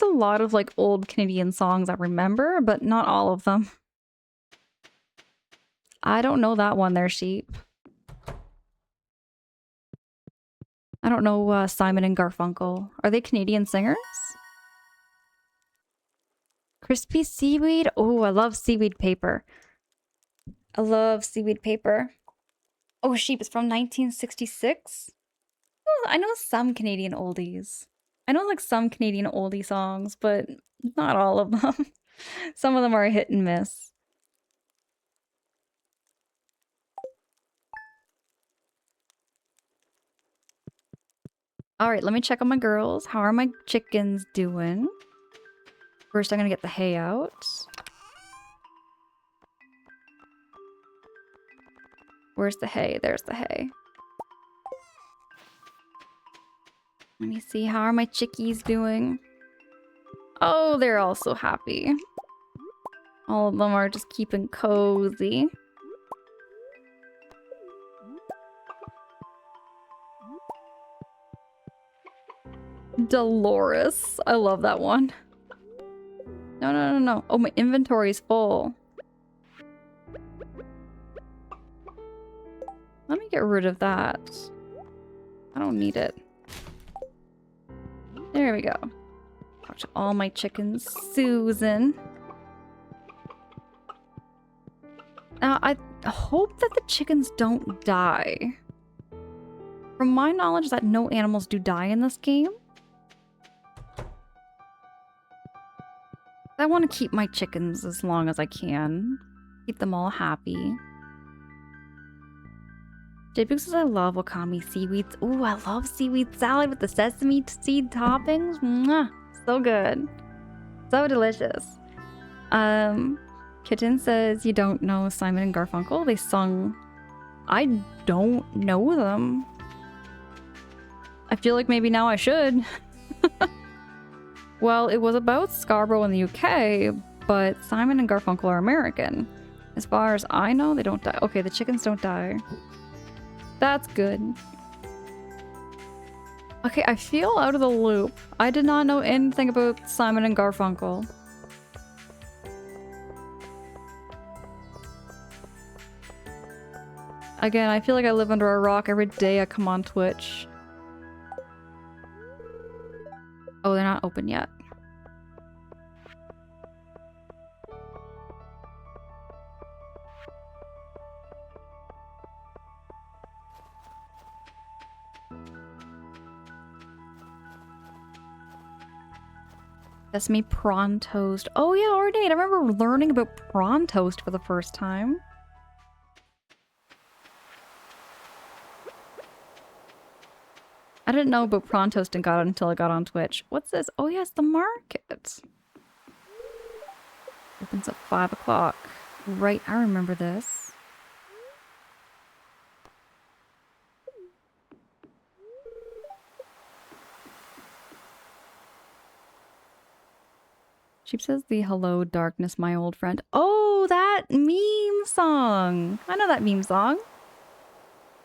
Speaker 1: lot of like old Canadian songs I remember, but not all of them. I don't know that one there, sheep. I don't know Simon and Garfunkel. Are they Canadian singers? Crispy seaweed? Oh, I love seaweed paper. I love seaweed paper. Oh, sheep is from 1966? Oh, I know some Canadian oldies. I know like some Canadian oldie songs, but not all of them. Some of them are hit and miss. All right, let me check on my girls. How are my chickens doing? First, I'm gonna get the hay out. Where's the hay? There's the hay. Let me see. How are my chickies doing? Oh, they're all so happy. All of them are just keeping cozy. Dolores. I love that one. No. Oh, my inventory's full. Let me get rid of that. I don't need it. There we go. Watch all my chickens. Susan. Now, hope that the chickens don't die. From my knowledge that no animals do die in this game. I want to keep my chickens as long as I can. Keep them all happy. JBook says I love wakame seaweeds. Ooh, I love seaweed salad with the sesame seed toppings. Mwah, so good. So delicious. Kitten says you don't know Simon and Garfunkel. They sung... I don't know them. I feel like maybe now I should. Well, it was about Scarborough in the UK, but Simon and Garfunkel are American. As far as I know, they don't die. Okay, the chickens don't die. That's good. Okay, I feel out of the loop. I did not know anything about Simon and Garfunkel. Again, I feel like I live under a rock every day I come on Twitch. Oh, they're not open yet. Sesame prawn toast. Oh yeah, Ornate. I remember learning about prawn toast for the first time. I didn't know about prawn toast and got it until I got on Twitch. What's this? Oh yes, the market. Opens at 5 o'clock. Right, I remember this. Sheep says the hello darkness, my old friend. Oh, that meme song. I know that meme song.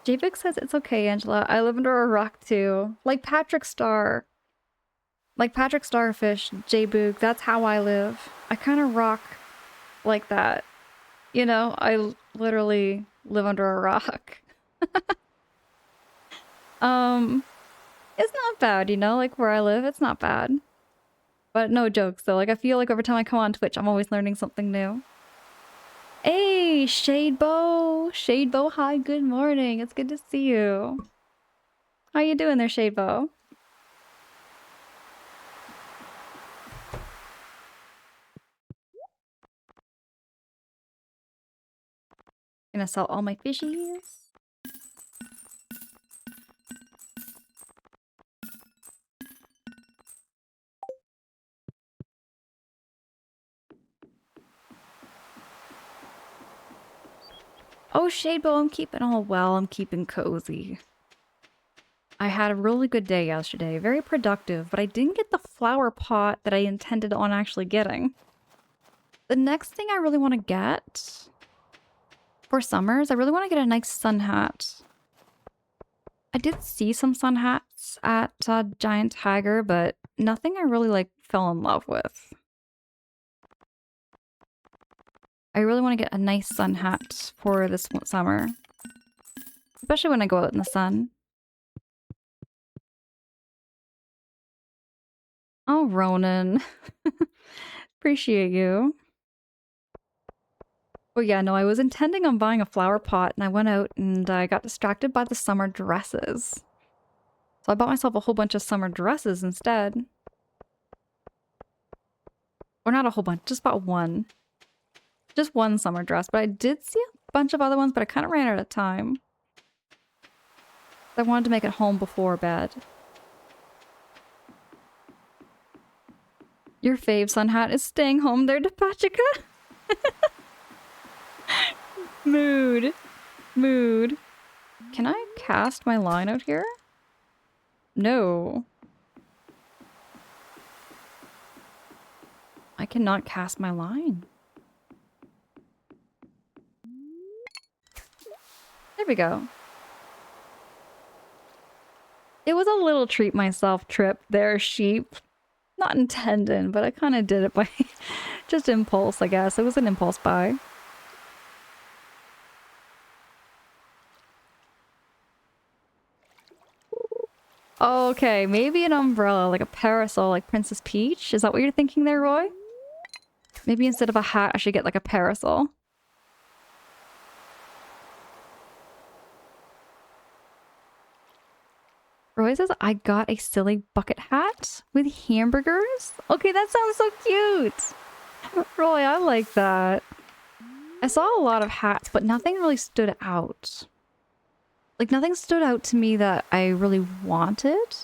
Speaker 1: Javik says it's okay, Angela. I live under a rock too. Like Patrick Star. Like Patrick Starfish, J-Boog. That's how I live. I kind of rock like that. You know, I literally live under a rock. It's not bad, you know? Like where I live, it's not bad. But no jokes though. Like I feel like every time I come on Twitch, I'm always learning something new. Hey, Shadebow! Shadebow, hi, good morning. It's good to see you. How you doing there, Shadebow? Gonna sell all my fishies. Oh, Shadebow, I'm keeping all well. I'm keeping cozy. I had a really good day yesterday. Very productive, but I didn't get the flower pot that I intended on actually getting. The next thing I really want to get for summers, I really want to get a nice sun hat. I did see some sun hats at Giant Tiger, but nothing I really like fell in love with. I really want to get a nice sun hat for this summer. Especially when I go out in the sun. Oh, Ronan. Appreciate you. Oh yeah, no, I was intending on buying a flower pot and I went out and I got distracted by the summer dresses. So I bought myself a whole bunch of summer dresses instead. Or not a whole bunch, just bought one. Just one summer dress, but I did see a bunch of other ones, but I kind of ran out of time. I wanted to make it home before bed. Your fave sun hat is staying home there, Depachika? Mood. Mood. Can I cast my line out here? No. I cannot cast my line. There we go. It was a little treat myself trip there, sheep. Not intended, but I kind of did it by just impulse, I guess. It was an impulse buy. Okay, maybe an umbrella, like a parasol, like Princess Peach. Is that what you're thinking there, Roy? Maybe instead of a hat, I should get like a parasol. Roy says, I got a silly bucket hat with hamburgers. Okay, that sounds so cute. Roy, I like that. I saw a lot of hats, but nothing really stood out. Like, nothing stood out to me that I really wanted.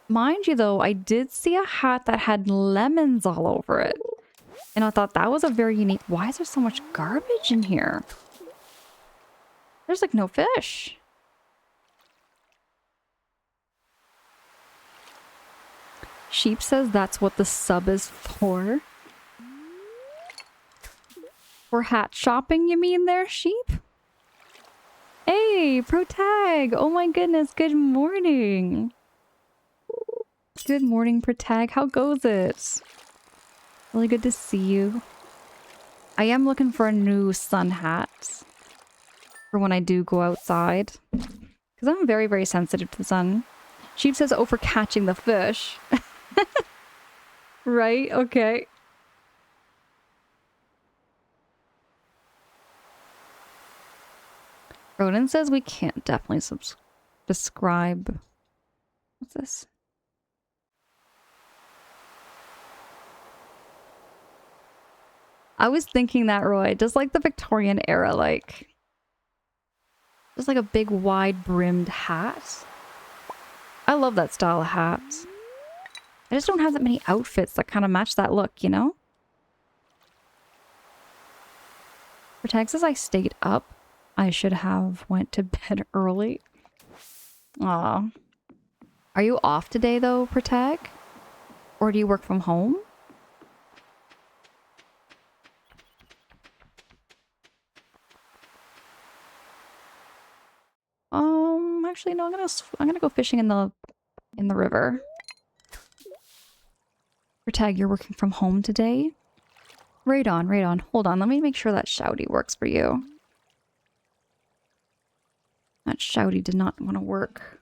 Speaker 1: Mind you, though, I did see a hat that had lemons all over it. And I thought that was a very unique... Why is there so much garbage in here? There's, like, no fish. Sheep says that's what the sub is for. For hat shopping, you mean there, sheep? Hey, Protag! Oh my goodness, good morning! Good morning, Protag. How goes it? Really good to see you. I am looking for a new sun hat for when I do go outside. Because I'm very, very sensitive to the sun. Sheep says, oh, for catching the fish. Right? Okay. Ronan says we can't definitely describe. What's this? I was thinking that, Roy. Just like the Victorian era, like... Just like a big wide-brimmed hat. I love that style of hat. I just don't have that many outfits that kind of match that look, you know? For Texas, I stayed up. I should have went to bed early. Aw. Are you off today, though, Protag? Or do you work from home? Actually, no. I'm gonna go fishing in the river. Protag, you're working from home today? Right on, right on. Hold on, let me make sure that shouty works for you. That shouty did not want to work.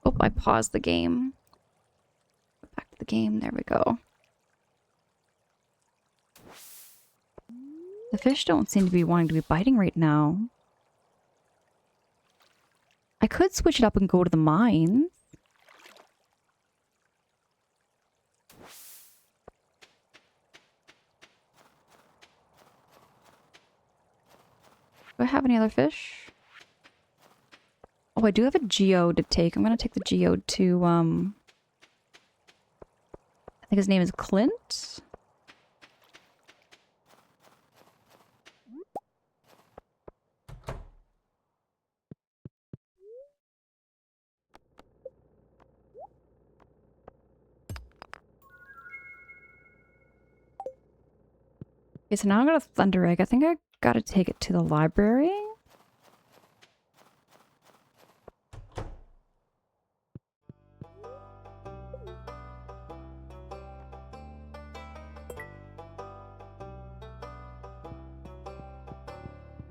Speaker 1: Oh, I paused the game. Back to the game, there we go. The fish don't seem to be wanting to be biting right now. I could switch it up and go to the mines. Do I have any other fish? Oh, I do have a geode to take. I'm gonna take the geode to, I think his name is Clint? Okay, so now I got a thunder egg. I think I gotta take it to the library.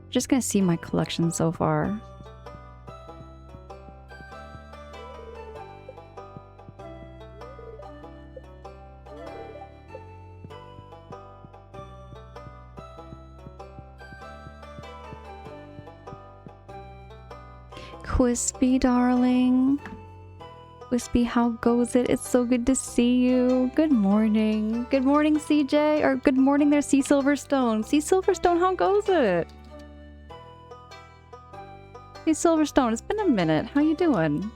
Speaker 1: Just gonna see my collection so far. Quispy, darling. Quispy, how goes it? It's so good to see you. Good morning. Good morning, CJ. Or good morning there, Sea Silverstone. Sea Silverstone, how goes it? Sea Silverstone, it's been a minute. How you doing?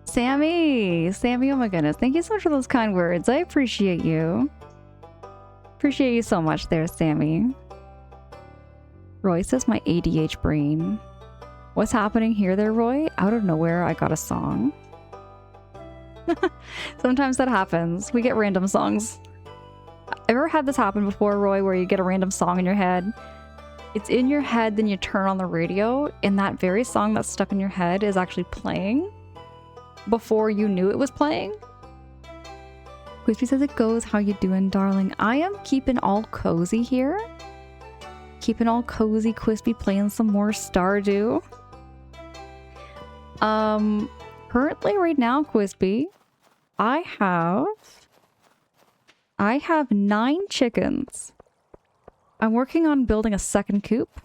Speaker 1: Sammy! Sammy, oh my goodness. Thank you so much for those kind words. I appreciate you. Appreciate you so much there, Sammy. Roy says my ADH brain. What's happening here there, Roy? Out of nowhere, I got a song. Sometimes that happens. We get random songs. Ever had this happen before, Roy, where you get a random song in your head? It's in your head, then you turn on the radio, and that very song that's stuck in your head is actually playing before you knew it was playing. Quispy says it goes. How you doing, darling? I am keeping all cozy here. Keeping all cozy, Quispy, playing some more Stardew. Currently right now, Quispy, I have 9 chickens. I'm working on building a second coop.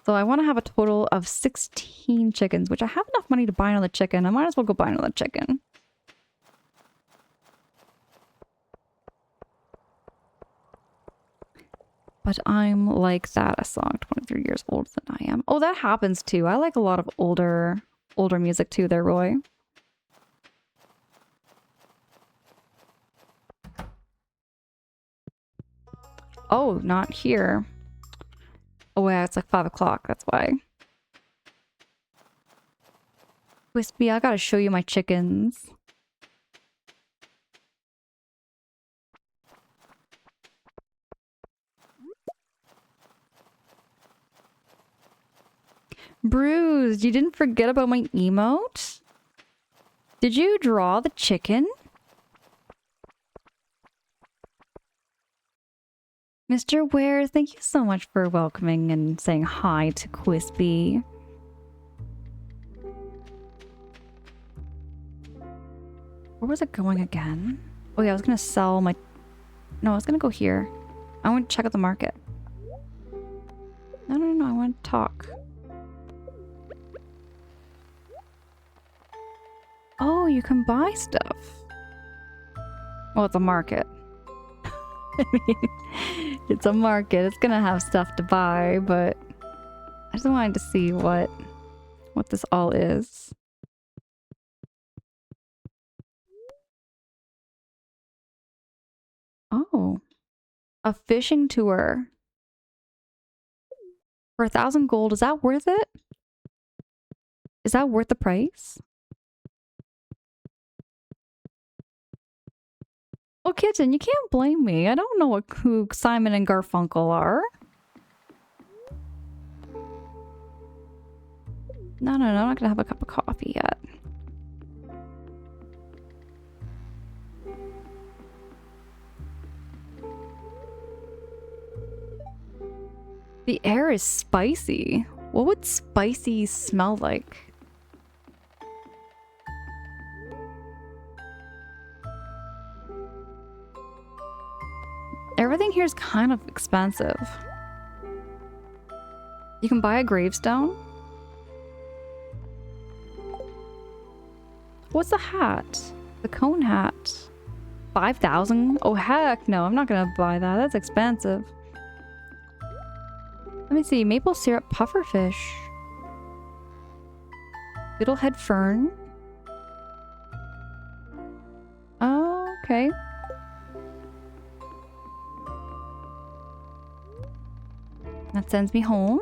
Speaker 1: So I want to have a total of 16 chickens, which I have enough money to buy another chicken. I might as well go buy another chicken. But I'm like that a song 23 years older than I am. Oh, that happens too. I like a lot of older music too there, Roy. Oh, not here. Oh yeah, it's like 5 o'clock, that's why. Wispy, I gotta show you my chickens. Bruised, you didn't forget about my emote? Did you draw the chicken? Mr. Ware, thank you so much for welcoming and saying hi to Quispy. Where was it going again? Oh yeah, I was gonna sell my... No, I was gonna go here. I want to check out the market. No, I want to talk. Oh, you can buy stuff. Well, it's a market. I mean, it's a market. It's gonna have stuff to buy, but I just wanted to see what this all is. Oh, a fishing tour for 1,000 gold. Is that worth it? Is that worth the price? Well, Kitten, you can't blame me. I don't know who Simon and Garfunkel are. No, I'm not gonna have a cup of coffee yet. The air is spicy. What would spicy smell like? Everything here is kind of expensive. You can buy a gravestone. What's the hat? The cone hat. 5,000? Oh heck no, I'm not gonna buy that. That's expensive. Let me see. Maple syrup pufferfish. Fiddlehead fern. Oh, okay. That sends me home.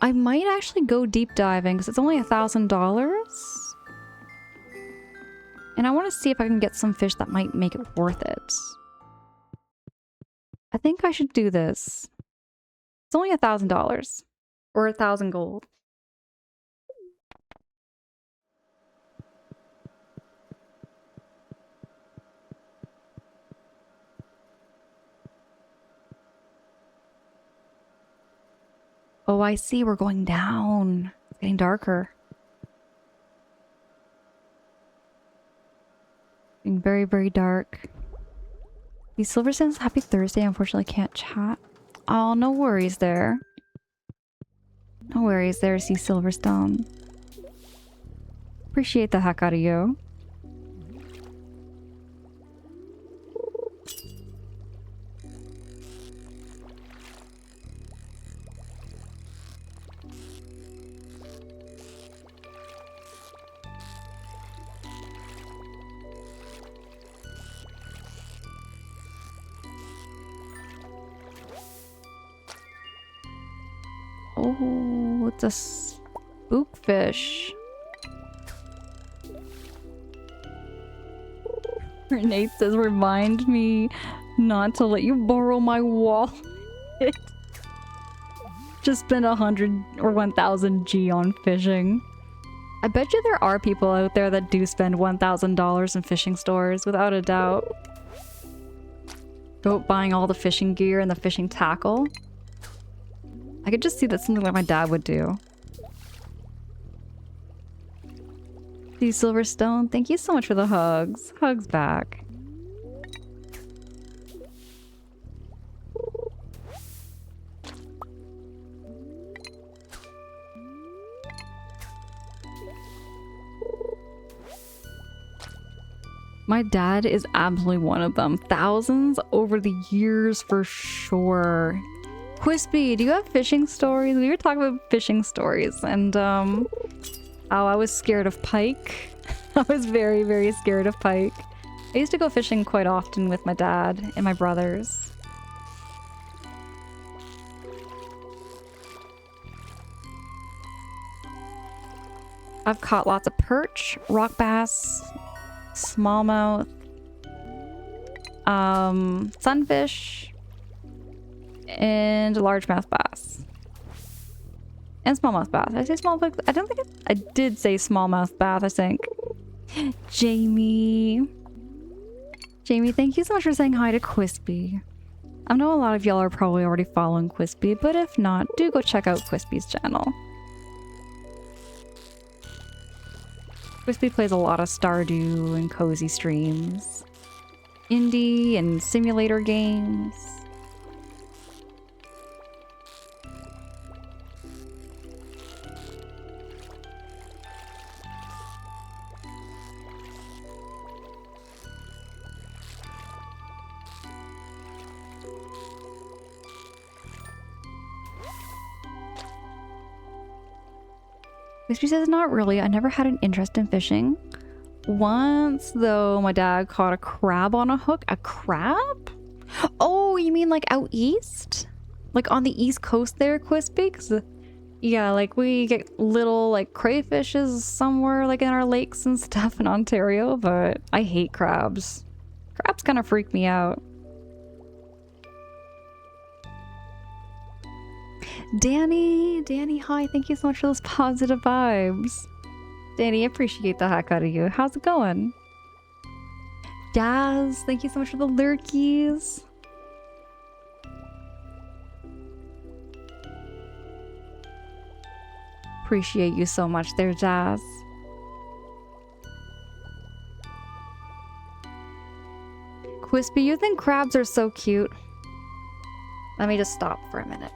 Speaker 1: I might actually go deep diving because it's only $1,000. And I want to see if I can get some fish that might make it worth it. I think I should do this. It's only $1,000. Or 1,000 gold. Oh, I see. We're going down. It's getting darker. Getting very, very dark. The Silverstones, happy Thursday. Unfortunately, can't chat. Oh, no worries there. No worries there, C Silverstone. Appreciate the heck out of you. Oh, it's a spookfish. Nate says, remind me not to let you borrow my wallet. Just spend 100 or 1,000 G on fishing. I bet you there are people out there that do spend $1,000 in fishing stores, without a doubt. about buying all the fishing gear and the fishing tackle. I could just see that's something like my dad would do. See Silverstone, thank you so much for the hugs. Hugs back. My dad is absolutely one of them. Thousands over the years for sure. Quispy, do you have fishing stories? We were talking about fishing stories and oh, I was scared of pike. I was very, very scared of pike. I used to go fishing quite often with my dad and my brothers. I've caught lots of perch, rock bass, smallmouth, sunfish, and largemouth bass. And smallmouth bass. Did I say smallmouth? I don't think I did say smallmouth bass, I think. Jamie. Jamie, thank you so much for saying hi to Quispy. I know a lot of y'all are probably already following Quispy, but if not, do go check out Quispy's channel. Quispy plays a lot of Stardew and cozy streams. Indie and simulator games. Quispy says, not really. I never had an interest in fishing. Once, though, my dad caught a crab on a hook. A crab? Oh, you mean like out east? Like on the east coast there, Quispy? 'Cause, yeah, like we get little like crayfishes somewhere like in our lakes and stuff in Ontario, but I hate crabs. Crabs kind of freak me out. Danny, hi, thank you so much for those positive vibes. Danny, I appreciate the heck out of you. How's it going? Jazz, thank you so much for the lurkies. Appreciate you so much there, Jazz. Quispy, you think crabs are so cute? Let me just stop for a minute.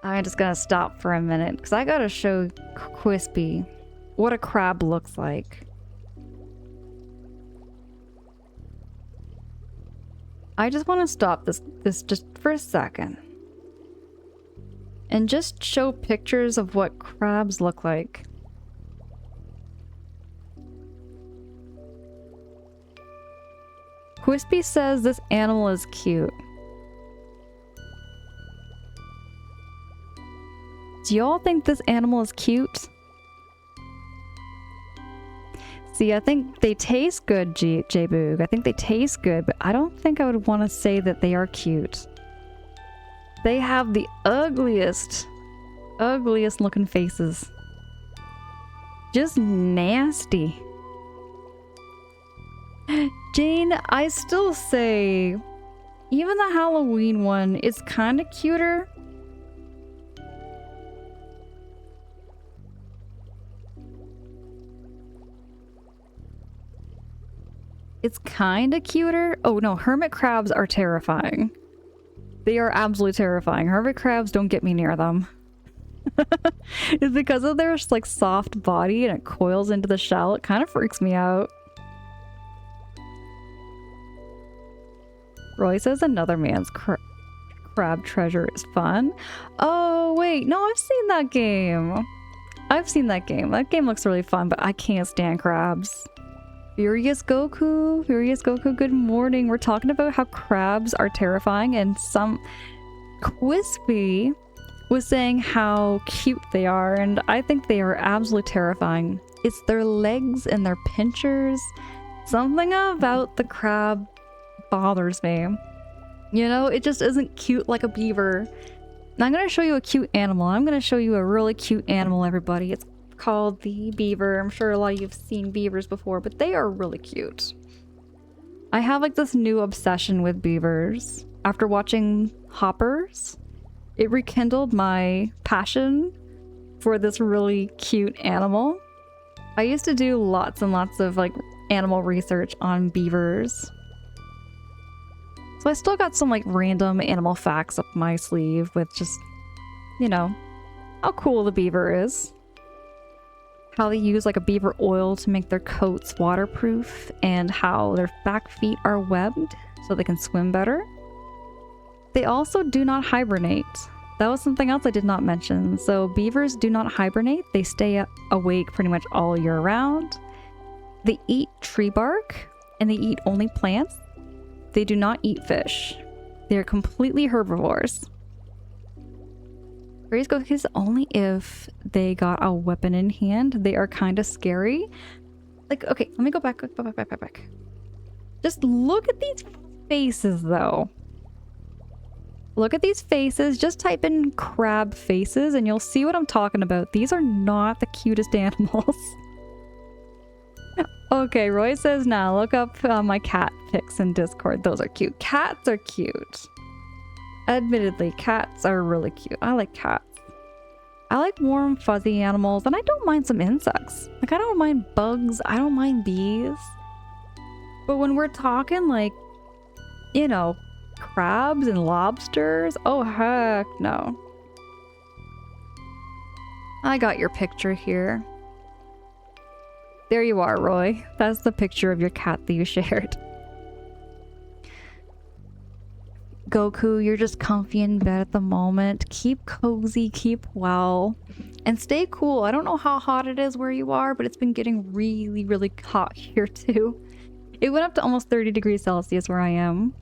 Speaker 1: I'm just gonna stop for a minute because I gotta show Quispy what a crab looks like. I just want to stop this just for a second and just show pictures of what crabs look like. Quispy says this animal is cute. Do y'all think this animal is cute? See, I think they taste good, J-Boog. I think they taste good, but I don't think I would want to say that they are cute. They have the ugliest looking faces. Just nasty. Jane, I still say, even the Halloween one is kind of cuter. It's kind of cuter. Oh no, hermit crabs are terrifying. They are absolutely terrifying. Hermit crabs, don't get me near them. It's because of their like soft body and it coils into the shell. It kind of freaks me out. Roy says another man's crab treasure is fun. Oh wait, no, I've seen that game. I've seen that game. That game looks really fun, but I can't stand crabs. Furious Goku, good morning. We're talking about how crabs are terrifying, and some Quispy was saying how cute they are, and I think they are absolutely terrifying. It's their legs and their pinchers. Something about the crab bothers me. You know, it just isn't cute like a beaver. Now I'm gonna show you a cute animal. I'm gonna show you a really cute animal, everybody. It's called the beaver. I'm sure a lot of you have seen beavers before, but they are really cute. I have like this new obsession with beavers. After watching Hoppers, it rekindled my passion for this really cute animal. I used to do lots and lots of like animal research on beavers. So I still got some like random animal facts up my sleeve with just, you know, how cool the beaver is. How they use like a beaver oil to make their coats waterproof, and how their back feet are webbed so they can swim better. They also do not hibernate. That was something else I did not mention. So beavers do not hibernate. They stay awake pretty much all year round. They eat tree bark and they eat only plants. They do not eat fish. They're completely herbivores. Raise cookies only if they got a weapon in hand. They are kind of scary. Like, okay, let me go back. Just look at these faces, though. Look at these faces. Just type in crab faces and you'll see what I'm talking about. These are not the cutest animals. Okay, Roy says now, look up my cat pics in Discord. Those are cute. Cats are cute. Admittedly, cats are really cute. I like cats. I like warm, fuzzy animals, and I don't mind some insects. Like, I don't mind bugs. I don't mind bees. But when we're talking, like, you know, crabs and lobsters, oh, heck no. I got your picture here. There you are, Roy. That's the picture of your cat that you shared. Goku, you're just comfy in bed at the moment. Keep cozy, keep well, and stay cool. I don't know how hot it is where you are, but it's been getting really, really hot here too. It went up to almost 30 degrees Celsius where I am.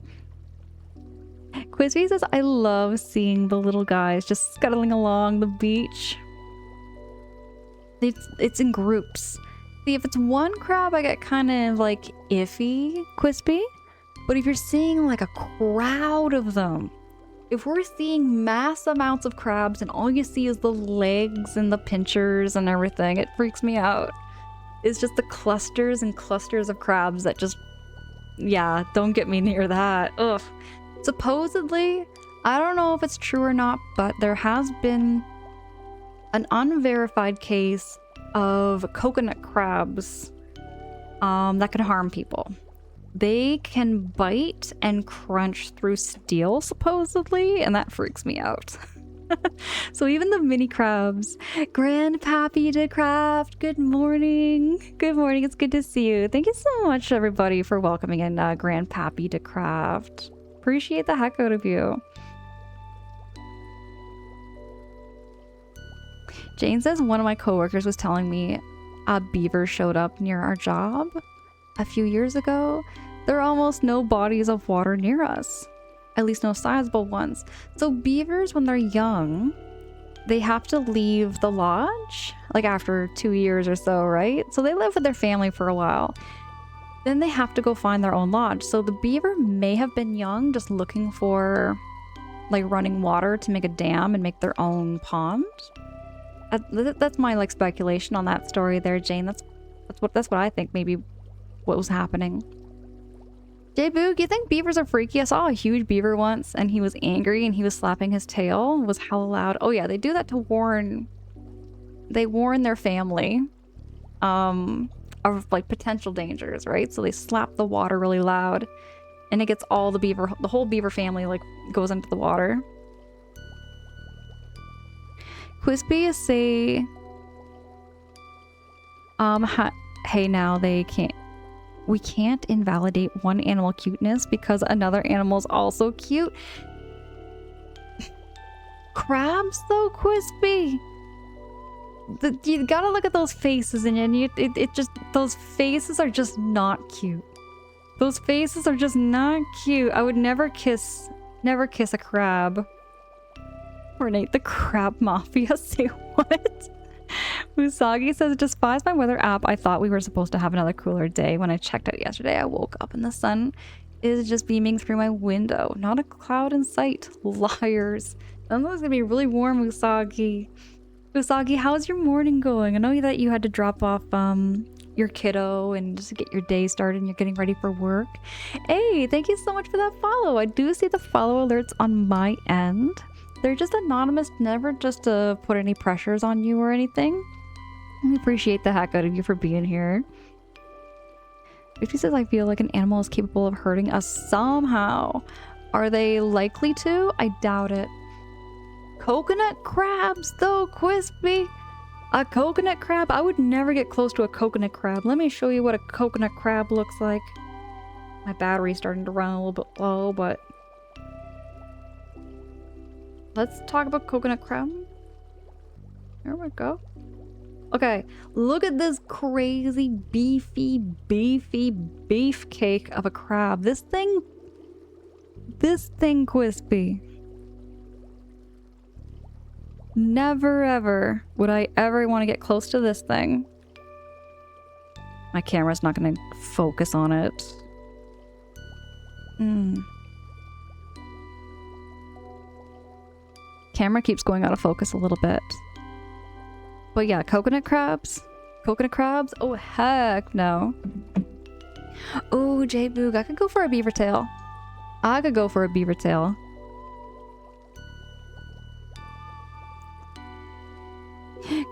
Speaker 1: Quizzy says, I love seeing the little guys just scuttling along the beach. It's in groups. See, if it's one crab, I get kind of like iffy, Quispy. But if you're seeing like a crowd of them, if we're seeing mass amounts of crabs and all you see is the legs and the pinchers and everything, it freaks me out. It's just the clusters and clusters of crabs that just, yeah, don't get me near that. Ugh. Supposedly, I don't know if it's true or not, but there has been an unverified case of coconut crabs that can harm people. They can bite and crunch through steel, supposedly, and that freaks me out. So even the mini crabs. Grandpappy to Craft, good morning. Good morning, it's good to see you. Thank you so much, everybody, for welcoming in Grandpappy to Craft. Appreciate the heck out of you. Jane says one of my coworkers was telling me a beaver showed up near our job a few years ago. There are almost no bodies of water near us, at least no sizable ones. So beavers, when they're young, they have to leave the lodge, like after 2 years or so, right? So they live with their family for a while. Then they have to go find their own lodge. So the beaver may have been young, just looking for like running water to make a dam and make their own pond. That's my like speculation on that story there, Jane. That's what I think maybe what was happening. J-Boog, you think beavers are freaky? I saw a huge beaver once and he was angry and he was slapping his tail. It was hella loud. Oh yeah, they do that to warn... They warn their family of like potential dangers, right? So they slap the water really loud and it gets all the whole beaver family like goes into the water. Quispy say... hey now, we can't invalidate one animal cuteness because another animal's also cute. Crabs though, Quispy? You gotta look at those faces and it just, those faces are just not cute. Those faces are just not cute. I would never kiss a crab. Ornate the crab mafia, say what? Usagi says, despise my weather app, I thought we were supposed to have another cooler day. When I checked it yesterday, I woke up and the sun is just beaming through my window. Not a cloud in sight. Liars. It's gonna be really warm, Usagi. Usagi, how's your morning going? I know that you had to drop off your kiddo and just get your day started and you're getting ready for work. Hey, thank you so much for that follow. I do see the follow alerts on my end. They're just anonymous, never just to put any pressures on you or anything. I appreciate the heck out of you for being here. 50 says, I feel like an animal is capable of hurting us somehow. Are they likely to? I doubt it. Coconut crabs, though, Quispy. A coconut crab? I would never get close to a coconut crab. Let me show you what a coconut crab looks like. My battery's starting to run a little bit low, but... let's talk about coconut crab. There we go. Okay, look at this crazy beefy beefcake of a crab. This thing, Quispy. Never ever would I ever want to get close to this thing. My camera's not going to focus on it. Camera keeps going out of focus a little bit. But yeah, coconut crabs? Coconut crabs? Oh, heck no. Oh, J-Boog, I could go for a beaver tail. I could go for a beaver tail.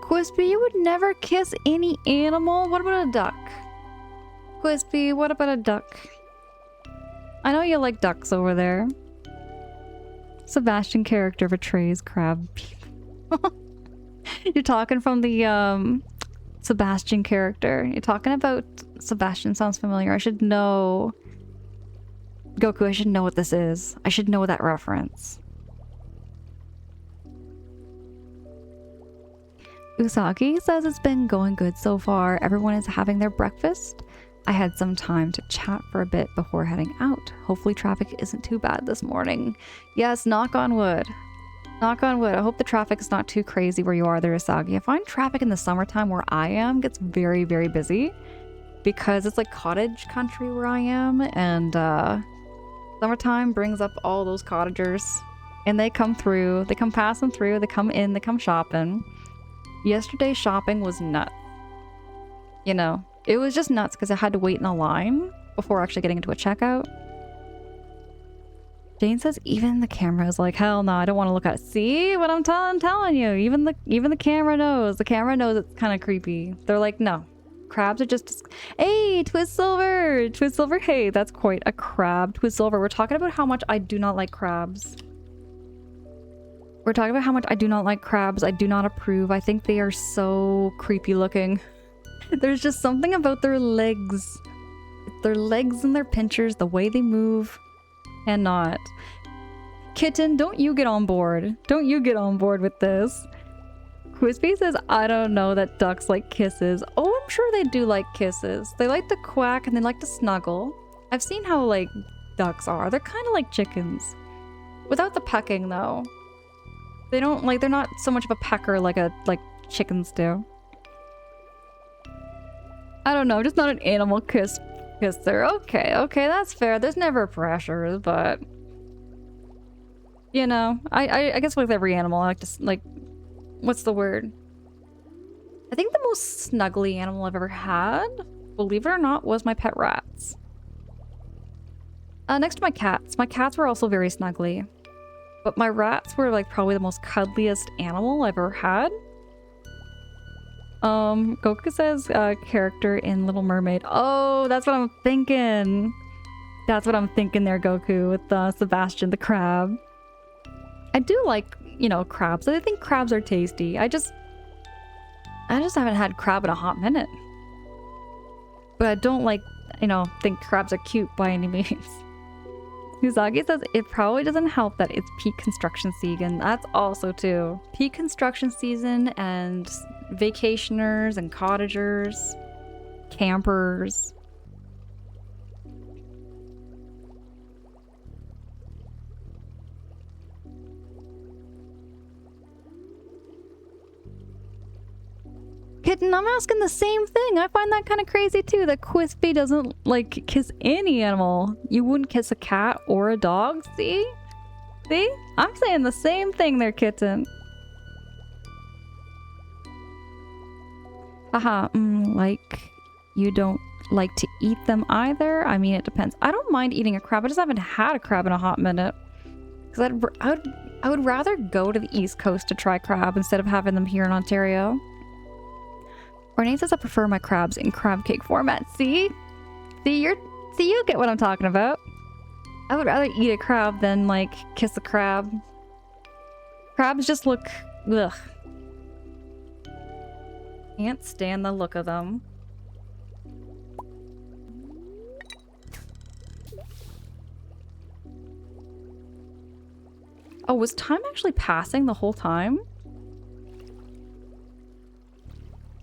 Speaker 1: Quispy, you would never kiss any animal? What about a duck? Quispy, what about a duck? I know you like ducks over there. Sebastian character betrays crab people. You're talking from the Sebastian character. You're talking about Sebastian. Sounds familiar. I should know. Goku, I should know what this is. I should know that reference. Usagi says it's been going good so far. Everyone is having their breakfast. I had some time to chat for a bit before heading out. Hopefully traffic isn't too bad this morning. Yes, knock on wood. Knock on wood. I hope the traffic is not too crazy where you are there, Usagi. I find traffic in the summertime where I am gets very, very busy because it's like cottage country where I am, and summertime brings up all those cottagers, and they come through, they come passing through, they come in, they come shopping. Yesterday's shopping was nuts. You know, it was just nuts because I had to wait in a line before actually getting into a checkout. Jane says even the camera is like, hell no, I don't want to look at it. See what I'm telling you? Even the camera knows. The camera knows it's kind of creepy. They're like, no. Crabs are just... Hey, Twist Silver! Twist Silver, hey, that's quite a crab. Twist Silver, we're talking about how much I do not like crabs. We're talking about how much I do not like crabs. I do not approve. I think they are so creepy looking. There's just something about their legs. Their legs and their pinchers, the way they move. Cannot. Kitten, don't you get on board. Don't you get on board with this. Quispy says, I don't know that ducks like kisses. Oh, I'm sure they do like kisses. They like to quack and they like to snuggle. I've seen how, like, ducks are. They're kind of like chickens. Without the pecking, though. They don't, like, they're not so much of a pecker like chickens do. I don't know, just not an animal kisser. Okay, that's fair. There's never pressures, but... You know, I guess with every animal, I like to, like... What's the word? I think the most snuggly animal I've ever had, believe it or not, was my pet rats. Next to my cats. My cats were also very snuggly. But my rats were, like, probably the most cuddliest animal I've ever had. Goku says, character in Little Mermaid. Oh, that's what I'm thinking. That's what I'm thinking there, Goku, with, Sebastian the crab. I do like, you know, crabs. I think crabs are tasty. I just haven't had crab in a hot minute. But I don't, like, you know, think crabs are cute by any means. Usagi says it probably doesn't help that it's peak construction season. That's also too. Peak construction season and vacationers and cottagers, campers. Kitten, I'm asking the same thing. I find that kind of crazy too, that Quispy doesn't, like, kiss any animal. You wouldn't kiss a cat or a dog, see? See? I'm saying the same thing there, Kitten. Haha, like you don't like to eat them either. I mean, it depends. I don't mind eating a crab. I just haven't had a crab in a hot minute. Because I would rather go to the East Coast to try crab instead of having them here in Ontario. Renee says I prefer my crabs in crab cake format. See? See, you get what I'm talking about. I would rather eat a crab than, like, kiss a crab. Crabs just look... ugh. Can't stand the look of them. Oh, was time actually passing the whole time?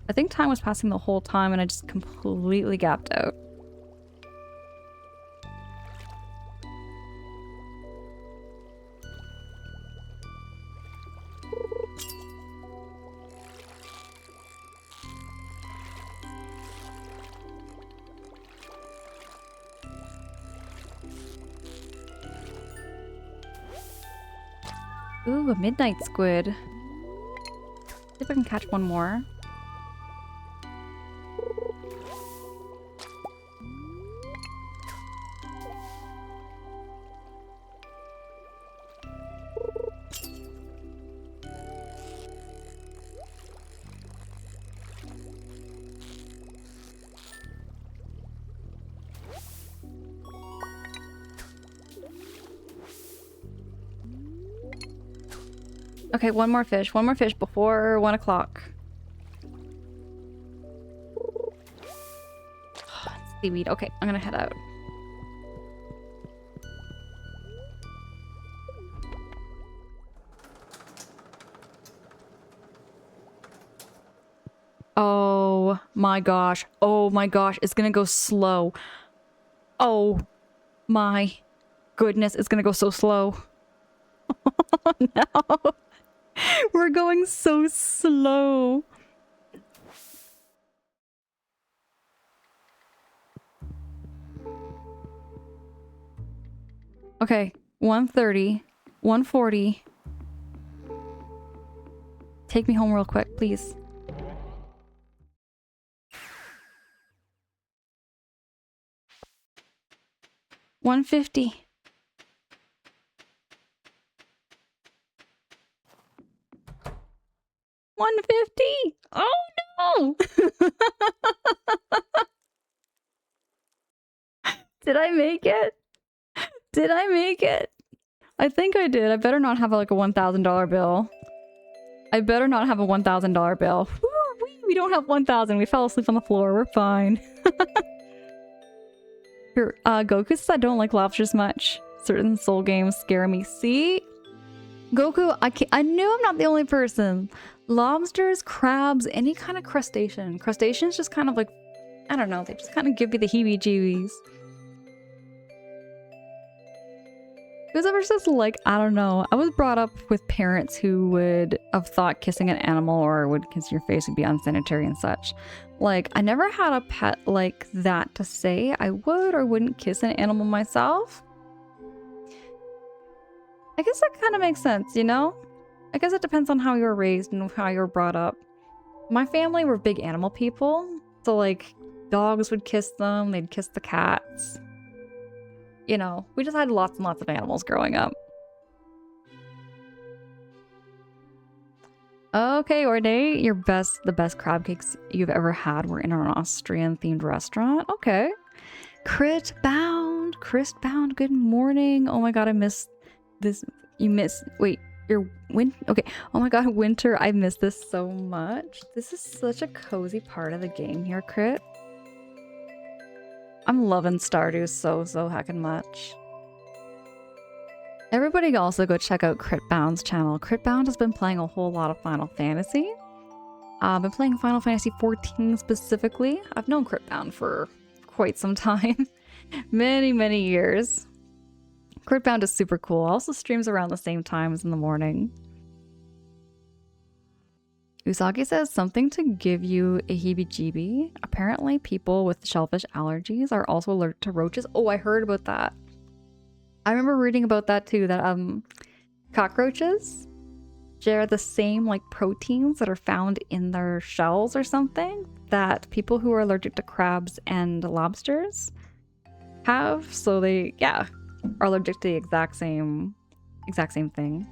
Speaker 1: I think time was passing the whole time and I just completely gapped out. Ooh, a midnight squid. See if I can catch one more. Okay, one more fish before 1 o'clock. Seaweed. Okay, I'm gonna head out. Oh my gosh. Oh my gosh. It's gonna go slow. Oh my goodness. It's gonna go so slow. Oh no. We're going so slow. Okay, 1:30, 1:40. Take me home real quick, please. $150. $150. Oh no! Did I make it? Did I make it? I think I did. I better not have like a $1,000 bill. I better not have a $1,000 bill. Woo, we don't have 1,000. We fell asleep on the floor. We're fine. Here, Goku says I don't like lobsters much. Certain soul games scare me. See? Goku, I knew I'm not the only person. Lobsters, crabs, any kind of crustacean. Crustaceans just kind of like, I don't know, they just kind of give you the heebie-jeebies. Who's ever says, like, I don't know. I was brought up with parents who would have thought kissing an animal or would kiss your face would be unsanitary and such. Like, I never had a pet like that to say I would or wouldn't kiss an animal myself. I guess that kind of makes sense, you know? I guess it depends on how you were raised and how you were brought up. My family were big animal people. So, like, dogs would kiss them. They'd kiss the cats. You know, we just had lots and lots of animals growing up. Okay, Ornate, the best crab cakes you've ever had were in an Austrian-themed restaurant. Okay. Crit Bound, good morning. Oh my god, I missed this. Wait, okay. Oh my god, Winter, I miss this so much. This is such a cozy part of the game here, Crit. I'm loving Stardew so heckin' much. Everybody also go check out Critbound's channel. Critbound has been playing a whole lot of Final Fantasy. I've been playing Final Fantasy 14 specifically. I've known Critbound for quite some time. many years. Critbound is super cool. Also streams around the same times in the morning. Usagi says something to give you a heebie-jeebie. Apparently people with shellfish allergies are also allergic to roaches. Oh, I heard about that. I remember reading about that too, that cockroaches share the same like proteins that are found in their shells or something that people who are allergic to crabs and lobsters have. So they, yeah, are allergic to the exact same thing.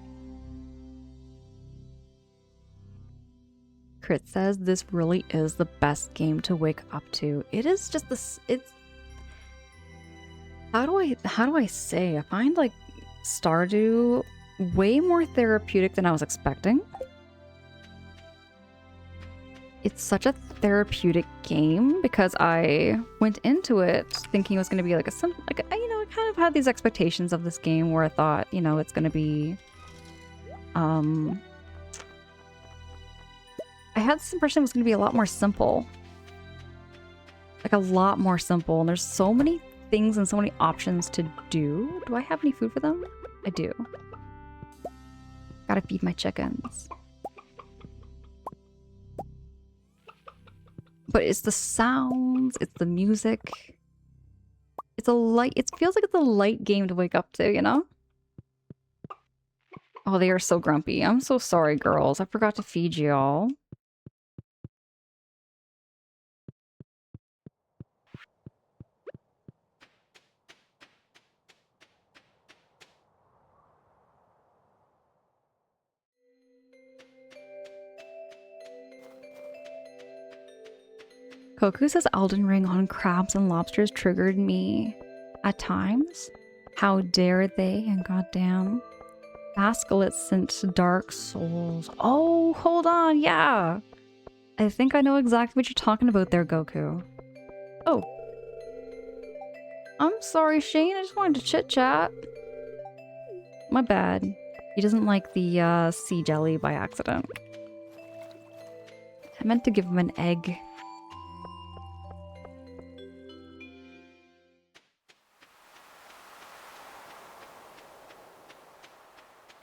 Speaker 1: Crit says this really is the best game to wake up to. It is just this. It's how do I say? I find like Stardew way more therapeutic than I was expecting. It's such a therapeutic game because I went into it thinking it was going to be like I kind of had these expectations of this game where I thought, it's going to be, I had this impression it was going to be a lot more simple. Like a lot more simple. And there's so many things and so many options to do. Do I have any food for them? I do. Gotta feed my chickens. But it's the sounds, it's the music. It feels like it's a light game to wake up to, you know? Oh, they are so grumpy. I'm so sorry, girls. I forgot to feed y'all. Koku says Elden Ring on crabs and lobsters triggered me at times. How dare they, and goddamn. Basculets sent Dark Souls. Oh, hold on, yeah. I think I know exactly what you're talking about there, Goku. Oh. I'm sorry, Shane. I just wanted to chit-chat. My bad. He doesn't like the sea jelly by accident. I meant to give him an egg.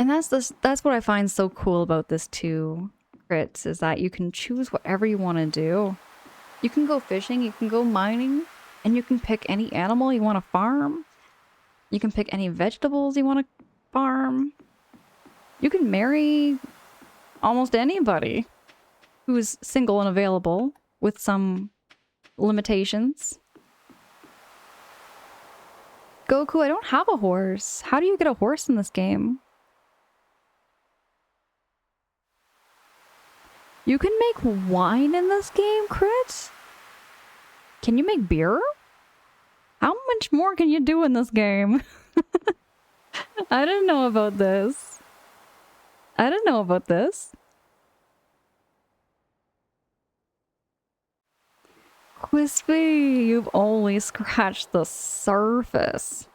Speaker 1: And that's what I find so cool about this too, Crits, is that you can choose whatever you want to do. You can go fishing, you can go mining, and you can pick any animal you want to farm. You can pick any vegetables you want to farm. You can marry almost anybody who's single and available with some limitations. Goku, I don't have a horse. How do you get a horse in this game? You can make wine in this game, Crit? Can you make beer? How much more can you do in this game? I didn't know about this. I didn't know about this. Quispy, you've only scratched the surface.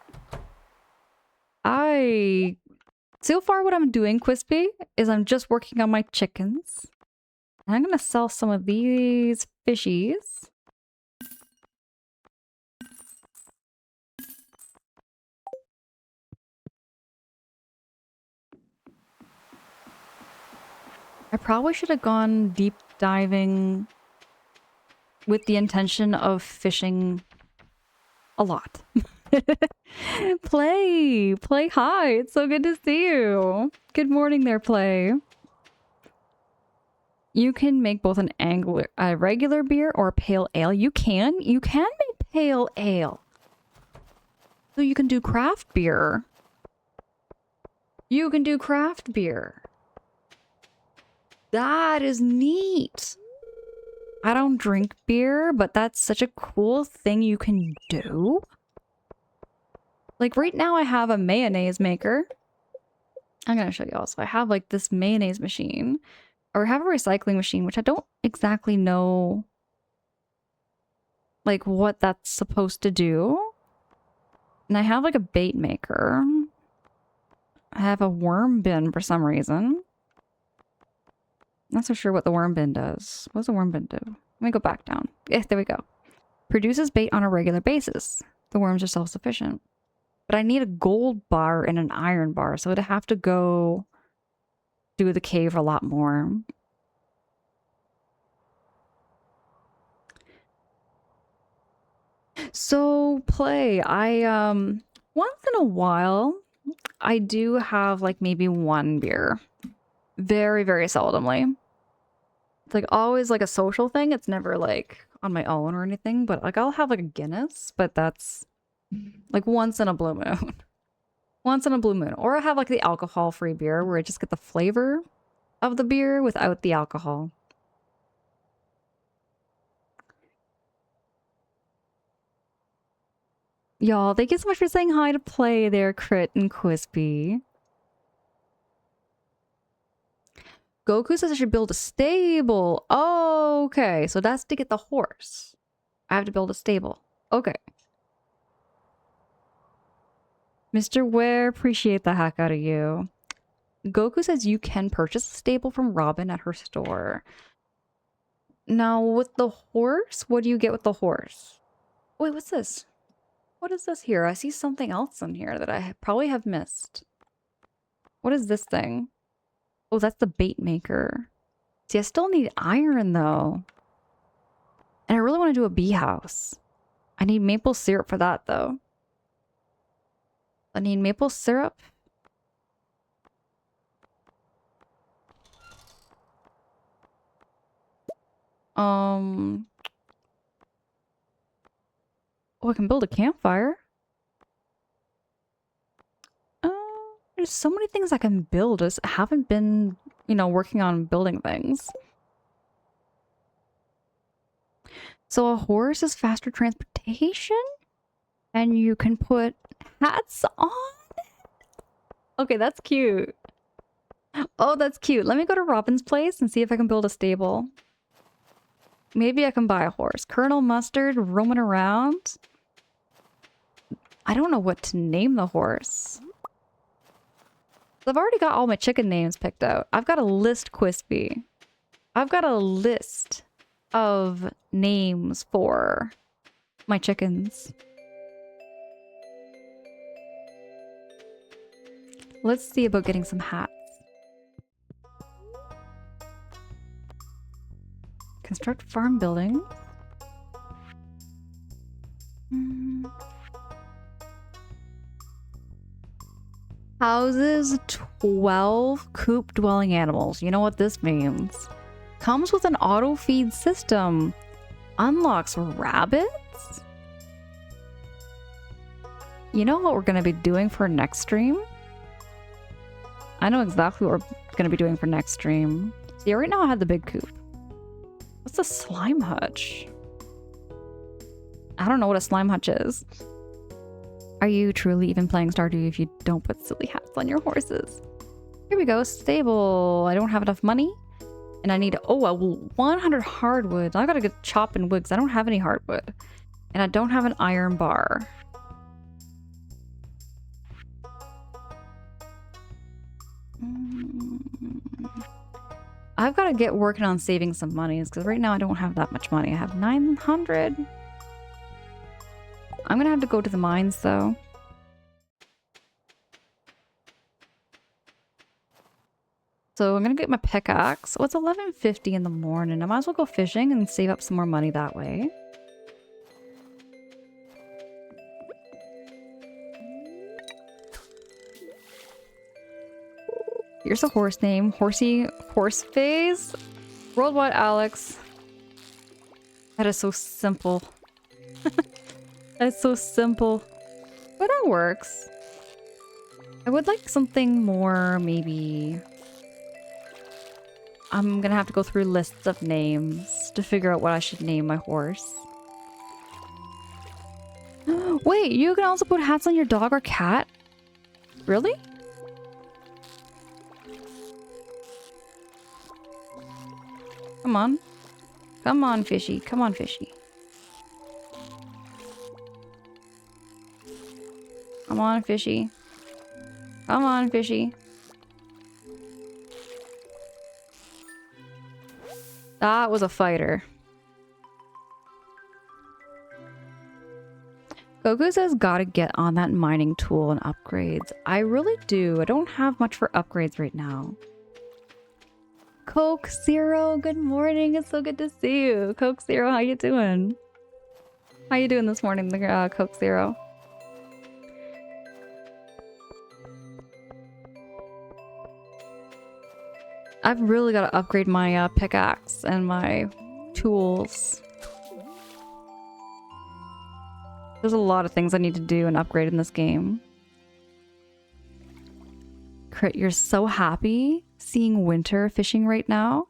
Speaker 1: So far what I'm doing, Quispy, is I'm just working on my chickens. And I'm gonna sell some of these fishies. I probably should have gone deep diving with the intention of fishing a lot. Play, hi, it's so good to see you. Good morning there, Play. You can make both a regular beer or a pale ale. You can make pale ale. So you can do craft beer. You can do craft beer. That is neat. I don't drink beer, but that's such a cool thing you can do. Like right now I have a mayonnaise maker. I'm gonna show you all. So I have like this mayonnaise machine. Or I have a recycling machine, which I don't exactly know like what that's supposed to do. And I have like a bait maker. I have a worm bin for some reason. Not so sure what the worm bin does. What does the worm bin do? Let me go back down. Yes, there we go. Produces bait on a regular basis. The worms are self-sufficient. But I need a gold bar and an iron bar, so I'd have to go do the cave a lot more. So Play, once in a while I do have like maybe one beer. Very, very seldomly. It's like always like a social thing. It's never like on my own or anything, but like I'll have like a Guinness, but that's like once in a blue moon. Once in a blue moon. Or I have like the alcohol-free beer where I just get the flavor of the beer without the alcohol. Y'all, thank you so much for saying hi to Play there, Crit and Quispy. Goku says I should build a stable. Oh, okay. So that's to get the horse. I have to build a stable. Okay. Mr. Ware, appreciate the heck out of you. Goku says you can purchase a stable from Robin at her store. Now, with the horse, what do you get with the horse? Wait, what's this? What is this here? I see something else in here that I probably have missed. What is this thing? Oh, that's the bait maker. See, I still need iron, though. And I really want to do a bee house. I need maple syrup for that, though. I need maple syrup. Oh, I can build a campfire. There's so many things I can build. I just haven't been, you know, working on building things. So a horse is faster transportation? And you can put hats on? Okay, that's cute. Oh, that's cute. Let me go to Robin's place and see if I can build a stable. Maybe I can buy a horse. Colonel Mustard roaming around. I don't know what to name the horse. I've already got all my chicken names picked out. I've got a list, Quispy. I've got a list of names for my chickens. Let's see about getting some hats. Construct farm buildings. Houses 12 coop dwelling animals. You know what this means. Comes with an auto feed system. Unlocks rabbits? You know what we're going to be doing for next stream? I know exactly what we're going to be doing for next stream. See, right now I have the big coop. What's a slime hutch? I don't know what a slime hutch is. Are you truly even playing Stardew if you don't put silly hats on your horses? Here we go, stable. I don't have enough money. And I need, 100 hardwood. I gotta get chopping wood because I don't have any hardwood. And I don't have an iron bar. I've got to get working on saving some money because right now I don't have that much money. I have 900. I'm gonna have to go to the mines though. So I'm gonna get my pickaxe. Oh, it's 11:50 in the morning. I might as well go fishing and save up some more money that way. Here's a horse name. Horsey Horse Phase. Worldwide Alex. That is so simple. That's so simple. But that works. I would like something more, maybe... I'm gonna have to go through lists of names to figure out what I should name my horse. Wait, you can also put hats on your dog or cat? Really? Come on. Come on, fishy. Come on, fishy. Come on, fishy. Come on, fishy. That was a fighter. Goku says gotta get on that mining tool and upgrades. I really do. I don't have much for upgrades right now. Coke Zero, good morning. It's so good to see you. Coke Zero, how you doing? How you doing this morning, Coke Zero? I've really got to upgrade my pickaxe and my tools. There's a lot of things I need to do and upgrade in this game. Crit, you're so happy seeing winter fishing right now.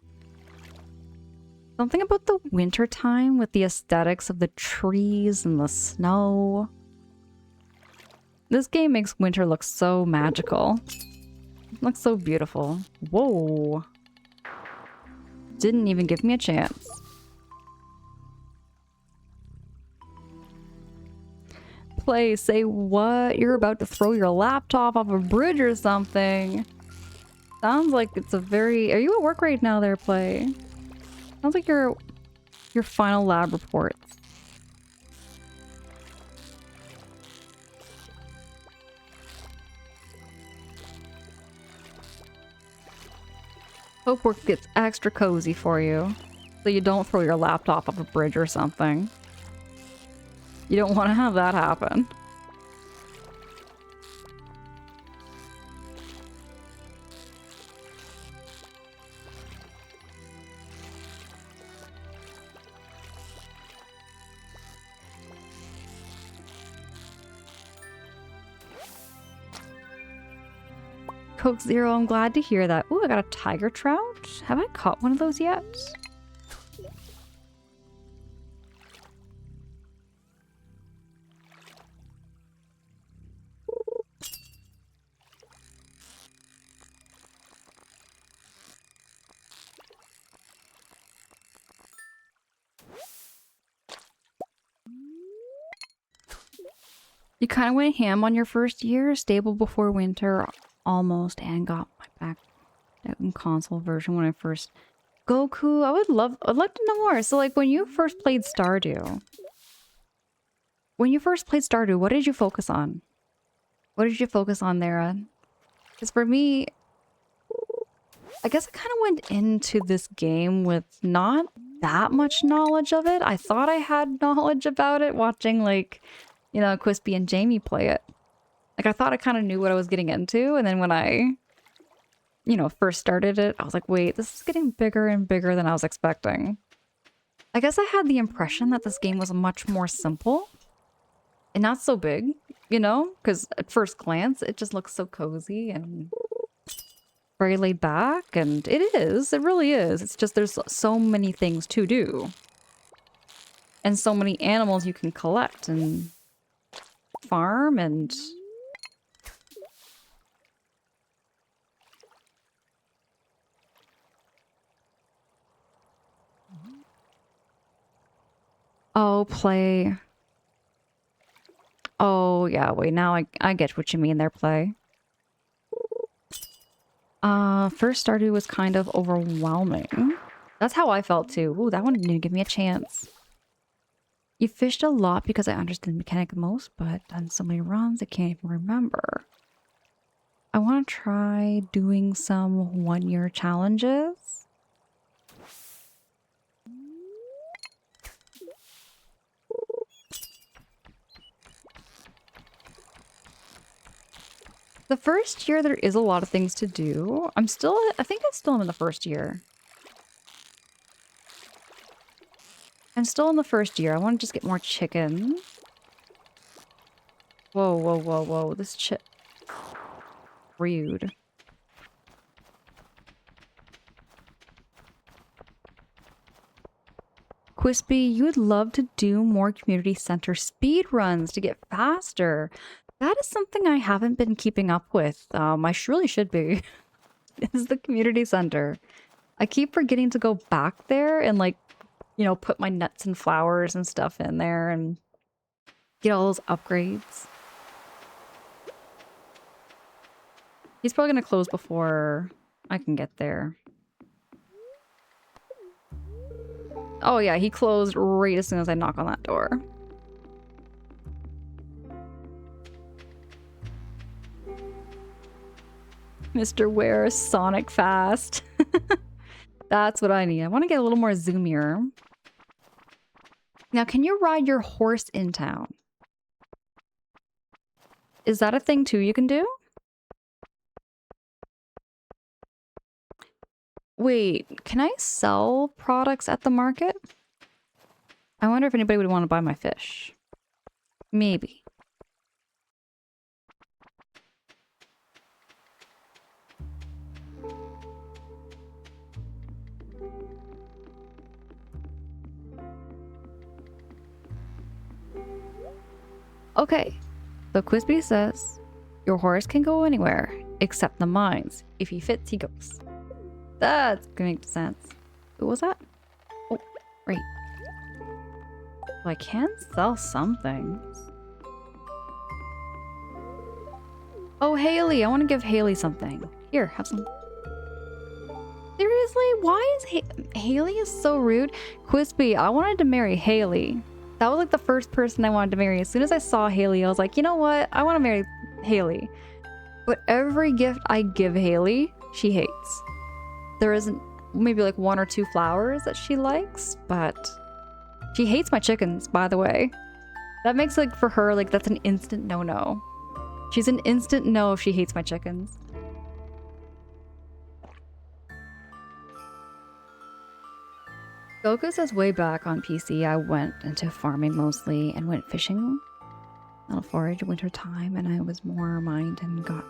Speaker 1: Something about the winter time with the aesthetics of the trees and the snow. This game makes winter look so magical. It looks so beautiful. Whoa. Didn't even give me a chance. Play, say what? You're about to throw your laptop off a bridge or something. Sounds like it's a very... Are you at work right now there, Play? Sounds like your final lab report. Hope work gets extra cozy for you, so you don't throw your laptop off a bridge or something. You don't want to have that happen. Coke Zero, I'm glad to hear that. Ooh, I got a tiger trout. Have I caught one of those yet? You kind of went ham on your first year, stable before winter, almost, and got my back in console version when I first... Goku, I'd love to know more. So like when you first played Stardew, what did you focus on? What did you focus on there? Because for me, I guess I kind of went into this game with not that much knowledge of it. I thought I had knowledge about it watching like, you know, Quispy and Jamie play it. Like I thought I kind of knew what I was getting into, and then when I, you know, first started it, I was like, wait, this is getting bigger and bigger than I was expecting. I guess I had the impression that this game was much more simple and not so big, you know? Because at first glance, it just looks so cozy and very laid back, and it really is. It's just there's so many things to do. And so many animals you can collect and farm and... Oh, play. Oh, yeah, wait, now I get what you mean there, play. First Stardew was kind of overwhelming. That's how I felt too. Ooh, that one didn't even give me a chance. You fished a lot because I understood the mechanic the most, but done so many runs I can't even remember. I want to try doing some one-year challenges. The first year, there is a lot of things to do. I think I'm still in the first year. I'm still in the first year. I want to just get more chicken. Whoa, whoa, whoa, whoa. This rude. Quispy, you would love to do more community center speed runs to get faster. That is something I haven't been keeping up with. I surely should be. Is the community center. I keep forgetting to go back there and like, you know, put my nuts and flowers and stuff in there and get all those upgrades. He's probably gonna close before I can get there. Oh yeah, he closed right as soon as I knock on that door. Mr. Ware, Sonic Fast. That's what I need. I want to get a little more zoomier. Now, can you ride your horse in town? Is that a thing too you can do? Wait, can I sell products at the market? I wonder if anybody would want to buy my fish. Maybe. Okay. So Quizby says, your horse can go anywhere except the mines. If he fits, he goes. That's gonna make sense. Who was that? Oh, right. Well, I can sell some things. Oh, Haley. I want to give Haley something. Here, have some. Seriously? Why is Haley is so rude? Quizby, I wanted to marry Haley. That was like the first person I wanted to marry. As soon as I saw Haley, I was like, you know what? I want to marry Haley. But every gift I give Haley, she hates. There isn't maybe like 1 or 2 flowers that she likes, but she hates my chickens, by the way. That makes like for her, like that's an instant no-no. She's an instant no if she hates my chickens. Goku says way back on PC, I went into farming mostly and went fishing. I'll forage winter time, and I was more mined and got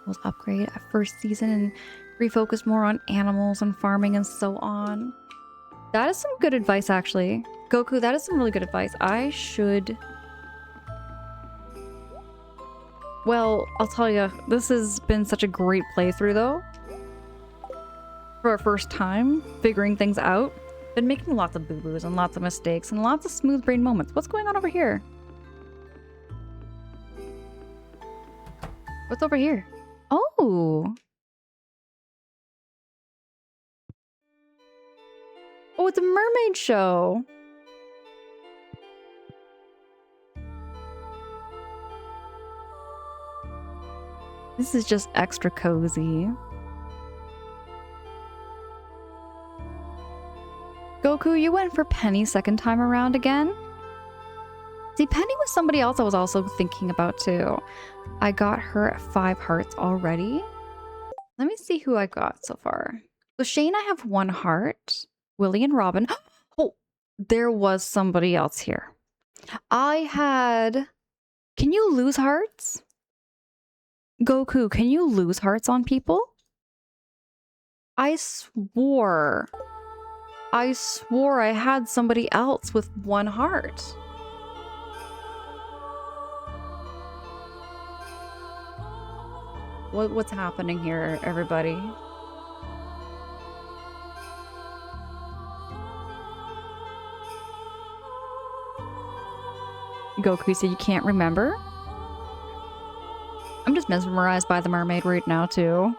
Speaker 1: was upgrade at first season and refocused more on animals and farming and so on. That is some good advice, actually. Goku, that is some really good advice. I should... Well, I'll tell you, this has been such a great playthrough, though. For our first time, figuring things out. Been making lots of boo-boos and lots of mistakes and lots of smooth brain moments. What's going on over here? What's over here? Oh! Oh, it's a mermaid show! This is just extra cozy. Goku, you went for Penny second time around again? See, Penny was somebody else I was also thinking about too. I got her at 5 hearts already. Let me see who I got so far. So Shane, I have 1 heart. Willie and Robin. Oh, there was somebody else here. I had... Can you lose hearts? Goku, can you lose hearts on people? I swore I had somebody else with 1 heart. What's happening here, everybody? Goku said you can't remember? I'm just mesmerized by the mermaid right now, too.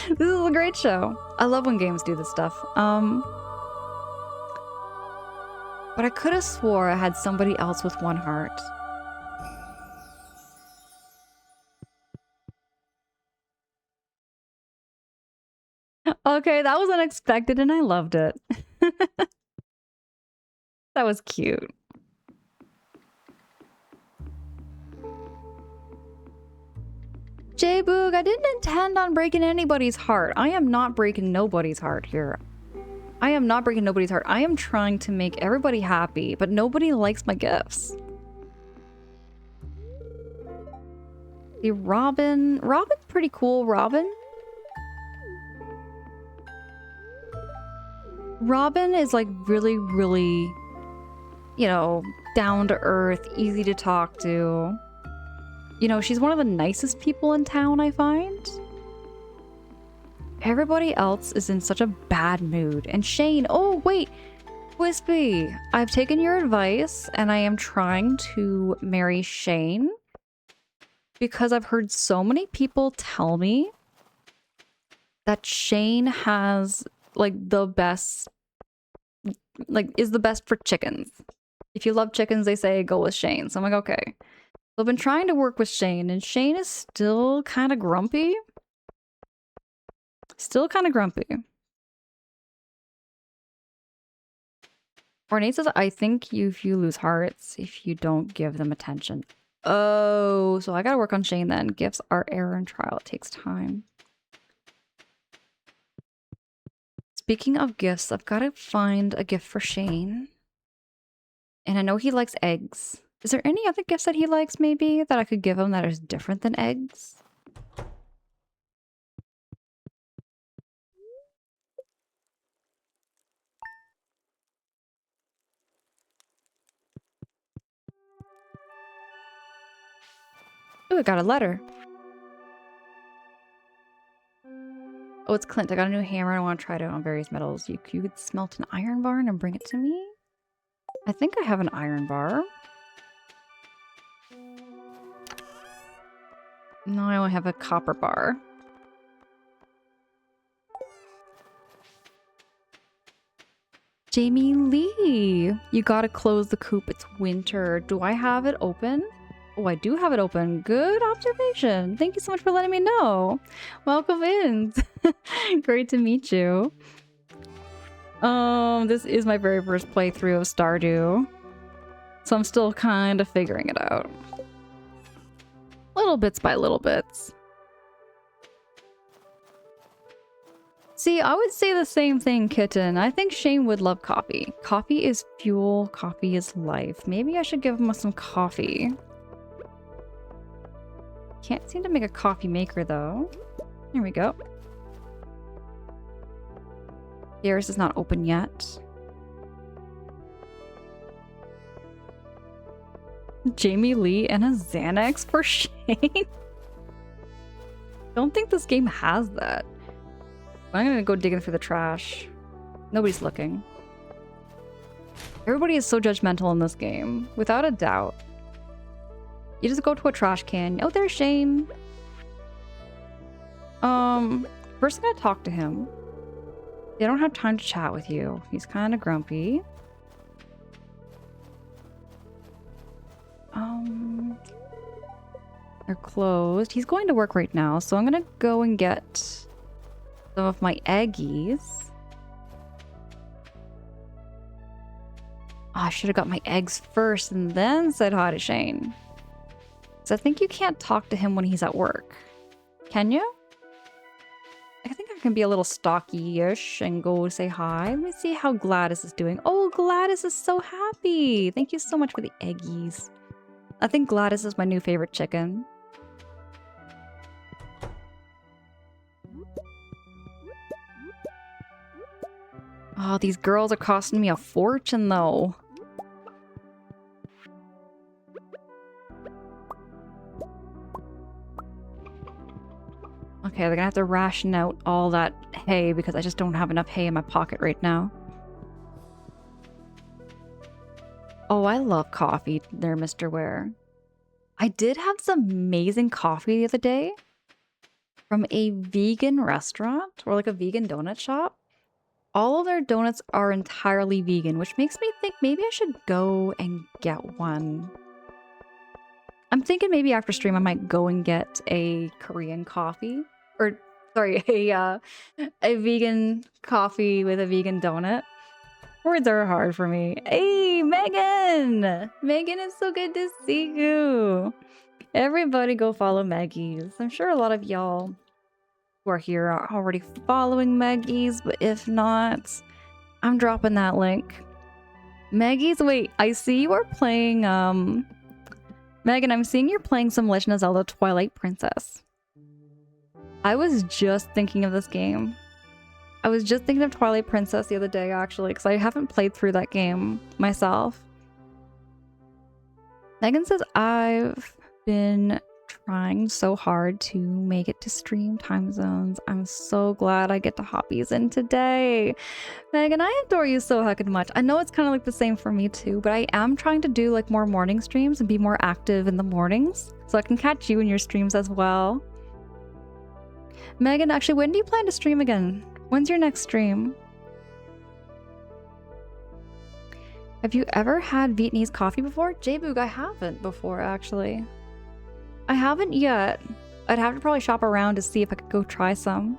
Speaker 1: This is a great show. I love when games do this stuff. But I could have swore I had somebody else with 1 heart. Okay, that was unexpected and I loved it. That was cute. J-Boog, I didn't intend on breaking anybody's heart. I am not breaking nobody's heart here. I am not breaking nobody's heart. I am trying to make everybody happy, but nobody likes my gifts. See, Robin. Robin's pretty cool, Robin. Robin is like really, really, you know, down to earth, easy to talk to. You know, she's one of the nicest people in town, I find. Everybody else is in such a bad mood. And Shane, oh wait, Wispy, I've taken your advice and I am trying to marry Shane because I've heard so many people tell me that Shane has like the best, like is the best for chickens. If you love chickens, they say go with Shane. So I'm like, okay. So I've been trying to work with Shane, and Shane is still kind of grumpy. Still kind of grumpy. Ornate says, I think if you lose hearts, if you don't give them attention. Oh, so I gotta work on Shane then. Gifts are error and trial. It takes time. Speaking of gifts, I've got to find a gift for Shane. And I know he likes eggs. Is there any other gifts that he likes, maybe, that I could give him that is different than eggs? Oh, I got a letter. Oh, it's Clint. I got a new hammer. I want to try it out on various metals. You could smelt an iron bar and bring it to me? I think I have an iron bar. No, I only have a copper bar. Jamie Lee! You gotta close the coop. It's winter. Do I have it open? Oh, I do have it open. Good observation. Thank you so much for letting me know. Welcome in. Great to meet you. This is my very first playthrough of Stardew. So I'm still kind of figuring it out. Little bits by little bits. See, I would say the same thing, Kitten. I think Shane would love coffee. Coffee is fuel. Coffee is life. Maybe I should give him some coffee. Can't seem to make a coffee maker, though. Here we go. Yours is not open yet. Jamie Lee and a Xanax for Shane? Don't think this game has that. I'm gonna go digging through the trash. Nobody's looking. Everybody is so judgmental in this game, without a doubt. You just go to a trash can. Oh, there's Shane. First I'm gonna talk to him. They don't have time to chat with you. He's kind of grumpy. They're closed. He's going to work right now, so I'm gonna go and get some of my eggies. Oh, I should have got my eggs first and then said hi to Shane. So I think you can't talk to him when he's at work. Can you? I think I can be a little stocky-ish and go say hi. Let me see how Gladys is doing. Oh, Gladys is so happy. Thank you so much for the eggies. I think Gladys is my new favorite chicken. Oh, these girls are costing me a fortune, though. Okay, they're gonna have to ration out all that hay because I just don't have enough hay in my pocket right now. Oh, I love coffee there, Mr. Ware. I did have some amazing coffee the other day from a vegan restaurant or like a vegan donut shop. All of their donuts are entirely vegan, which makes me think maybe I should go and get one. I'm thinking maybe after stream I might go and get a Korean coffee. Or, sorry, a vegan coffee with a vegan donut. Words are hard for me. Hey, Megan! Megan, it's so good to see you. Everybody go follow Maggie's. I'm sure a lot of y'all who are here are already following Maggie's, but if not, I'm dropping that link. Maggie's, wait, I see you are playing, Megan, I'm seeing you're playing some Legend of Zelda Twilight Princess. I was just thinking of this game. I was just thinking of Twilight Princess the other day, actually, because I haven't played through that game myself. Megan says, I've been trying so hard to make it to stream time zones. I'm so glad I get to hoppies in today. Megan, I adore you so heckin' much. I know it's kind of like the same for me too, but I am trying to do like more morning streams and be more active in the mornings so I can catch you in your streams as well. Megan, actually, when do you plan to stream again? When's your next stream? Have you ever had Vietnamese coffee before? J-Boog, I haven't before, actually. I haven't yet. I'd have to probably shop around to see if I could go try some.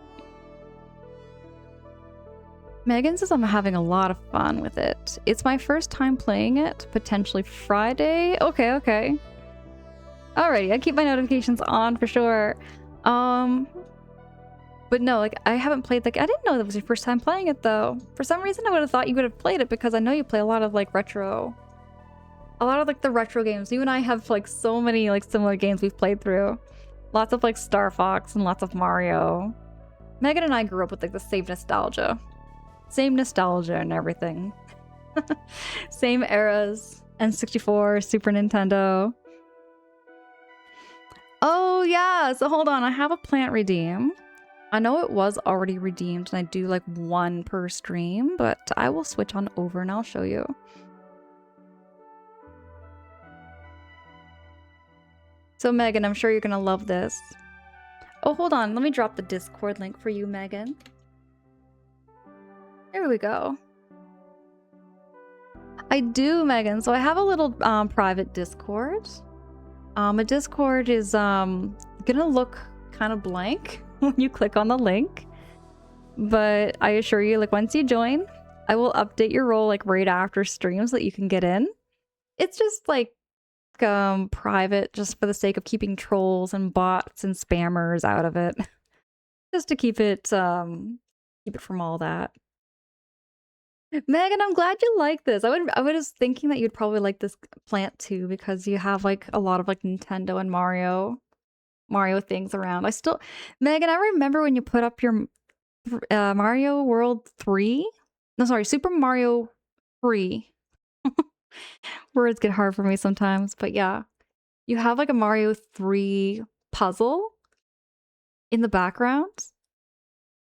Speaker 1: Megan says I'm having a lot of fun with it. It's my first time playing it, potentially Friday. Okay, okay. Alrighty, I keep my notifications on for sure. But no, like, I haven't played, like, I didn't know that was your first time playing it, though. For some reason, I would have thought you would have played it because I know you play a lot of, like, retro... A lot of, like, the retro games. You and I have, like, so many, like, similar games we've played through. Lots of, like, Star Fox and lots of Mario. Megan and I grew up with, like, the same nostalgia. Same nostalgia and everything. Same eras. N64, Super Nintendo. Oh, yeah! So hold on, I have a plant redeem. I know it was already redeemed and I do like one per stream, but I will switch on over and I'll show you. So Megan, I'm sure you're gonna love this. Oh, hold on. Let me drop the Discord link for you, Megan. There we go. I do, Megan. So I have a little private Discord. A Discord is gonna look kind of blank when you click on the link. But I assure you, like, once you join, I will update your role like right after stream so that you can get in. It's just like private just for the sake of keeping trolls and bots and spammers out of it. Just to keep it from all that. Megan, I'm glad you like this. I was thinking that you'd probably like this plant too because you have like a lot of like Nintendo and Mario things around. Megan, I remember when you put up your Mario World 3? No, sorry, Super Mario 3. Words get hard for me sometimes, but yeah. You have like a Mario 3 puzzle in the background.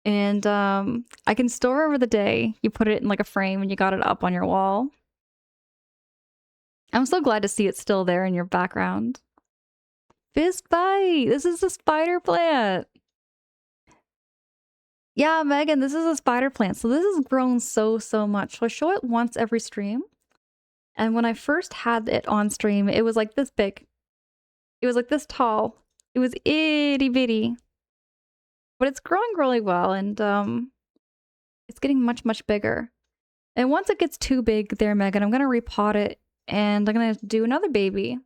Speaker 1: And I can still remember the day you put it in like a frame and you got it up on your wall. I'm so glad to see it still there in your background. Fist bite! This is a spider plant! Yeah, Megan, this is a spider plant. So this has grown so much. So I show it once every stream. And when I first had it on stream, it was like this big. It was like this tall. It was itty bitty. But it's growing really well and it's getting much bigger. And once it gets too big there, Megan, I'm going to repot it and I'm going to do another baby.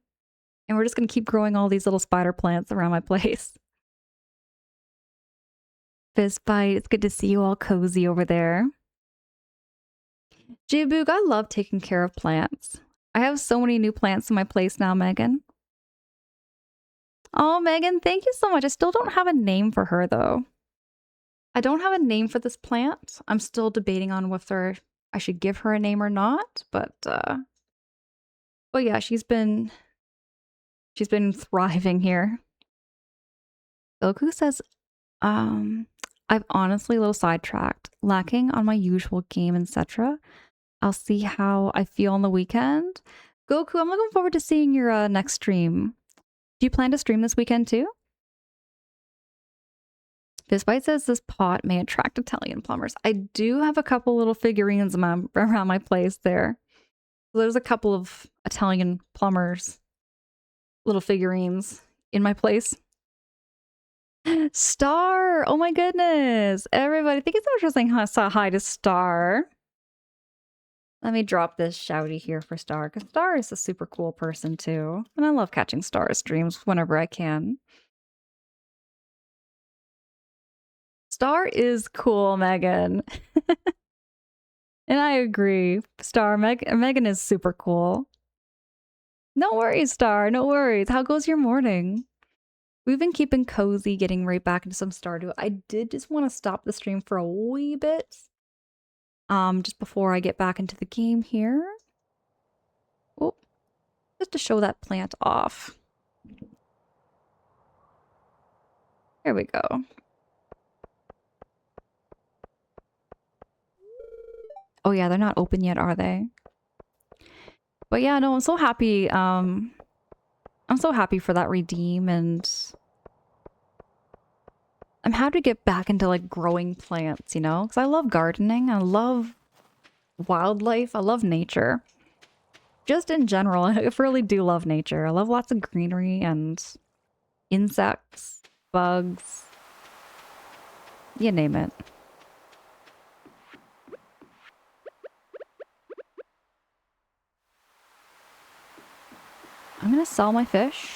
Speaker 1: And we're just going to keep growing all these little spider plants around my place. Fist bite, it's good to see you all cozy over there. Jiboog, I love taking care of plants. I have so many new plants in my place now, Megan. Oh, Megan, thank you so much. I still don't have a name for her, though. I don't have a name for this plant. I'm still debating on whether I should give her a name or not, but yeah, she's been thriving here. Goku says, I've honestly a little sidetracked, lacking on my usual game, etc. I'll see how I feel on the weekend. Goku, I'm looking forward to seeing your next stream. Do you plan to stream this weekend too? Fistbite says this pot may attract Italian plumbers. I do have a couple little figurines around my place there. So there's a couple of Italian plumbers, little figurines in my place. Star! Oh my goodness! Everybody, thank you so much for saying hi to Star. Let me drop this shouty here for Star, because Star is a super cool person too. And I love catching Star streams whenever I can. Star is cool, Megan. And I agree. Star, Megan is super cool. No worries, Star. No worries. How goes your morning? We've been keeping cozy, getting right back into some Stardew. I did just want to stop the stream for a wee bit. Just before I get back into the game here. Oh, just to show that plant off. There we go. Oh yeah, they're not open yet, are they? But yeah, no, I'm so happy. I'm so happy for that redeem, and I'm happy to get back into like growing plants, you know? Because I love gardening, I love wildlife, I love nature. Just in general, I really do love nature. I love lots of greenery and insects, bugs, you name it. I'm gonna sell my fish.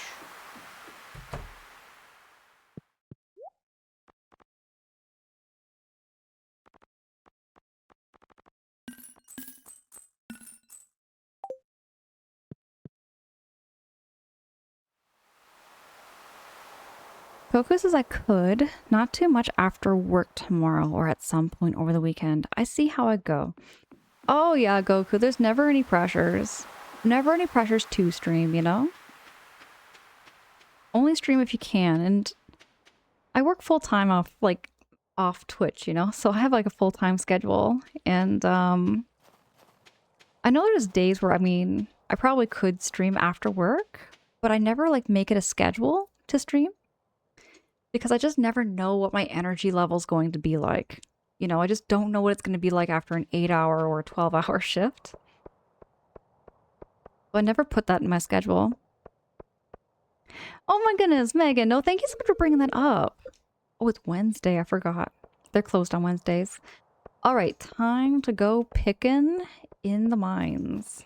Speaker 1: Coco says I could. Not too much after work tomorrow or at some point over the weekend. I see how I go. Oh yeah, Goku, there's never any pressures. Never any pressures to stream, you know? Only stream if you can. And I work full-time off Twitch, you know? So I have like a full-time schedule. And I know there's days where, I mean, I probably could stream after work, but I never like make it a schedule to stream because I just never know what my energy level is going to be like. You know, I just don't know what it's going to be like after an 8-hour or 12-hour shift. So I never put that in my schedule. Oh my goodness, Megan. No, thank you so much for bringing that up. Oh, it's Wednesday. I forgot. They're closed on Wednesdays. All right, time to go picking in the mines.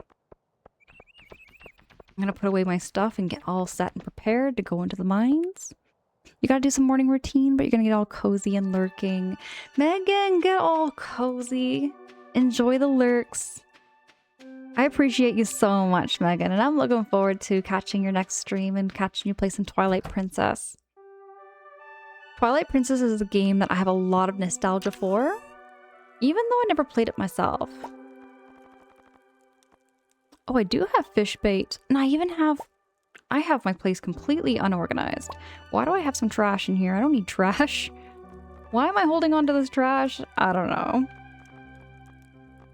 Speaker 1: I'm gonna put away my stuff and get all set and prepared to go into the mines. You gotta do some morning routine, but you're gonna get all cozy and lurking. Megan, get all cozy. Enjoy the lurks. I appreciate you so much, Megan, and I'm looking forward to catching your next stream and catching you play some Twilight Princess. Twilight Princess is a game that I have a lot of nostalgia for, even though I never played it myself. Oh, I do have fish bait, and I have my place completely unorganized. Why do I have some trash in here? I don't need trash. Why am I holding on to this trash? I don't know.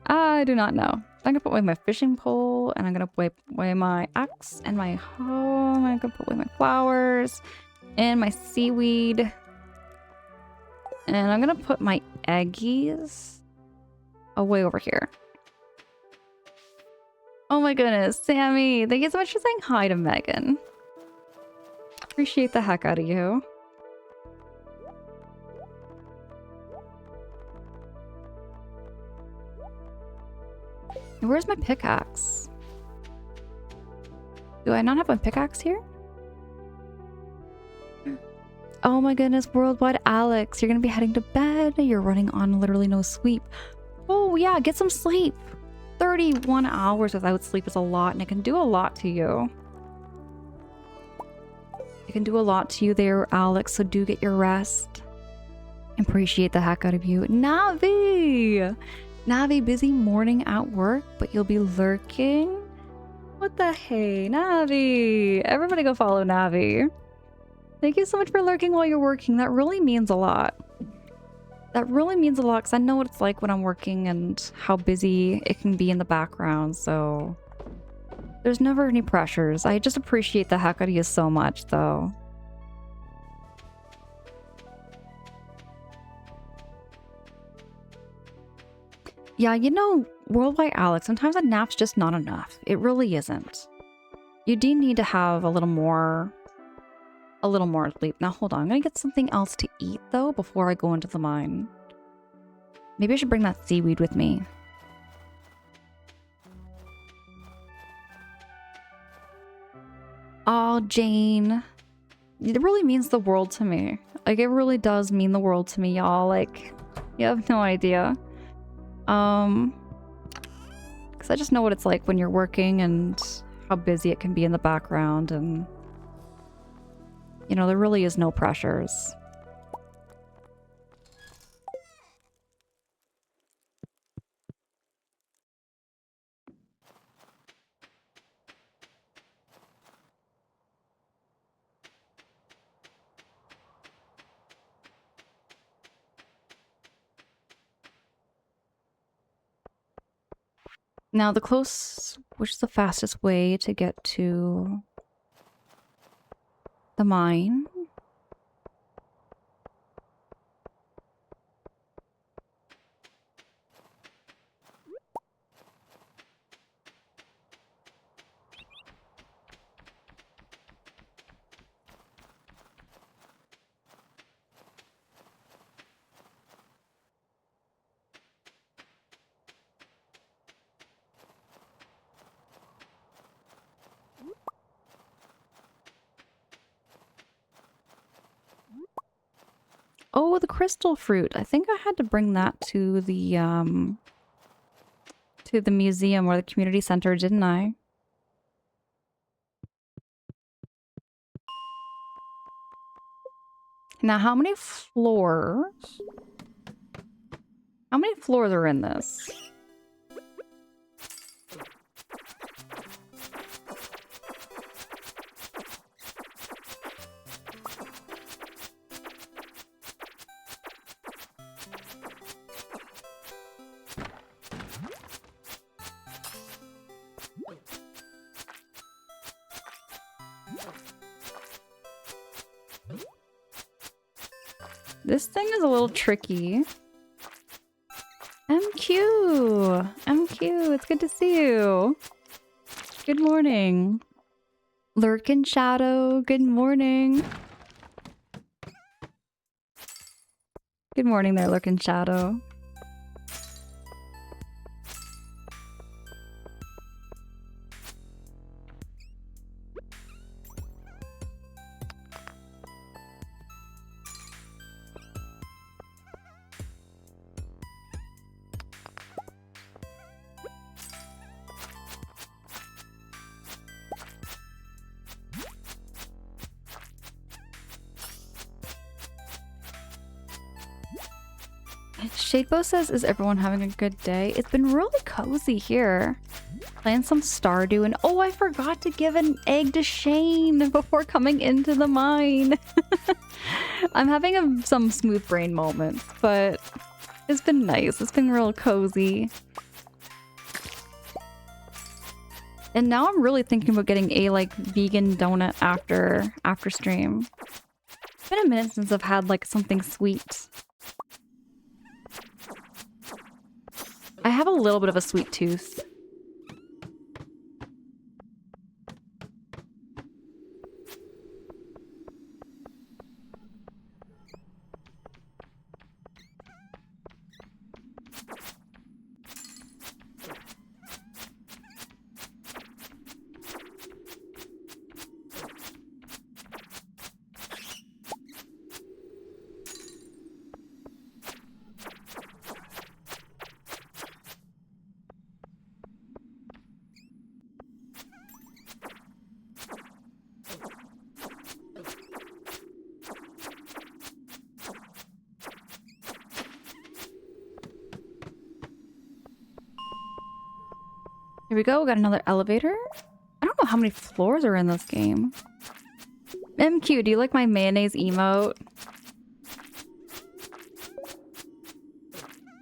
Speaker 1: I do not know. I'm gonna put away my fishing pole, and I'm gonna put away my axe and my hoe. I'm gonna put away my flowers and my seaweed. And I'm gonna put my eggies away over here. Oh my goodness, Sammy, thank you so much for saying hi to Megan. Appreciate the heck out of you. Where's my pickaxe? Do I not have my pickaxe here? Oh my goodness, Worldwide Alex, you're gonna be heading to bed. You're running on literally no sleep. Oh yeah, get some sleep. 31 hours without sleep is a lot, and it can do a lot to you. It can do a lot to you there, Alex, so do get your rest. Appreciate the heck out of you. Navi! Navi, busy morning at work, but you'll be lurking? What the hey, Navi? Everybody go follow Navi. Thank you so much for lurking while you're working. That really means a lot. That really means a lot because I know what it's like when I'm working and how busy it can be in the background, so there's never any pressures. I just appreciate the heck out of you so much, though. Yeah, you know, Worldwide Alex, sometimes a nap's just not enough. It really isn't. You do need to have a little more sleep. Now hold on, I'm gonna get something else to eat though before I go into the mine. Maybe I should bring that seaweed with me. Oh, Jane. It really means the world to me. Like, it really does mean the world to me, y'all. Like, you have no idea. Because I just know what it's like when you're working and how busy it can be in the background, and you know, there really is no pressures. Now, which is the fastest way to get to the mine? Oh, the crystal fruit. I think I had to bring that to the museum or the community center, didn't I? Now, how many floors? How many floors are in this? This thing is a little tricky. MQ! MQ, it's good to see you. Good morning. Lurkin Shadow, good morning. Good morning there, Lurkin Shadow. Shadebo says, is everyone having a good day? It's been really cozy here. Playing some Stardew and oh, I forgot to give an egg to Shane before coming into the mine. I'm having some smooth brain moments, but it's been nice. It's been real cozy. And now I'm really thinking about getting a like vegan donut after stream. It's been a minute since I've had like something sweet. I have a little bit of a sweet tooth. Here we go, we got another elevator. I don't know how many floors are in this game. MQ, do you like my mayonnaise emote?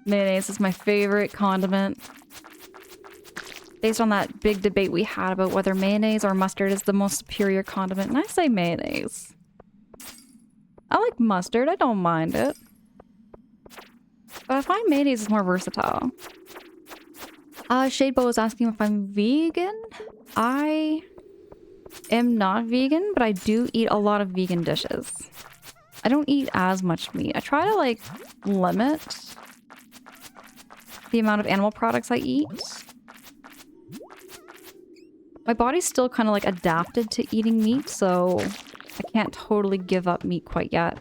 Speaker 1: Mayonnaise is my favorite condiment. Based on that big debate we had about whether mayonnaise or mustard is the most superior condiment, and I say mayonnaise. I like mustard, I don't mind it. But I find mayonnaise is more versatile. Shadebo is asking if I'm vegan. I am not vegan, but I do eat a lot of vegan dishes. I don't eat as much meat. I try to like limit the amount of animal products I eat. My body's still kind of like adapted to eating meat, so I can't totally give up meat quite yet.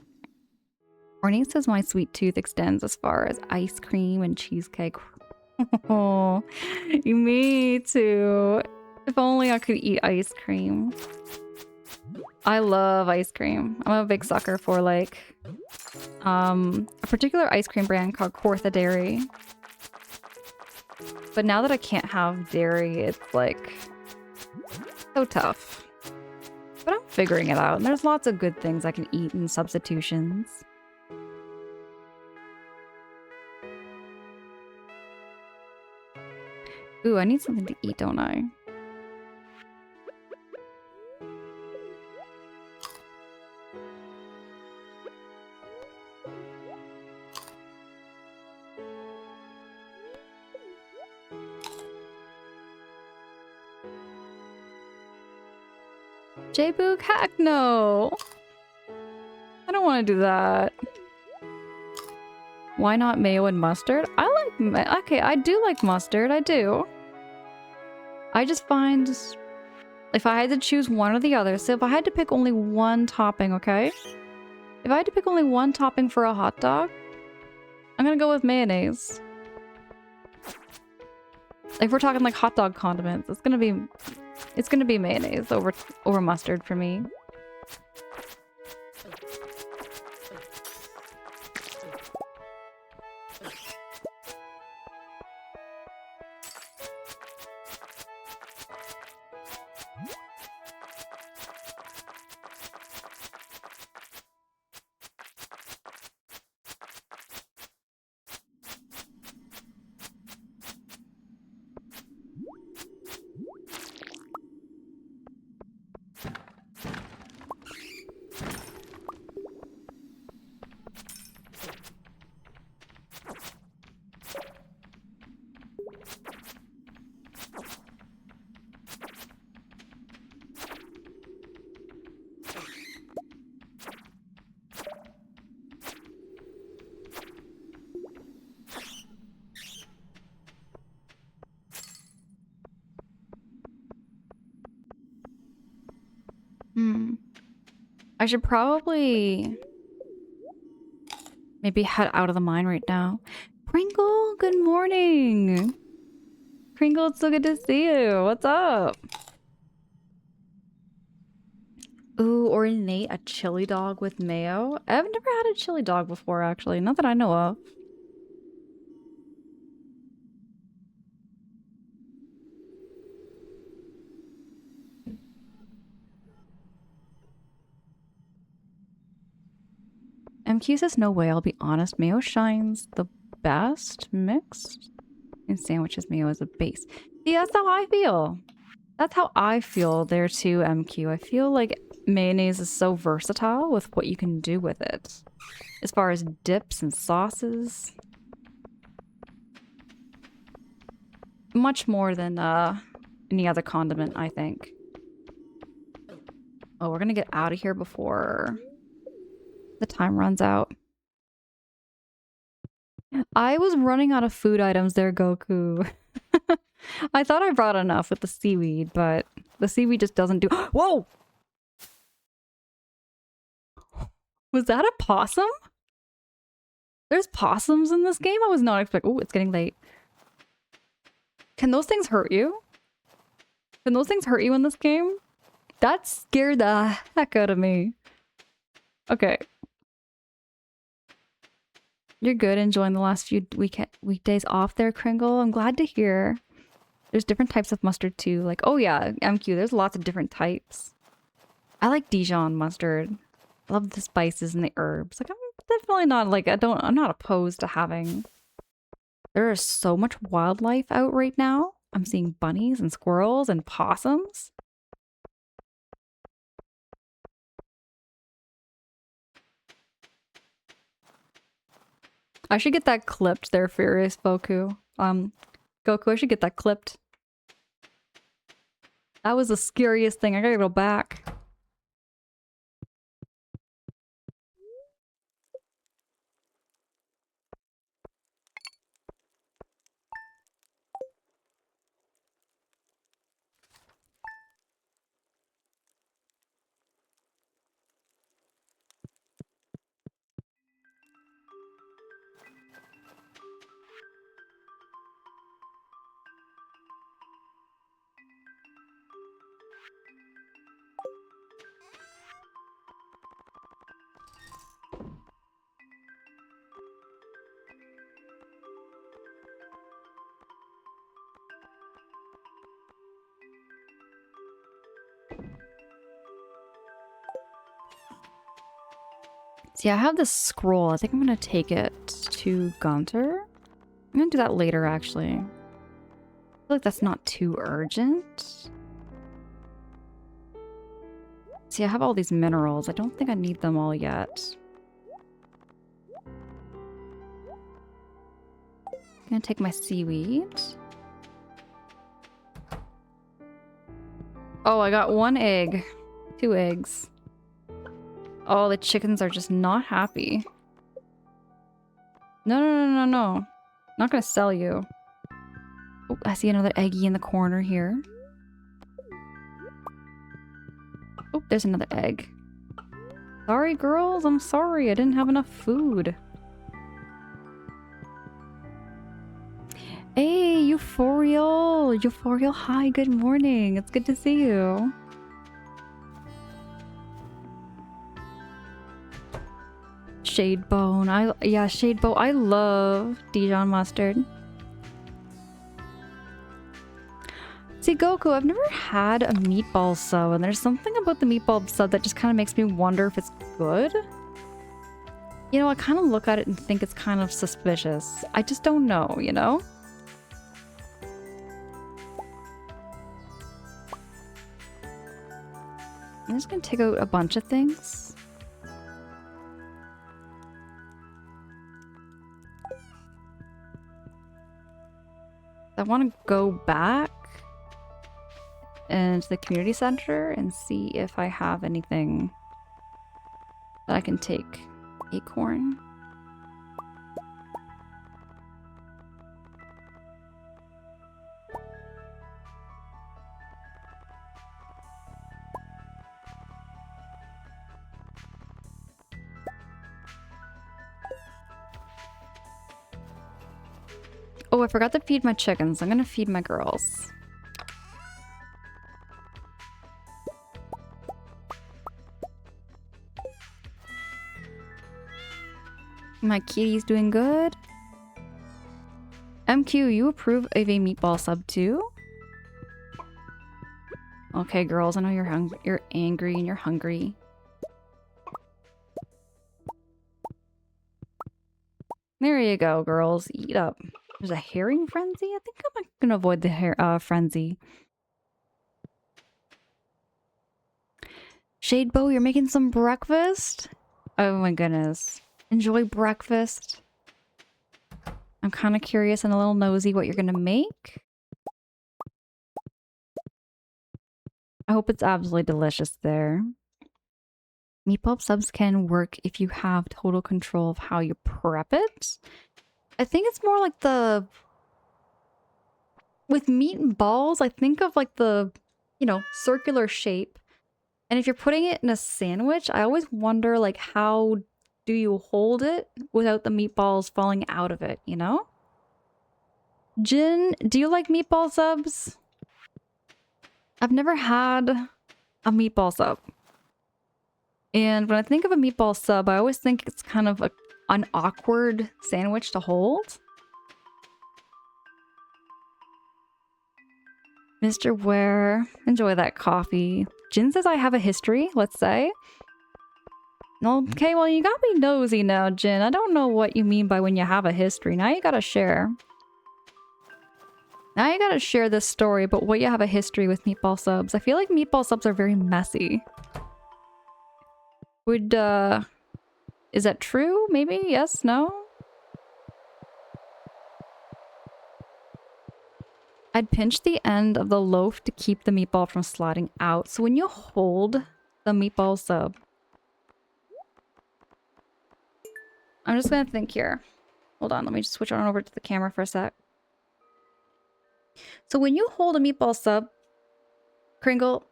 Speaker 1: Ornate says my sweet tooth extends as far as ice cream and cheesecake. Oh, me too. If only I could eat ice cream. I love ice cream. I'm a big sucker for like a particular ice cream brand called Cortha Dairy. But now that I can't have dairy, it's like so tough. But I'm figuring it out, and there's lots of good things I can eat in substitutions. Ooh, I need something to eat, don't I? J-Book, heck no! I don't want to do that. Why not mayo and mustard? I like okay, I do like mustard, I do. I just find if I had to choose one or the other, so if I had to pick only one topping, okay? If I had to pick only one topping for a hot dog, I'm gonna go with mayonnaise. If we're talking like hot dog condiments, it's gonna be mayonnaise over mustard for me. I should probably maybe head out of the mine right now. Pringle, good morning. Pringle, it's so good to see you. What's up? Ooh, ornate a chili dog with mayo. I've never had a chili dog before, actually. Not that I know of. MQ says no way, I'll be honest. Mayo shines the best mixed in sandwiches. Mayo as a base. See, that's how I feel. That's how I feel there too, MQ. I feel like mayonnaise is so versatile with what you can do with it. As far as dips and sauces. Much more than any other condiment, I think. Oh, we're gonna get out of here before the time runs out. I was running out of food items there, Goku. I thought I brought enough with the seaweed, but the seaweed just doesn't do- Whoa! Was that a possum? There's possums in this game? I was not expecting- Oh, it's getting late. Can those things hurt you? Can those things hurt you in this game? That scared the heck out of me. Okay. You're good, enjoying the last few weekdays off there, Kringle. I'm glad to hear. There's different types of mustard too. Like, oh yeah, MQ, there's lots of different types. I like Dijon mustard. I love the spices and the herbs. Like, I'm definitely not like, I'm not opposed to having. There is so much wildlife out right now. I'm seeing bunnies and squirrels and possums. I should get that clipped there, Furious Goku. Goku, I should get that clipped. That was the scariest thing. I gotta go back. See, I have this scroll. I think I'm gonna take it to Gunter. I'm gonna do that later, actually. I feel like that's not too urgent. See, I have all these minerals. I don't think I need them all yet. I'm gonna take my seaweed. Oh, I got 1 egg. 2 eggs. Oh, the chickens are just not happy. No, no, no, no, no. Not gonna sell you. Oh, I see another eggy in the corner here. Oh, there's another egg. Sorry, girls. I'm sorry. I didn't have enough food. Hey, Euphorial! Euphorial, hi, good morning. It's good to see you. Shadebone. Yeah, Shadebone. I love Dijon mustard. See, Goku, I've never had a meatball sub, and there's something about the meatball sub that just kind of makes me wonder if it's good. You know, I kind of look at it and think it's kind of suspicious. I just don't know, you know? I'm just gonna take out a bunch of things. I want to go back into the community center and see if I have anything that I can take. Acorn. Oh, I forgot to feed my chickens. I'm gonna feed my girls. My kitty's doing good. MQ, you approve of a meatball sub too? Okay, girls, I know you're angry and you're hungry. There you go, girls. Eat up. There's a herring frenzy? I think I'm gonna avoid the frenzy. Shadebow, you're making some breakfast? Oh my goodness. Enjoy breakfast. I'm kind of curious and a little nosy what you're gonna make. I hope it's absolutely delicious there. Meatball subs can work if you have total control of how you prep it. I think it's more like the... With meat and balls, I think of like the, you know, circular shape. And if you're putting it in a sandwich, I always wonder like how do you hold it without the meatballs falling out of it, you know? Jin, do you like meatball subs? I've never had a meatball sub. And when I think of a meatball sub, I always think it's kind of an awkward sandwich to hold. Mr. Ware, enjoy that coffee. Jin says I have a history, let's say. Okay, well, you got me nosy now, Jin. I don't know what you mean by when you have a history. Now you gotta share. Now you gotta share this story about what you have a history with meatball subs. I feel like meatball subs are very messy. Is that true? Maybe? Yes? No? I'd pinch the end of the loaf to keep the meatball from sliding out. So when you hold the meatball sub... I'm just gonna think here. Hold on, let me just switch on over to the camera for a sec. So when you hold a meatball sub, Kringle...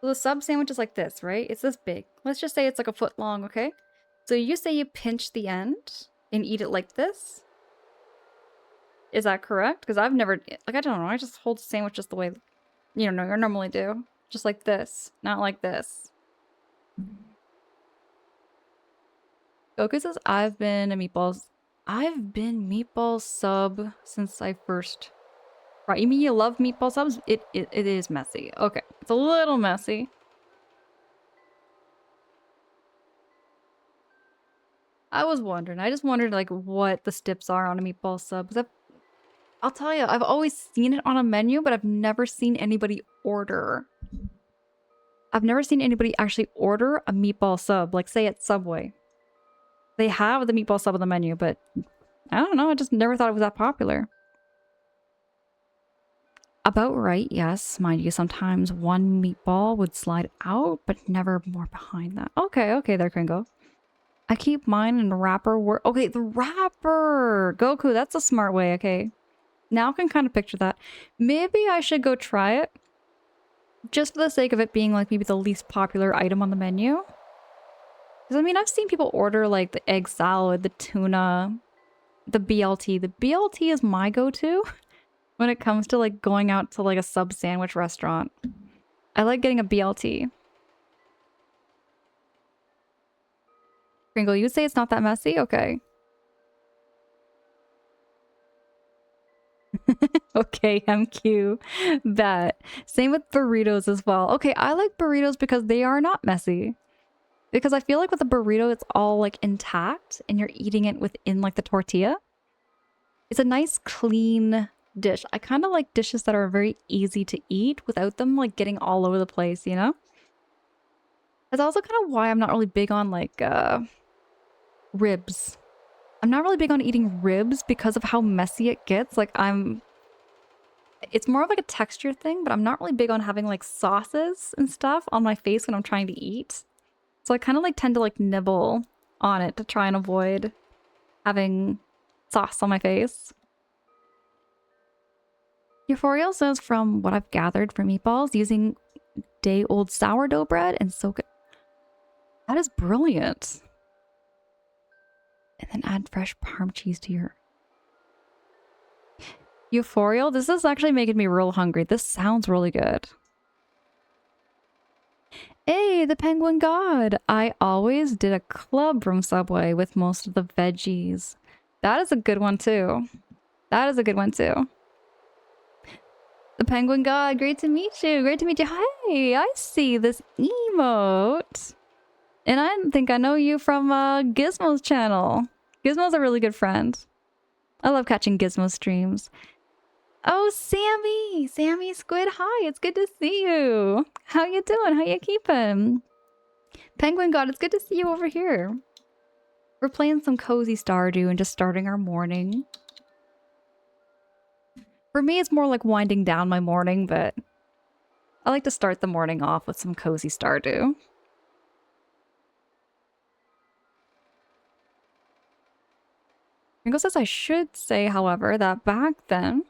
Speaker 1: So the sub sandwich is like this, right? It's this big. Let's just say it's like a foot long, okay? So you say you pinch the end and eat it like this? Is that correct? Because I've never... Like, I don't know. I just hold the sandwich just the way, you know, you normally do. Just like this. Not like this. Goku says, I've been meatball sub since I first... Right, you mean you love meatball subs? It is messy. Okay, it's a little messy. I was wondering. I just wondered, like, what the steps are on a meatball sub. Because I'll tell you, I've always seen it on a menu, but I've never seen anybody order. I've never seen anybody actually order a meatball sub, like, say at Subway. They have the meatball sub on the menu, but I don't know. I just never thought it was that popular. About right, yes. Mind you, sometimes one meatball would slide out, but never more behind that. Okay, okay there, Kringo. I keep mine in the wrapper. Okay, the wrapper! Goku, that's a smart way, okay. Now I can kind of picture that. Maybe I should go try it. Just for the sake of it being like maybe the least popular item on the menu. Because I mean, I've seen people order like the egg salad, the tuna, the BLT. The BLT is my go-to when it comes to like going out to like a sub sandwich restaurant. I like getting a BLT. Kringle, you say it's not that messy? Okay. Okay, MQ. Bet. Same with burritos as well. Okay, I like burritos because they are not messy. Because I feel like with a burrito, it's all like intact and you're eating it within like the tortilla. It's a nice clean dish. I kind of like dishes that are very easy to eat without them like getting all over the place, you know? That's also kind of why I'm not really big on like ribs. I'm not really big on eating ribs because of how messy it gets. Like it's more of like a texture thing, but I'm not really big on having like sauces and stuff on my face when I'm trying to eat. So I kind of like tend to like nibble on it to try and avoid having sauce on my face. Euphoria says, from what I've gathered from meatballs, using day-old sourdough bread and soak it. That is brilliant. And then add fresh parm cheese to your... Euphorial? This is actually making me real hungry. This sounds really good. Hey, the Penguin God! I always did a club from Subway with most of the veggies. That is a good one too. That is a good one too. The Penguin God, great to meet you. Great to meet you. Hey, I see this emote. And I think I know you from Gizmo's channel. Gizmo's a really good friend. I love catching Gizmo streams. Oh, Sammy! Sammy Squid, hi! It's good to see you! How you doing? How you keeping? Penguin God, it's good to see you over here. We're playing some cozy Stardew and just starting our morning. For me, it's more like winding down my morning, but I like to start the morning off with some cozy Stardew. Ringo says I should say, however, that back then,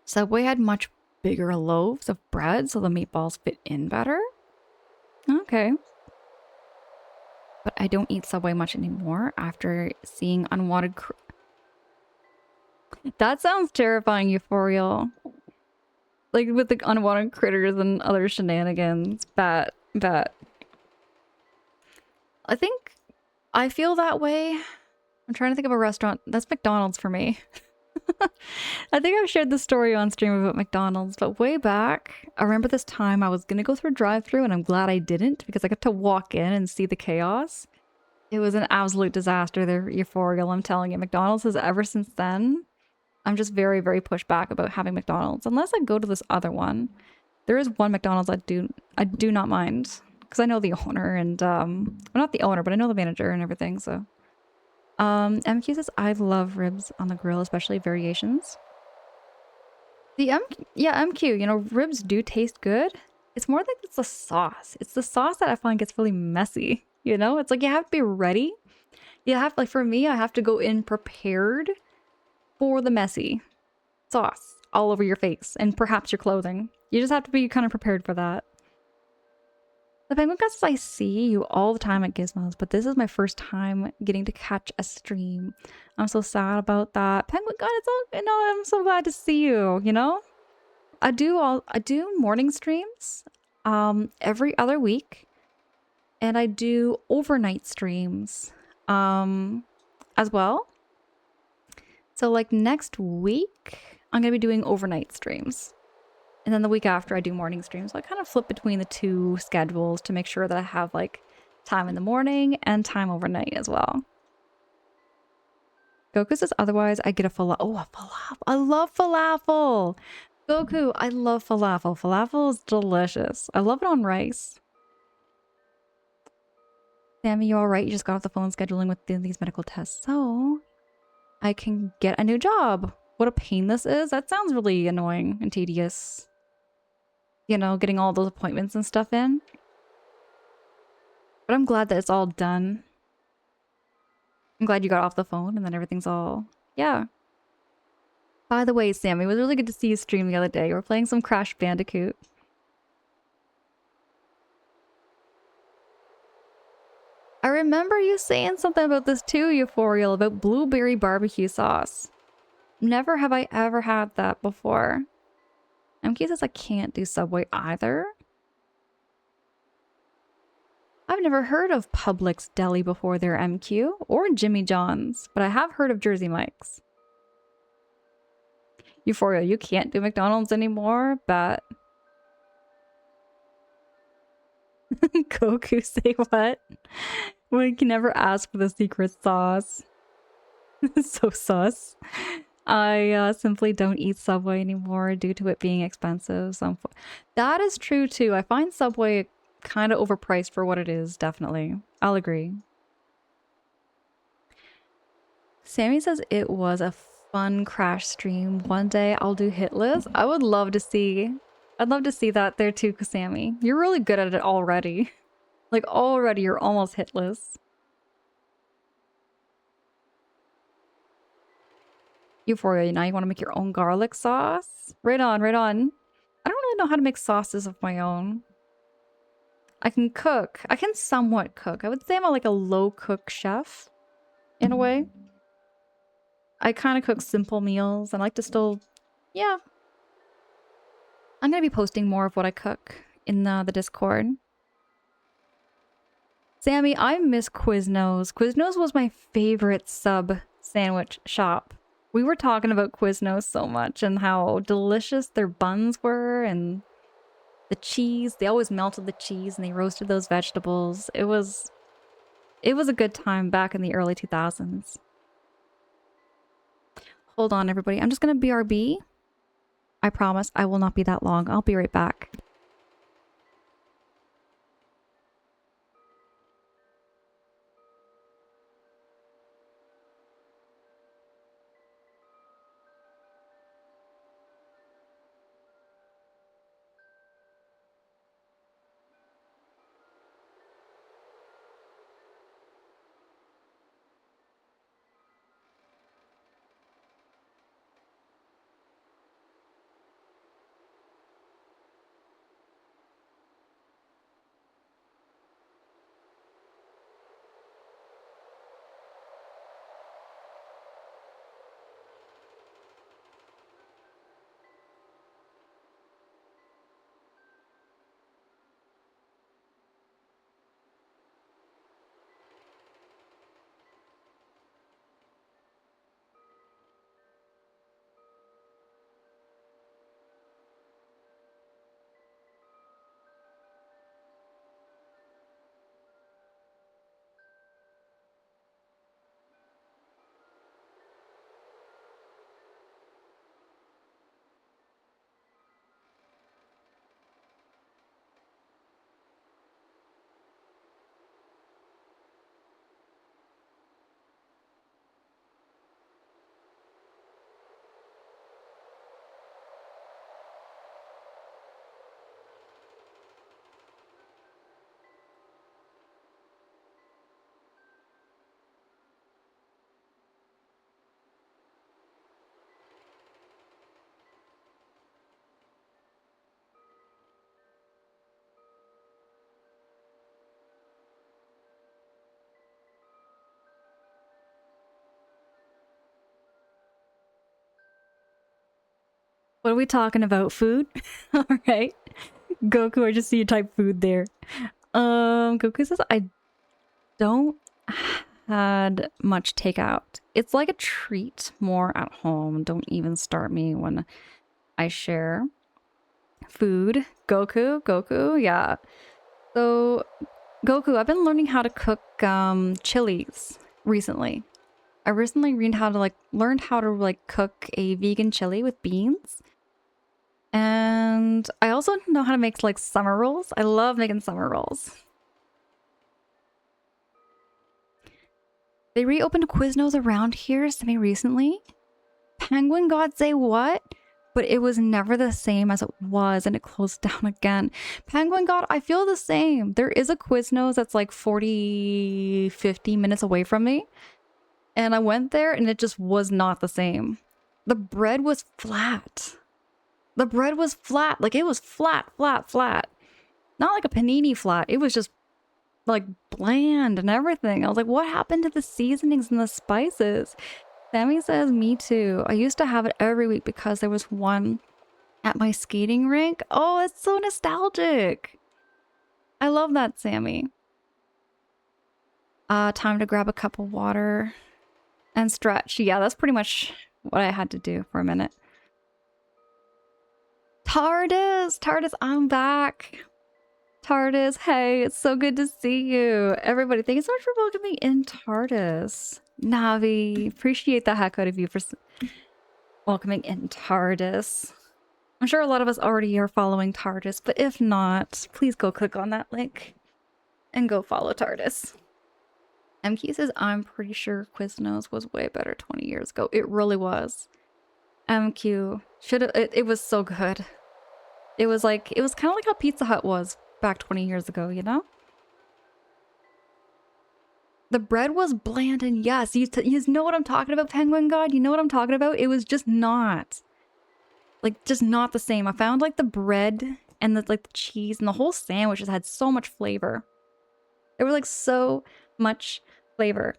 Speaker 1: Subway had much bigger loaves of bread so the meatballs fit in better. Okay. But I don't eat Subway much anymore after seeing unwanted... That sounds terrifying, Euphorial. Like with the unwanted critters and other shenanigans. Bet. I think I feel that way. I'm trying to think of a restaurant. That's McDonald's for me. I think I've shared this story on stream about McDonald's, but way back, I remember this time I was gonna go through a drive-thru and I'm glad I didn't because I got to walk in and see the chaos. It was an absolute disaster there, Euphorial, I'm telling you. McDonald's has ever since then. I'm just very, very pushed back about having McDonald's. Unless I go to this other one. There is one McDonald's I do not mind. Because I know the owner and, well, not the owner, but I know the manager and everything, so. MQ says, I love ribs on the grill, especially variations. Yeah, MQ, you know, ribs do taste good. It's more like it's the sauce. It's the sauce that I find gets really messy, you know? It's like you have to be ready. You have, like for me, I have to go in prepared for the messy sauce all over your face and perhaps your clothing. You just have to be kind of prepared for that. The Penguin Gusts, I see you all the time at Gizmos, but this is my first time getting to catch a stream. I'm so sad about that. Penguin God, it's all, you know, I'm so glad to see you, you know? I do morning streams every other week, and I do overnight streams as well. So like next week, I'm going to be doing overnight streams. And then the week after I do morning streams. So I kind of flip between the two schedules to make sure that I have like time in the morning and time overnight as well. Goku says otherwise I get a falafel. Oh, a falafel. I love falafel. Goku, I love falafel. Falafel is delicious. I love it on rice. Sammy, you alright? You just got off the phone scheduling with these medical tests. So I can get a new job. What a pain this is. That sounds really annoying and tedious. You know, getting all those appointments and stuff in. But I'm glad that it's all done. I'm glad you got off the phone and then everything's all... Yeah. By the way, Sammy, it was really good to see you stream the other day. We were playing some Crash Bandicoot. I remember you saying something about this too, Euphorial, about blueberry barbecue sauce. Never have I ever had that before. MK says I can't do Subway either. I've never heard of Publix Deli before their MQ or Jimmy John's, but I have heard of Jersey Mike's. Euphoria, you can't do McDonald's anymore, but... Goku, say what? We can never ask for the secret sauce. So sus. I simply don't eat Subway anymore due to it being expensive. So that is true too. I find Subway kind of overpriced for what it is, definitely. I'll agree. Sammy says it was a fun Crash stream. One day I'll do Hitless. I would love to see. I'd love to see that there too, Sammy. You're really good at it already. Like already you're almost hitless. Euphoria, now you want to make your own garlic sauce? Right on, right on. I don't really know how to make sauces of my own. I can cook. I can somewhat cook. I would say I'm like a low cook chef. in a way. I kind of cook simple meals and I like to still, yeah. I'm going to be posting more of what I cook in the Discord. Sammy, I miss Quiznos. Quiznos was my favorite sub sandwich shop. We were talking about Quiznos so much and how delicious their buns were and the cheese. They always melted the cheese and they roasted those vegetables. It was a good time back in the early 2000s. Hold on, everybody. I'm just gonna BRB. I promise I will not be that long. I'll be right back. What are we talking about? Food? All right. Goku, I just see you type food there. Goku says I don't had much takeout. It's like a treat more at home. Don't even start me when I share food. Goku, yeah. So, Goku, I've been learning how to cook chilies recently. I recently learned how to cook a vegan chili with beans. And I also know how to make like summer rolls. I love making summer rolls. They reopened Quiznos around here semi recently. Penguin God say what? But it was never the same as it was and it closed down again. Penguin God, I feel the same. There is a Quiznos that's like 40, 50 minutes away from me. And I went there and it just was not the same. The bread was flat. The bread was flat. Like it was flat. Not like a panini flat. It was just like bland and everything. I was like, what happened to the seasonings and the spices? Sammy says, me too. I used to have it every week because there was one at my skating rink. Oh, it's so nostalgic. I love that, Sammy. Time to grab a cup of water and stretch. Yeah, that's pretty much what I had to do for a minute. TARDIS, I'm back. TARDIS, hey, it's so good to see you. Everybody, thank you so much for welcoming in TARDIS. Navi, appreciate the heck out of you for welcoming in TARDIS. I'm sure a lot of us already are following TARDIS, but if not, please go click on that link and go follow TARDIS. MQ says, I'm pretty sure Quiznos was way better 20 years ago. It really was. MQ, it was so good. It was kind of like how Pizza Hut was back 20 years ago, you know? The bread was bland and yes, you know what I'm talking about, Penguin God? You know what I'm talking about? It was just not. Like, just not the same. I found like the bread and the cheese and the whole sandwich just had so much flavor. There was like so much flavor.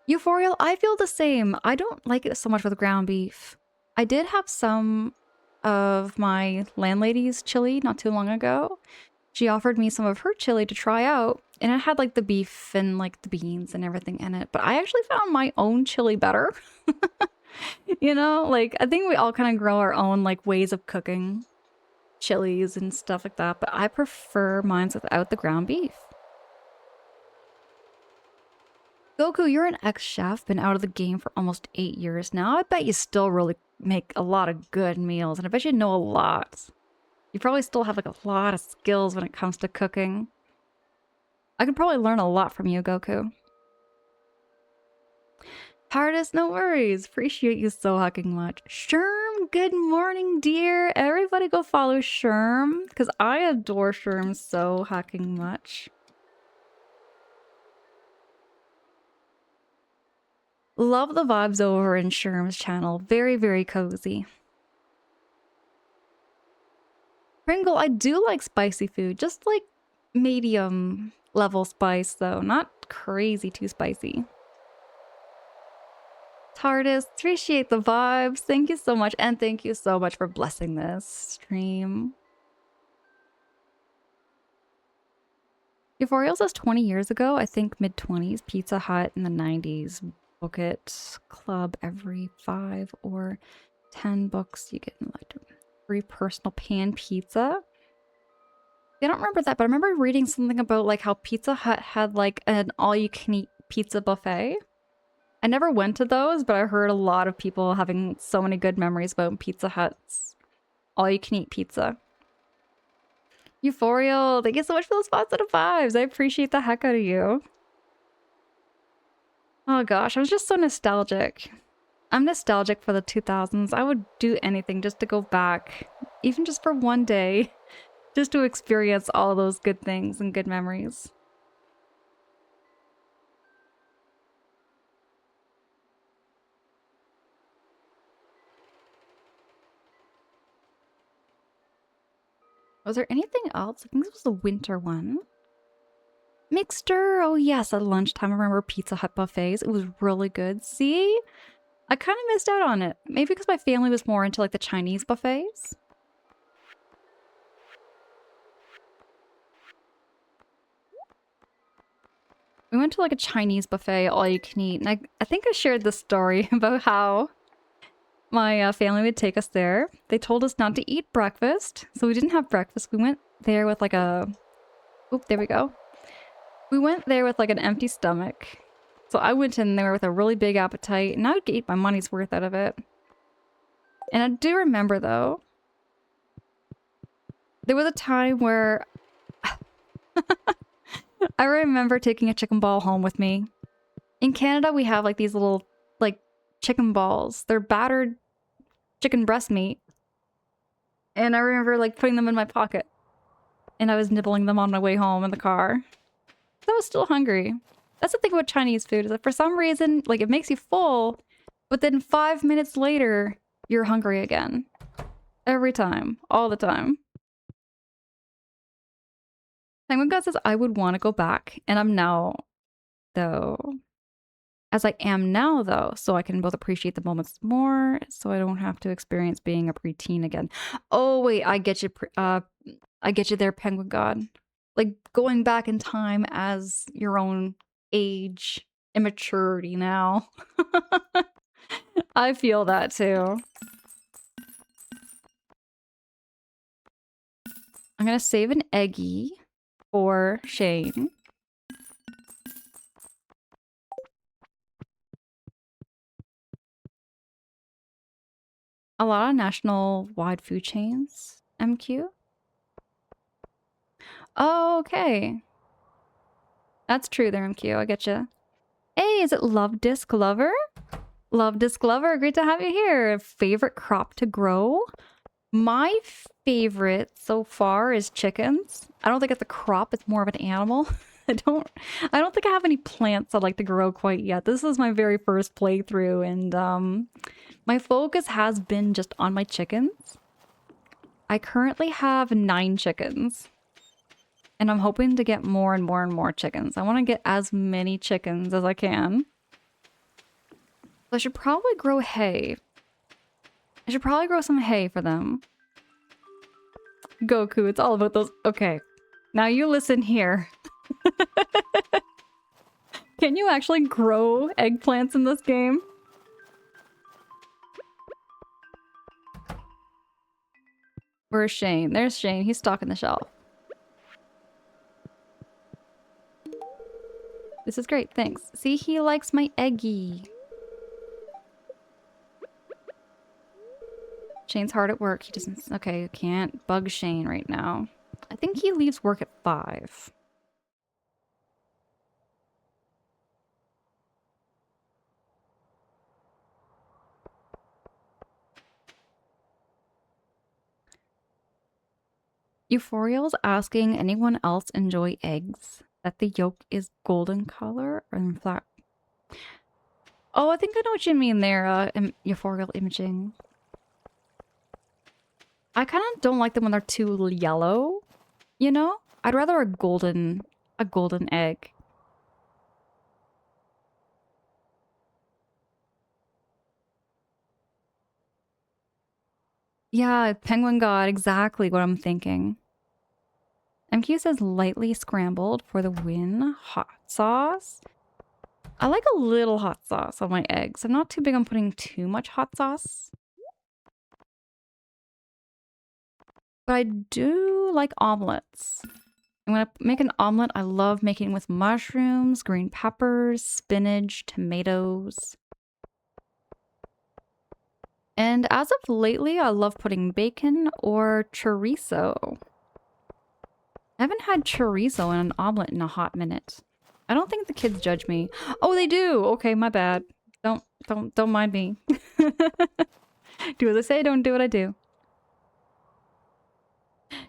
Speaker 1: Euphorial, I feel the same. I don't like it so much with ground beef. I did have some of my landlady's chili not too long ago. She offered me some of her chili to try out, and it had like the beef and like the beans and everything in it. But I actually found my own chili better. You know, like I think we all kind of grow our own like ways of cooking chilies and stuff like that, but I prefer mine without the ground beef. Goku, you're an ex-chef, been out of the game for almost 8 years now. I bet you still really make a lot of good meals, and I bet you know a lot. You probably still have like a lot of skills when it comes to cooking. I could probably learn a lot from you, Goku. Hardest, no worries. Appreciate you so fucking much. Sherm, good morning, dear. Everybody go follow Sherm, because I adore Sherm so fucking much. Love the vibes over in Sherm's channel. Very, very cozy. Pringle, I do like spicy food. Just like medium level spice, though. Not crazy too spicy. TARDIS, appreciate the vibes. Thank you so much. And thank you so much for blessing this stream. Euphorial says 20 years ago, I think mid-20s, Pizza Hut in the 90s. Book it, club every 5 or 10 books. You get like free personal pan pizza. I don't remember that, but I remember reading something about like how Pizza Hut had like an all-you-can-eat pizza buffet. I never went to those, but I heard a lot of people having so many good memories about Pizza Hut's all-you-can-eat pizza. Euphorial, thank you so much for those positive vibes. I appreciate the heck out of you. Oh gosh, I was just so nostalgic. I'm nostalgic for the 2000s. I would do anything just to go back, even just for one day, just to experience all those good things and good memories. Was there anything else? I think this was the winter one. Mixter, oh yes, at lunchtime I remember Pizza Hut buffets. It was really good. See? I kind of missed out on it. Maybe because my family was more into like the Chinese buffets. We went to like a Chinese buffet, all you can eat. And I think I shared this story about how my family would take us there. They told us not to eat breakfast. So we didn't have breakfast. We went there with like a... Oop, there we go. We went there with like an empty stomach. So I went in there with a really big appetite, and I would get my money's worth out of it. And I do remember, though, there was a time where I remember taking a chicken ball home with me. In Canada, we have like these little like chicken balls. They're battered chicken breast meat. And I remember like putting them in my pocket. And I was nibbling them on my way home in the car. I was still hungry. That's the thing about Chinese food, is that for some reason, like, it makes you full, but then 5 minutes later, you're hungry again. Every time. All the time. Penguin God says, I would want to go back, and I'm now, though. As I am now, though, so I can both appreciate the moments more, so I don't have to experience being a preteen again. Oh, wait, I get you, I get you there, Penguin God. Like, going back in time as your own age, immaturity now. I feel that too. I'm gonna save an Eggie for Shane. A lot of national-wide food chains, MQ. Oh, okay. That's true there, MQ. I get you. Hey, is it Love Disc Lover? Love Disc Lover, great to have you here. Favorite crop to grow? My favorite so far is chickens. I don't think it's a crop, it's more of an animal. I don't think I have any plants I'd like to grow quite yet. This is my very first playthrough, and my focus has been just on my chickens. I currently have 9 chickens. And I'm hoping to get more and more and more chickens. I want to get as many chickens as I can. I should probably grow hay. I should probably grow some hay for them. Goku, it's all about those. Okay. Now you listen here. Can you actually grow eggplants in this game? Where's Shane? There's Shane. He's stocking the shelf. This is great. Thanks. See, he likes my eggy. Shane's hard at work. He doesn't... Okay, can't bug Shane right now. I think he leaves work at 5. Euphorial's asking anyone else enjoy eggs? That the yolk is golden color or in flat? Oh, I think I know what you mean there, Euphorial imaging. I kind of don't like them when they're too yellow, you know? I'd rather a golden egg. Yeah, Penguin God, exactly what I'm thinking. MQ says lightly scrambled for the win. Hot sauce. I like a little hot sauce on my eggs. I'm not too big on putting too much hot sauce. But I do like omelets. And when I make an omelet, I love making with mushrooms, green peppers, spinach, tomatoes. And as of lately, I love putting bacon or chorizo. I haven't had chorizo in an omelet in a hot minute. I don't think the kids judge me. Oh, they do. Okay, my bad. Don't mind me. Do as I say, don't do what I do.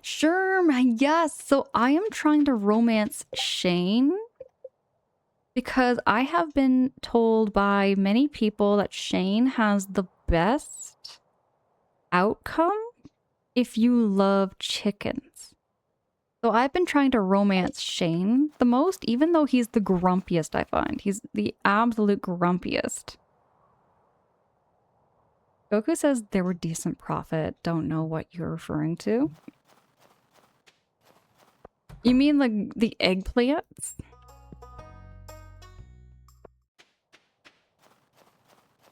Speaker 1: Sure, yes. So I am trying to romance Shane because I have been told by many people that Shane has the best outcome if you love chickens. So I've been trying to romance Shane the most, even though he's the grumpiest, I find. He's the absolute grumpiest. Goku says there were decent profit. Don't know what you're referring to. You mean the eggplants?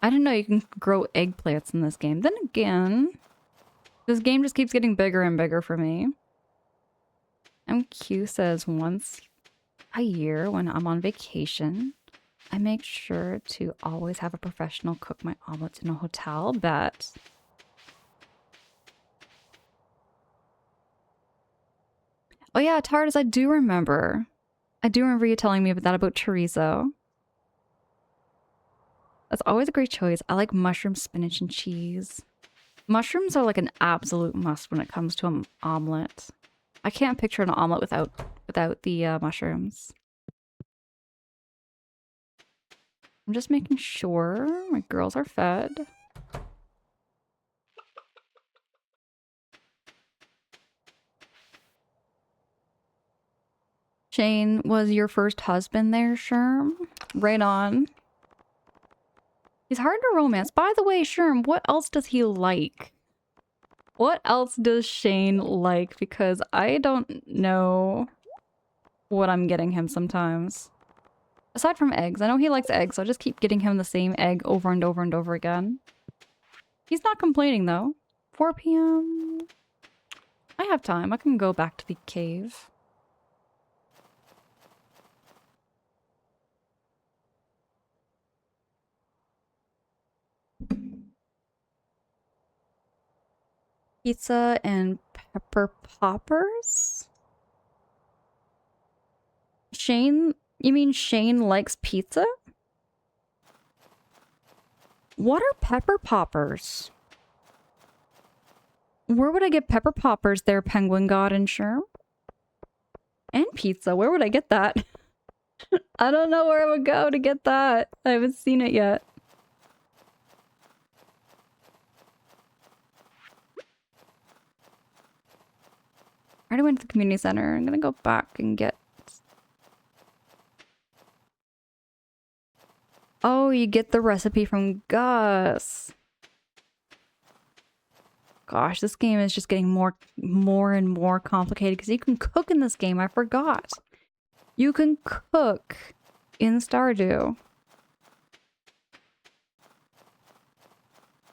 Speaker 1: I didn't know you can grow eggplants in this game. Then again, this game just keeps getting bigger and bigger for me. MQ says once a year when I'm on vacation, I make sure to always have a professional cook my omelets in a hotel. Bet. Oh yeah, Tardis, I do remember. I do remember you telling me about that about chorizo. That's always a great choice. I like mushroom, spinach, and cheese. Mushrooms are like an absolute must when it comes to an omelet. I can't picture an omelet without the mushrooms. I'm just making sure my girls are fed. Shane was your first husband there, Sherm? Right on. He's hard to romance. By the way, Sherm, what else does he like? What else does Shane like? Because I don't know what I'm getting him sometimes. Aside from eggs. I know he likes eggs, so I'll just keep getting him the same egg over and over and over again. He's not complaining, though. 4 p.m. I have time. I can go back to the cave. Pizza and pepper poppers? Shane? You mean Shane likes pizza? What are pepper poppers? Where would I get pepper poppers there, Penguin God and Sherm? And pizza. Where would I get that? I don't know where I would go to get that. I haven't seen it yet. I already went to the community center. I'm gonna go back and get... Oh, you get the recipe from Gus. Gosh, this game is just getting more and more complicated because you can cook in this game. I forgot. You can cook in Stardew.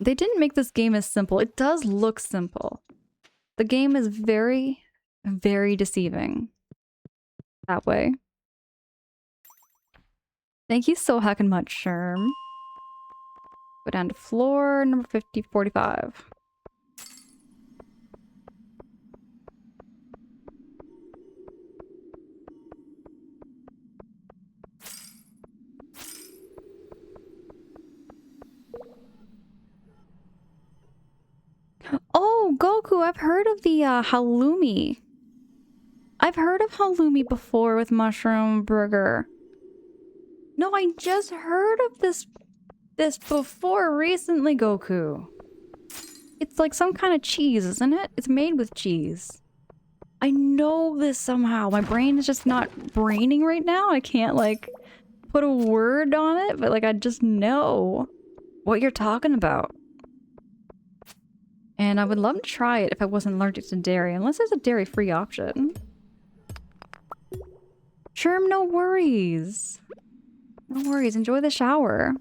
Speaker 1: They didn't make this game as simple. It does look simple. The game is very, very deceiving that way. Thank you so heckin' much, Sherm. Go down to floor number 45. Oh, Goku, I've heard of the halloumi. I've heard of halloumi before with mushroom burger. No, I just heard of this before recently, Goku. It's like some kind of cheese, isn't it? It's made with cheese. I know this somehow. My brain is just not braining right now. I can't like put a word on it, but like I just know what you're talking about. And I would love to try it if I wasn't allergic to dairy, unless there's a dairy-free option. Sherm, no worries. No worries, enjoy the shower.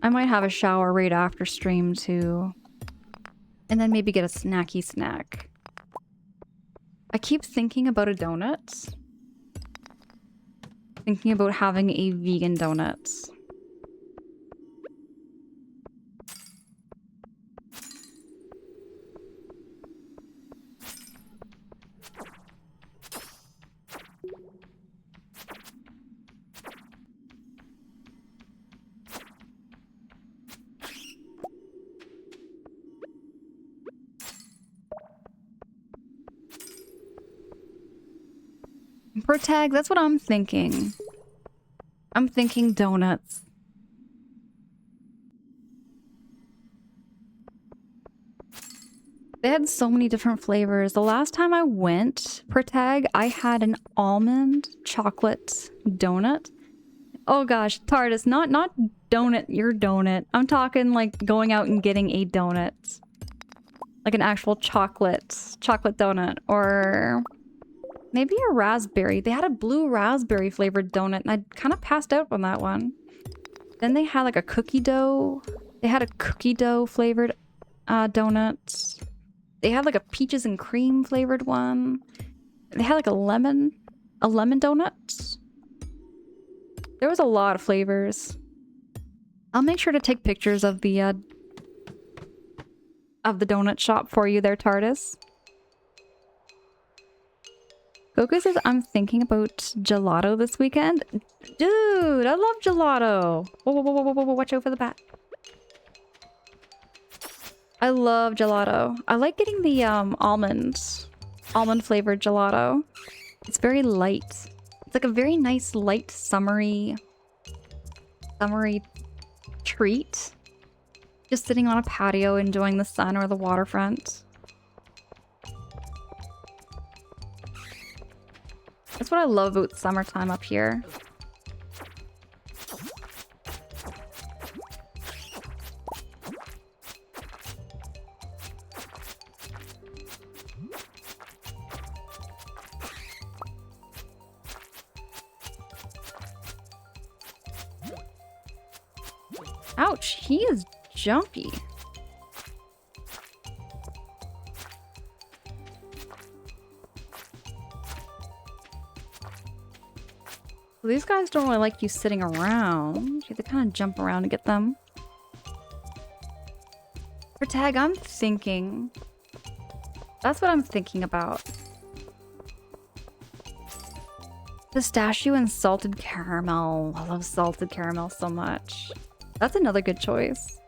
Speaker 1: I might have a shower right after stream too. And then maybe get a snacky snack. I keep thinking about a donut. Thinking about having a vegan donut. Per tag, that's what I'm thinking. I'm thinking donuts. They had so many different flavors. The last time I went, per tag, I had an almond chocolate donut. Oh gosh, TARDIS, not donut, your donut. I'm talking like going out and getting a donut. Like an actual chocolate donut, or maybe a raspberry. They had a blue raspberry flavored donut and I kind of passed out on that one. Then they had like a cookie dough. They had a cookie dough flavored donut. They had like a peaches and cream flavored one. They had like a lemon donut. There was a lot of flavors. I'll make sure to take pictures of the donut shop for you there, TARDIS. Goku says, I'm thinking about gelato this weekend. Dude, I love gelato. Whoa, whoa, whoa, whoa, whoa, whoa, watch out for the bat. I love gelato. I like getting the almond flavored gelato. It's very light. It's like a very nice, light, summery treat. Just sitting on a patio, enjoying the sun or the waterfront. That's what I love about summertime up here. Ouch, he is jumpy. Well, these guys don't really like you sitting around. You have to kind of jump around to get them. For tag, I'm thinking... That's what I'm thinking about. Pistachio and salted caramel. I love salted caramel so much. That's another good choice.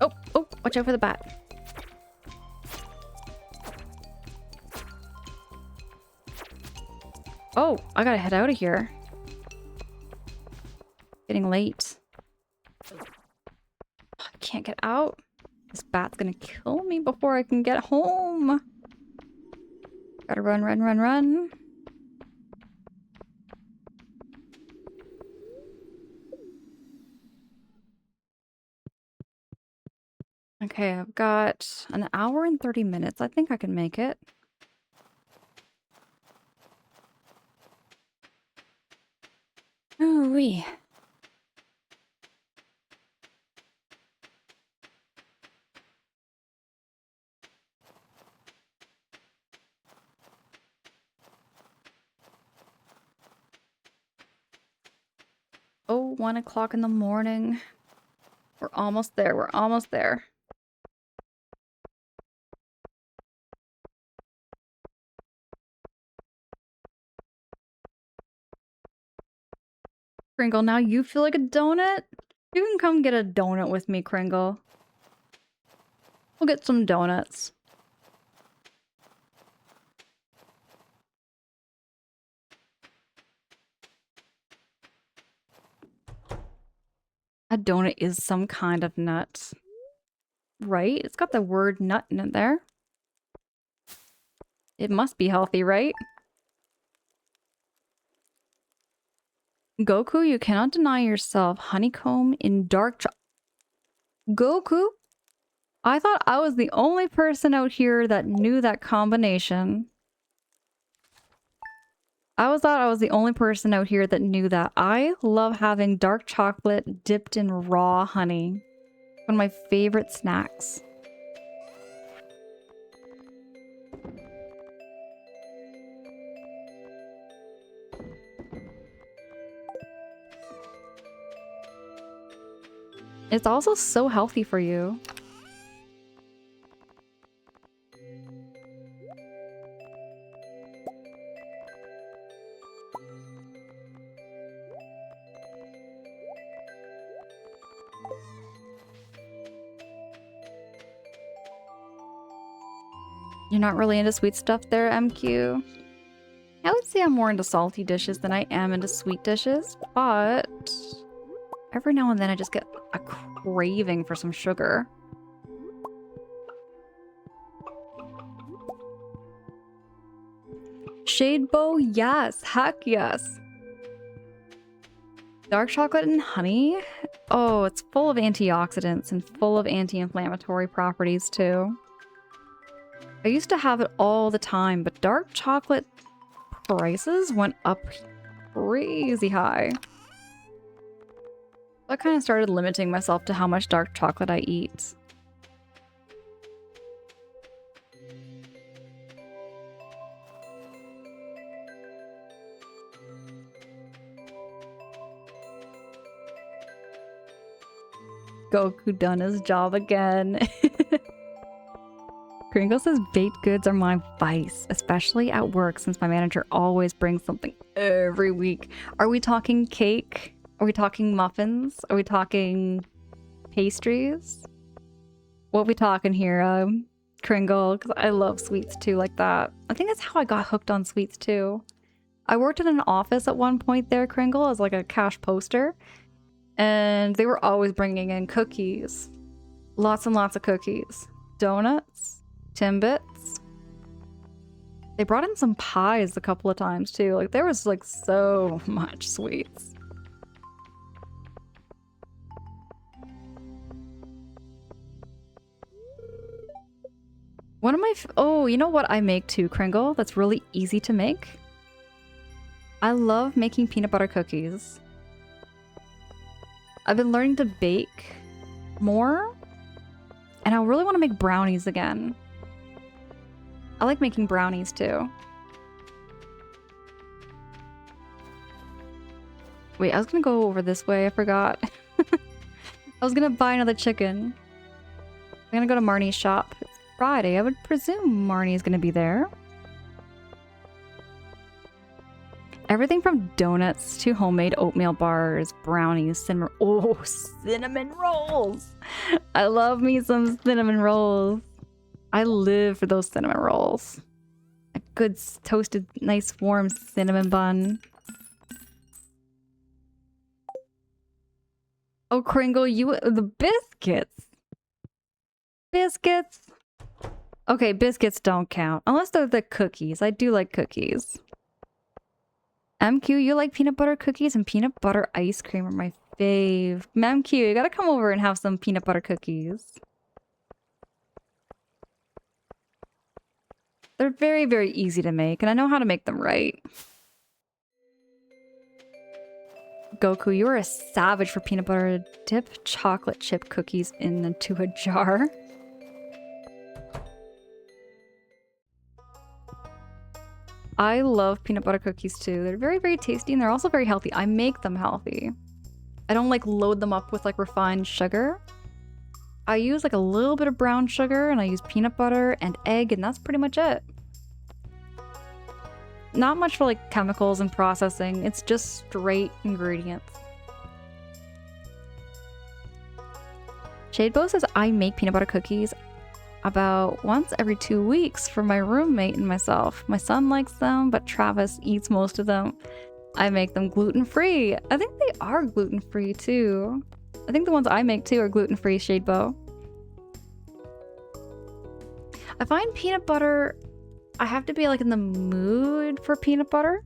Speaker 1: Oh, watch out for the bat. Oh, I gotta head out of here. Getting late. I can't get out. This bat's gonna kill me before I can get home. Gotta run, run, run, run. Okay, I've got an hour and 30 minutes. I think I can make it. Ooh-wee. Oh, 1 o'clock in the morning. We're almost there. We're almost there. Kringle, now you feel like a donut? You can come get a donut with me, Kringle. We'll get some donuts. A donut is some kind of nut. Right? It's got the word nut in it there. It must be healthy, right? Goku, you cannot deny yourself honeycomb in dark Goku? I thought I was the only person out here that knew that combination. I thought I was the only person out here that knew that. I love having dark chocolate dipped in raw honey. One of my favorite snacks. It's also so healthy for you. You're not really into sweet stuff there, MQ? I would say I'm more into salty dishes than I am into sweet dishes, but every now and then I just get a craving for some sugar. Shade bow, yes. Heck yes. Dark chocolate and honey? Oh, it's full of antioxidants and full of anti-inflammatory properties too. I used to have it all the time, but dark chocolate prices went up crazy high. I kind of started limiting myself to how much dark chocolate I eat. Goku done his job again. Kringle says baked goods are my vice, especially at work since my manager always brings something every week. Are we talking cake? Are we talking muffins? Are we talking pastries? What are we talking here, Kringle? Because I love sweets too like that. I think that's how I got hooked on sweets too. I worked in an office at one point there, Kringle, as like a cash poster. And they were always bringing in cookies. Lots and lots of cookies. Donuts. Timbits. They brought in some pies a couple of times too. Like there was like so much sweets. One of my oh, you know what I make too, Kringle? That's really easy to make. I love making peanut butter cookies. I've been learning to bake more, and I really want to make brownies again. I like making brownies too. Wait, I was gonna go over this way, I forgot. I was gonna buy another chicken. I'm gonna go to Marnie's shop. It's Friday, I would presume Marnie's gonna be there. Everything from donuts to homemade oatmeal bars, brownies, cinnamon rolls! I love me some cinnamon rolls. I live for those cinnamon rolls. I good toasted, nice warm cinnamon bun. Oh, Kringle, the biscuits. Biscuits. Okay, biscuits don't count. Unless they're the cookies. I do like cookies. MQ, you like peanut butter cookies and peanut butter ice cream are my fave. MQ, you gotta come over and have some peanut butter cookies. They're very, very easy to make, and I know how to make them right. Goku, you are a savage for peanut butter. Dip chocolate chip cookies into a jar. I love peanut butter cookies too. They're very, very tasty and they're also very healthy. I make them healthy. I don't like load them up with like refined sugar. I use like a little bit of brown sugar and I use peanut butter and egg and that's pretty much it. Not much for like chemicals and processing. It's just straight ingredients. Shadebo says I make peanut butter cookies about once every 2 weeks for my roommate and myself. My son likes them, but Travis eats most of them. I make them gluten-free. I think they are gluten-free too. I think the ones I make too are gluten-free, Shadebo. I find peanut butter, I have to be like in the mood for peanut butter.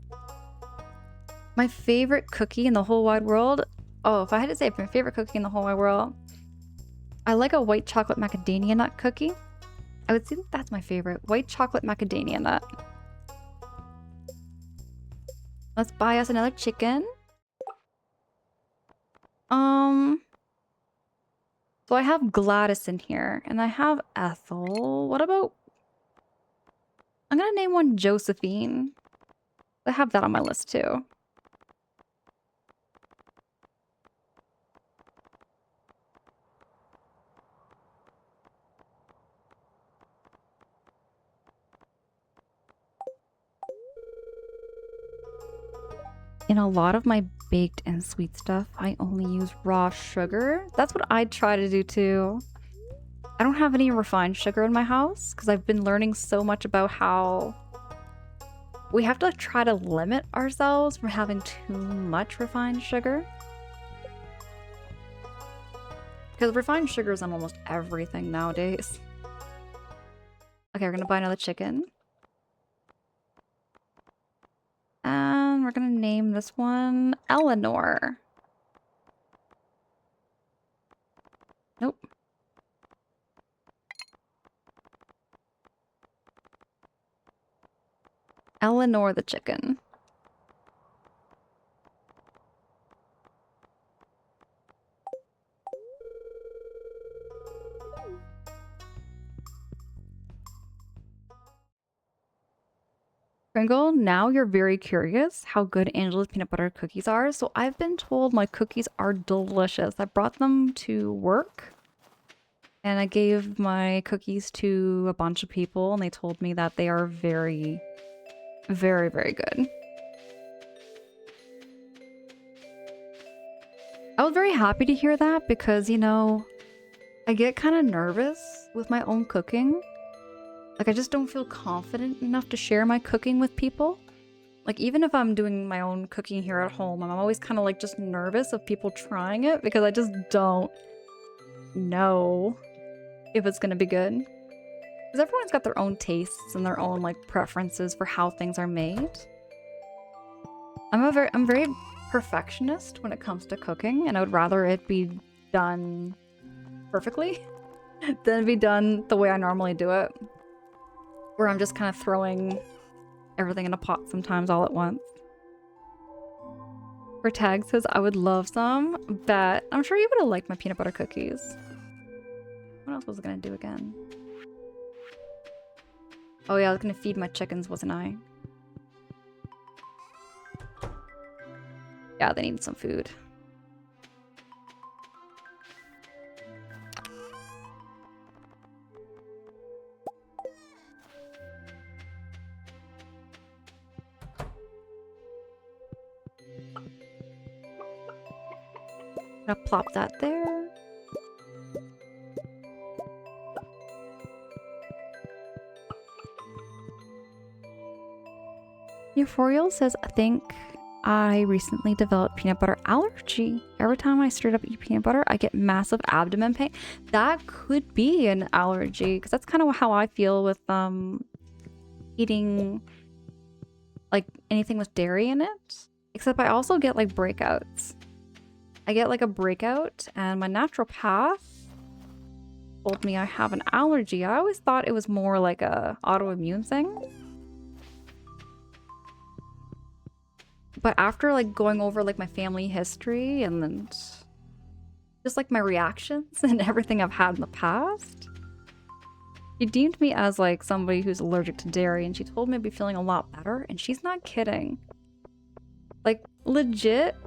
Speaker 1: My favorite cookie in the whole wide world. Oh, if I had to say my favorite cookie in the whole wide world, I like a white chocolate macadamia nut cookie. I would say that's my favorite. White chocolate macadamia nut. Let's buy us another chicken. So I have Gladys in here, and I have Ethel. What about... I'm gonna name one Josephine. I have that on my list too. In a lot of my baked and sweet stuff, I only use raw sugar. That's what I try to do too. I don't have any refined sugar in my house because I've been learning so much about how we have to try to limit ourselves from having too much refined sugar. Because refined sugar is on almost everything nowadays. Okay, we're gonna buy another chicken. And we're gonna name this one Eleanor. Nope. Eleanor the chicken. Kringle, now you're very curious how good Angela's peanut butter cookies are. So I've been told my cookies are delicious. I brought them to work and I gave my cookies to a bunch of people and they told me that they are very, very, very good. I was very happy to hear that because, you know, I get kind of nervous with my own cooking. Like, I just don't feel confident enough to share my cooking with people. Like, even if I'm doing my own cooking here at home, I'm always kind of like just nervous of people trying it because I just don't know if it's gonna be good. Because everyone's got their own tastes and their own like preferences for how things are made. I'm very perfectionist when it comes to cooking, and I would rather it be done perfectly than be done the way I normally do it. Where I'm just kind of throwing everything in a pot sometimes all at once. For Tag says, I would love some, but I'm sure you would have liked my peanut butter cookies. What else was I gonna do again? Oh yeah, I was gonna feed my chickens, wasn't I? Yeah, they need some food. Gonna plop that there. Euphorial says, I think I recently developed peanut butter allergy. Every time I straight up eat peanut butter, I get massive abdomen pain. That could be an allergy, because that's kind of how I feel with eating like anything with dairy in it. Except I also get like breakouts. I get like a breakout, and my naturopath told me I have an allergy. I always thought it was more like a autoimmune thing. But after like going over like my family history and then just like my reactions and everything I've had in the past, she deemed me as like somebody who's allergic to dairy, and she told me I'd be feeling a lot better, and she's not kidding. Like legit,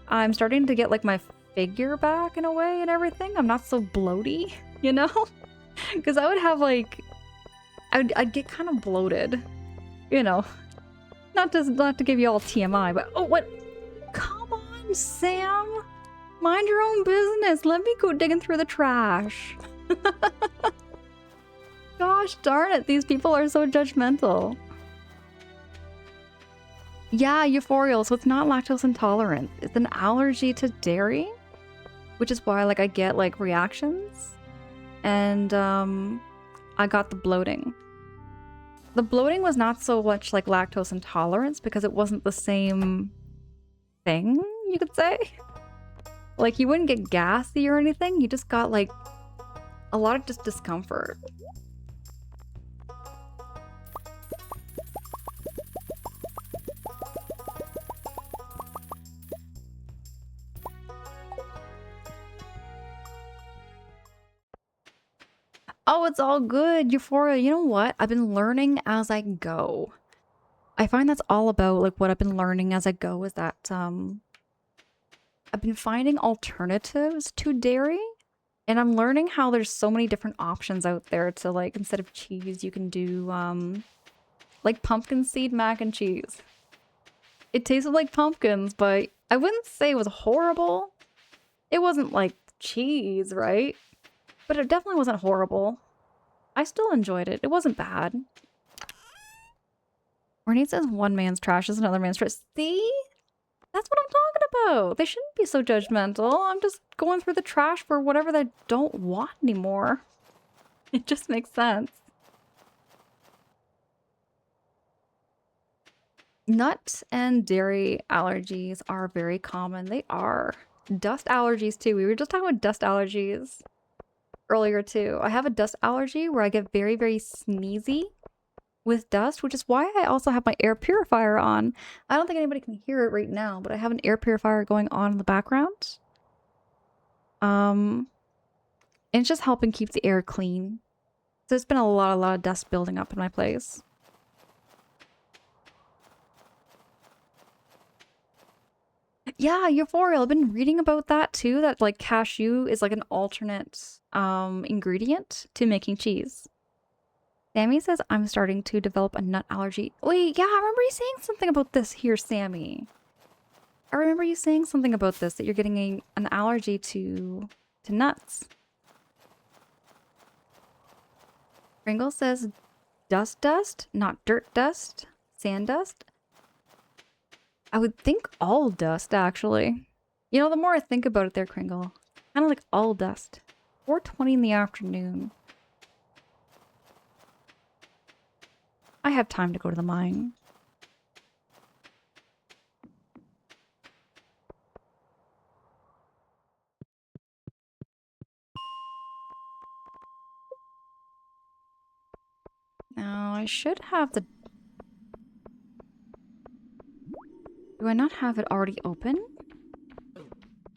Speaker 1: I'm starting to get like my figure back in a way and everything. I'm not so bloaty, you know? Because I would have like, I'd get kind of bloated, you know? Not to give you all TMI, but oh, what? Come on, Sam! Mind your own business. Let me go digging through the trash. Gosh darn it, these people are so judgmental. Yeah, euphorial, so it's not lactose intolerant. It's an allergy to dairy, which is why like I get like reactions. And I got the bloating. The bloating was not so much like lactose intolerance, because it wasn't the same thing, you could say. Like, you wouldn't get gassy or anything, you just got like a lot of just discomfort. Oh, it's all good, Euphoria. You know what? I've been learning as I go. I find that's all about like what I've been learning as I go is that I've been finding alternatives to dairy, and I'm learning how there's so many different options out there to like, instead of cheese, you can do like pumpkin seed mac and cheese. It tasted like pumpkins, but I wouldn't say it was horrible. It wasn't like cheese, right? But it definitely wasn't horrible. I still enjoyed it. It wasn't bad. Ornate says one man's trash is another man's trash. See? That's what I'm talking about. They shouldn't be so judgmental. I'm just going through the trash for whatever they don't want anymore. It just makes sense. Nut and dairy allergies are very common. They are. Dust allergies too. We were just talking about dust allergies earlier too. I have a dust allergy where I get very, very sneezy with dust, which is why I also have my air purifier on. I don't think anybody can hear it right now, but I have an air purifier going on in the background. And it's just helping keep the air clean. So there's been a lot of dust building up in my place. Yeah, Euphoria. I've been reading about that too, that like cashew is like an alternate ingredient to making cheese. Sammy says I'm starting to develop a nut allergy. Wait, yeah, I remember you saying something about this here, Sammy. I remember you saying something about this, that you're getting an allergy to nuts. Pringle says dust, not dirt dust, sand dust. I would think all dust, actually. You know, the more I think about it there, Kringle, kind of like all dust. 4:20 in the afternoon. I have time to go to the mine. Now, I should have the... Do I not have it already open?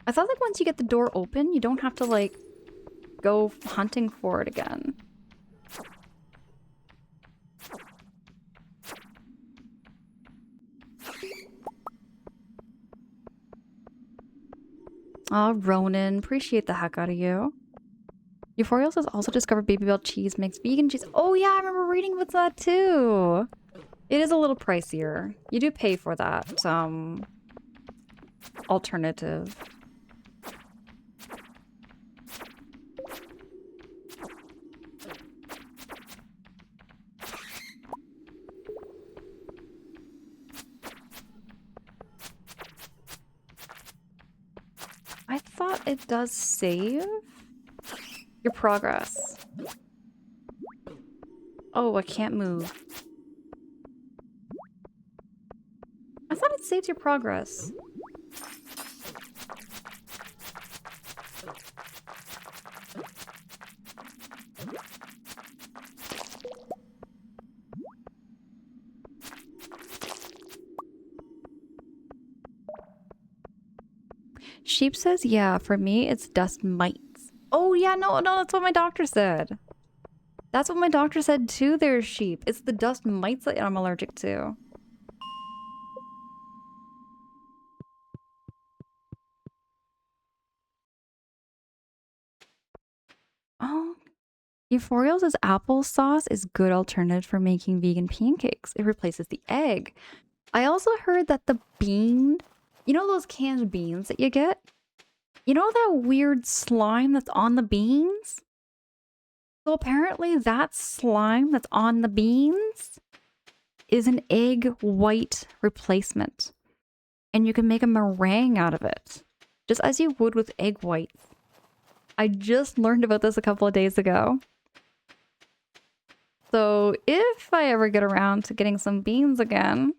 Speaker 1: I thought like once you get the door open, you don't have to like go hunting for it again. Oh, Ronan, appreciate the heck out of you. Euphoria says also discovered Baby Bell cheese makes vegan cheese. Oh yeah, I remember reading about that too. It is a little pricier. You do pay for that alternative. that it does save your progress. Oh, I can't move. I thought it saves your progress. Sheep says, yeah, for me, it's dust mites. Oh, yeah, no, that's what my doctor said. That's what my doctor said too, there's sheep. It's the dust mites that I'm allergic to. Oh, Euphorial's applesauce is good alternative for making vegan pancakes. It replaces the egg. I also heard that the bean, you know those canned beans that you get? You know that weird slime that's on the beans? So apparently that slime that's on the beans is an egg white replacement. And you can make a meringue out of it, just as you would with egg whites. I just learned about this a couple of days ago. So if I ever get around to getting some beans again,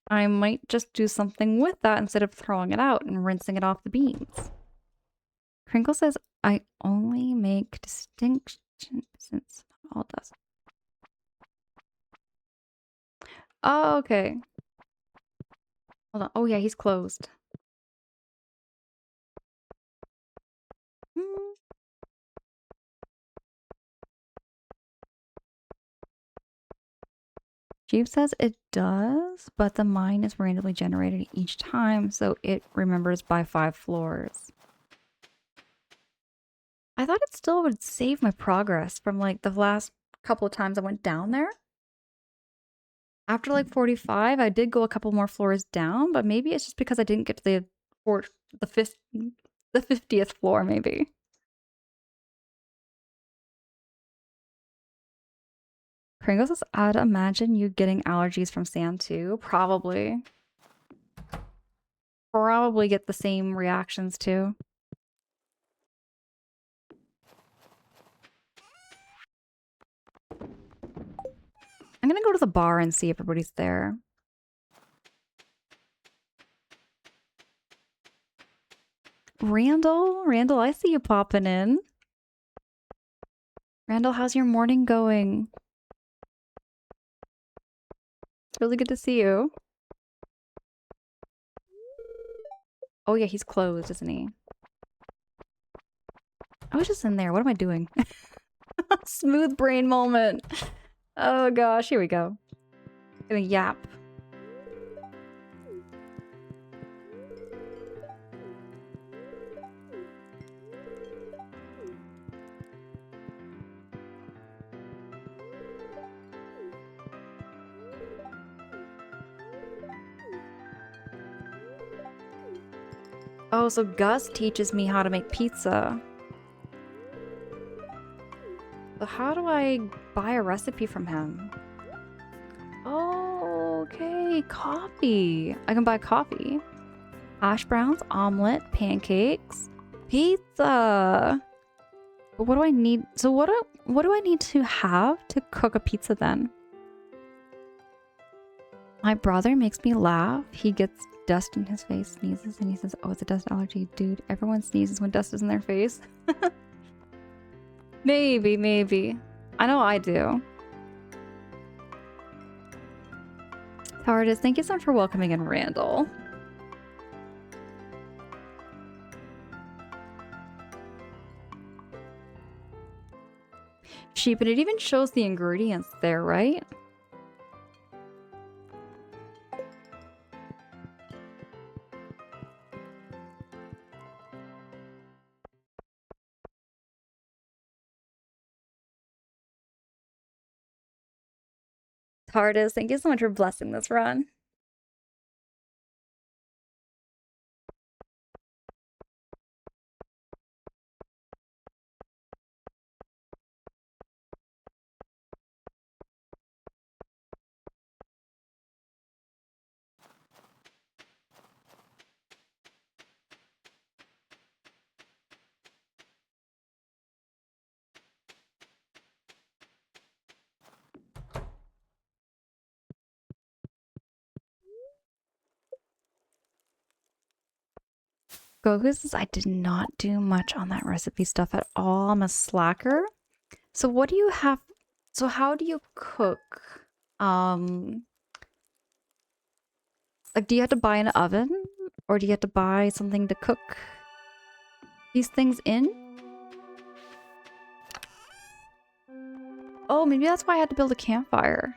Speaker 1: I might just do something with that instead of throwing it out and rinsing it off the beans. Crinkle says, I only make distinction since not all does. Oh, okay. Hold on. Oh, yeah, he's closed. Hmm. Jeep says it does, but the mine is randomly generated each time, so it remembers by 5 floors. I thought it still would save my progress from like the last couple of times I went down there. After like 45, I did go a couple more floors down, but maybe it's just because I didn't get to the 50th floor, maybe. Kringle says, I'd imagine you getting allergies from sand too. Probably. Probably get the same reactions too. I'm gonna go to the bar and see if everybody's there. Randall, I see you popping in. Randall, how's your morning going? It's really good to see you. Oh yeah, he's closed, isn't he? I was just in there. What am I doing? Smooth brain moment. Oh gosh, here we go. Gonna yap. Oh, so Gus teaches me how to make pizza. So how do I buy a recipe from him? Oh, okay. Coffee. I can buy coffee. Hash browns, omelet, pancakes, pizza. But what do I need? So what do I need to have to cook a pizza then? My brother makes me laugh. He gets dust in his face, sneezes, and he says, oh, it's a dust allergy. Dude, everyone sneezes when dust is in their face. Maybe. I know I do. Cowardice, thank you so much for welcoming in Randall. Sheep, and it even shows the ingredients there, right? Cowardice, thank you so much for blessing this run. Goku says I did not do much on that recipe stuff at all. I'm a slacker. So what do you have? So how do you cook? Like, do you have to buy an oven? Or do you have to buy something to cook these things in? Oh, maybe that's why I had to build a campfire.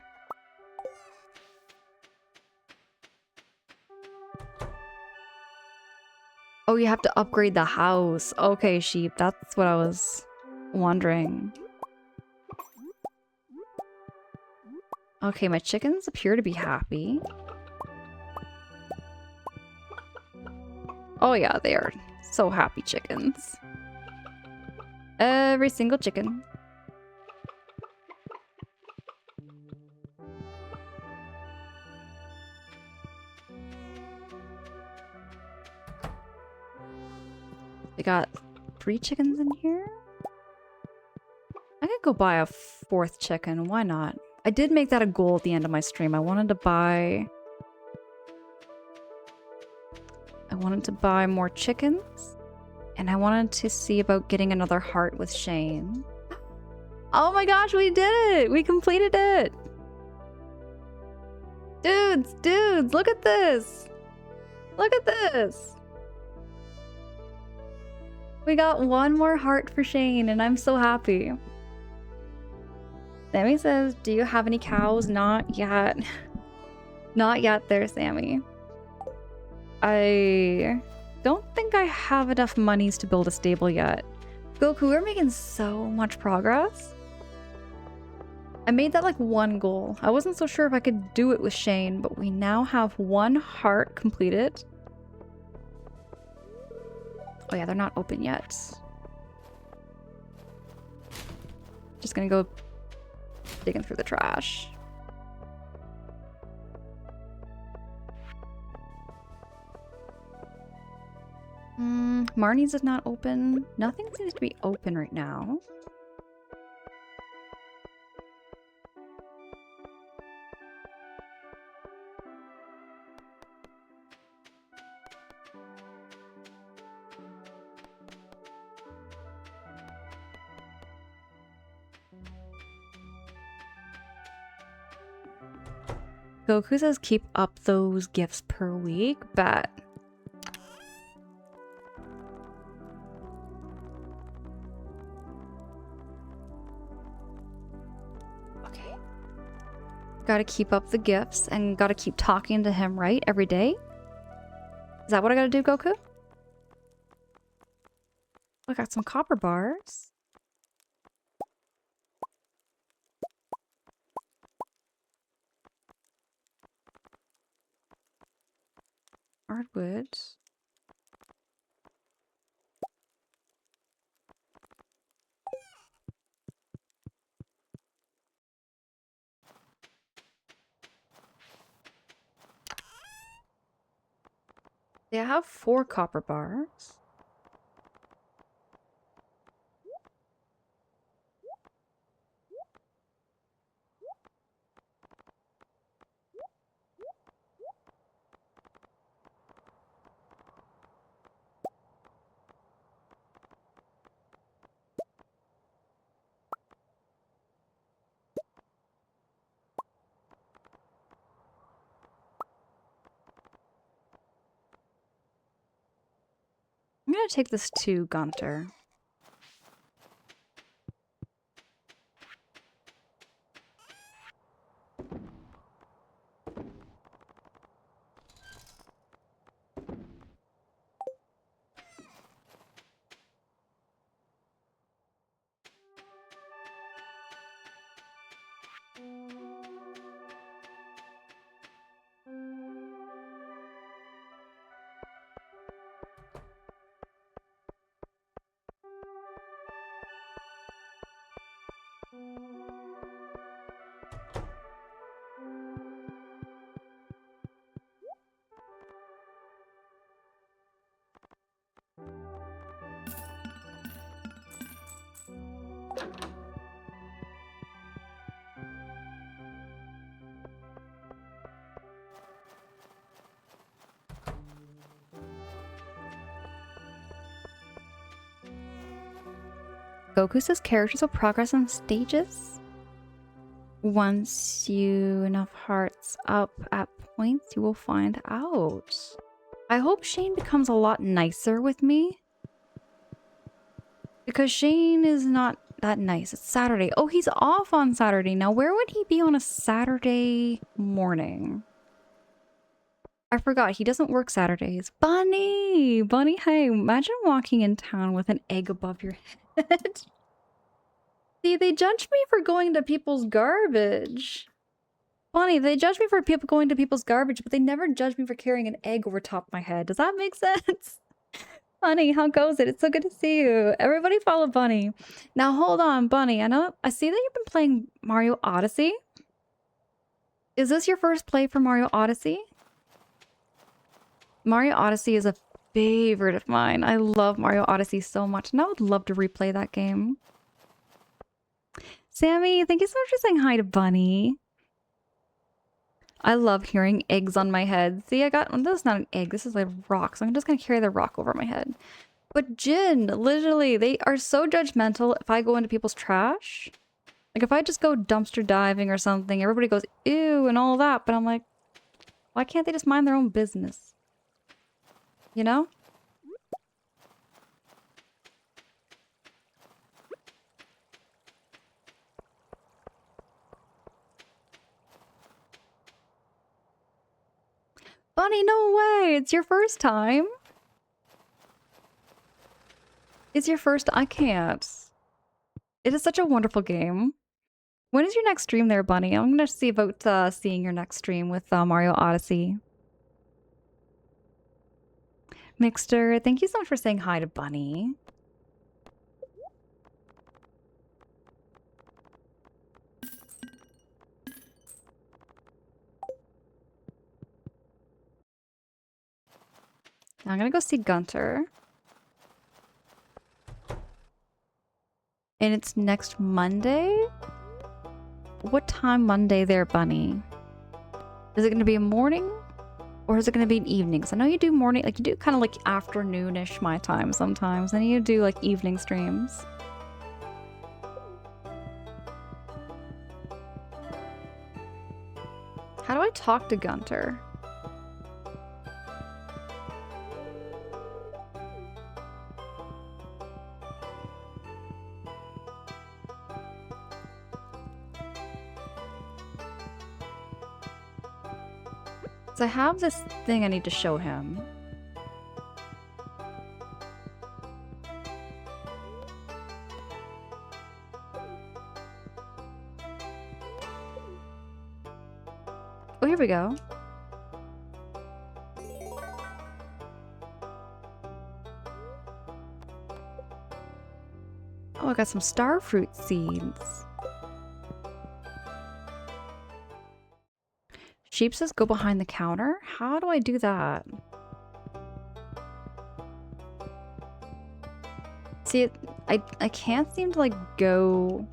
Speaker 1: Oh, you have to upgrade the house. Okay, sheep. That's what I was wondering. Okay, my chickens appear to be happy. Oh yeah, they are so happy chickens. Every single chicken. We got 3 chickens in here. I could go buy a 4th chicken. Why not? I did make that a goal at the end of my stream. I wanted to buy more chickens. And I wanted to see about getting another heart with Shane. Oh my gosh, we did it! We completed it! Dudes, look at this! Look at this! We got 1 more heart for Shane, and I'm so happy. Sammy says, do you have any cows? Not yet. Not yet there, Sammy. I don't think I have enough monies to build a stable yet. Goku, we're making so much progress. I made that like 1 goal. I wasn't so sure if I could do it with Shane, but we now have 1 heart completed. Oh yeah, they're not open yet. Just gonna go digging through the trash. Marnie's is not open. Nothing seems to be open right now. Goku says keep up those gifts per week, bet. Okay. Gotta keep up the gifts and gotta keep talking to him, right? Every day? Is that what I gotta do, Goku? I got some copper bars. Hardwood. They have 4 copper bars. I'm gonna take this to Gunter. Goku says characters will progress in stages. Once you enough hearts up at points, you will find out. I hope Shane becomes a lot nicer with me. Because Shane is not that nice. It's Saturday. Oh, he's off on Saturday. Now, where would he be on a Saturday morning? I forgot. He doesn't work Saturdays. Bunny! Bunny, hey, imagine walking in town with an egg above your head. See, they judge me for going to people's garbage. Bunny, they judge me for people going to people's garbage, but they never judge me for carrying an egg over top of my head. Does that make sense? Bunny, how goes it? It's so good to see you. Everybody follow Bunny. Now, hold on, Bunny. I see that you've been playing Mario Odyssey. Is this your first play for Mario Odyssey? Mario Odyssey is a favorite of mine. I love Mario Odyssey so much, and I would love to replay that game. Sammy, thank you so much for saying hi to Bunny. I love hearing eggs on my head. See, this is not an egg. This is a rock, so I'm just gonna carry the rock over my head. But Jin, literally, they are so judgmental if I go into people's trash. Like, if I just go dumpster diving or something, everybody goes, ew, and all that. But I'm like, why can't they just mind their own business? You know? Bunny, no way! It's your first time? It's your first... I can't. It is such a wonderful game. When is your next stream there, Bunny? I'm gonna see about seeing your next stream with Mario Odyssey. Mixter, thank you so much for saying hi to Bunny. I'm gonna go see Gunter. And it's next Monday? What time Monday there, Bunny? Is it gonna be a morning? Or is it gonna be an evening? Because I know you do morning, like you do kind of like afternoonish my time sometimes. And you do like evening streams. How do I talk to Gunter? So I have this thing I need to show him. Oh, here we go. Oh, I got some starfruit seeds. Sheep says go behind the counter? How do I do that? See, I can't seem to like go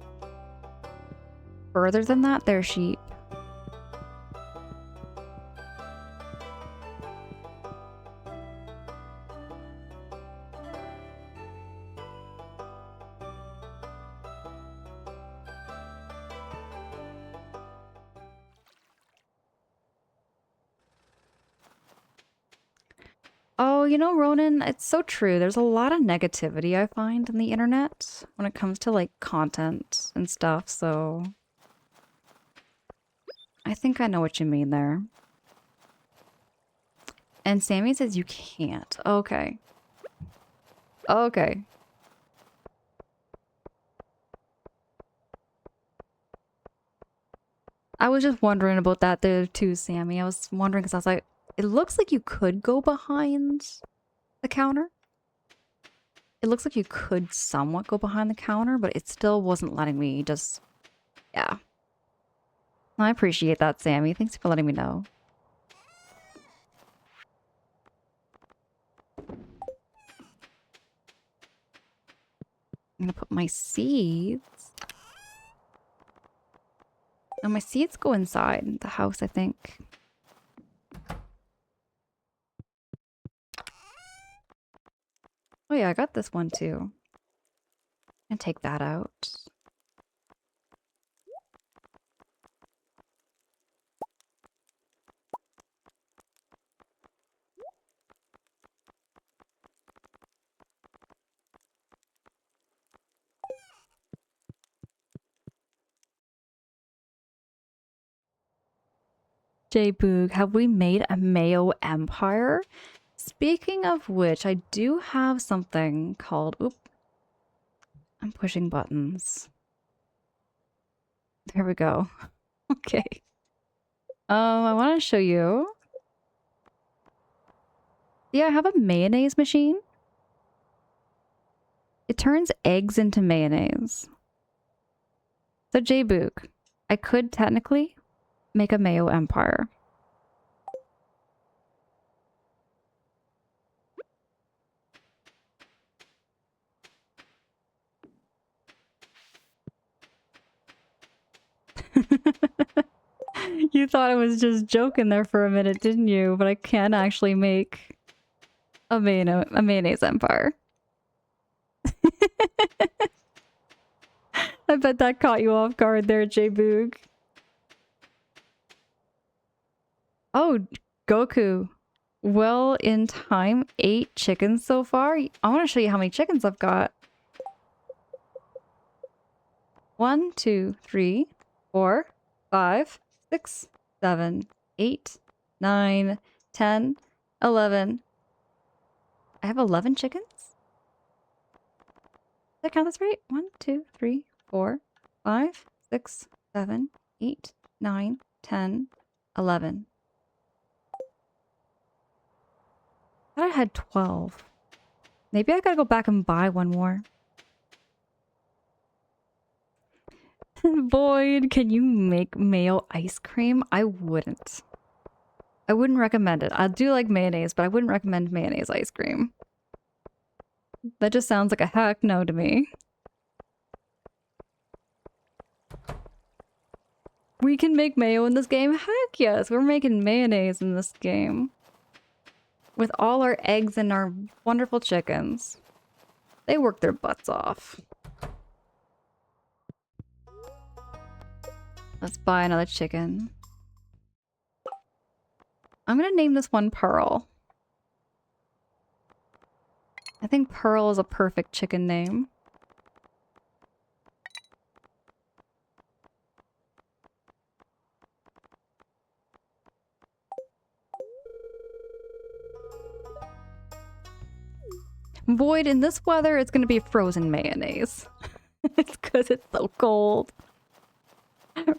Speaker 1: further than that. There, sheep. Oh, you know, Ronan, it's so true. There's a lot of negativity I find on the internet when it comes to like content and stuff, so I think I know what you mean there. And Sammy says you can't. Okay. Okay. I was just wondering about that there too, Sammy. I was wondering because I was like, it looks like you could go behind the counter. It looks like you could somewhat go behind the counter, but it still wasn't letting me just... Yeah. I appreciate that, Sammy. Thanks for letting me know. I'm gonna put my seeds... Oh, my seeds go inside the house, I think. Oh yeah, I got this one too. And take that out. J-Boog, have we made a Mayo Empire? Speaking of which, I do have something called... Oop. I'm pushing buttons. There we go. Okay. I want to show you. Yeah, I have a mayonnaise machine. It turns eggs into mayonnaise. So J-Boog, I could technically make a Mayo Empire. You thought I was just joking there for a minute, didn't you? But I can actually make a mayonnaise empire. I bet that caught you off guard there, J-Boog. Oh, Goku. Well, in time, 8 chickens so far. I want to show you how many chickens I've got. 1, 2, 3, 4, 5, 6, 7, 8, 9, 10, 11. I have 11 chickens? Did I count this right? 1, 2, 3, 4, 5, 6, 7, 8, 9, 10, 11. I thought I had 12. Maybe I gotta go back and buy one more. Boyd, can you make mayo ice cream? I wouldn't. I wouldn't recommend it. I do like mayonnaise, but I wouldn't recommend mayonnaise ice cream. That just sounds like a heck no to me. We can make mayo in this game? Heck yes, we're making mayonnaise in this game. With all our eggs and our wonderful chickens. They work their butts off. Let's buy another chicken. I'm gonna name this one Pearl. I think Pearl is a perfect chicken name. Void, in this weather, it's gonna be frozen mayonnaise. It's because it's so cold.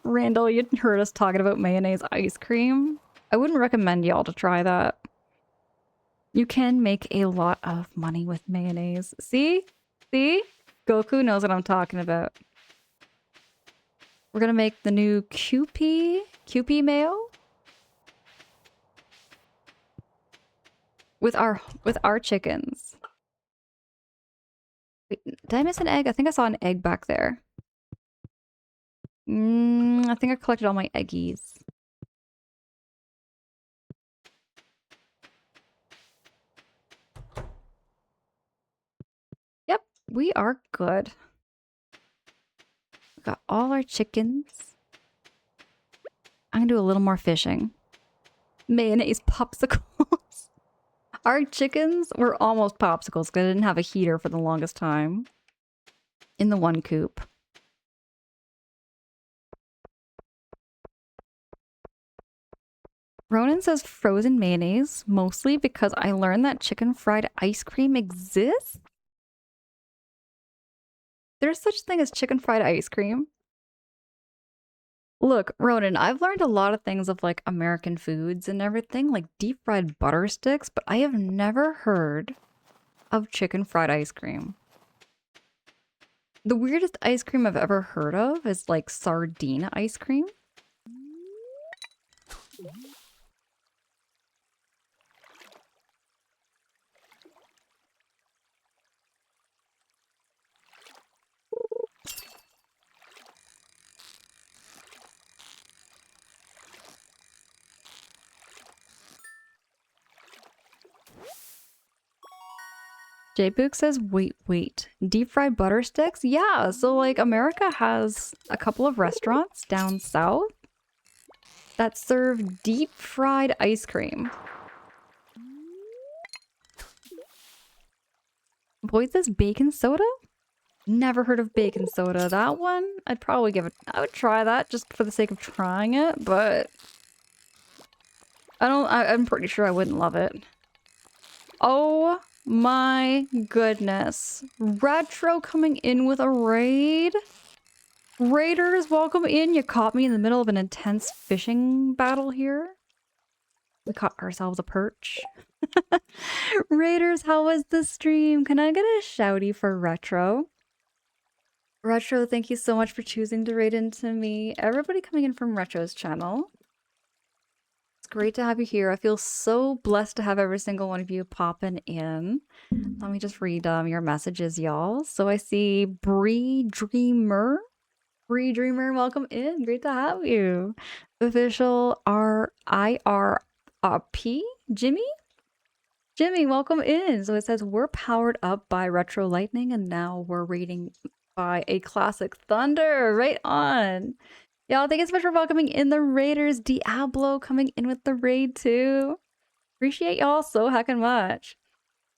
Speaker 1: Randall, you heard us talking about mayonnaise ice cream. I wouldn't recommend y'all to try that. You can make a lot of money with mayonnaise. See? See? Goku knows what I'm talking about. We're gonna make the new Kewpie mayo? With our chickens. Wait, did I miss an egg? I think I saw an egg back there. I think I collected all my eggies. Yep, we are good. We got all our chickens. I'm gonna do a little more fishing. Mayonnaise popsicles. Our chickens were almost popsicles because I didn't have a heater for the longest time. In the one coop. Ronan says frozen mayonnaise, mostly because I learned that chicken fried ice cream exists. There's such thing as chicken fried ice cream. Look, Ronan, I've learned a lot of things of like American foods and everything, like deep fried butter sticks, but I have never heard of chicken fried ice cream. The weirdest ice cream I've ever heard of is like sardine ice cream. Jbook says, wait. Deep fried butter sticks? Yeah, so like America has a couple of restaurants down south that serve deep fried ice cream. Boy says bacon soda? Never heard of bacon soda. That one, I'd probably give it, I would try that just for the sake of trying it, but I'm pretty sure I wouldn't love it. Oh my goodness. Retro coming in with a raid? Raiders, welcome in. You caught me in the middle of an intense fishing battle here. We caught ourselves a perch. Raiders, how was the stream? Can I get a shouty for Retro? Retro, thank you so much for choosing to raid into me. Everybody coming in from Retro's channel. It's great to have you here. I feel so blessed to have every single one of you popping in. Let me just read your messages, y'all. So I see Bree Dreamer. Bree Dreamer, welcome in. Great to have you. Official RIRP Jimmy? Jimmy, welcome in. So it says we're powered up by Retro Lightning and now we're raiding by a classic Thunder. Right on. Y'all, thank you so much for welcoming in the Raiders. Diablo coming in with the raid too. Appreciate y'all so heckin' much.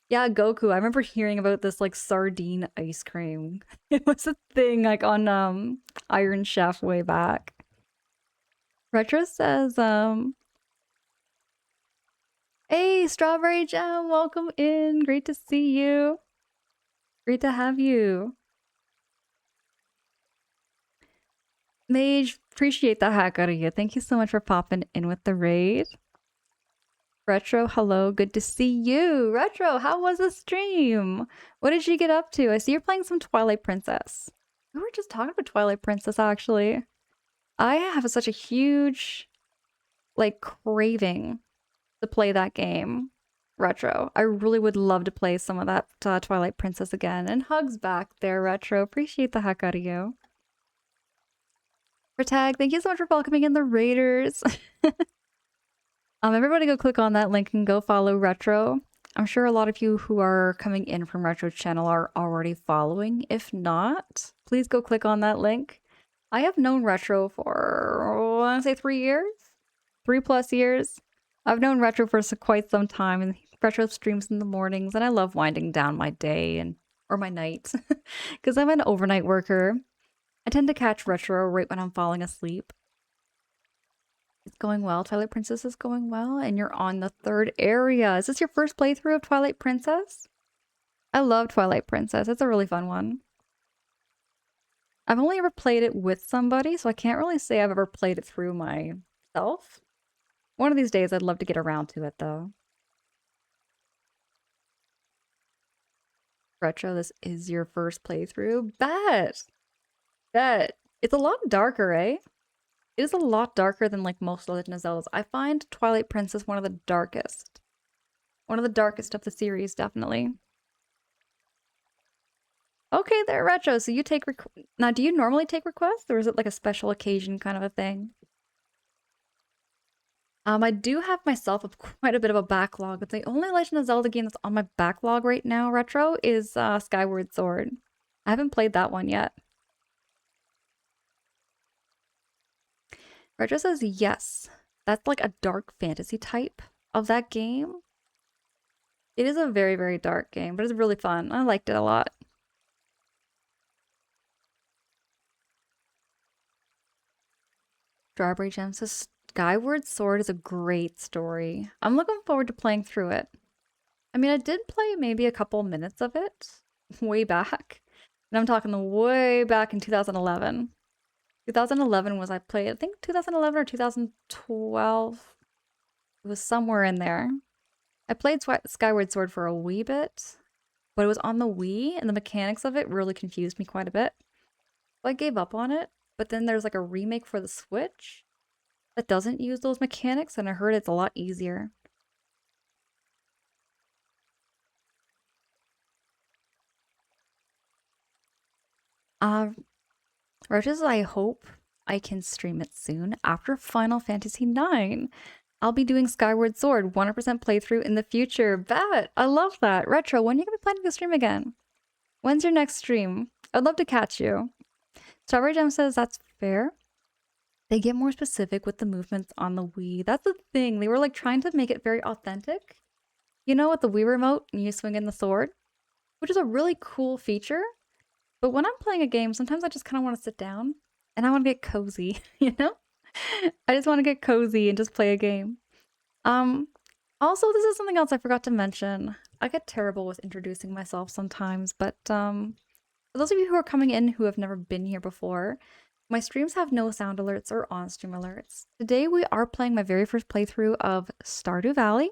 Speaker 1: Yeah, Goku. I remember hearing about this like sardine ice cream. It was a thing like on Iron Chef way back. Retro says, hey, Strawberry Jam, welcome in. Great to see you. Great to have you. Mage, appreciate the heck out of you. Thank you so much for popping in with the raid. Retro, hello, good to see you. Retro, how was the stream? What did you get up to? I see you're playing some Twilight Princess. We were just talking about Twilight Princess, actually. I have such a huge, like, craving to play that game. Retro. I really would love to play some of that Twilight Princess again. And hugs back there, Retro. Appreciate the heck out of you. Tag, thank you so much for welcoming in the Raiders. Everybody go click on that link and go follow Retro. I'm sure a lot of you who are coming in from Retro's channel are already following. If not, please go click on that link. I have known Retro for, I want to say 3 years? 3+ years. I've known Retro for quite some time, and Retro streams in the mornings, and I love winding down my day or my night because I'm an overnight worker. I tend to catch Retro right when I'm falling asleep. It's going well. Twilight Princess is going well, and you're on the 3rd area. Is this your first playthrough of Twilight Princess? I love Twilight Princess. It's a really fun one. I've only ever played it with somebody, so I can't really say I've ever played it through myself. One of these days, I'd love to get around to it, though. Retro, this is your first playthrough? Bet! It's a lot darker, eh? It is a lot darker than like most Legend of Zeldas. I find Twilight Princess one of the darkest. One of the darkest of the series, definitely. Okay, there, Retro. So you take now, do you normally take requests, or is it like a special occasion kind of a thing? I do have myself quite a bit of a backlog. But the only Legend of Zelda game that's on my backlog right now, Retro, is Skyward Sword. I haven't played that one yet. Retro says yes. That's like a dark fantasy type of that game. It is a very, very dark game, but it's really fun. I liked it a lot. Strawberry Gem says Skyward Sword is a great story. I'm looking forward to playing through it. I mean, I did play maybe a couple minutes of it way back. And I'm talking the way back in 2011. 2011 was I played, I think 2011 or 2012. It was somewhere in there. I played Skyward Sword for a wee bit, but it was on the Wii, and the mechanics of it really confused me quite a bit. So I gave up on it, but then there's like a remake for the Switch that doesn't use those mechanics, and I heard it's a lot easier. Roaches, I hope I can stream it soon after Final Fantasy IX. I'll be doing Skyward Sword 100% playthrough in the future. Bet! I love that. Retro, when are you gonna be planning to stream again? When's your next stream? I'd love to catch you. Strawberry Gem says that's fair. They get more specific with the movements on the Wii. That's the thing. They were like trying to make it very authentic. You know, with the Wii remote and you swing in the sword, which is a really cool feature. But when I'm playing a game, sometimes I just kind of want to sit down and I want to get cozy, you know? I just want to get cozy and just play a game. Um, Also, this is something else I forgot to mention. I get terrible with introducing myself sometimes, but for those of you who are coming in who have never been here before, my streams have no sound alerts or on-stream alerts. Today we are playing my very first playthrough of Stardew Valley.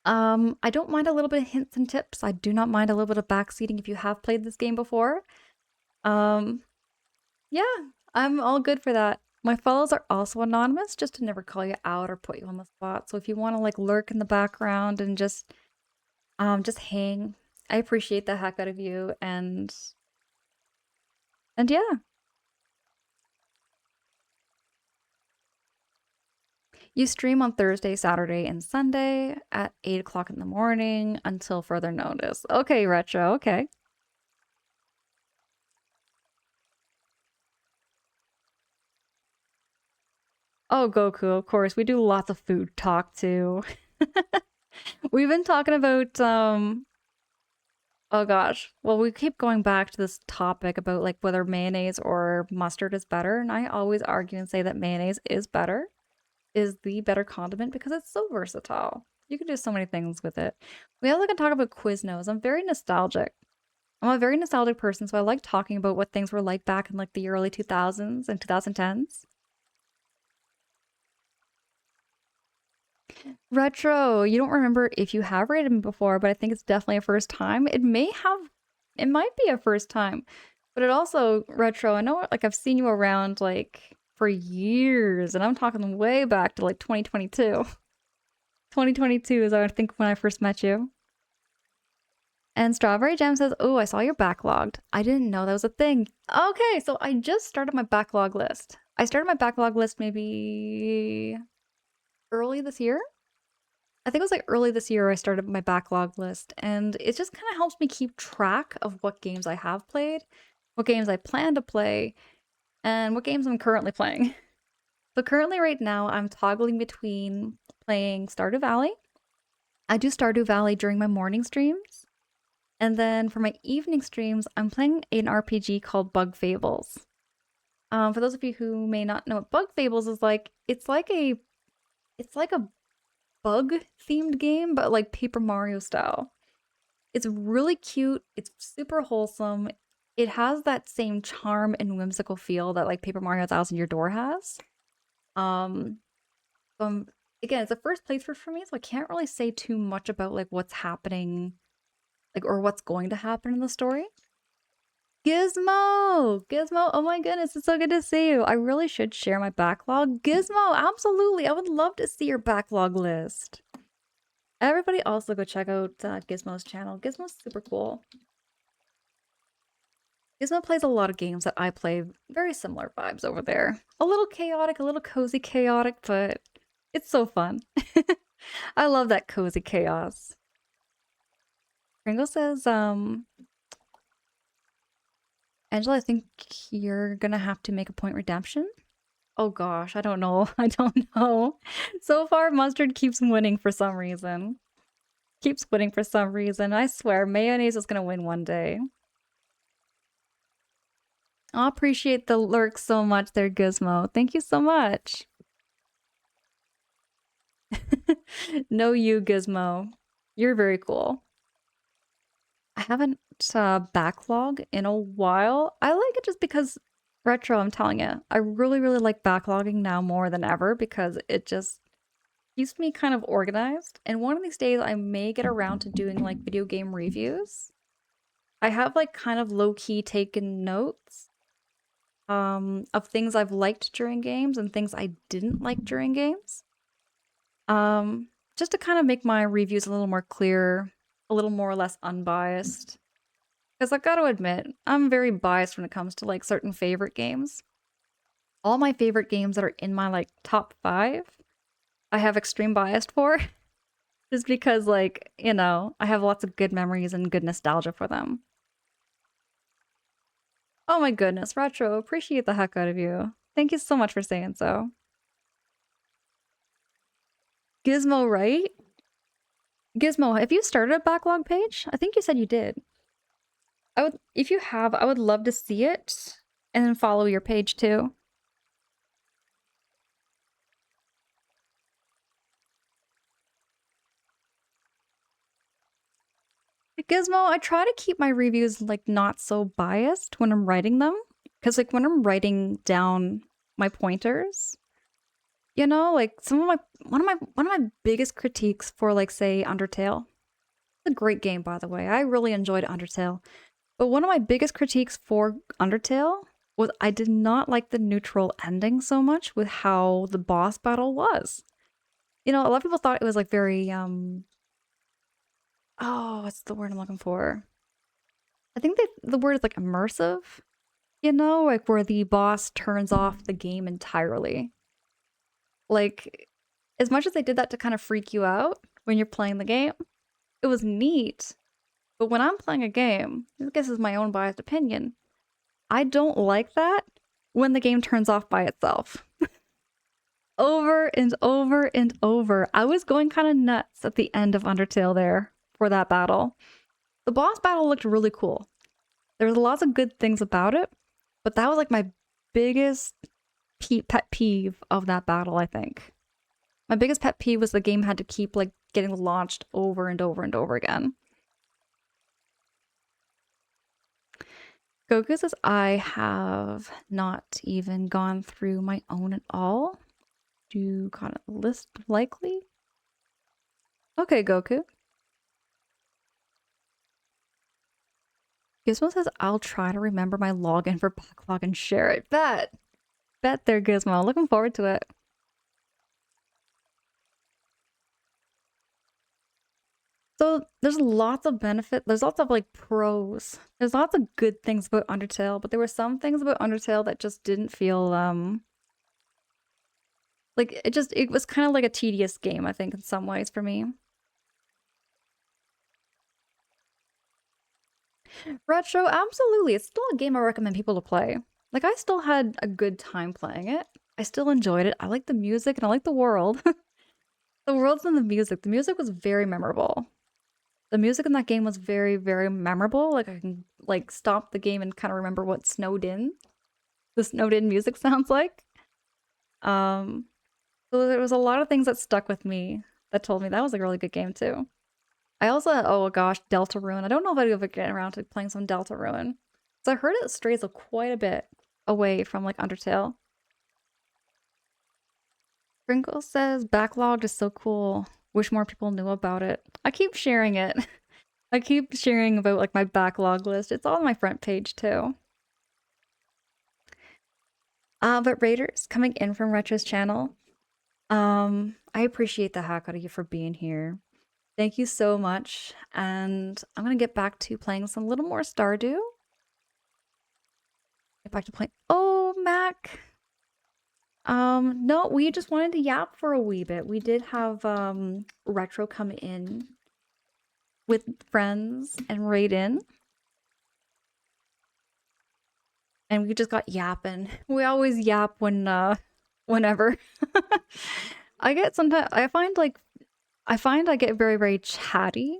Speaker 1: I don't mind a little bit of hints and tips. I do not mind a little bit of backseating if you have played this game before. Um, yeah, I'm all good for that. My follows are also anonymous, just to never call you out or put you on the spot. So if you want to like lurk in the background and just hang, I appreciate the heck out of you and yeah. You stream on Thursday, Saturday, and Sunday at 8 o'clock in the morning until further notice. Okay, Retro, okay. Oh, Goku, of course. We do lots of food talk too. We've been talking about oh gosh. Well, we keep going back to this topic about like whether mayonnaise or mustard is better, and I always argue and say that mayonnaise is better, is the better condiment because it's so versatile. You can do so many things with it. We also can talk about Quiznos. I'm very nostalgic. I'm a very nostalgic person, so I like talking about what things were like back in like the early 2000s and 2010s. Retro, you don't remember if you have rated me before, but I think it's definitely a first time. It might be a first time, but it also, Retro, I know like I've seen you around like for years, and I'm talking way back to like 2022. 2022 is I think when I first met you. And Strawberry Jam says, "Oh, I saw you're backlogged. I didn't know that was a thing." Okay, so I just started my backlog list. I started my backlog list maybe early this year. I think it was like early this year I started my backlog list, and it just kind of helps me keep track of what games I have played, what games I plan to play, and what games I'm currently playing. So currently right now I'm toggling between playing Stardew Valley. I do Stardew Valley during my morning streams. And then for my evening streams, I'm playing an RPG called Bug Fables. For those of you who may not know what Bug Fables is like, it's like a bug themed game, but like Paper Mario style. It's really cute. It's super wholesome. It has that same charm and whimsical feel that like Paper Mario Thousand Year Door has. Um, Again, it's a first playthrough for me, so I can't really say too much about like what's happening, like or what's going to happen in the story. Gizmo! Gizmo, oh my goodness, it's so good to see you. I really should share my backlog. Gizmo, absolutely. I would love to see your backlog list. Everybody also go check out Gizmo's channel. Gizmo's super cool. Gizmo plays a lot of games that I play, very similar vibes over there. A little chaotic, a little cozy chaotic, but it's so fun. I love that cozy chaos. Pringle says, Angela, I think you're gonna have to make a point redemption. Oh gosh, I don't know. I don't know. So far, Mustard keeps winning for some reason. Keeps winning for some reason. I swear, mayonnaise is gonna win one day. I appreciate the lurk so much there, Gizmo. Thank you so much. No, you, Gizmo. You're very cool. I haven't backlog in a while. I like it just because retro, I'm telling you. I really, really like backlogging now more than ever because it just keeps me kind of organized. And one of these days I may get around to doing like video game reviews. I have like kind of low-key taken notes of things I've liked during games and things I didn't like during games. Just to kind of make my reviews a little more clear, a little more or less unbiased. Because I've got to admit, I'm very biased when it comes to like certain favorite games. All my favorite games that are in my like top 5 I have extreme bias for. Just because, like, you know, I have lots of good memories and good nostalgia for them. Oh my goodness, Retro, appreciate the heck out of you. Thank you so much for saying so. Gizmo, right? Gizmo, have you started a backlog page? I think you said you did. I would, if you have, I would love to see it and then follow your page too. Gizmo, I try to keep my reviews like not so biased when I'm writing them. Cause like when I'm writing down my pointers, you know, like one of my biggest critiques for like say Undertale. It's a great game by the way. I really enjoyed Undertale. But one of my biggest critiques for Undertale was I did not like the neutral ending so much with how the boss battle was. You know, a lot of people thought it was like very oh, what's the word I'm looking for? I think that the word is like immersive, you know, like where the boss turns off the game entirely. Like as much as they did that to kind of freak you out when you're playing the game, it was neat. But when I'm playing a game, I guess this is my own biased opinion, I don't like that when the game turns off by itself. Over and over and over. I was going kind of nuts at the end of Undertale there for that battle. The boss battle looked really cool. There was lots of good things about it, but that was like my biggest pet peeve of that battle, I think. My biggest pet peeve was the game had to keep like getting launched over and over and over again. Goku says, I have not even gone through my own at all. Do kind of list likely? Okay, Goku. Gizmo says, I'll try to remember my login for backlog and share it. Bet. Bet there, Gizmo. Looking forward to it. So there's lots of benefit. There's lots of like pros. There's lots of good things about Undertale, but there were some things about Undertale that just didn't feel like it was kind of like a tedious game, I think, in some ways for me. Retro, absolutely. It's still a game I recommend people to play. Like I still had a good time playing it. I still enjoyed it. I like the music and I like the world. The worlds and the music. The music was very memorable. The music in that game was very, very memorable. Like I can like stop the game and kind of remember what the snowed in music sounds like. Um, so there was a lot of things that stuck with me that told me that was a really good game too. I also, oh gosh, Deltarune. I don't know if I'd ever get around to playing some Deltarune. So I heard it strays quite a bit away from like Undertale. Sprinkle says backlogged is so cool. Wish more people knew about it. I keep sharing it. I keep sharing about like my backlog list. It's all on my front page too. But Raiders coming in from Retro's channel. I appreciate the heck out of you for being here. Thank you so much. And I'm gonna get back to playing some little more Stardew. Get back to playing. Oh, Mac. No, we just wanted to yap for a wee bit. We did have Retro come in with friends and raid in. And we just got yapping. We always yap whenever. I get sometimes I find I get very, very chatty.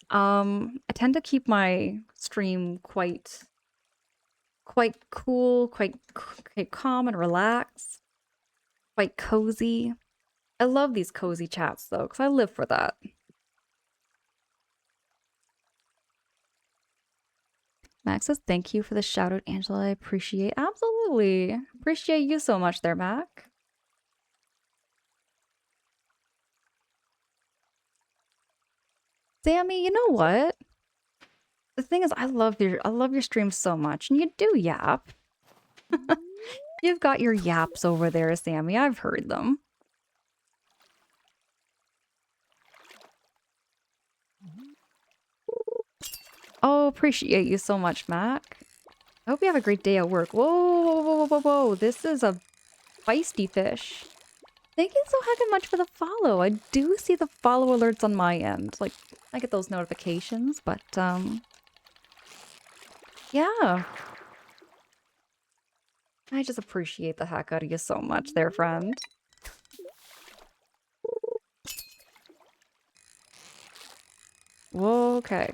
Speaker 1: I tend to keep my stream quite cool, quite calm and relaxed, quite cozy. I love these cozy chats though, because I live for that. Max says, thank you for the shout out, Angela. I appreciate, absolutely. Appreciate you so much there, Mac. Sammy, you know what? The thing is, I love your stream so much, and you do yap. You've got your yaps over there, Sammy. I've heard them. Oh, appreciate you so much, Mac. I hope you have a great day at work. Whoa, whoa, whoa, whoa, whoa, whoa. This is a feisty fish. Thank you so heckin' much for the follow. I do see the follow alerts on my end. Like, I get those notifications, but, yeah. I just appreciate the heck out of you so much there, friend. Okay.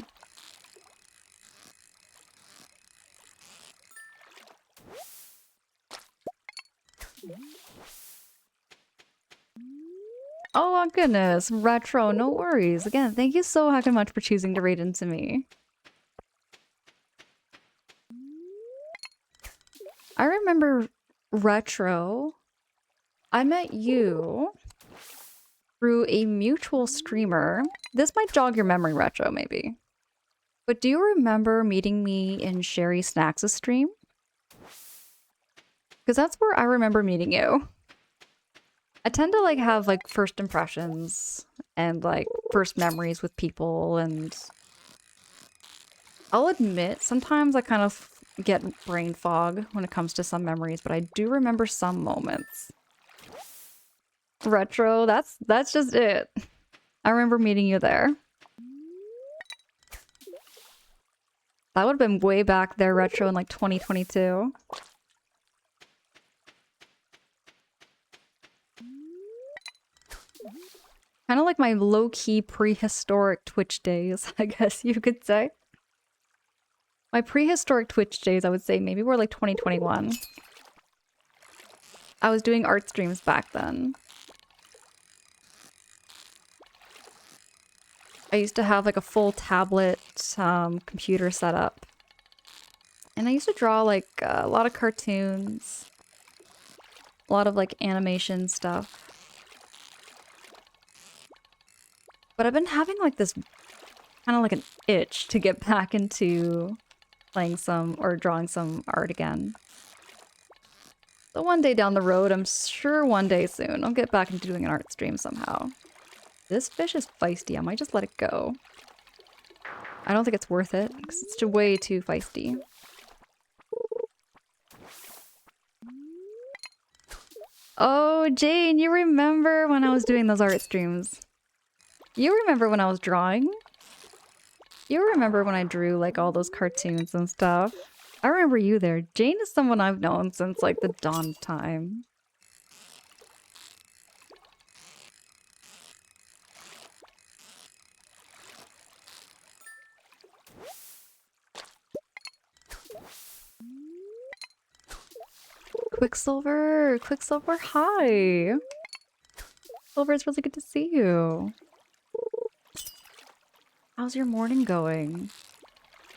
Speaker 1: Oh my goodness, retro, no worries. Again, thank you so heckin' much for choosing to raid into me. I remember retro. I met you through a mutual streamer. This might jog your memory, retro, maybe. But do you remember meeting me in Sherry Snacks' stream? Because that's where I remember meeting you. I tend to like have like first impressions and like first memories with people, and I'll admit sometimes I kind of get brain fog when it comes to some memories, but I do remember some moments. Retro, that's just it. I remember meeting you there. That would have been way back there, retro, in like 2022. Kind of like my low-key prehistoric Twitch days, I guess you could say. My prehistoric Twitch days, I would say, maybe were like 2021. I was doing art streams back then. I used to have like a full tablet computer setup. And I used to draw like a lot of cartoons. A lot of like animation stuff. But I've been having like this kind of like an itch to get back into playing some or drawing some art again. So one day down the road, I'm sure one day soon, I'll get back into doing an art stream somehow. This fish is feisty. I might just let it go. I don't think it's worth it because it's way too feisty. Oh, Jane, you remember when I was doing those art streams? You remember when I was drawing? You remember when I drew like all those cartoons and stuff? I remember you there. Jane is someone I've known since like the dawn of time. Quicksilver! Quicksilver, hi! Silver, it's really good to see you. How's your morning going?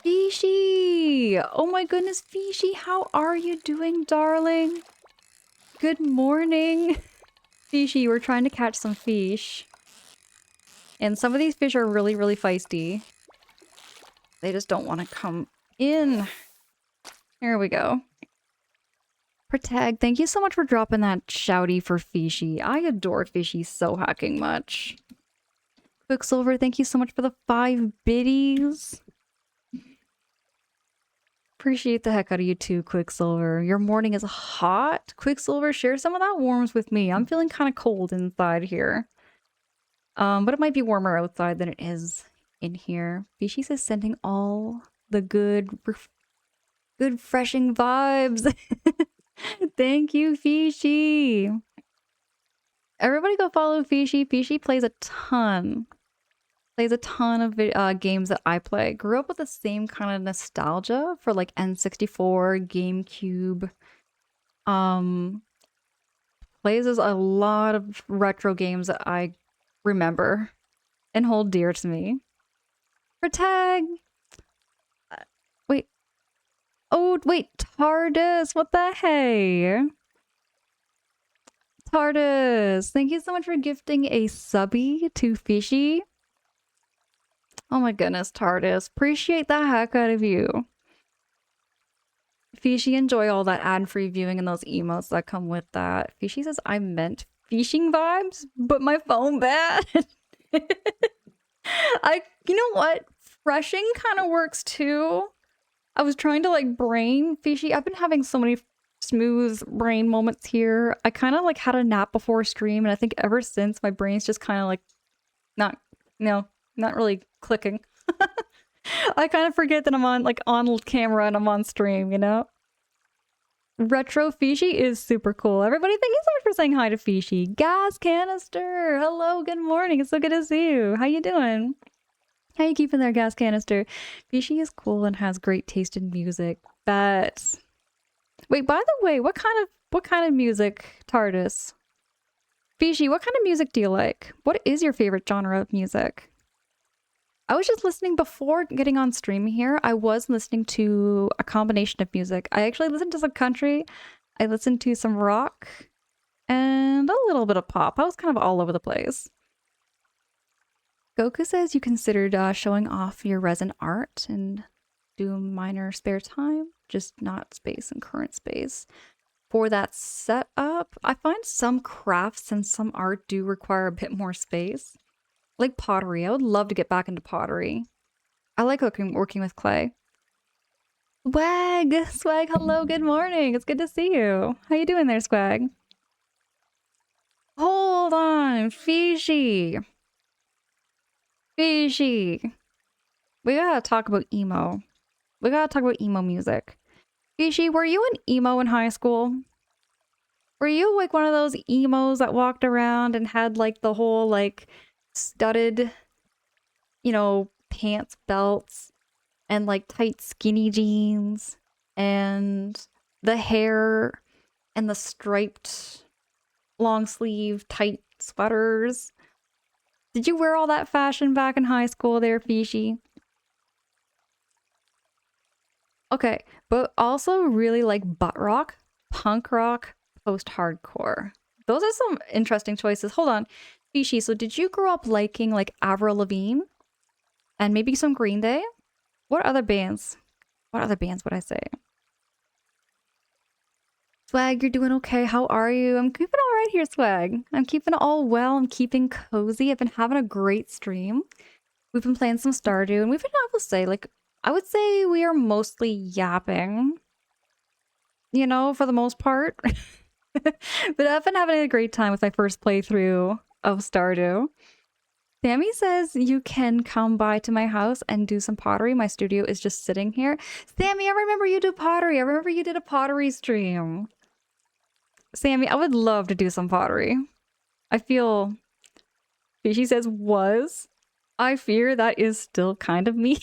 Speaker 1: Fishy! Oh my goodness, Fishy, how are you doing, darling? Good morning. Fishy, we're trying to catch some fish. And some of these fish are really, really feisty. They just don't want to come in. Here we go. Protag, thank you so much for dropping that shouty for Fishy. I adore Fishy so hacking much. Quicksilver, thank you so much for the 5 biddies. Appreciate the heck out of you too, Quicksilver. Your morning is hot. Quicksilver, share some of that warmth with me. I'm feeling kind of cold inside here. But it might be warmer outside than it is in here. Fishy says sending all the good freshing vibes. Thank you, Fishy. Everybody go follow Fishy. Fishy plays a ton. Plays a ton of games that I play. Grew up with the same kind of nostalgia for like N64, GameCube. Plays a lot of retro games that I remember and hold dear to me. Protag! Wait. Oh, wait. TARDIS! What the hey? TARDIS! Thank you so much for gifting a subby to Fishy. Oh my goodness, TARDIS. Appreciate the heck out of you. Fishy, enjoy all that ad-free viewing and those emotes that come with that. Fishy says, I meant fishing vibes, but my phone bad. You know what? Freshing kind of works too. I was trying to like brain Fishy. I've been having so smooth brain moments here. I kind of like had a nap before stream, and I think ever since my brain's just kind of like not, no, not really clicking. I kind of forget that I'm on camera and I'm on stream, you know? Retro Fishy is super cool. Everybody, thank you so much for saying hi to Fishy. Gas Canister, hello, good morning. It's so good to see you. How you doing? How you keeping there, Gas Canister? Fishy is cool and has great taste in music. But wait, by the way, what kind of music, TARDIS? Fishy, what kind of music do you like? What is your favorite genre of music? I was just listening before getting on stream here. I was listening to a combination of music. I actually listened to some country, I listened to some rock, and a little bit of pop. I was kind of all over the place. Goku says you considered showing off your resin art and do minor spare time, just not space and current space. For that setup, I find some crafts and some art do require a bit more space. Like pottery. I would love to get back into pottery. I like working with clay. Swag, hello, good morning. It's good to see you. How you doing there, Swag? Hold on, Fishy. Fishy. We gotta talk about emo. We gotta talk about emo music. Fishy, were you an emo in high school? Were you like one of those emos that walked around and had like the whole like studded, you know, pants, belts, and like tight skinny jeans, and the hair, and the striped long sleeve tight sweaters? Did you wear all that fashion back in high school there, Fishy? Okay, but also really like butt rock, punk rock, post-hardcore. Those are some interesting choices. Hold on, Fishy, so did you grow up liking like Avril Lavigne? And maybe some Green Day? What other bands? What other bands would I say? Swag, you're doing okay. How are you? I'm keeping all right here, Swag. I'm keeping it all well. I'm keeping cozy. I've been having a great stream. We've been playing some Stardew, and we've been able to say, like, I would say we are mostly yapping, you know, for the most part. But I've been having a great time with my first playthrough of Stardew. Sammy says you can come by to my house and do some pottery. My studio is just sitting here. Sammy, I remember you do pottery. I remember you did a pottery stream. Sammy, I would love to do some pottery. I feel... She says was. I fear that is still kind of me.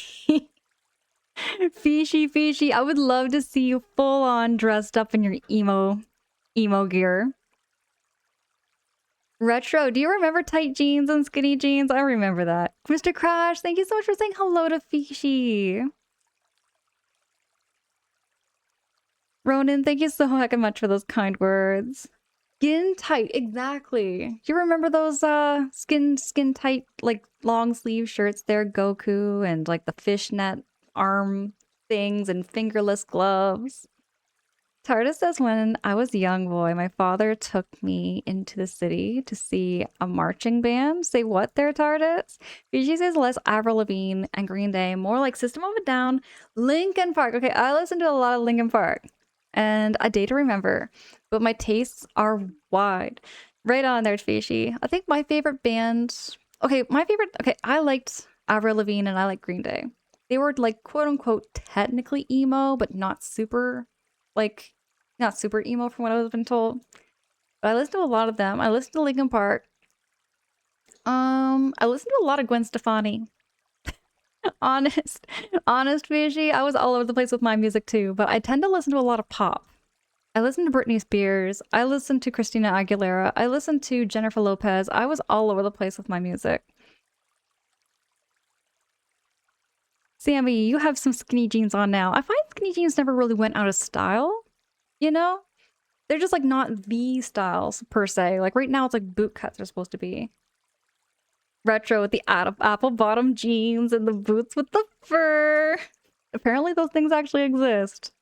Speaker 1: Fishy, I would love to see you full on dressed up in your emo gear. Retro, do you remember tight jeans and skinny jeans? I remember that. Mr. Crash, thank you so much for saying hello to Fishy. Ronan, thank you so heckin' much for those kind words. Skin tight, exactly. Do you remember those skin tight like long sleeve shirts there, Goku, and like the fishnet arm things and fingerless gloves? TARDIS says when I was a young boy, my father took me into the city to see a marching band. Say what there, TARDIS? Fiji says less Avril Lavigne and Green Day, more like System of a Down, Linkin Park. Okay, I listen to a lot of Linkin Park and A Day to Remember, but my tastes are wide. Right on there, Fishy. I think my favorite band... Okay, I liked Avril Lavigne and I like Green Day. They were like quote-unquote technically emo, but not super... like, not super emo from what I've been told. But I listened to a lot of them. I listened to Linkin Park. I listened to a lot of Gwen Stefani. Honest, Fishy. I was all over the place with my music too, but I tend to listen to a lot of pop. I listened to Britney Spears. I listened to Christina Aguilera. I listened to Jennifer Lopez. I was all over the place with my music. Sammy, you have some skinny jeans on now. I find skinny jeans never really went out of style. You know? They're just like not the styles per se. Like right now it's like boot cuts are supposed to be. Retro with the apple bottom jeans and the boots with the fur. Apparently those things actually exist.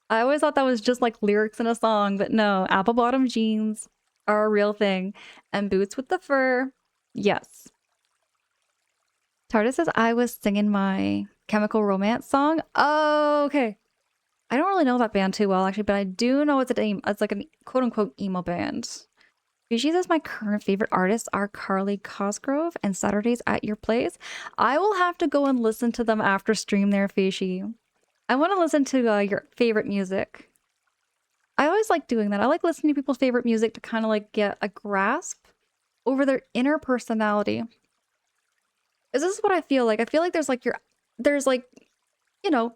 Speaker 1: I always thought that was just like lyrics in a song, but no, apple bottom jeans are a real thing. And boots with the fur, yes. TARDIS says I was singing my Chemical Romance song. Oh, okay. I don't really know that band too well, actually, but I do know it's like a quote-unquote emo band. Species as my current favorite artists are Carly Cosgrove and Saturdays at Your Place. I will have to go and listen to them after stream there, Fishy. I want to listen to your favorite music. I always like doing that. I like listening to people's favorite music to kind of like get a grasp over their inner personality. Is this what I feel like? I feel like there's like, you know,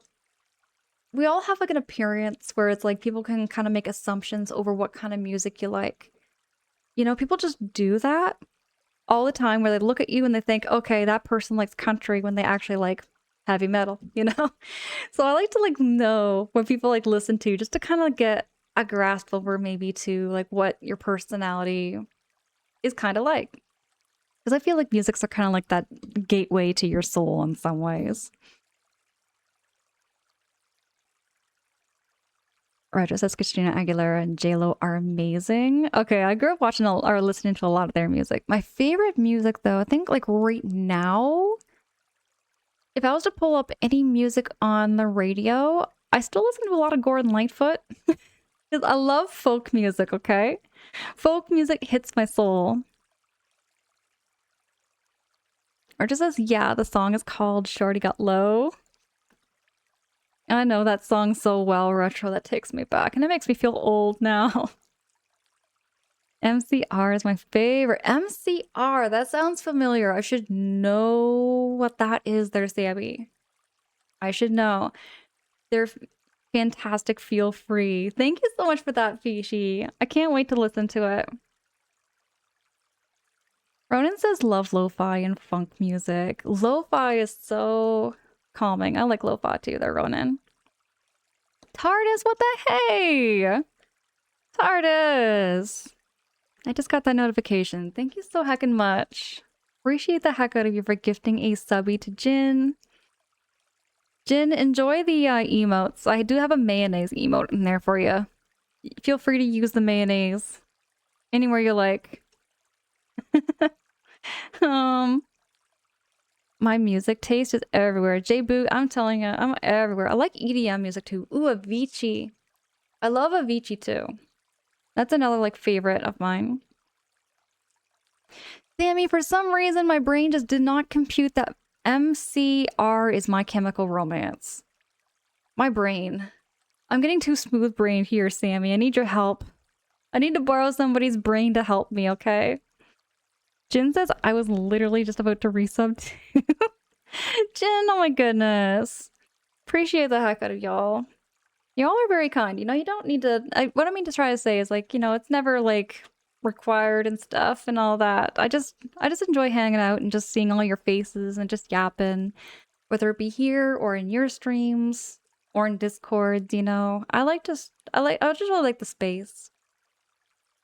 Speaker 1: we all have like an appearance where it's like people can kind of make assumptions over what kind of music you like. You know, people just do that all the time where they look at you and they think, okay, that person likes country when they actually like heavy metal, you know? So I like to like know what people like listen to just to kind of get a grasp over maybe to like what your personality is kind of like. Because I feel like music's are kind of like that gateway to your soul in some ways. Roger says Christina Aguilera and J-Lo are amazing. Okay, I grew up watching or listening to a lot of their music. My favorite music, though, I think like right now, if I was to pull up any music on the radio, I still listen to a lot of Gordon Lightfoot. Because I love folk music, okay? Folk music hits my soul. Or just says, yeah, the song is called Shorty Got Low. I know that song so well, retro, that takes me back. And it makes me feel old now. MCR is my favorite. MCR, that sounds familiar. I should know what that is there, Sammy. I should know. They're fantastic. Feel free. Thank you so much for that, Fishy. I can't wait to listen to it. Ronan says love lo-fi and funk music. Lo-fi is so calming. I like lo-fi too there, Ronan. TARDIS, what the hey? TARDIS! I just got that notification. Thank you so heckin' much. Appreciate the heck out of you for gifting a subby to Jin. Jin, enjoy the emotes. I do have a mayonnaise emote in there for you. Feel free to use the mayonnaise anywhere you like. My music taste is everywhere. J-Boo, I'm telling you, I'm everywhere. I like EDM music too. Ooh, Avicii. I love Avicii too. That's another like favorite of mine. Sammy, for some reason my brain just did not compute that MCR is My Chemical Romance. My brain. I'm getting too smooth brained here, Sammy. I need your help. I need to borrow somebody's brain to help me, okay? Jin says I was literally just about to resub too. Jin, oh my goodness. Appreciate the heck out of y'all. Y'all are very kind. You know, you don't need to... what I mean to try to say is, like, you know, it's never, like, required and stuff and all that. I just enjoy hanging out and just seeing all your faces and just yapping. Whether it be here or in your streams or in Discord, you know. I just really like the space.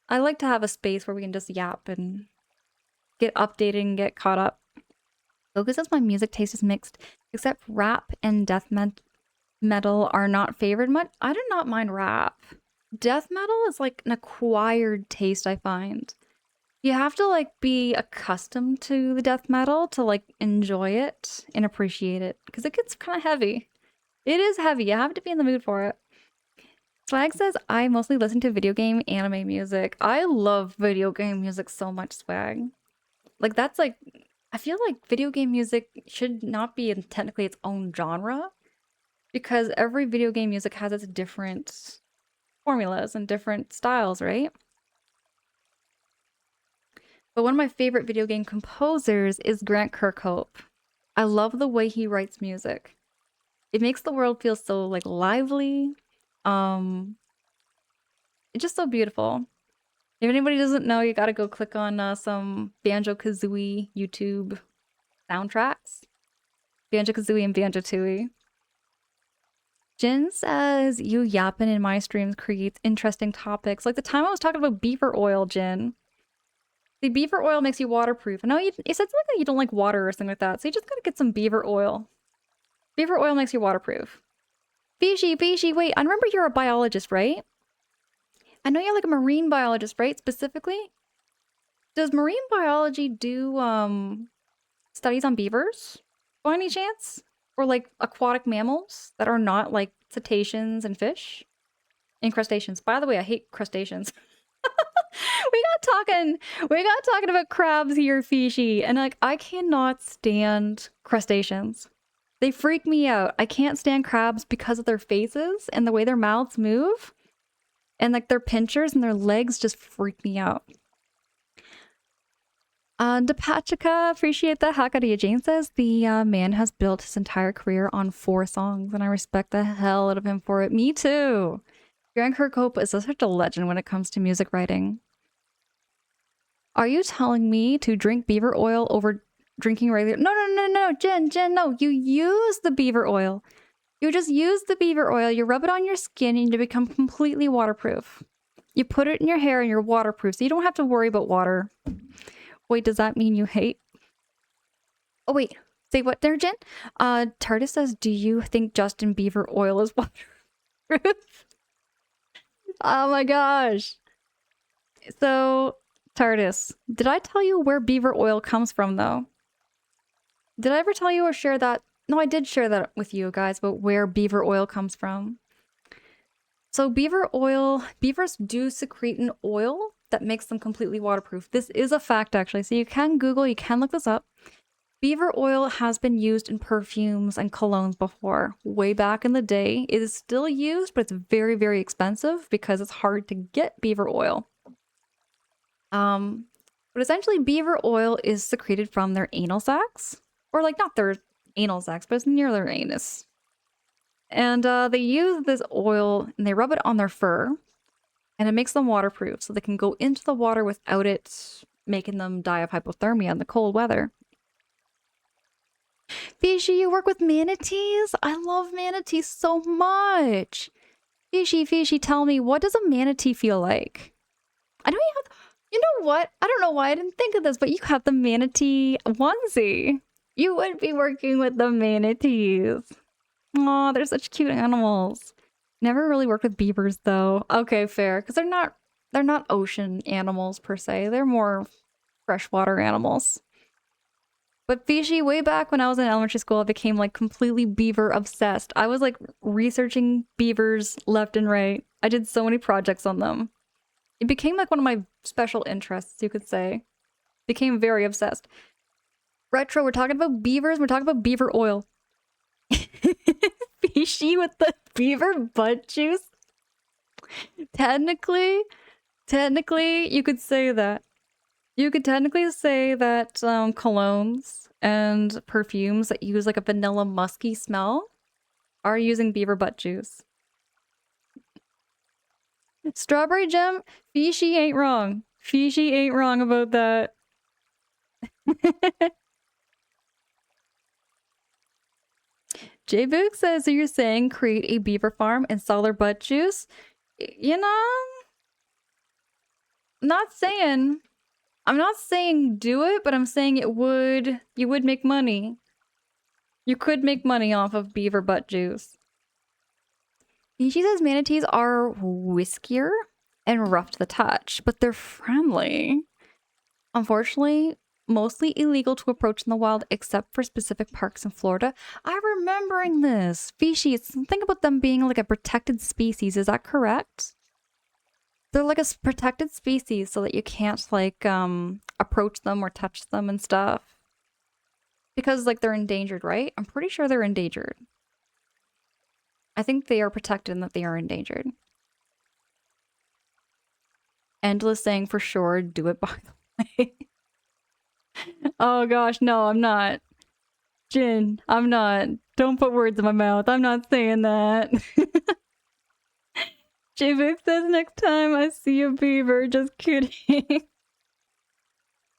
Speaker 1: I like to have a space where we can just yap and get updated and get caught up. Focus says my music taste is mixed, except rap and death metal are not favored much. I do not mind rap. Death metal is like an acquired taste, I find. You have to like be accustomed to the death metal to like enjoy it and appreciate it, because it gets kind of heavy. It is heavy. You have to be in the mood for it. Swag says I mostly listen to video game anime music. I love video game music so much, Swag. Like, that's like, I feel like video game music should not be in technically its own genre, because every video game music has its different formulas and different styles, right? But one of my favorite video game composers is Grant Kirkhope. I love the way he writes music. It makes the world feel so like lively. It's just so beautiful. If anybody doesn't know, you gotta go click on some Banjo-Kazooie YouTube soundtracks. Banjo-Kazooie and Banjo-Tooie. Jin says, you yapping in my streams creates interesting topics. Like the time I was talking about beaver oil, Jin. The beaver oil makes you waterproof. I know you said something like you don't like water or something like that, so you just gotta get some beaver oil. Beaver oil makes you waterproof. Fishy, wait, I remember you're a biologist, right? I know you're like a marine biologist, right? Specifically? Does marine biology do studies on beavers? By any chance? Or like aquatic mammals that are not like cetaceans and fish and crustaceans. By the way, I hate crustaceans. We got talking about crabs here, fishy, and like I cannot stand crustaceans. They freak me out. I can't stand crabs because of their faces and the way their mouths move. And like their pinchers and their legs just freak me out. Depachika, appreciate that. Hakadia Jane says the man has built his entire career on 4 songs, and I respect the hell out of him for it. Me too. Grant Kirkhope is such a legend when it comes to music writing. Are you telling me to drink beaver oil over drinking regular? No, Jen, no. You use the beaver oil. You just use the beaver oil, you rub it on your skin, and you become completely waterproof. You put it in your hair and you're waterproof, so you don't have to worry about water. Wait, does that mean you hate? Oh, wait. Say what there, Jen? TARDIS says, do you think Justin Bieber oil is waterproof? Oh my gosh. So, TARDIS, did I tell you where beaver oil comes from, though? Did I ever tell you or share that? No, I did share that with you guys about where beaver oil comes from. So beavers do secrete an oil that makes them completely waterproof. This is a fact, actually. So you can Google, you can look this up. Beaver oil has been used in perfumes and colognes before. Way back in the day. It is still used, but it's very, very expensive because it's hard to get beaver oil. But essentially beaver oil is secreted from their anal sacs. Or like not their anal sacs, but it's near their anus. And they use this oil and they rub it on their fur. And it makes them waterproof, so they can go into the water without it making them die of hypothermia in the cold weather. Fishy, you work with manatees? I love manatees so much. Fishy, tell me, what does a manatee feel like? I know you have... You know what? I don't know why I didn't think of this, but you have the manatee onesie. You would be working with the manatees. Aw, they're such cute animals. Never really worked with beavers though. Okay, fair, because they're not ocean animals per se. They're more freshwater animals. But fishy, way back when I was in elementary school, I became like completely beaver obsessed. I was like researching beavers left and right. I did so many projects on them. It became like one of my special interests, you could say. Became very obsessed. Retro, we're talking about beavers, we're talking about beaver oil. Fishy with the beaver butt juice? Technically, you could say that. You could technically say that colognes and perfumes that use like a vanilla musky smell are using beaver butt juice. Strawberry Gem, Fishy ain't wrong. Fishy ain't wrong about that. J-Book says, so you're saying create a beaver farm and sell their butt juice? You know, I'm not saying do it, but I'm saying you would make money. You could make money off of beaver butt juice. She says manatees are whiskier and rough to the touch, but they're friendly. Unfortunately, mostly illegal to approach in the wild except for specific parks in Florida. I'm remembering this. Fishy, think about them being like a protected species. Is that correct? They're like a protected species so that you can't like approach them or touch them and stuff. Because like they're endangered, right? I'm pretty sure they're endangered. I think they are protected and that they are endangered. Endless saying for sure, do it by the way. Oh gosh, no, I'm not. Jin, I'm not. Don't put words in my mouth. I'm not saying that. J-Vic says next time I see a beaver. Just kidding.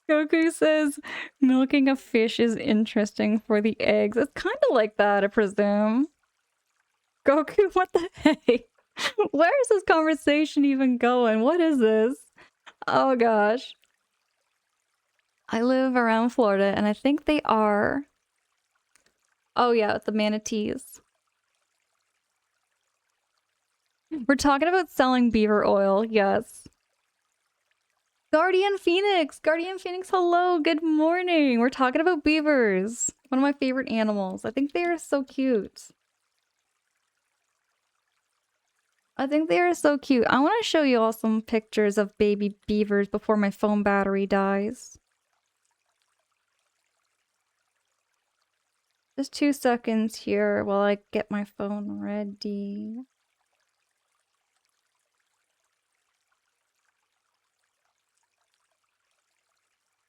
Speaker 1: Goku says milking a fish is interesting for the eggs. It's kind of like that, I presume. Goku, what the heck? Where is this conversation even going? What is this? Oh gosh. I live around Florida and I think they are... Oh yeah, the manatees. We're talking about selling beaver oil, yes. Guardian Phoenix, hello, good morning. We're talking about beavers. One of my favorite animals. I think they are so cute. I think they are so cute. I want to show you all some pictures of baby beavers before my phone battery dies. Just 2 seconds here while I get my phone ready.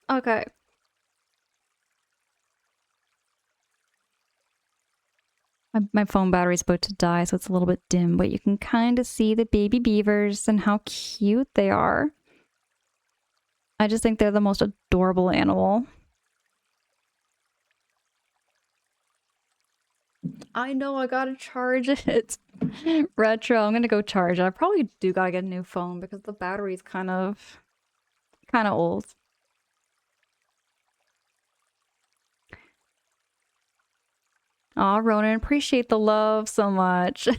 Speaker 1: Okay. My phone battery's about to die, so it's a little bit dim, but you can kind of see the baby beavers and how cute they are. I just think they're the most adorable animal. I know, I gotta charge it. Retro, I'm gonna go charge it. I probably do gotta get a new phone because the battery's kind of old. Aw, Ronan, appreciate the love so much.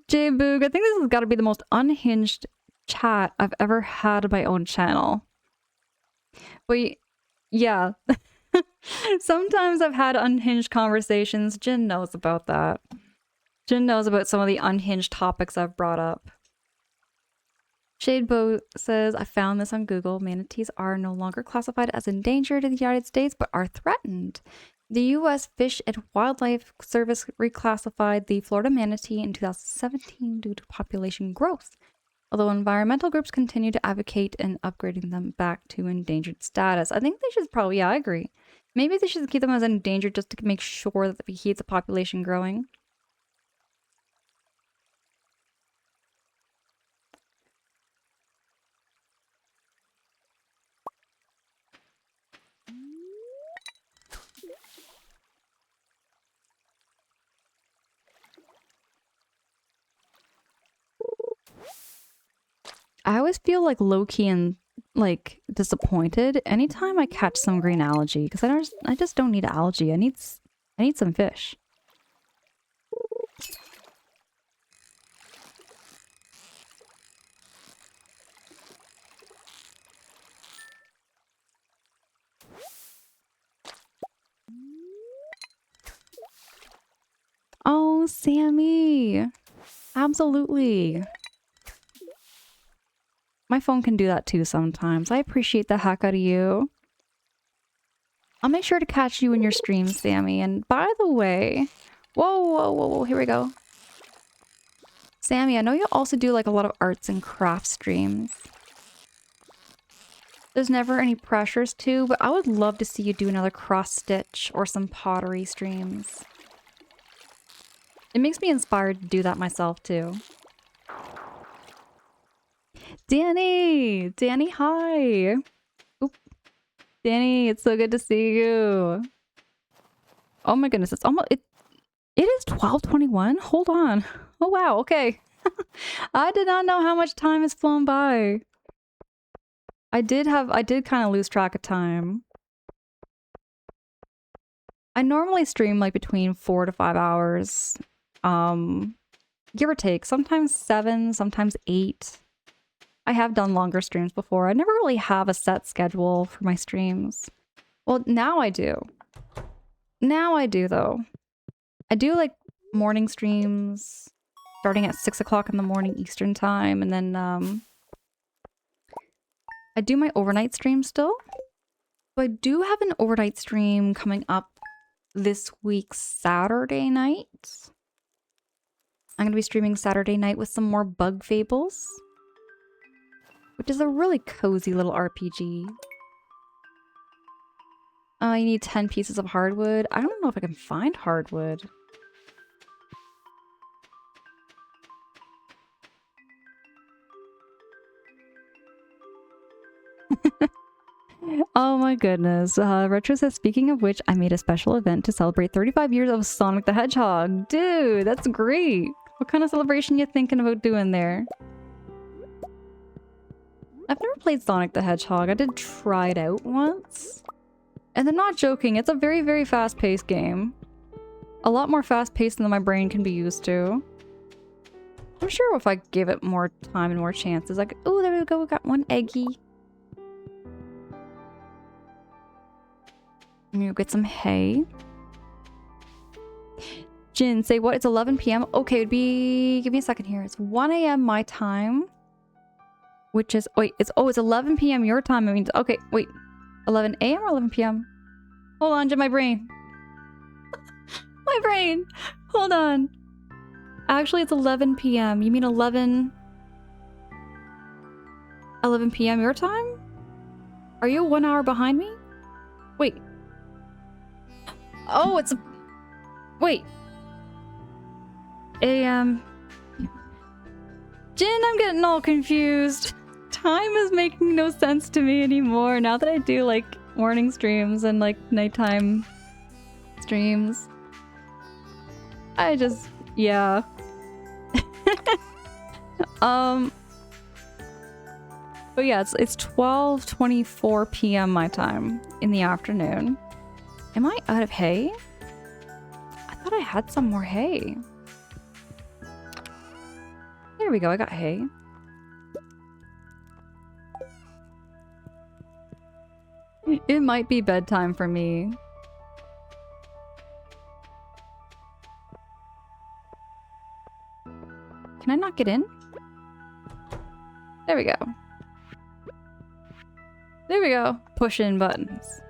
Speaker 1: J Boog, I think this has got to be the most unhinged chat I've ever had on my own channel. But yeah. Sometimes I've had unhinged conversations. Jin knows about that. Jin knows about some of the unhinged topics I've brought up. Shadebow says, I found this on Google. Manatees are no longer classified as endangered in the United States, but are threatened. The U.S. Fish and Wildlife Service reclassified the Florida manatee in 2017 due to population growth, although environmental groups continue to advocate in upgrading them back to endangered status. I think they should probably, yeah, I agree. Maybe they should keep them as endangered just to make sure that we keep the population growing. I always feel like low-key and like disappointed anytime I catch some green algae because I just don't need algae. I need some fish. Oh, Sammy. Absolutely. My phone can do that too sometimes. I appreciate the heck out of you. I'll make sure to catch you in your stream, Sammy. And by the way... Whoa, here we go. Sammy, I know you also do like a lot of arts and crafts streams. There's never any pressures to, but I would love to see you do another cross-stitch or some pottery streams. It makes me inspired to do that myself too. Danny! Danny, hi! Oop. Danny, it's so good to see you. Oh my goodness, it's almost... It is 12:21? Hold on. Oh wow, okay. I did not know how much time has flown by. I did kind of lose track of time. I normally stream like between 4 to 5 hours. Give or take. Sometimes 7, sometimes 8. I have done longer streams before. I never really have a set schedule for my streams. Well, now I do. Now I do, though. I do, like, morning streams starting at 6 o'clock in the morning Eastern time, and then, I do my overnight stream still. So I do have an overnight stream coming up this week, Saturday night. I'm gonna be streaming Saturday night with some more Bug Fables, which is a really cozy little RPG. You need 10 pieces of hardwood. I don't know if I can find hardwood. Oh my goodness. Retro says, speaking of which, I made a special event to celebrate 35 years of Sonic the Hedgehog. Dude, that's great. What kind of celebration you thinking about doing there? I've never played Sonic the Hedgehog. I did try it out once. And I'm not joking, it's a very, very fast-paced game. A lot more fast-paced than my brain can be used to. I'm sure if I give it more time and more chances, like, oh, there we go, we got one eggy. I'm gonna get some hay. Jin, say what? It's 11 p.m. Okay, it'd be... Give me a second here. It's 1 a.m. my time. Which is... Wait, it's 11 p.m. your time. I mean, okay, wait. 11 a.m. or 11 p.m.? Hold on, Jin, my brain. My brain! Hold on. Actually, it's 11 p.m. You mean 11 p.m. your time? Are you 1 hour behind me? Wait. Oh, it's... Wait. A.M. Jin, I'm getting all confused. Time is making no sense to me anymore now that I do, like, morning streams and, like, nighttime streams. I just... Yeah. But yeah, it's 12:24 p.m. my time in the afternoon. Am I out of hay? I thought I had some more hay. There we go, I got hay. It might be bedtime for me. Can I not get in? There we go. There we go. Push in buttons.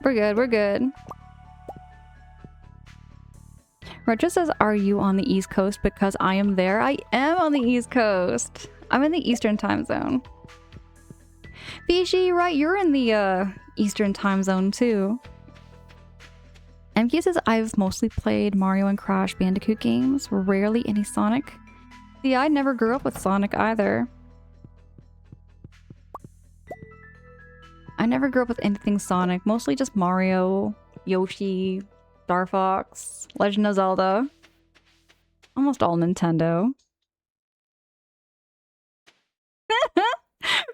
Speaker 1: We're good, we're good. Retro says, are you on the East Coast? Because I am there. I am on the East Coast. I'm in the Eastern time zone. Fishy, right? You're in the Eastern time zone too. MK says, I've mostly played Mario and Crash Bandicoot games. Rarely any Sonic. See, I never grew up with Sonic either. I never grew up with anything Sonic. Mostly just Mario, Yoshi, Star Fox, Legend of Zelda. Almost all Nintendo.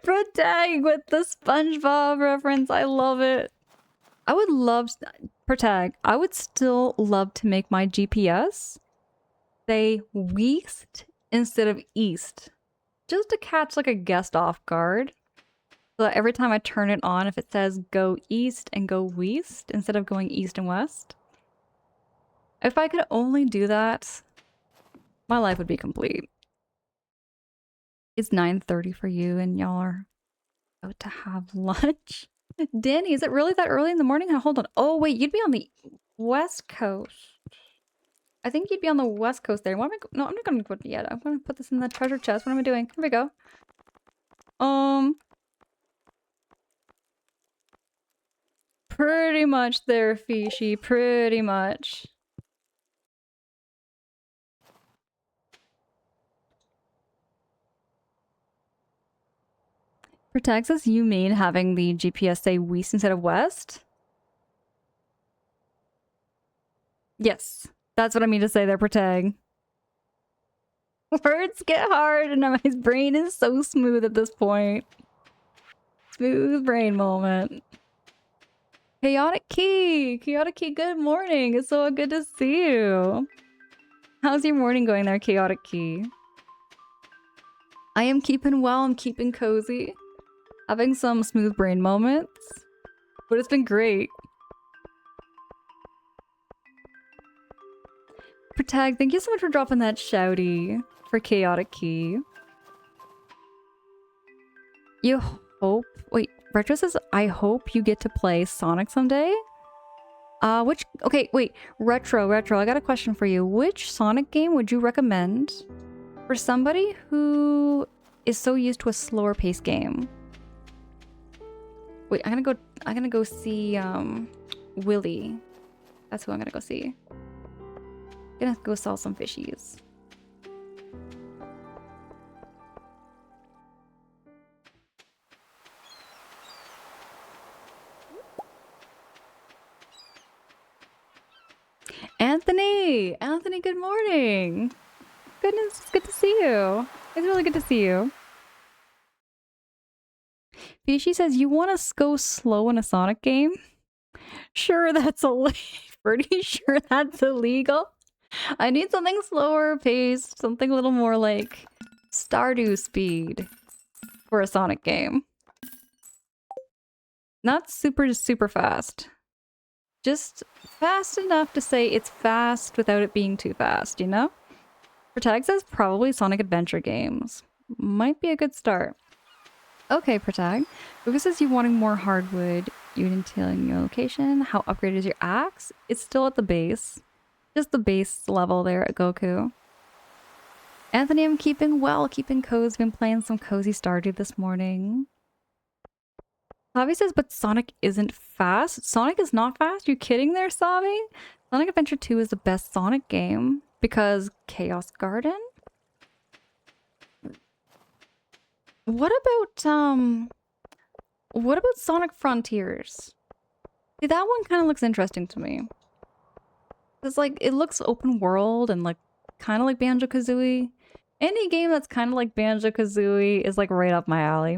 Speaker 1: Protag with the SpongeBob reference. I love it. I would love... Protag, I would still love to make my GPS say west instead of east. Just to catch like a guest off guard. So that every time I turn it on, if it says go east and go west instead of going east and west. If I could only do that, my life would be complete. It's 9:30 for you and y'all are about to have lunch. Danny, is it really that early in the morning? Hold on. Oh, wait, you'd be on the West Coast. I think you'd be on the West Coast there. What am I... No, I'm not going to put it yet. I'm going to put this in the treasure chest. What am I doing? Here we go. Pretty much there, Fishy. Pretty much. For Texas, you mean having the GPS say west instead of west? Yes. That's what I mean to say there, Protag. Words get hard and my brain is so smooth at this point. Smooth brain moment. Chaotic Key! Chaotic Key, good morning! It's so good to see you! How's your morning going there, Chaotic Key? I am keeping well, I'm keeping cozy. Having some smooth brain moments. But it's been great. Protag, thank you so much for dropping that shouty for Chaotic Key. You hope... Wait, Retro says, I hope you get to play Sonic someday? Which... Okay, wait. Retro, I got a question for you. Which Sonic game would you recommend for somebody who is so used to a slower paced game? Wait, I'm gonna go see, Willy. That's who I'm gonna go see. Gonna go sell some fishies. Anthony! Anthony, good morning! Goodness, it's good to see you. It's really good to see you. Fishy says, you want to go slow in a Sonic game? Sure, that's pretty sure that's illegal. I need something slower paced, something a little more like Stardew speed for a Sonic game. Not super fast. Just fast enough to say it's fast without it being too fast, you know? Protag says probably Sonic Adventure games. Might be a good start. Okay, Protag. Lucas says you wanting more hardwood. You didn't tell your location. How upgraded is your axe? It's still at the base. Just the base level there at Goku. Anthony, I'm keeping well, keeping cozy. Been playing some cozy Stardew this morning. Savi says, but Sonic isn't fast. Sonic is not fast? You kidding there, Savi? Sonic Adventure 2 is the best Sonic game because Chaos Garden? What about Sonic Frontiers? See, that one kind of looks interesting to me. It's like, it looks open world and like kind of like Banjo-Kazooie. Any game that's kind of like Banjo-Kazooie is like right up my alley.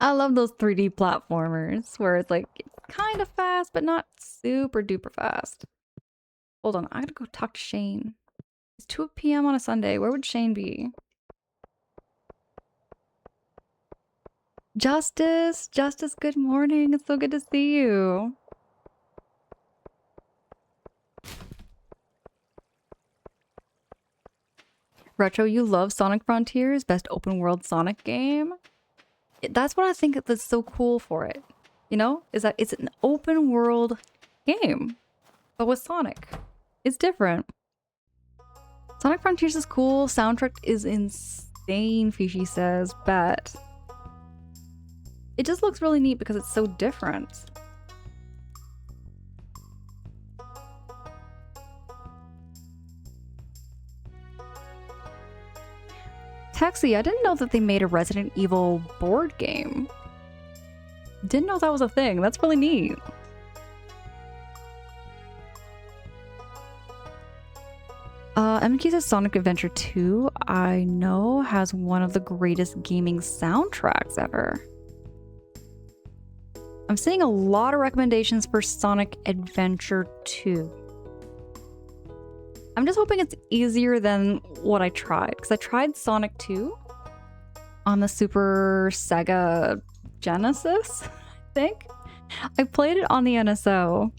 Speaker 1: I love those 3D platformers where it's like kind of fast, but not super duper fast. Hold on, I gotta go talk to Shane. It's 2 p.m. on a Sunday. Where would Shane be? Justice, good morning. It's so good to see you. Retro, you love Sonic Frontiers, best open world Sonic game. That's what I think that's so cool for it. You know, is that it's an open world game, but with Sonic. It's different. Sonic Frontiers is cool. Soundtrack is insane, Fishy says, but it just looks really neat because it's so different. Taxi, I didn't know that they made a Resident Evil board game. Didn't know that was a thing. That's really neat. MK says Sonic Adventure 2, I know, has one of the greatest gaming soundtracks ever. I'm seeing a lot of recommendations for Sonic Adventure 2. I'm just hoping it's easier than what I tried, because I tried Sonic 2 on the Super Sega Genesis, I think. I played it on the NSO,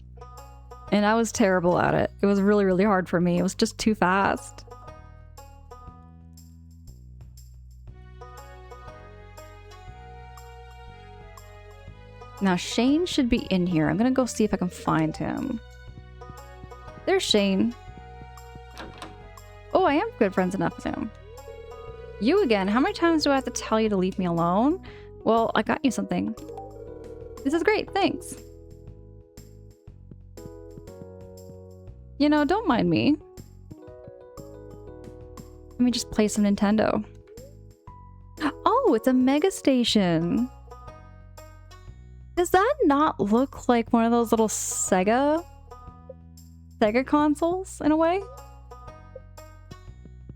Speaker 1: and I was terrible at it. It was really, really hard for me. It was just too fast. Now, Shane should be in here. I'm gonna go see if I can find him. There's Shane. Oh, I am good friends enough with him. You again. How many times do I have to tell you to leave me alone? Well, I got you something. This is great. Thanks. You know, don't mind me. Let me just play some Nintendo. Oh, it's a Mega Station. Does that not look like one of those little Sega consoles in a way?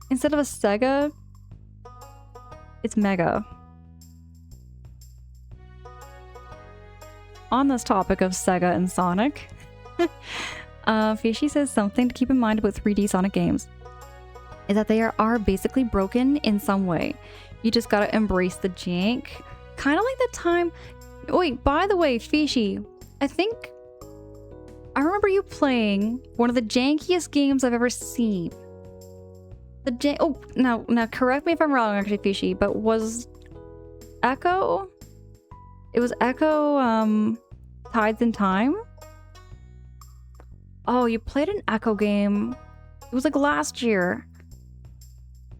Speaker 1: Instead of a Sega, it's Mega. On this topic of Sega and Sonic, Fishy says something to keep in mind about 3D Sonic games is that they are basically broken in some way. You just gotta embrace the jank. Kind of like the time... Wait, by the way, Fishy, I think... I remember you playing one of the jankiest games I've ever seen. Oh, now correct me if I'm wrong, actually, Fishy, but was Echo? It was Echo, Tides in Time? Oh, you played an Echo game. It was like last year.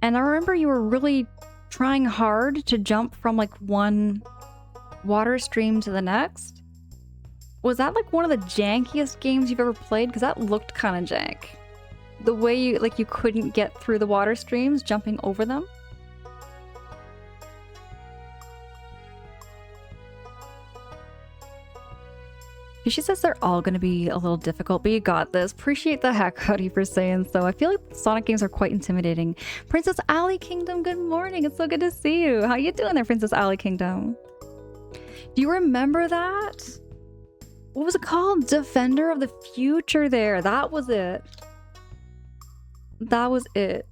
Speaker 1: And I remember you were really trying hard to jump from like one water stream to the next. Was that like one of the jankiest games you've ever played? Because that looked kind of jank. The way you couldn't get through the water streams, jumping over them. She says they're all going to be a little difficult, but you got this. Appreciate the heck out of you for saying so. I feel like Sonic games are quite intimidating. Princess Alley Kingdom, good morning. It's so good to see you. How you doing there, Princess Alley Kingdom? Do you remember that? What was it called? Defender of the Future there. That was it. That was it.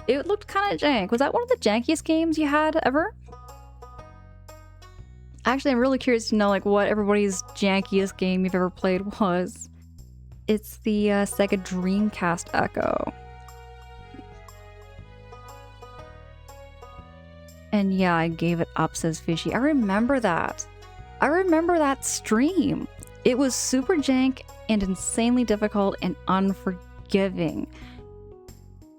Speaker 1: It looked kind of jank. Was that one of the jankiest games you had ever? Actually, I'm really curious to know like what everybody's jankiest game you've ever played was. It's the Sega Dreamcast Echo. And yeah, I gave it up, says Fishy. I remember that. I remember that stream. It was super jank and insanely difficult and unforgiving.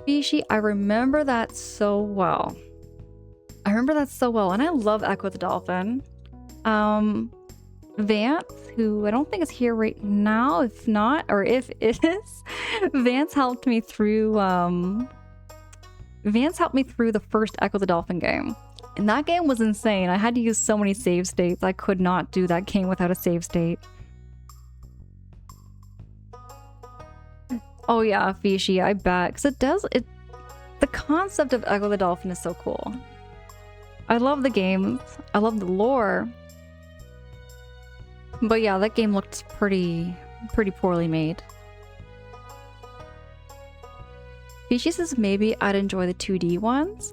Speaker 1: Fishy, I remember that so well. I remember that so well, and I love Echo the Dolphin. Vance, who I don't think is here right now, if not, or if it is, Vance helped me through the first Echo the Dolphin game. And that game was insane. I had to use so many save states. I could not do that game without a save state. Oh yeah, Fishy, I bet. Because the concept of Echo the Dolphin is so cool. I love the games. I love the lore. But yeah, that game looked pretty poorly made. Fishy says maybe I'd enjoy the 2D ones.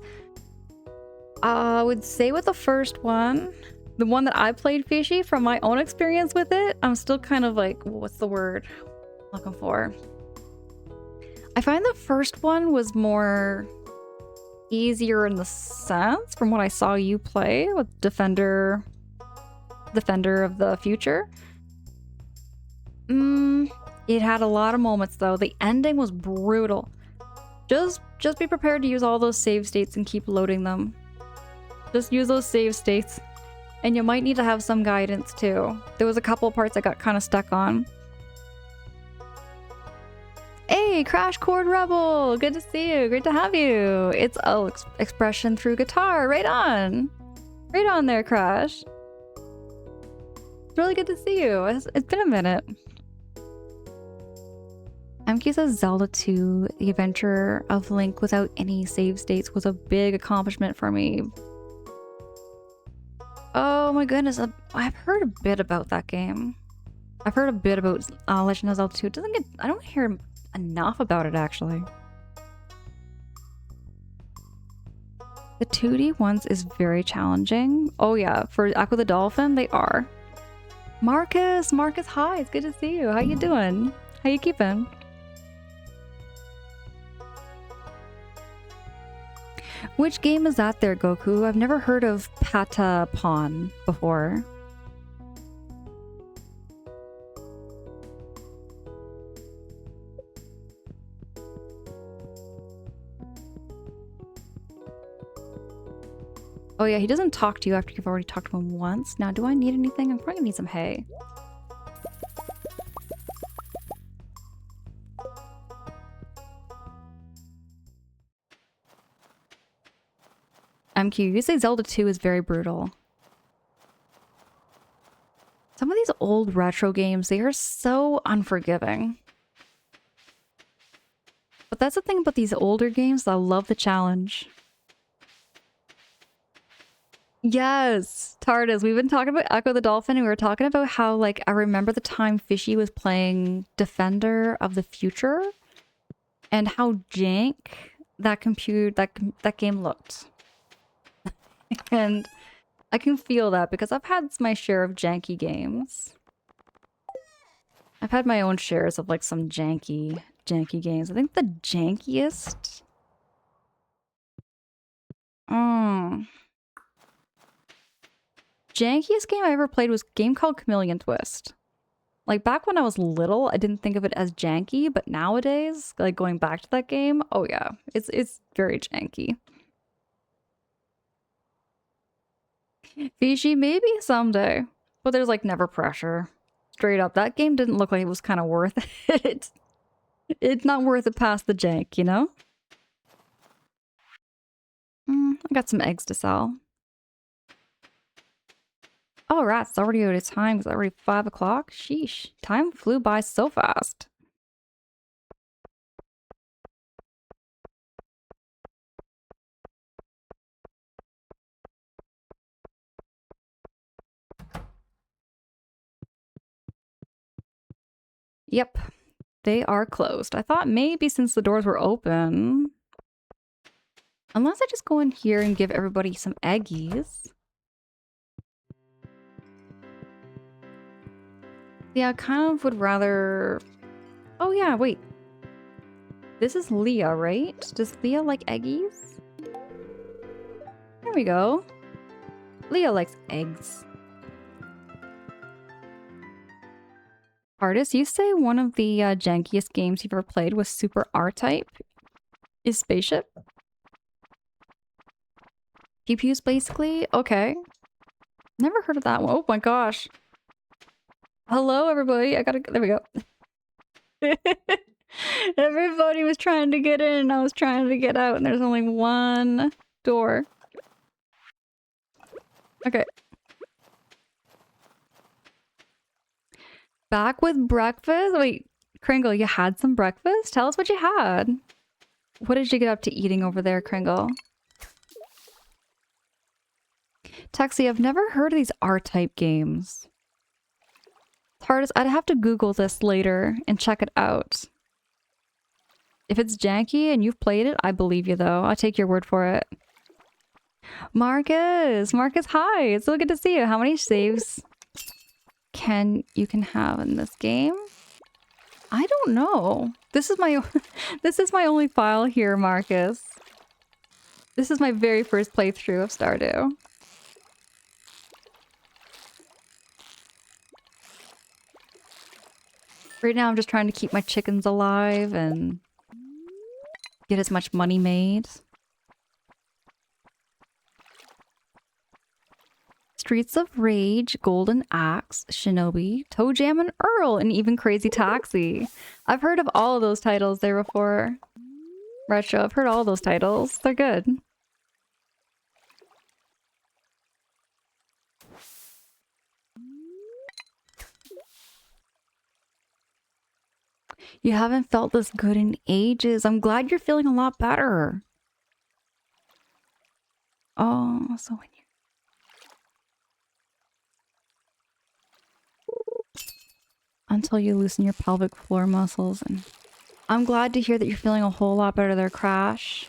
Speaker 1: I would say with the first one, the one that I played, Fishy, from my own experience with it, I'm still kind of like, what's the word I'm looking for? I find the first one was more easier in the sense from what I saw you play with Defender of the Future. It had a lot of moments though. The ending was brutal. Just be prepared to use all those save states and keep loading them. Just use those save states. And you might need to have some guidance too. There was a couple of parts I got kind of stuck on. Hey, Crash Chord Rebel! Good to see you. Great to have you. It's expression through guitar. Right on. Right on there, Crash. It's really good to see you. It's been a minute. MQ says Zelda 2, The Adventure of Link without any save states was a big accomplishment for me. Oh my goodness, I've heard a bit about that game. I've heard a bit about Legend of Zelda 2. I don't hear enough about it actually. The 2D ones is very challenging. Oh yeah, for Echo the Dolphin, they are. Marcus, hi, it's good to see you. How you doing? How you keeping? Which game is that there, Goku? I've never heard of Patapon before. Oh yeah, he doesn't talk to you after you've already talked to him once. Now, do I need anything? I'm probably gonna need some hay. MQ, you say Zelda 2 is very brutal. Some of these old retro games, they are so unforgiving. But that's the thing about these older games, I love the challenge. Yes, TARDIS. We've been talking about Echo the Dolphin, and we were talking about how, like, I remember the time Fishy was playing Defender of the Future, and how jank that game looked. And I can feel that because I've had my share of janky games. I've had my own shares of like some janky games. I think the jankiest. Jankiest game I ever played was a game called Chameleon Twist. Like back when I was little, I didn't think of it as janky, but nowadays, like going back to that game, oh yeah, it's very janky. Fishy, maybe someday. But there's like never pressure. Straight up, that game didn't look like it was kind of worth it. It's not worth it past the jank, you know? I got some eggs to sell. Oh, rats, it's already out of time. It's already 5 o'clock. Sheesh, time flew by so fast. Yep, they are closed. I thought maybe since the doors were open... Unless I just go in here and give everybody some eggies. Yeah, I kind of would rather... Oh yeah, wait. This is Leah, right? Does Leah like eggies? There we go. Leah likes eggs. Artist, you say one of the jankiest games you've ever played was Super R-Type? Is Spaceship? Pew-pews, basically? Okay. Never heard of that one. Oh my gosh. Hello, everybody. I gotta... There we go. Everybody was trying to get in, and I was trying to get out, and there's only one door. Okay. Back with breakfast? Wait, Kringle, you had some breakfast? Tell us what you had. What did you get up to eating over there, Kringle? Taxi, I've never heard of these R-type games. It's hardest. I'd have to Google this later and check it out. If it's janky and you've played it, I believe you though. I'll take your word for it. Marcus! Marcus, hi! It's so good to see you. How many saves you can have in this game? I don't know. This is my this is my only file here, Marcus. This is my very first playthrough of Stardew. Right now I'm just trying to keep my chickens alive and get as much money made. Streets of Rage, Golden Axe, Shinobi, Toe Jam and Earl, and even Crazy Taxi. I've heard of all of those titles there before. Retro, I've heard all those titles. They're good. You haven't felt this good in ages. I'm glad you're feeling a lot better. Oh, so when you... Until you loosen your pelvic floor muscles. And I'm glad to hear that you're feeling a whole lot better there, Crash.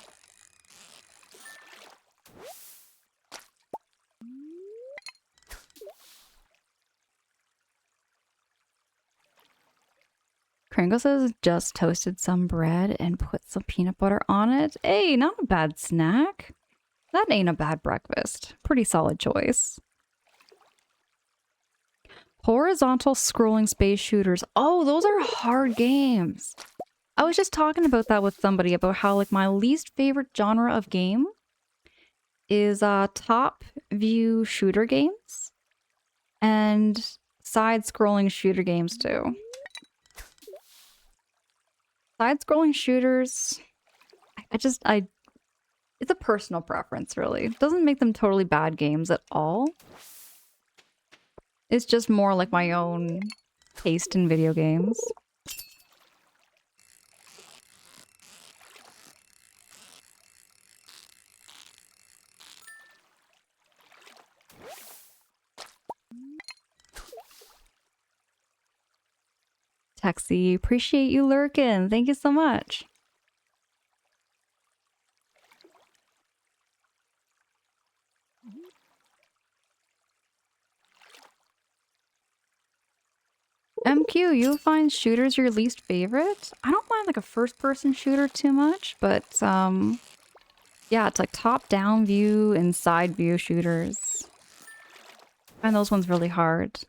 Speaker 1: Kringle says just toasted some bread and put some peanut butter on it. Hey, not a bad snack. That ain't a bad breakfast. Pretty solid choice. Horizontal scrolling space shooters. Oh, those are hard games. I was just talking about that with somebody about how like my least favorite genre of game is top view shooter games and side scrolling shooter games too. Side-scrolling shooters, it's a personal preference, really. It doesn't make them totally bad games at all. It's just more like my own taste in video games. Taxi, appreciate you lurking. Thank you so much. MQ, you find shooters your least favorite? I don't mind like a first-person shooter too much, but yeah, it's like top-down view and side view shooters. I find those ones really hard.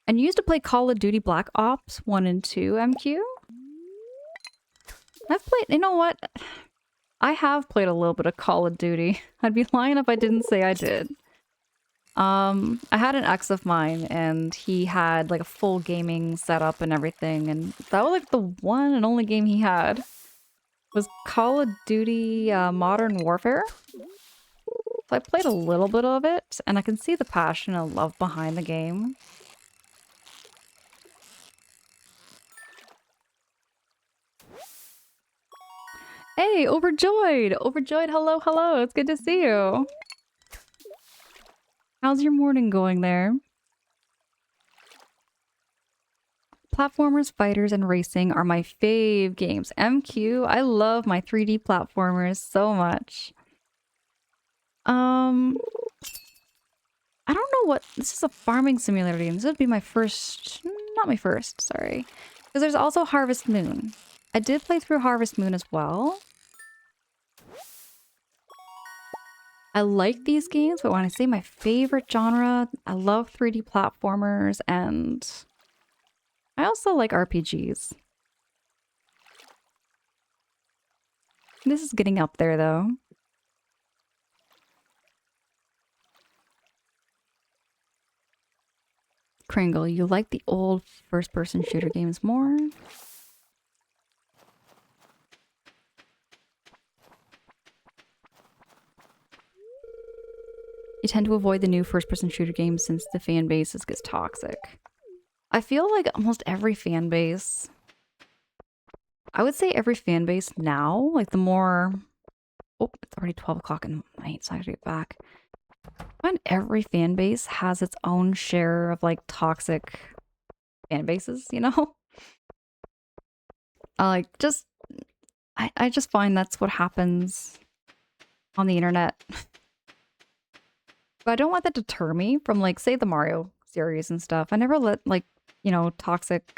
Speaker 1: And you used to play Call of Duty Black Ops 1 and 2, MQ? I've played, you know what? I have played a little bit of Call of Duty. I'd be lying if I didn't say I did. I had an ex of mine and he had like a full gaming setup and everything, and that was like the one and only game he had was Call of Duty Modern Warfare. So I played a little bit of it and I can see the passion and love behind the game. Hey, Overjoyed! Overjoyed, hello, hello. It's good to see you. How's your morning going there? Platformers, fighters, and racing are my fave games. MQ, I love my 3D platformers so much. I don't know what... This is a farming simulator game. This would be my first... not my first, sorry. Because there's also Harvest Moon. I did play through Harvest Moon as well. I like these games, but when I say my favorite genre, I love 3D platformers and I also like RPGs. This is getting up there though. Kringle, you like the old first-person shooter games more? You tend to avoid the new first-person shooter games since the fan base gets toxic. I feel like almost every fan base... I would say every fan base now, like the more... Oh, it's already 12 o'clock at night, so I have to get back. I find every fan base has its own share of like toxic fan bases, you know? I just find that's what happens on the internet. But I don't let that deter me from like, say, the Mario series and stuff. I never let like, you know, toxic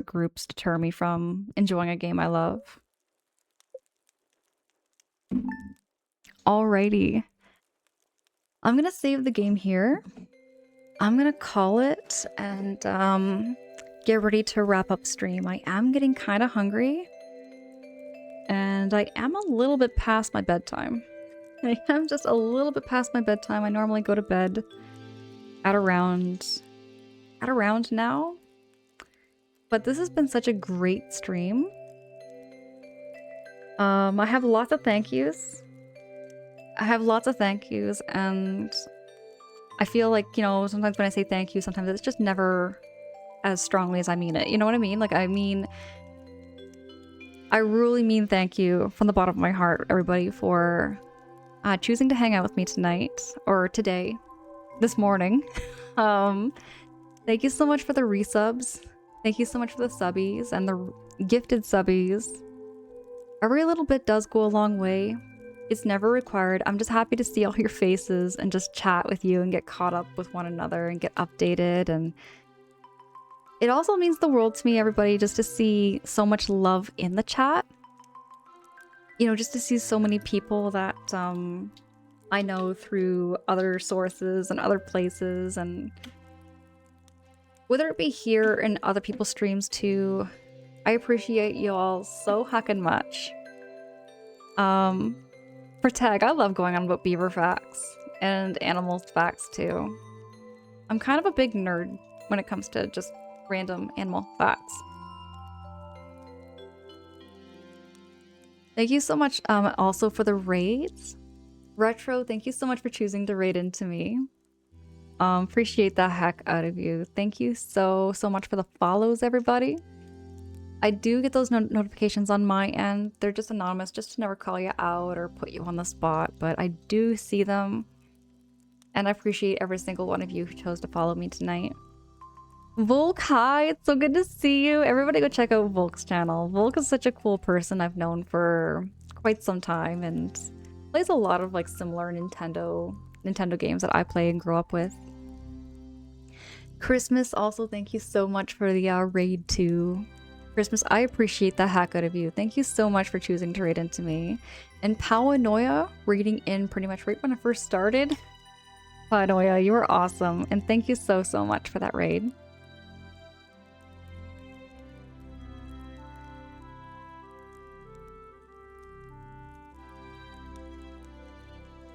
Speaker 1: groups deter me from enjoying a game I love. Alrighty. I'm gonna save the game here. I'm gonna call it and get ready to wrap up stream. I am getting kind of hungry. And I am a little bit past my bedtime. I am just a little bit past my bedtime. I normally go to bed at around now. But this has been such a great stream. I have lots of thank yous. And I feel like, you know, sometimes when I say thank you, sometimes it's just never as strongly as I mean it. You know what I mean? Like, I really mean thank you from the bottom of my heart, everybody, for choosing to hang out with me tonight, or today, this morning. Thank you so much for the resubs. Thank you so much for the subbies and the gifted subbies. Every little bit does go a long way. It's never required. I'm just happy to see all your faces and just chat with you and get caught up with one another and get updated. And it also means the world to me, everybody, just to see so much love in the chat. You know, just to see so many people that I know through other sources and other places, and whether it be here and other people's streams too. I appreciate you all so heckin' much. For tag, I love going on about beaver facts and animals facts too. I'm kind of a big nerd when it comes to just random animal facts. Thank you so much also for the raids. Retro, thank you so much for choosing to raid into me. Appreciate the heck out of you. Thank you so much for the follows, everybody. I do get those notifications on my end. They're just anonymous, just to never call you out or put you on the spot, but I do see them. And I appreciate every single one of you who chose to follow me tonight. Volk, hi! It's so good to see you! Everybody go check out Volk's channel. Volk is such a cool person I've known for quite some time and plays a lot of like similar Nintendo games that I play and grow up with. Christmas, also thank you so much for the raid too. Christmas, I appreciate the heck out of you. Thank you so much for choosing to raid into me. And Pauanoia, raiding in pretty much right when I first started. Pauanoia, you were awesome. And thank you so much for that raid.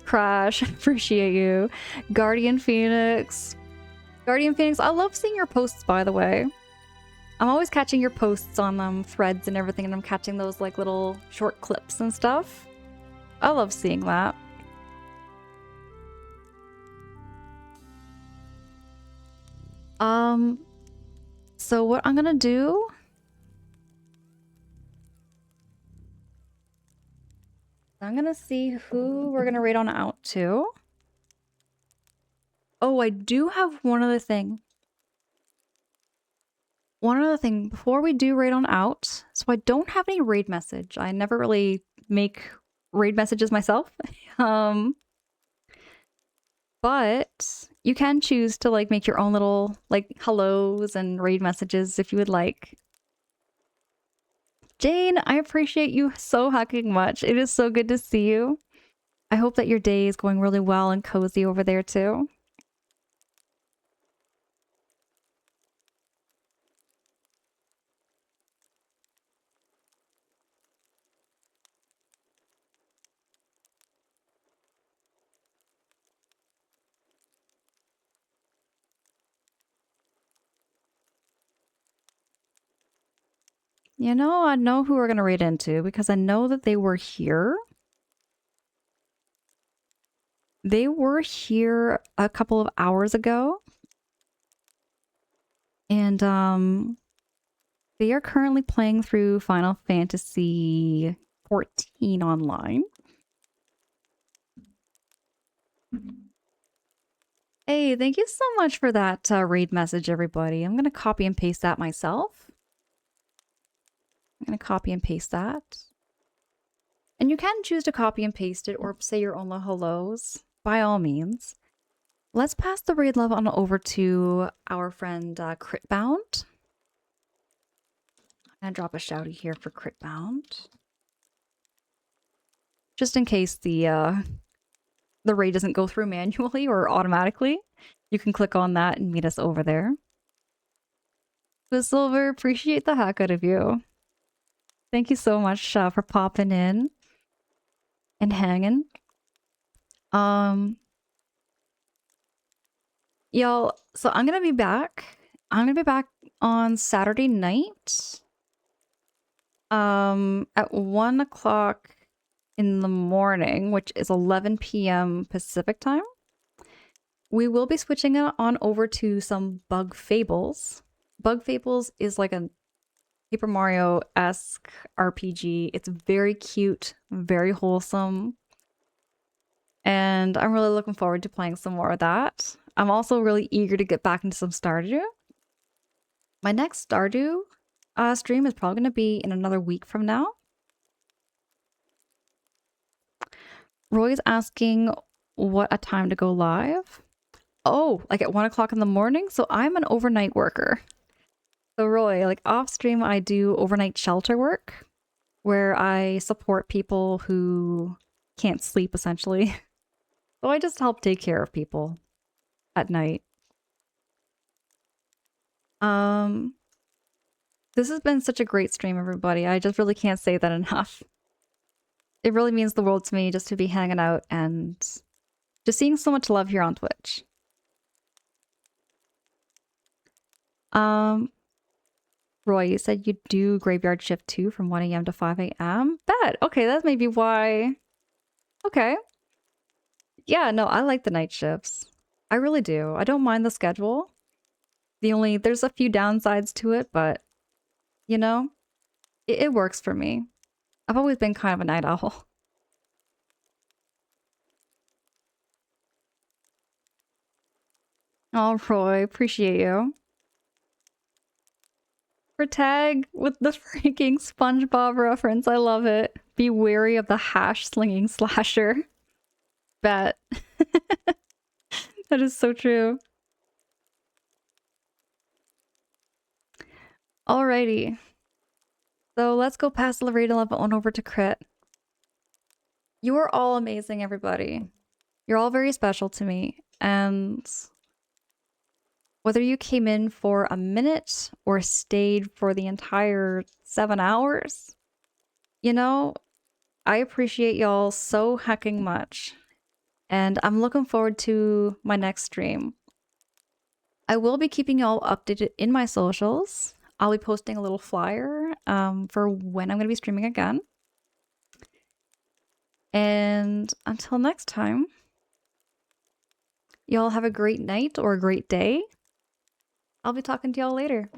Speaker 1: Crash, appreciate you. Guardian Phoenix, I love seeing your posts, by the way. I'm always catching your posts on threads and everything, and I'm catching those like little short clips and stuff. I love seeing that. So what I'm gonna do... I'm gonna see who we're gonna raid on out to. Oh, I do have one other thing. Before we do raid on out, so I don't have any raid message. I never really make raid messages myself. But you can choose to like make your own little like hellos and raid messages if you would like. Jane, I appreciate you so hecking much. It is so good to see you. I hope that your day is going really well and cozy over there too. You know, I know who we're going to raid into because I know that they were here. They were here a couple of hours ago. And they are currently playing through Final Fantasy 14 online. Hey, thank you so much for that raid message, everybody. I'm going to copy and paste that myself. I'm going to copy and paste that. And you can choose to copy and paste it or say your own hellos, by all means. Let's pass the raid love on over to our friend Critbound. I'm going to drop a shouty here for Critbound. Just in case the raid doesn't go through manually or automatically, you can click on that and meet us over there. But Silver, appreciate the heck out of you. Thank you so much for popping in and hanging. Y'all, so I'm gonna be back. I'm gonna be back on Saturday night. At 1 o'clock in the morning, which is 11 p.m. Pacific time. We will be switching it on over to some Bug Fables. Bug Fables is like a Paper Mario-esque RPG. It's very cute, very wholesome. And I'm really looking forward to playing some more of that. I'm also really eager to get back into some Stardew. My next Stardew stream is probably going to be in another week from now. Roy's asking what a time to go live. Oh, like at 1 o'clock in the morning? So I'm an overnight worker. So Roy, like off stream, I do overnight shelter work where I support people who can't sleep essentially. So I just help take care of people at night. This has been such a great stream, everybody. I just really can't say that enough. It really means the world to me just to be hanging out and just seeing so much love here on Twitch. Roy, you said you do graveyard shift too from 1 a.m. to 5 a.m. Bet. Okay, that's maybe why. Okay. Yeah, no, I like the night shifts. I really do. I don't mind the schedule. There's a few downsides to it, but you know, it works for me. I've always been kind of a night owl. Oh, Roy, appreciate you. For tag with the freaking SpongeBob reference, I love it. Be wary of the hash slinging slasher. Bet. That is so true. Alrighty. So let's go past the raid level on over to Crit. You are all amazing, everybody. You're all very special to me. And whether you came in for a minute or stayed for the entire 7 hours, you know, I appreciate y'all so hecking much. And I'm looking forward to my next stream. I will be keeping y'all updated in my socials. I'll be posting a little flyer for when I'm going to be streaming again. And until next time, y'all have a great night or a great day. I'll be talking to y'all later.